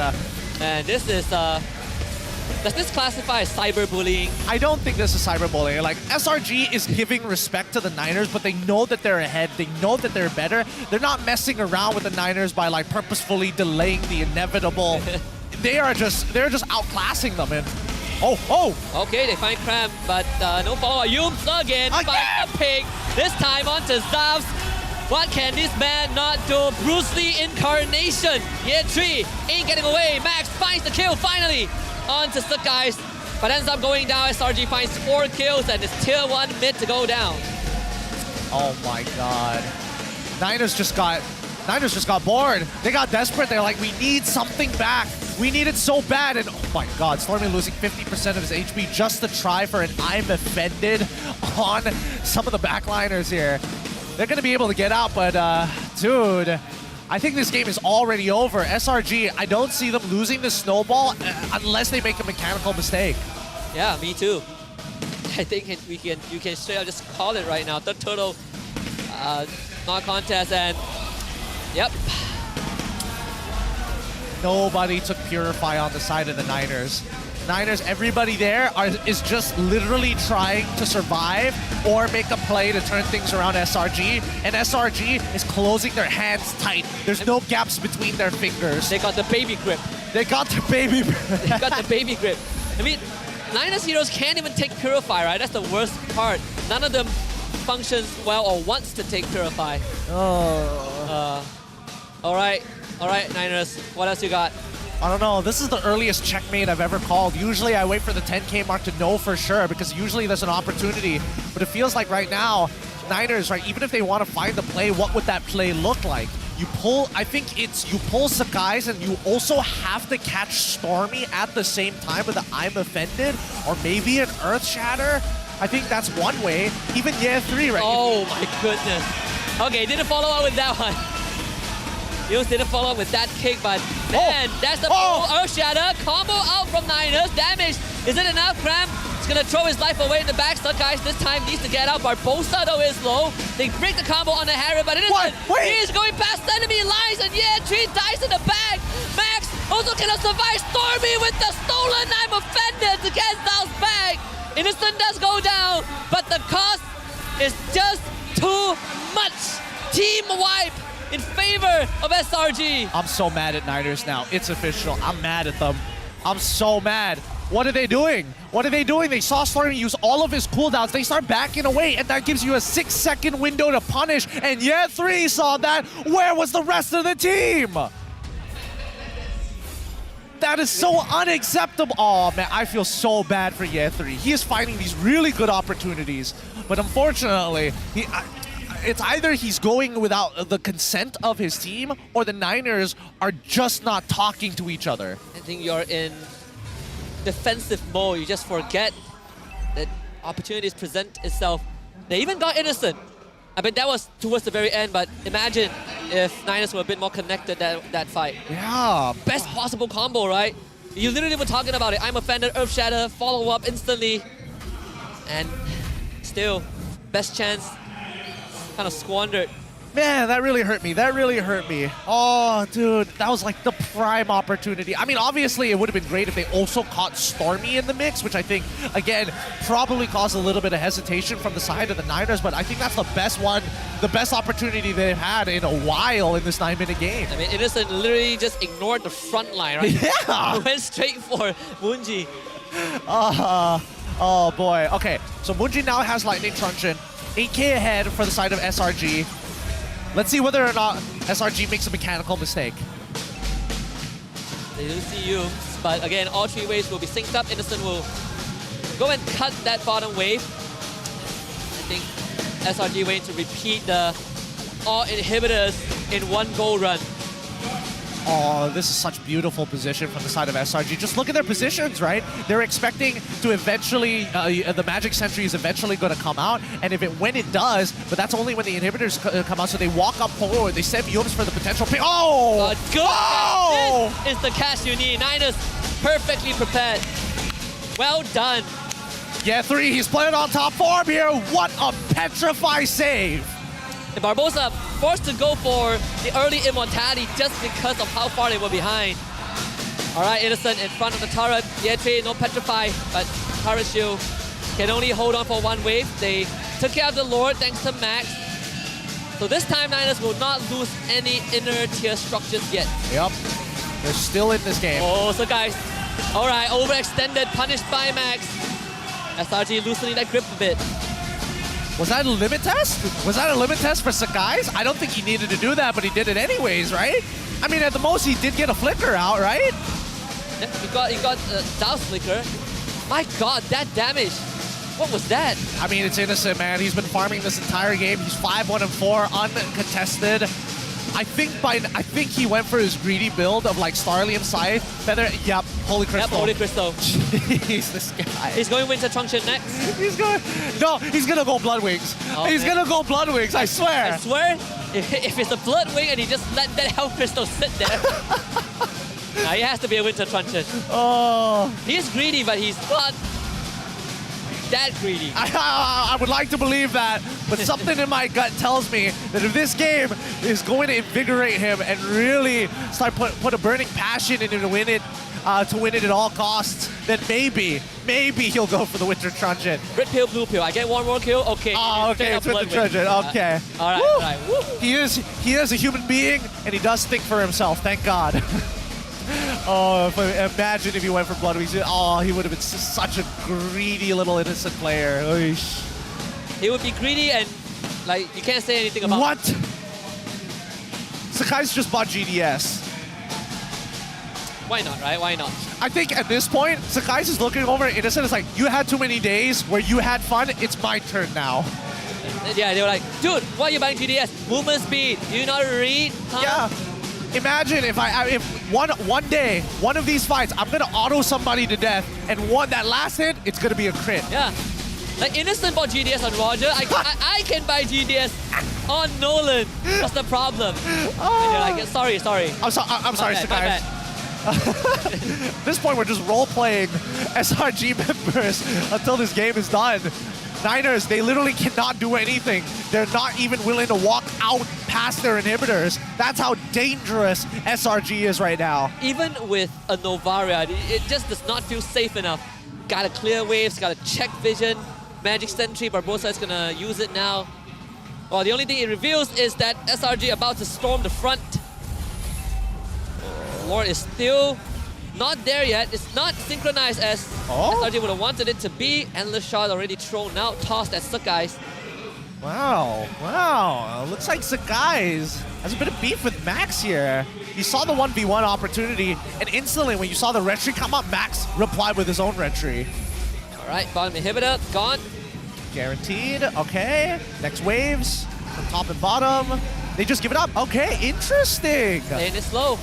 And this is, does this classify as cyberbullying? I don't think this is cyberbullying. Like, SRG is giving respect to the Niners, but they know that they're ahead. They know that they're better. They're not messing around with the Niners by like purposefully delaying the inevitable. they're just outclassing them. And Okay, they find Cram, but no follow-up. Yums again. Find the pig. This time onto Zavs. What can this man not do? Bruce Lee incarnation. Year 3 ain't getting away. Max finds the kill finally. On to Stuck Guys, but ends up going down. SRG finds 4 kills and it's tier 1 mid to go down. Oh my God. Niners just got bored. They got desperate. They're like, we need something back. We need it so bad. And oh my God, Stormy losing 50% of his HP just to try for an I'm offended on some of the backliners here. They're going to be able to get out, but dude, I think this game is already over. SRG, I don't see them losing the snowball unless they make a mechanical mistake. Yeah, me too. I think you can straight up just call it right now. Third total non-contest, and yep. Nobody took Purify on the side of the Niners. Niners, everybody there is just literally trying to survive or make a play to turn things around SRG. And SRG is closing their hands tight. There's no gaps between their fingers. They got the baby grip. They got the baby grip. They got the baby grip. I mean, Niners heroes can't even take Purify, right? That's the worst part. None of them functions well or wants to take Purify. Oh. All right, Niners. What else you got? I don't know. This is the earliest checkmate I've ever called. Usually I wait for the 10K mark to know for sure because usually there's an opportunity. But it feels like right now, Niners, right, even if they want to find the play, what would that play look like? you pull, I think it's, you pull Sakai's and you also have to catch Stormy at the same time with the I'm Offended, or maybe an Earth Shatter. I think that's one way. Even Year 3, right? Oh my goodness. Okay, didn't follow up with that one. Yus didn't follow up with that kick, but man, that's the Earth Shatter. Combo out from Niners. Damage. Is it enough, Cram? He's gonna throw his life away in the back. Guys, this time needs to get out. Barbosa though is low. They break the combo on the Harry, but it isn't. He is going past enemy lines, and yeah, 3 dies in the back. Max also cannot survive. Stormy with the stolen I'm Offended to get Zal's back. Innocent does go down, but the cost is just too much. Team wipe in favor of SRG. I'm so mad at Niners now. It's official. I'm mad at them. I'm so mad. What are they doing? What are they doing? They saw Stormy use all of his cooldowns. They start backing away, and that gives you a 6-second window to punish. And Year 3 saw that. Where was the rest of the team? That is so unacceptable. Oh, man, I feel so bad for Year 3. He is finding these really good opportunities, but unfortunately, it's either he's going without the consent of his team, or the Niners are just not talking to each other. I think you're in defensive mode. You just forget that opportunities present itself. They even got Innocent. I mean, that was towards the very end, but imagine if Niners were a bit more connected that fight. Yeah. Best possible combo, right? You literally were talking about it. I'm Offended, Earth Shatter, follow up instantly. And still, best chance kind of squandered. Man, that really hurt me. That really hurt me. Oh, dude, that was like the prime opportunity. I mean, obviously, it would have been great if they also caught Stormy in the mix, which I think, again, probably caused a little bit of hesitation from the side of the Niners, but I think that's the best one, the best opportunity they've had in a while in this 9-minute game. I mean, Innocent literally just ignored the front line, right? Yeah! Went straight for Moonji. Oh, boy. Okay, so Moonji now has Lightning Truncheon. 8K ahead for the side of SRG. Let's see whether or not SRG makes a mechanical mistake. They do see you, but again, all 3 waves will be synced up. Innocent will go and cut that bottom wave. I think SRG waiting to repeat the all inhibitors in one goal run. Oh, this is such beautiful position from the side of SRG. Just look at their positions, right? They're expecting to eventually, the Magic Sentry is eventually going to come out, and when it does, but that's only when the inhibitors come out, so they walk up forward, they send Yums for the potential pick. Oh! Good! Oh! This is the catch you need. Niners perfectly prepared. Well done. Yeah, 3, he's playing on top form here. What a petrify save! And Barbosa forced to go for the early immortality just because of how far they were behind. All right, Innocent in front of the turret. Yeah, no petrify, but turret shield can only hold on for 1 wave. They took care of the Lord thanks to Max. So this time, Niners will not lose any inner tier structures yet. Yep, they're still in this game. Oh, so guys, all right, overextended, punished by Max. SRG loosening that grip a bit. Was that a limit test? Was that a limit test for Sakai's? I don't think he needed to do that, but he did it anyways, right? I mean, at the most, he did get a flicker out, right? Yeah, he got Zal's flicker. My God, that damage. What was that? I mean, it's Innocent, man. He's been farming this entire game. He's 5-1-4, uncontested. I think he went for his greedy build of like Starlium Scythe, Feather, yep, Holy Crystal. Yep, Holy Crystal. Jeez, this guy. He's going Winter Truncheon next. He's gonna go Blood Wings. Oh, he's gonna go Blood Wings, I swear. I swear, if it's a Blood Wing and he just let that Health Crystal sit there. Nah, he has to be a Winter Truncheon. Oh. He's greedy, but he's not that greedy. I would like to believe that, but something in my gut tells me that if this game is going to invigorate him and really start put a burning passion in him to win it at all costs, then maybe he'll go for the Winter Truncheon. Red pill, blue pill. I get 1 more kill. Okay. Oh, okay, it's Winter Truncheon. Okay. All right. All right. Woo. He is a human being, and he does think for himself. Thank God. Oh, imagine if he went for Blood Wings. Oh, he would have been such a greedy little innocent player. Oish. He would be greedy and, like, you can't say anything about what? Sakai's just bought GDS. Why not, right? Why not? I think at this point, Sakai's is looking over at Innocent. It's like, you had too many days where you had fun. It's my turn now. Yeah, they were like, dude, why are you buying GDS? Movement speed. Do you not read? Huh? Yeah. Imagine if one day, one of these fights, I'm gonna auto somebody to death, and that last hit, it's gonna be a crit. Yeah. Like Innocent bought GDS on Roger. I can buy GDS on Nolan. What's the problem? And you're like, sorry. I'm sorry, bad, Sakai. At this point, we're just role-playing SRG members until this game is done. Niners, they literally cannot do anything. They're not even willing to walk out past their inhibitors. That's how dangerous SRG is right now. Even with a Novaria, it just does not feel safe enough. Gotta clear waves, gotta check vision. Magic Sentry, Barbosa is gonna use it now. Well, the only thing it reveals is that SRG about to storm the front. Lord is still not there yet. It's not synchronized as SRG would have wanted it to be. Endless shot already thrown out, tossed at Sakai's. Wow. Looks like Sakai's has a bit of beef with Max here. You saw the 1v1 opportunity, and instantly when you saw the retry come up, Max replied with his own retry. All right, bottom inhibitor, gone. Guaranteed, okay. Next waves from top and bottom. They just give it up. Okay, interesting. Playing it slow.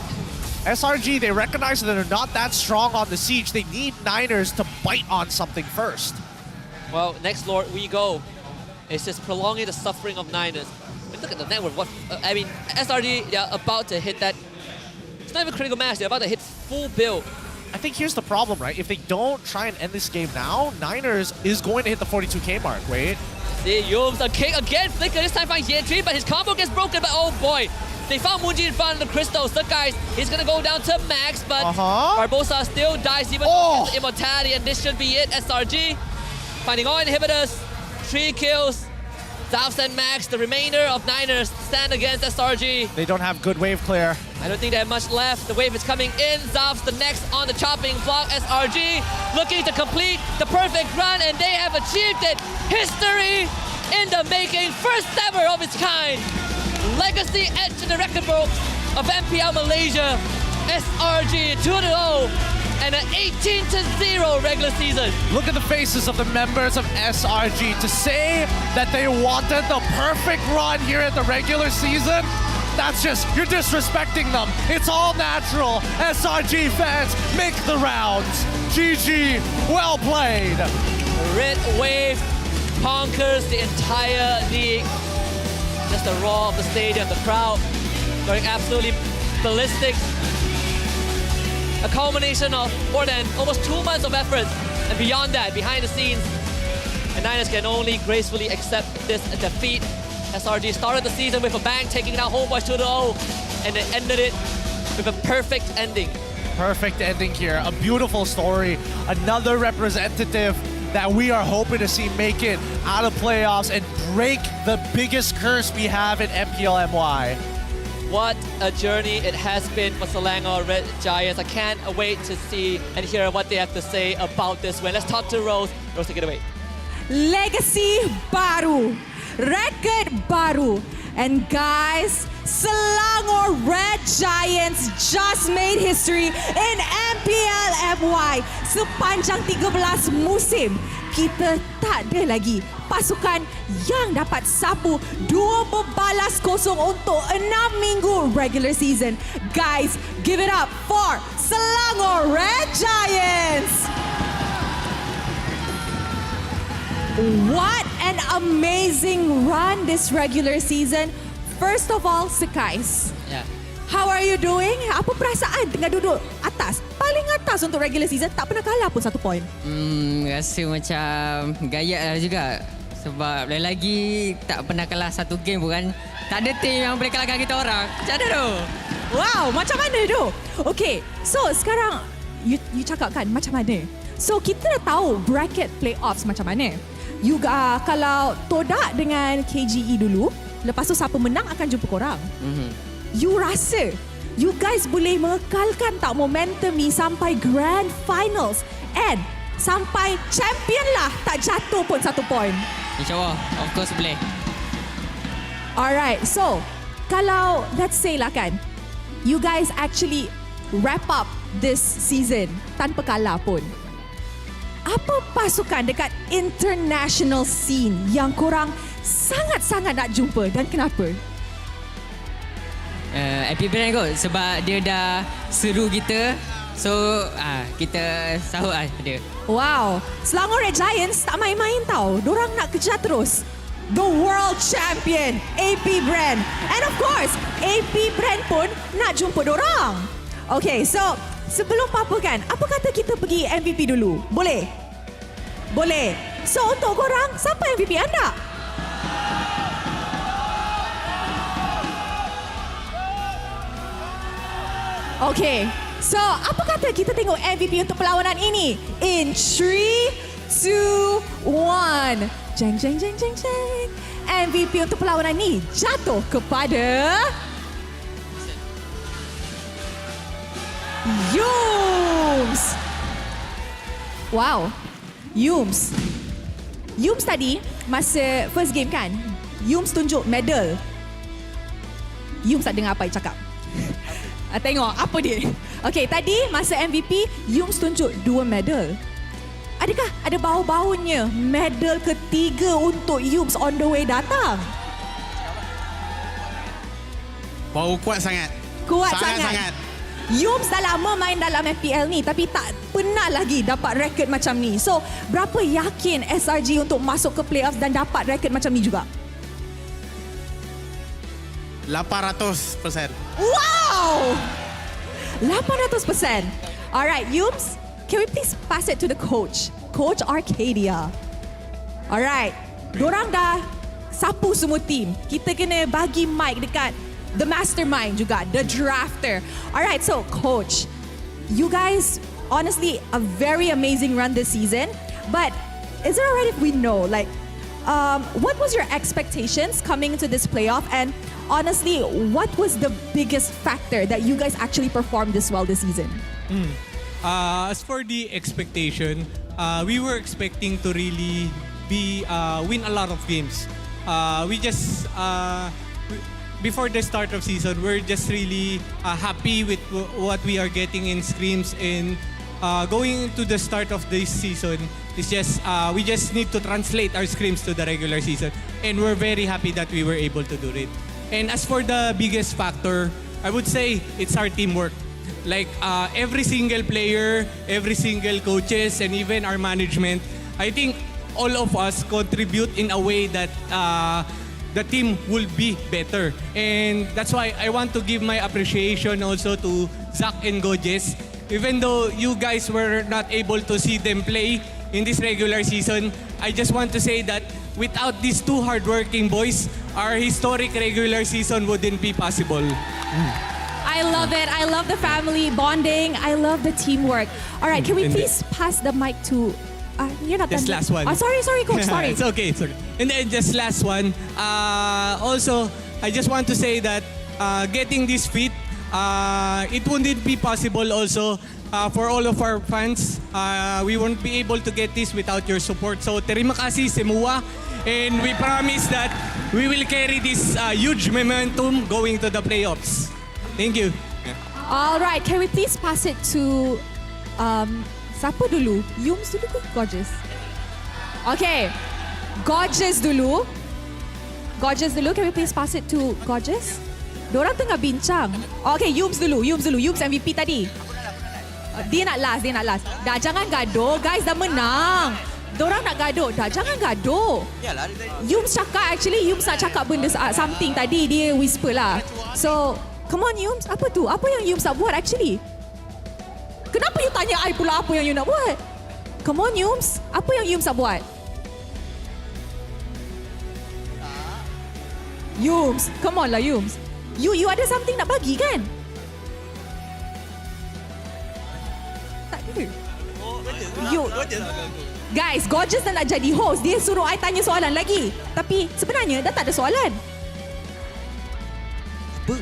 SRG, they recognize that they're not that strong on the siege. They need Niners to bite on something first. Well, next Lord we go. It's just prolonging the suffering of Niners. I mean, look at the network. I mean, SRG, they're about to hit that. It's not even critical mass. They're about to hit full build. I think here's the problem, right? If they don't try and end this game now, Niners is going to hit the 42k mark. Wait. See, Yums, a kick again. Flicker this time finds Yentry, but his combo gets broken. But oh boy. They found Munji in front of the crystals. The guys, he's gonna go down to max, but Barbosa still dies even though he has immortality, and this should be it. SRG finding all inhibitors, 3 kills. Zavs and Max, the remainder of Niners, stand against SRG. They don't have good wave clear. I don't think they have much left. The wave is coming in. Zavs the next on the chopping block. SRG looking to complete the perfect run, and they have achieved it. History in the making, first ever of its kind. Legacy etched in the record books of MPL Malaysia. SRG 2-0 and an 18-0 regular season. Look at the faces of the members of SRG. To say that they wanted the perfect run here at the regular season, that's just, you're disrespecting them. It's all natural. SRG fans make the rounds. GG, well played. Red wave conquers the entire league. Just the roar of the stadium, the crowd going absolutely ballistic. A culmination of more than almost 2 months of effort, and beyond that, behind the scenes, the Niners can only gracefully accept this defeat. SRG started the season with a bang, taking down Homeboys 2-0, and they ended it with a perfect ending. Perfect ending here, a beautiful story. Another representative that we are hoping to see make it out of playoffs and break the biggest curse we have in MPL MY. What a journey it has been for Selangor Red Giants. I can't wait to see and hear what they have to say about this win. Let's talk to Rose. Rose, take it away. Legacy baru, record baru, and guys, Selangor Red Giants just made history in MPL MY. Sepanjang 13 musim, kita tak ada lagi pasukan yang dapat sapu 2 berbalas kosong untuk 6 minggu regular season. Guys, give it up for Selangor Red Giants! What an amazing run this regular season. First of all, Sakai's. Yeah. How are you doing? Apa perasaan tengah duduk atas? Paling atas untuk regular season, tak pernah kalah pun 1 point. Rasa macam gaya lah juga. Sebab lagi tak pernah kalah 1 game pun kan. Tak ada team yang boleh kalahkan kita orang. Macam mana tu? Wow, macam mana tu? Okay, so sekarang you cakap kan macam mana? So kita dah tahu bracket playoffs macam mana. You kalau Todak dengan KGE dulu, lepas tu siapa menang akan jumpa korang. You rasa you guys boleh mengekalkan tak momentum ni sampai grand finals and sampai champion lah, tak jatuh pun 1 point? InsyaAllah, of course boleh. Alright, so kalau let's say lah kan, you guys actually wrap up this season tanpa kalah pun, apa pasukan dekat international scene yang korang sangat-sangat nak jumpa dan kenapa? Happy brand kot sebab dia dah seru kita. So kita sahut dia. Wow, Selangor Red Giants tak main-main tau. Dorang nak kejar terus the world champion AP Brand. And of course, AP Brand pun nak jumpa dorang. Okay, so sebelum apa kan, apa kata kita pergi MVP dulu? Boleh? Boleh. So untuk korang, siapa MVP anda? Okay, so apa kata kita tengok MVP untuk perlawanan ini? In 3, 2, 1. Jeng, jeng, jeng, jeng, jeng. MVP untuk perlawanan ini jatuh kepada Yums. Wow, Yums. Yums tadi masa first game kan, Yums tunjuk medal. Yums tak dengar apa dia cakap. Tengok apa dia. Okay, tadi masa MVP, Yums tunjuk 2 medal. Adakah ada bau-baunya medal ketiga untuk Yums on the way datang? Bau kuat sangat. Kuat sangat. Yums dah lama main dalam MPL ni tapi tak pernah lagi dapat rekod macam ni. So, berapa yakin SRG untuk masuk ke playoffs dan dapat rekod macam ni juga? 800%. Wow! 800%. Alright, Yums, can we please pass it to the coach? Coach Arcadia. Alright, dorang dah sapu semua team. Kita kena bagi mic dekat the mastermind juga, the drafter. Alright, so coach, you guys honestly a very amazing run this season. But is it alright if we know, like, what was your expectations coming into this playoff? And honestly, what was the biggest factor that you guys actually performed this well this season? As for the expectation, we were expecting to really win a lot of games. We just before the start of season, we're just really happy with what we are getting in scrims, and going into the start of this season. It's just we just need to translate our scrims to the regular season, and we're very happy that we were able to do it. And as for the biggest factor, I would say it's our teamwork. Like every single player, every single coaches, and even our management, I think all of us contribute in a way that the team will be better. And that's why I want to give my appreciation also to Zach and Gojes. Even though you guys were not able to see them play in this regular season, I just want to say that without these two hardworking boys, our historic regular season wouldn't be possible. I love it. I love the family bonding. I love the teamwork. All right, can we please pass the mic to... you're not Just done. last one. Sorry, coach. Sorry. It's okay. And then just last one. Also, I just want to say that getting this fit, it wouldn't be possible also for all of our fans. We won't be able to get this without your support. So, terima kasih semua. And we promise that we will carry this huge momentum going to the playoffs. Thank you. All right, can we please pass it to... siapa dulu? Yums dulu ke Gorgeous? Okay, Gorgeous dulu. Can we please pass it to Gorgeous? Diorang tengah bincang. Okay, Yums dulu. Yums MVP tadi. Dia nak last. Dah jangan gaduh, guys, dah menang. Diorang nak gaduh, dah jangan gaduh. Yums cakap, Yums nak cakap benda something tadi, dia whisper lah. So, come on Yums, apa tu? Apa yang Yums nak buat actually? Kenapa you tanya I pula apa yang you nak buat? Come on Yums, apa yang Yums nak buat? Yums, come on lah Yums. You ada something nak bagi kan? Tak ada. Guys, Gorgeous dah nak jadi host. Dia suruh I tanya soalan lagi. Tapi sebenarnya dah tak ada soalan. Apa?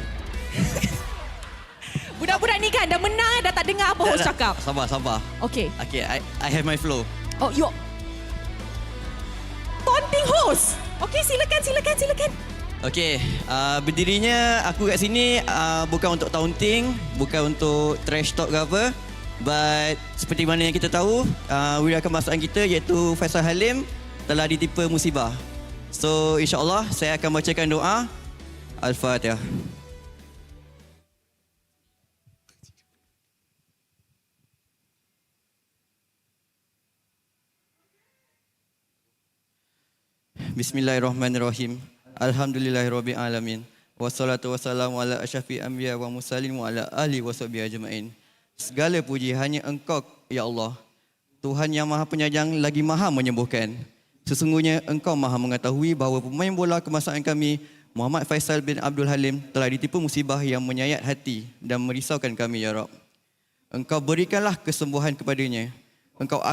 Budak-budak ni kan dah menang, dah tak dengar apa host cakap. Sabar. Okay, I have my flow. Oh, you taunting host. Okay, silakan. Okay, berdirinya aku kat sini bukan untuk taunting, bukan untuk trash talk ke apa. But seperti mana yang kita tahu, wirakan kebangsaan kita iaitu Faisal Halim telah ditimpa musibah. So insyaAllah saya akan bacakan doa. Al-Fatihah. Bismillahirrahmanirrahim. Alhamdulillahirabbil alamin. Wassalatu wassalamu ala asyafi anbiya wa mursalin wa ala alihi washabihi ajmain. Segala puji hanya Engkau ya Allah, Tuhan yang Maha Penyayang lagi Maha menyembuhkan. Sesungguhnya Engkau Maha mengetahui bahawa pemain bola kebangsaan kami Muhammad Faisal bin Abdul Halim telah ditipu musibah yang menyayat hati dan merisaukan kami ya Rabb. Engkau berikanlah kesembuhan kepadanya. Engkau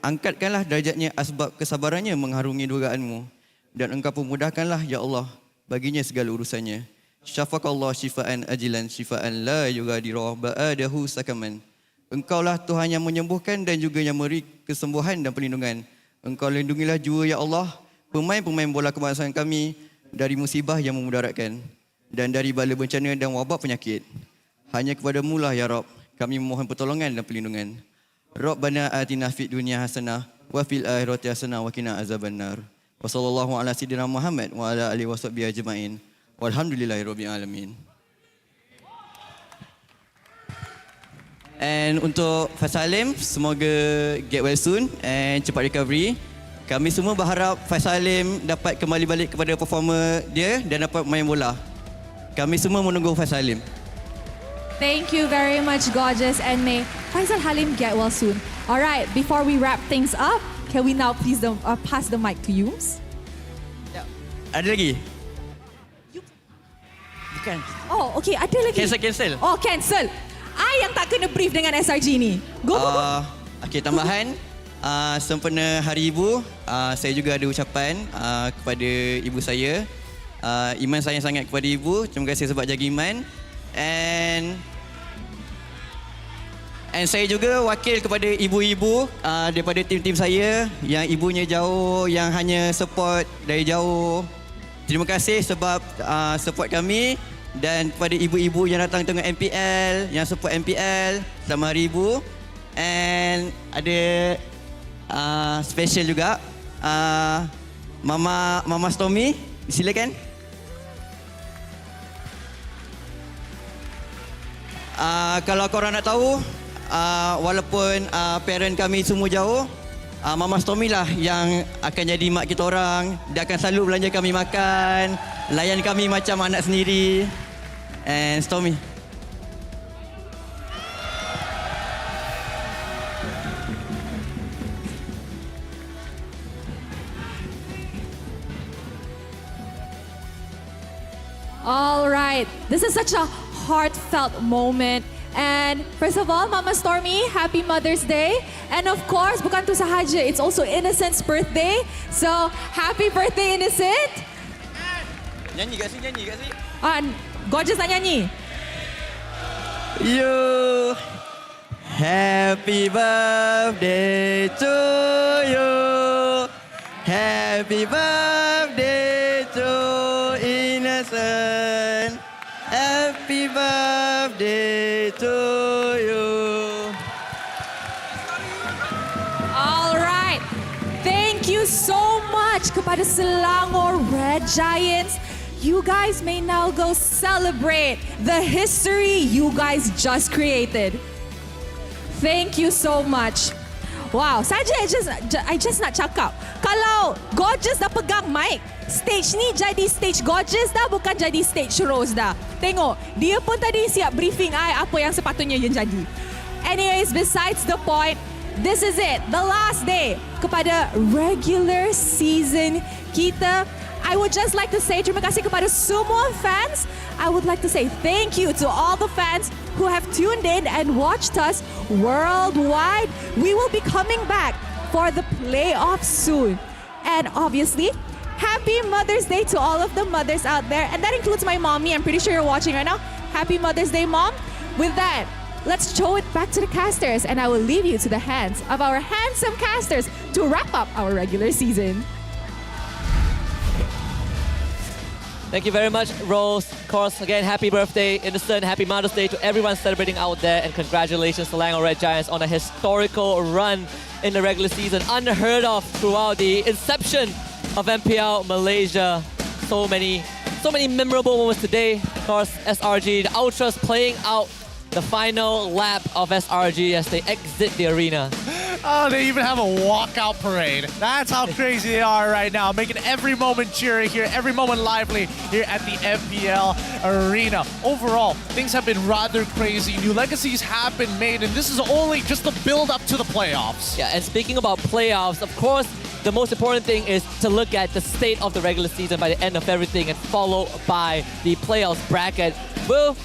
angkatkanlah darjatnya asbab kesabarannya mengharungi dugaanmu. Dan Engkau pemudahkanlah ya Allah baginya segala urusannya. Syafaqallah syifaan ajilan syifaan la yugadiru ba'adahu sakaman. Engkaulah Tuhan yang menyembuhkan dan juga yang memberi kesembuhan dan perlindungan. Engkau lindungilah jua ya Allah pemain-pemain bola kebangsaan kami dari musibah yang memudaratkan dan dari bala bencana dan wabak penyakit. Hanya kepadamu lah ya Rabb kami memohon pertolongan dan perlindungan. Rabbana atina fid dunya hasanah wa fil akhirati hasanah wa qina azabannar. Wa sallallahu ala sayyidina Muhammad wa ala alihi washabbihi ajmain. Walhamdulillahirabbil alamin. And untuk Faisal Halim, semoga get well soon and cepat recovery. Kami semua berharap Faisal Halim dapat kembali balik kepada performa dia dan dapat main bola. Kami semua menunggu Faisal Halim. Thank you very much, Gorgeous, and may Faisal Halim get well soon. Alright, before we wrap things up, can we now please pass the mic to Yums? Ada lagi? Bukan. Oh, okay, ada lagi. Cancel. Oh, cancel. I yang tak kena brief dengan SRG ni. Go. Okay, tambahan. Sempena Hari Ibu, saya juga ada ucapan kepada ibu saya. Iman saya sangat kepada ibu. Terima kasih sebab jaga iman. And saya juga wakil kepada ibu-ibu daripada tim-tim saya yang ibunya jauh, yang hanya support dari jauh. Terima kasih sebab support kami. Dan kepada ibu-ibu yang datang tengok MPL, yang support MPL, selamat Hari Ibu. And ada special juga Mama Stormy, silakan. Kalau korang nak tahu, walaupun parent kami semua jauh, Mama Stormy lah yang akan jadi mak kita orang. Dia akan selalu belanja kami makan, layan kami macam anak sendiri. And Stormy. All right, this is such a heartfelt moment. And first of all, Mama Stormy, happy Mother's Day. And of course, bukan tu sahaja, it's also Innocent's birthday. So, happy birthday, Innocent. Nyanyi kat sini. Gorgeous nak nyanyi. You, happy birthday to you. Happy birthday to Innocent. Happy birthday to you. All right. Thank you so much kepada Selangor Red Giants. You guys may now go celebrate the history you guys just created. Thank you so much. Wow, saja I just nak cakap, kalau Gorgeous dah pegang mic, stage ni jadi stage Gorgeous dah, bukan jadi stage Rose dah. Tengok, dia pun tadi siap briefing I apa yang sepatutnya yang jadi. Anyways, besides the point, this is it, the last day kepada regular season kita. I would just like to say terima kasih kepada semua fans. I would like to say thank you to all the fans who have tuned in and watched us worldwide. We will be coming back for the playoffs soon. And obviously, happy Mother's Day to all of the mothers out there. And that includes my mommy. I'm pretty sure you're watching right now. Happy Mother's Day, Mom. With that, let's throw it back to the casters. And I will leave you to the hands of our handsome casters to wrap up our regular season. Thank you very much, Rose. Of course, again, happy birthday, Innocent. Happy Mother's Day to everyone celebrating out there. And congratulations to Selangor Red Giants on a historical run in the regular season. Unheard of throughout the inception of MPL Malaysia. So many memorable moments today. Of course, SRG, the Ultras playing out the final lap of SRG as they exit the arena. Oh, they even have a walkout parade. That's how crazy they are right now, making every moment cheery here, every moment lively here at the MPL arena. Overall, things have been rather crazy. New legacies have been made, and this is only just the build-up to the playoffs. Yeah, and speaking about playoffs, of course, the most important thing is to look at the state of the regular season by the end of everything and followed by the playoffs bracket. We'll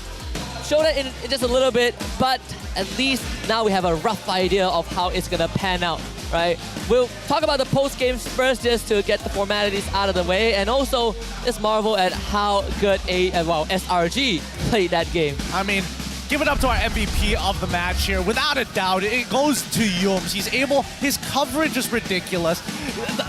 show that in just a little bit, but at least now we have a rough idea of how it's gonna pan out, right? We'll talk about the post games first just to get the formalities out of the way, and also just marvel at how good SRG played that game. I mean, give it up to our MVP of the match here. Without a doubt, it goes to Yums. His coverage is ridiculous.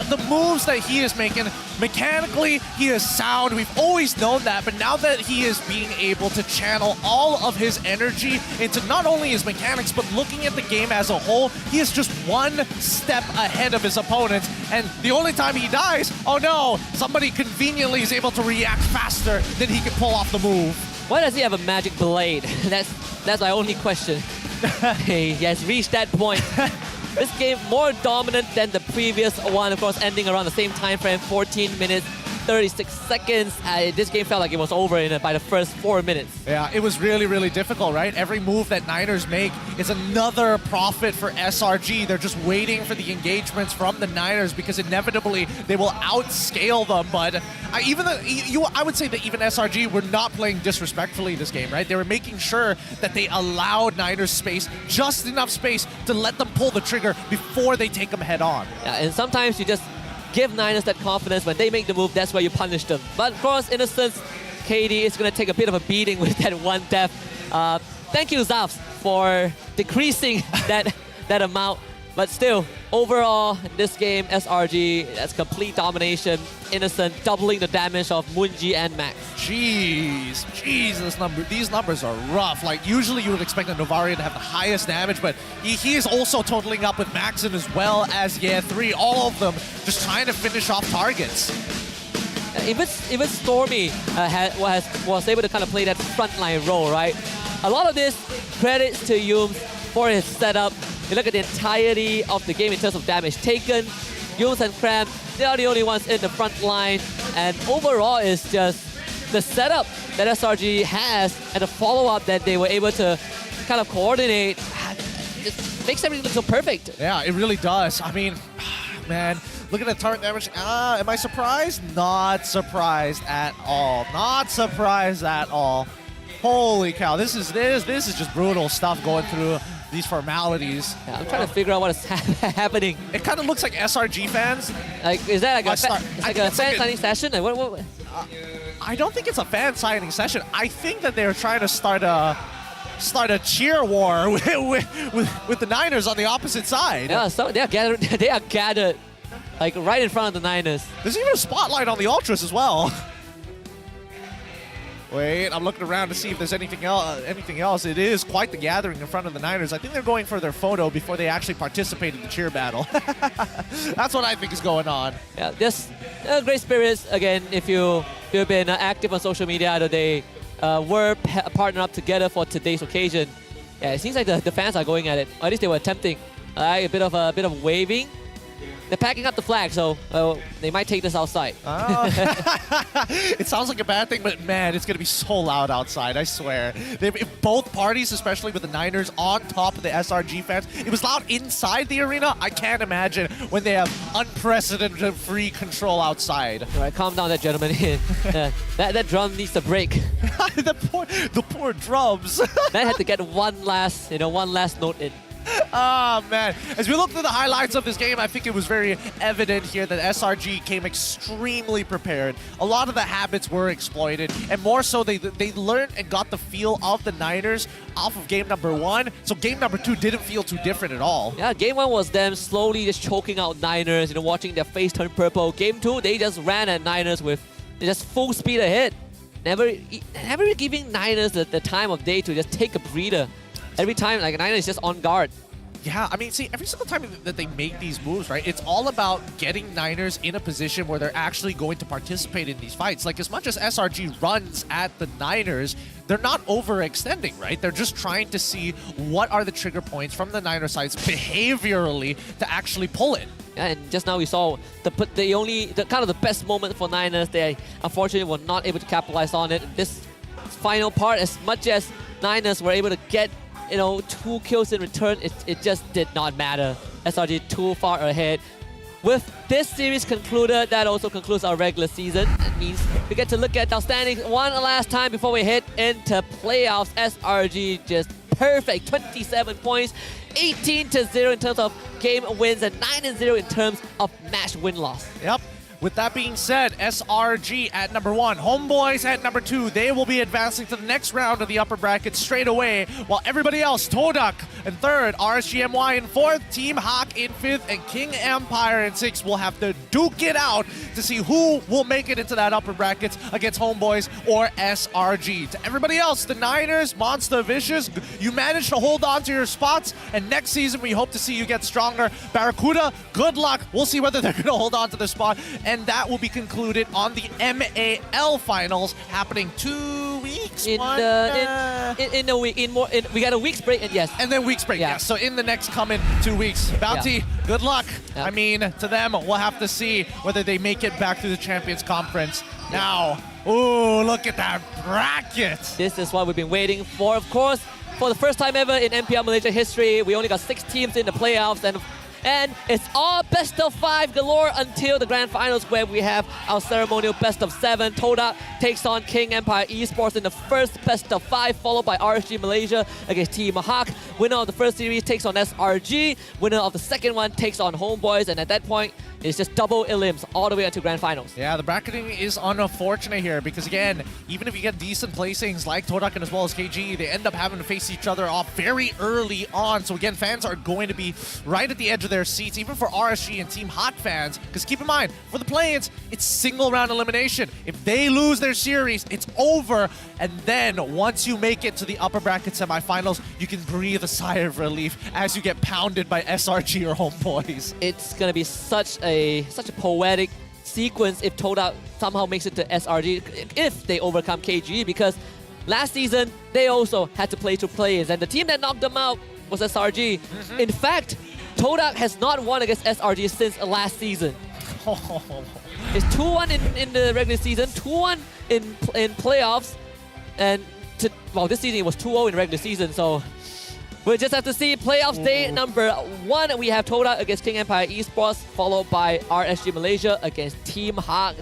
The moves that he is making, mechanically, he is sound. We've always known that, but now that he is being able to channel all of his energy into not only his mechanics, but looking at the game as a whole, he is just one step ahead of his opponents. And the only time he dies, oh no, somebody conveniently is able to react faster than he can pull off the move. Why does he have a magic blade? That's my only question. He has reached that point. This game more dominant than the previous one, of course, ending around the same time frame, 14 minutes, 36 seconds. This game felt like it was over by the first 4 minutes. Yeah, it was really, really difficult, right? Every move that Niners make is another profit for SRG. They're just waiting for the engagements from the Niners because inevitably they will outscale them. But I would say that even SRG were not playing disrespectfully this game, right? They were making sure that they allowed Niners space, just enough space to let them pull the trigger before they take them head on. Yeah, and sometimes you just give Niners that confidence. When they make the move, that's where you punish them. But of course, in a sense, KD is going to take a bit of a beating with that one death. Thank you, Zafs, for decreasing that amount. But still, overall, in this game, SRG, that's complete domination. Innocent, doubling the damage of Munji and Max. Jeez, these numbers are rough. Like, usually you would expect a Novarian to have the highest damage, but he is also totaling up with Maxon as well as Ye3. All of them just trying to finish off targets. Even Stormy was able to kind of play that frontline role, right? A lot of this credits to Yums for his setup. You look at the entirety of the game in terms of damage taken. Yums and Cram, they are the only ones in the front line. And overall, it's just the setup that SRG has and the follow-up that they were able to kind of coordinate. It makes everything look so perfect. Yeah, it really does. I mean, man, look at the turret damage. Am I surprised? Not surprised at all. Not surprised at all. Holy cow, this is just brutal stuff going through these formalities. Yeah, I'm trying to figure out what is happening. It kind of looks like SRG fans. Like, is that like a fan signing session? Like, what? I don't think it's a fan signing session. I think that they're trying to start a cheer war with the Niners on the opposite side. Yeah, so they are gathered like right in front of the Niners. There's even a spotlight on the Ultras as well. Wait, I'm looking around to see if there's anything else. It is quite the gathering in front of the Niners. I think they're going for their photo before they actually participate in the cheer battle. That's what I think is going on. Yeah, just great spirits. Again, if you've been active on social media, they were partnered up together for today's occasion. Yeah, it seems like the fans are going at it. Or at least they were attempting. A bit of waving. They're packing up the flag, so they might take this outside. It sounds like a bad thing, but man, it's going to be so loud outside, I swear. If both parties, especially with the Niners on top of the SRG fans, it was loud inside the arena. I can't imagine when they have unprecedented free control outside. All right, calm down, that gentleman. That drum needs a break. the poor drums. Man had to get one last note in. Oh, man. As we look through the highlights of this game, I think it was very evident here that SRG came extremely prepared. A lot of the habits were exploited, and more so, they learned and got the feel of the Niners off of game number 1, so game number 2 didn't feel too different at all. Yeah, game 1 was them slowly just choking out Niners, watching their face turn purple. Game 2, they just ran at Niners with just full speed ahead. Never giving Niners the time of day to just take a breather. Every time, like, Niners is just on guard. Yeah, I mean, see, every single time that they make these moves, right, it's all about getting Niners in a position where they're actually going to participate in these fights. Like, as much as SRG runs at the Niners, they're not overextending, right? They're just trying to see what are the trigger points from the Niner sides behaviorally to actually pull it. And just now we saw the kind of the best moment for Niners. They unfortunately were not able to capitalize on it. This final part, as much as Niners were able to get 2 kills in return, it just did not matter. SRG too far ahead. With this series concluded, that also concludes our regular season. It means we get to look at our standings one last time before we head into playoffs. SRG just perfect, 27 points, 18-0 in terms of game wins, and 9-0 in terms of match win-loss. Yep. With that being said, SRG at number 1, Homeboys at number 2. They will be advancing to the next round of the upper bracket straight away, while everybody else, Todak in 3rd, RSGMY in 4th, Team Hawk in 5th, and King Empire in 6th will have to duke it out to see who will make it into that upper bracket against Homeboys or SRG. To everybody else, the Niners, Monster Vicious, you managed to hold on to your spots, and next season we hope to see you get stronger. Barracuda, good luck. We'll see whether they're going to hold on to their spot. And that will be concluded on the MAL finals happening 2 weeks. In a week, we got a week's break, and yes. And then week's break, yes. So in the next coming 2 weeks. Bounty, good luck. I mean, to them, we'll have to see whether they make it back to the Champions Conference. Now, ooh, look at that bracket. This is what we've been waiting for, of course. For the first time ever in MPL Malaysia history, we only got 6 teams in the playoffs, and it's all best of 5 galore until the grand finals, where we have our ceremonial best of 7. Todak takes on King Empire Esports in the first best of 5, followed by RSG Malaysia against Team Hawk. Winner of the first series takes on SRG. Winner of the second one takes on Homeboys, and at that point, it's just double elims all the way until grand finals. Yeah, the bracketing is unfortunate here because, again, even if you get decent placings like Todak and as well as KG, they end up having to face each other off very early on. So, again, fans are going to be right at the edge of their seats, even for RSG and Team Hot fans. Because keep in mind, for the play-ins, it's single-round elimination. If they lose their series, it's over. And then, once you make it to the upper bracket semifinals, you can breathe a sigh of relief as you get pounded by SRG or Homeboys. It's going to be such a poetic sequence if Todak somehow makes it to SRG, if they overcome KG, because last season they also had to play through play-ins, and the team that knocked them out was SRG. In fact, Todak has not won against SRG since last season. It's 2-1 in the regular season, 2-1 in playoffs, and this season it was 2-0 in regular season, so we'll just have to see. Playoffs day number 1. We have Todak against King Empire Esports, followed by RSG Malaysia against Team Hawk.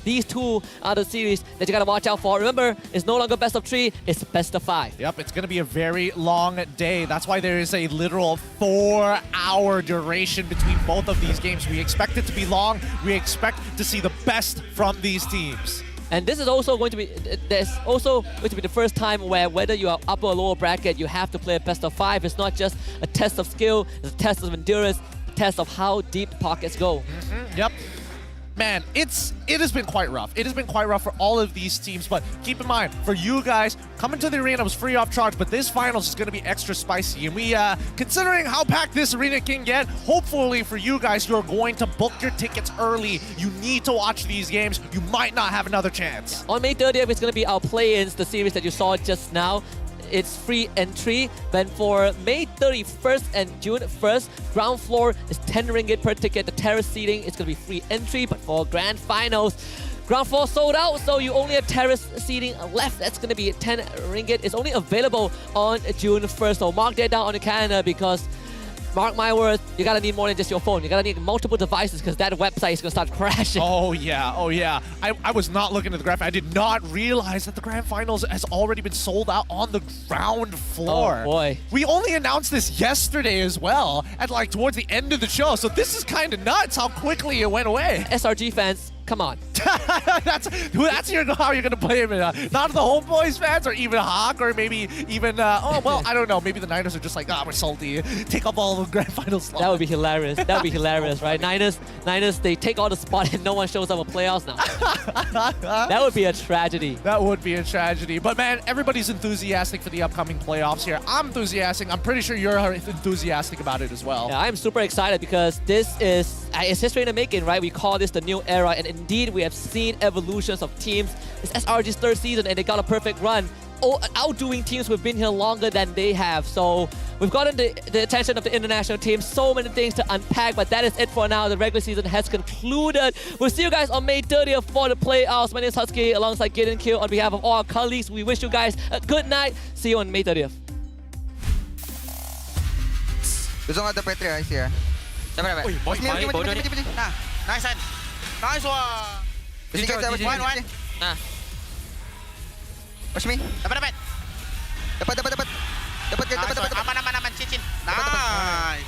These two are the series that you gotta watch out for. Remember, it's no longer best of 3, it's best of 5. Yep, it's gonna be a very long day. That's why there is a literal 4-hour duration between both of these games. We expect it to be long. We expect to see the best from these teams. And this is also going to be, there's also going to be the first time where whether you are upper or lower bracket, you have to play a best of 5. It's not just a test of skill, it's a test of endurance, a test of how deep the pockets go. Yep. Man, it has been quite rough. It has been quite rough for all of these teams, but keep in mind, for you guys, coming to the arena was free off charge, but this finals is going to be extra spicy, and we, considering how packed this arena can get, hopefully for you guys, you're going to book your tickets early. You need to watch these games. You might not have another chance. On May 30th, it's going to be our play-ins, the series that you saw just now. It's free entry. Then for May 31st and June 1st, ground floor is 10 ringgit per ticket. The terrace seating is going to be free entry, but for grand finals, ground floor sold out, so you only have terrace seating left. That's going to be 10 ringgit. It's only available on June 1st, so mark that down on the calendar, because mark my words, you're going to need more than just your phone. You're going to need multiple devices, because that website is going to start crashing. Oh, yeah. I was not looking at the graphic. I did not realize that the grand finals has already been sold out on the ground floor. Oh, boy. We only announced this yesterday as well, at towards the end of the show, so this is kind of nuts how quickly it went away. SRG fans, Come on. that's how you're gonna play him. Not the Homeboys fans, or even Hawk, or maybe even I don't know. Maybe the Niners are just like, we're salty. Take up all the grand final slots. That would be hilarious. That would be hilarious, right? Niners, they take all the spot and no one shows up at playoffs now. That would be a tragedy. That would be a tragedy. But man, everybody's enthusiastic for the upcoming playoffs here. I'm enthusiastic. I'm pretty sure you're enthusiastic about it as well. Yeah, I'm super excited because this is it's history in the making, right? We call this the new era, and indeed we have seen evolutions of teams. It's SRG's third season and they got a perfect run, outdoing teams who've been here longer than they have. So we've gotten the attention of the international team. So many things to unpack, but that is it for now. The regular season has concluded. We'll see you guys on May 30th for the playoffs. My name is Husky alongside Gideon Kill. On behalf of all our colleagues, we wish you guys a good night. See you on May 30th. Gusto nga the Petri, I see ya. Dapat. Uy, boy, Pilih. Nah, nice one. Nice one. Bisi kita, bisi. One. Nah. Watch me. Dapat. Dapat. Aman. Cincin. Nice.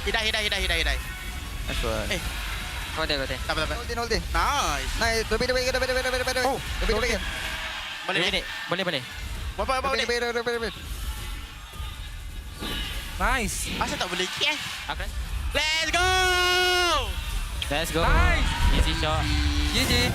Hidai. Nice one. Go there. Dapat. Hold it. Nice. Nice. Dobi. Oh. Dobi. Boleh. Bawa. Nice. Asal tak boleh kick Okay. Let's go. Let's go. Nice. Easy shot. GG.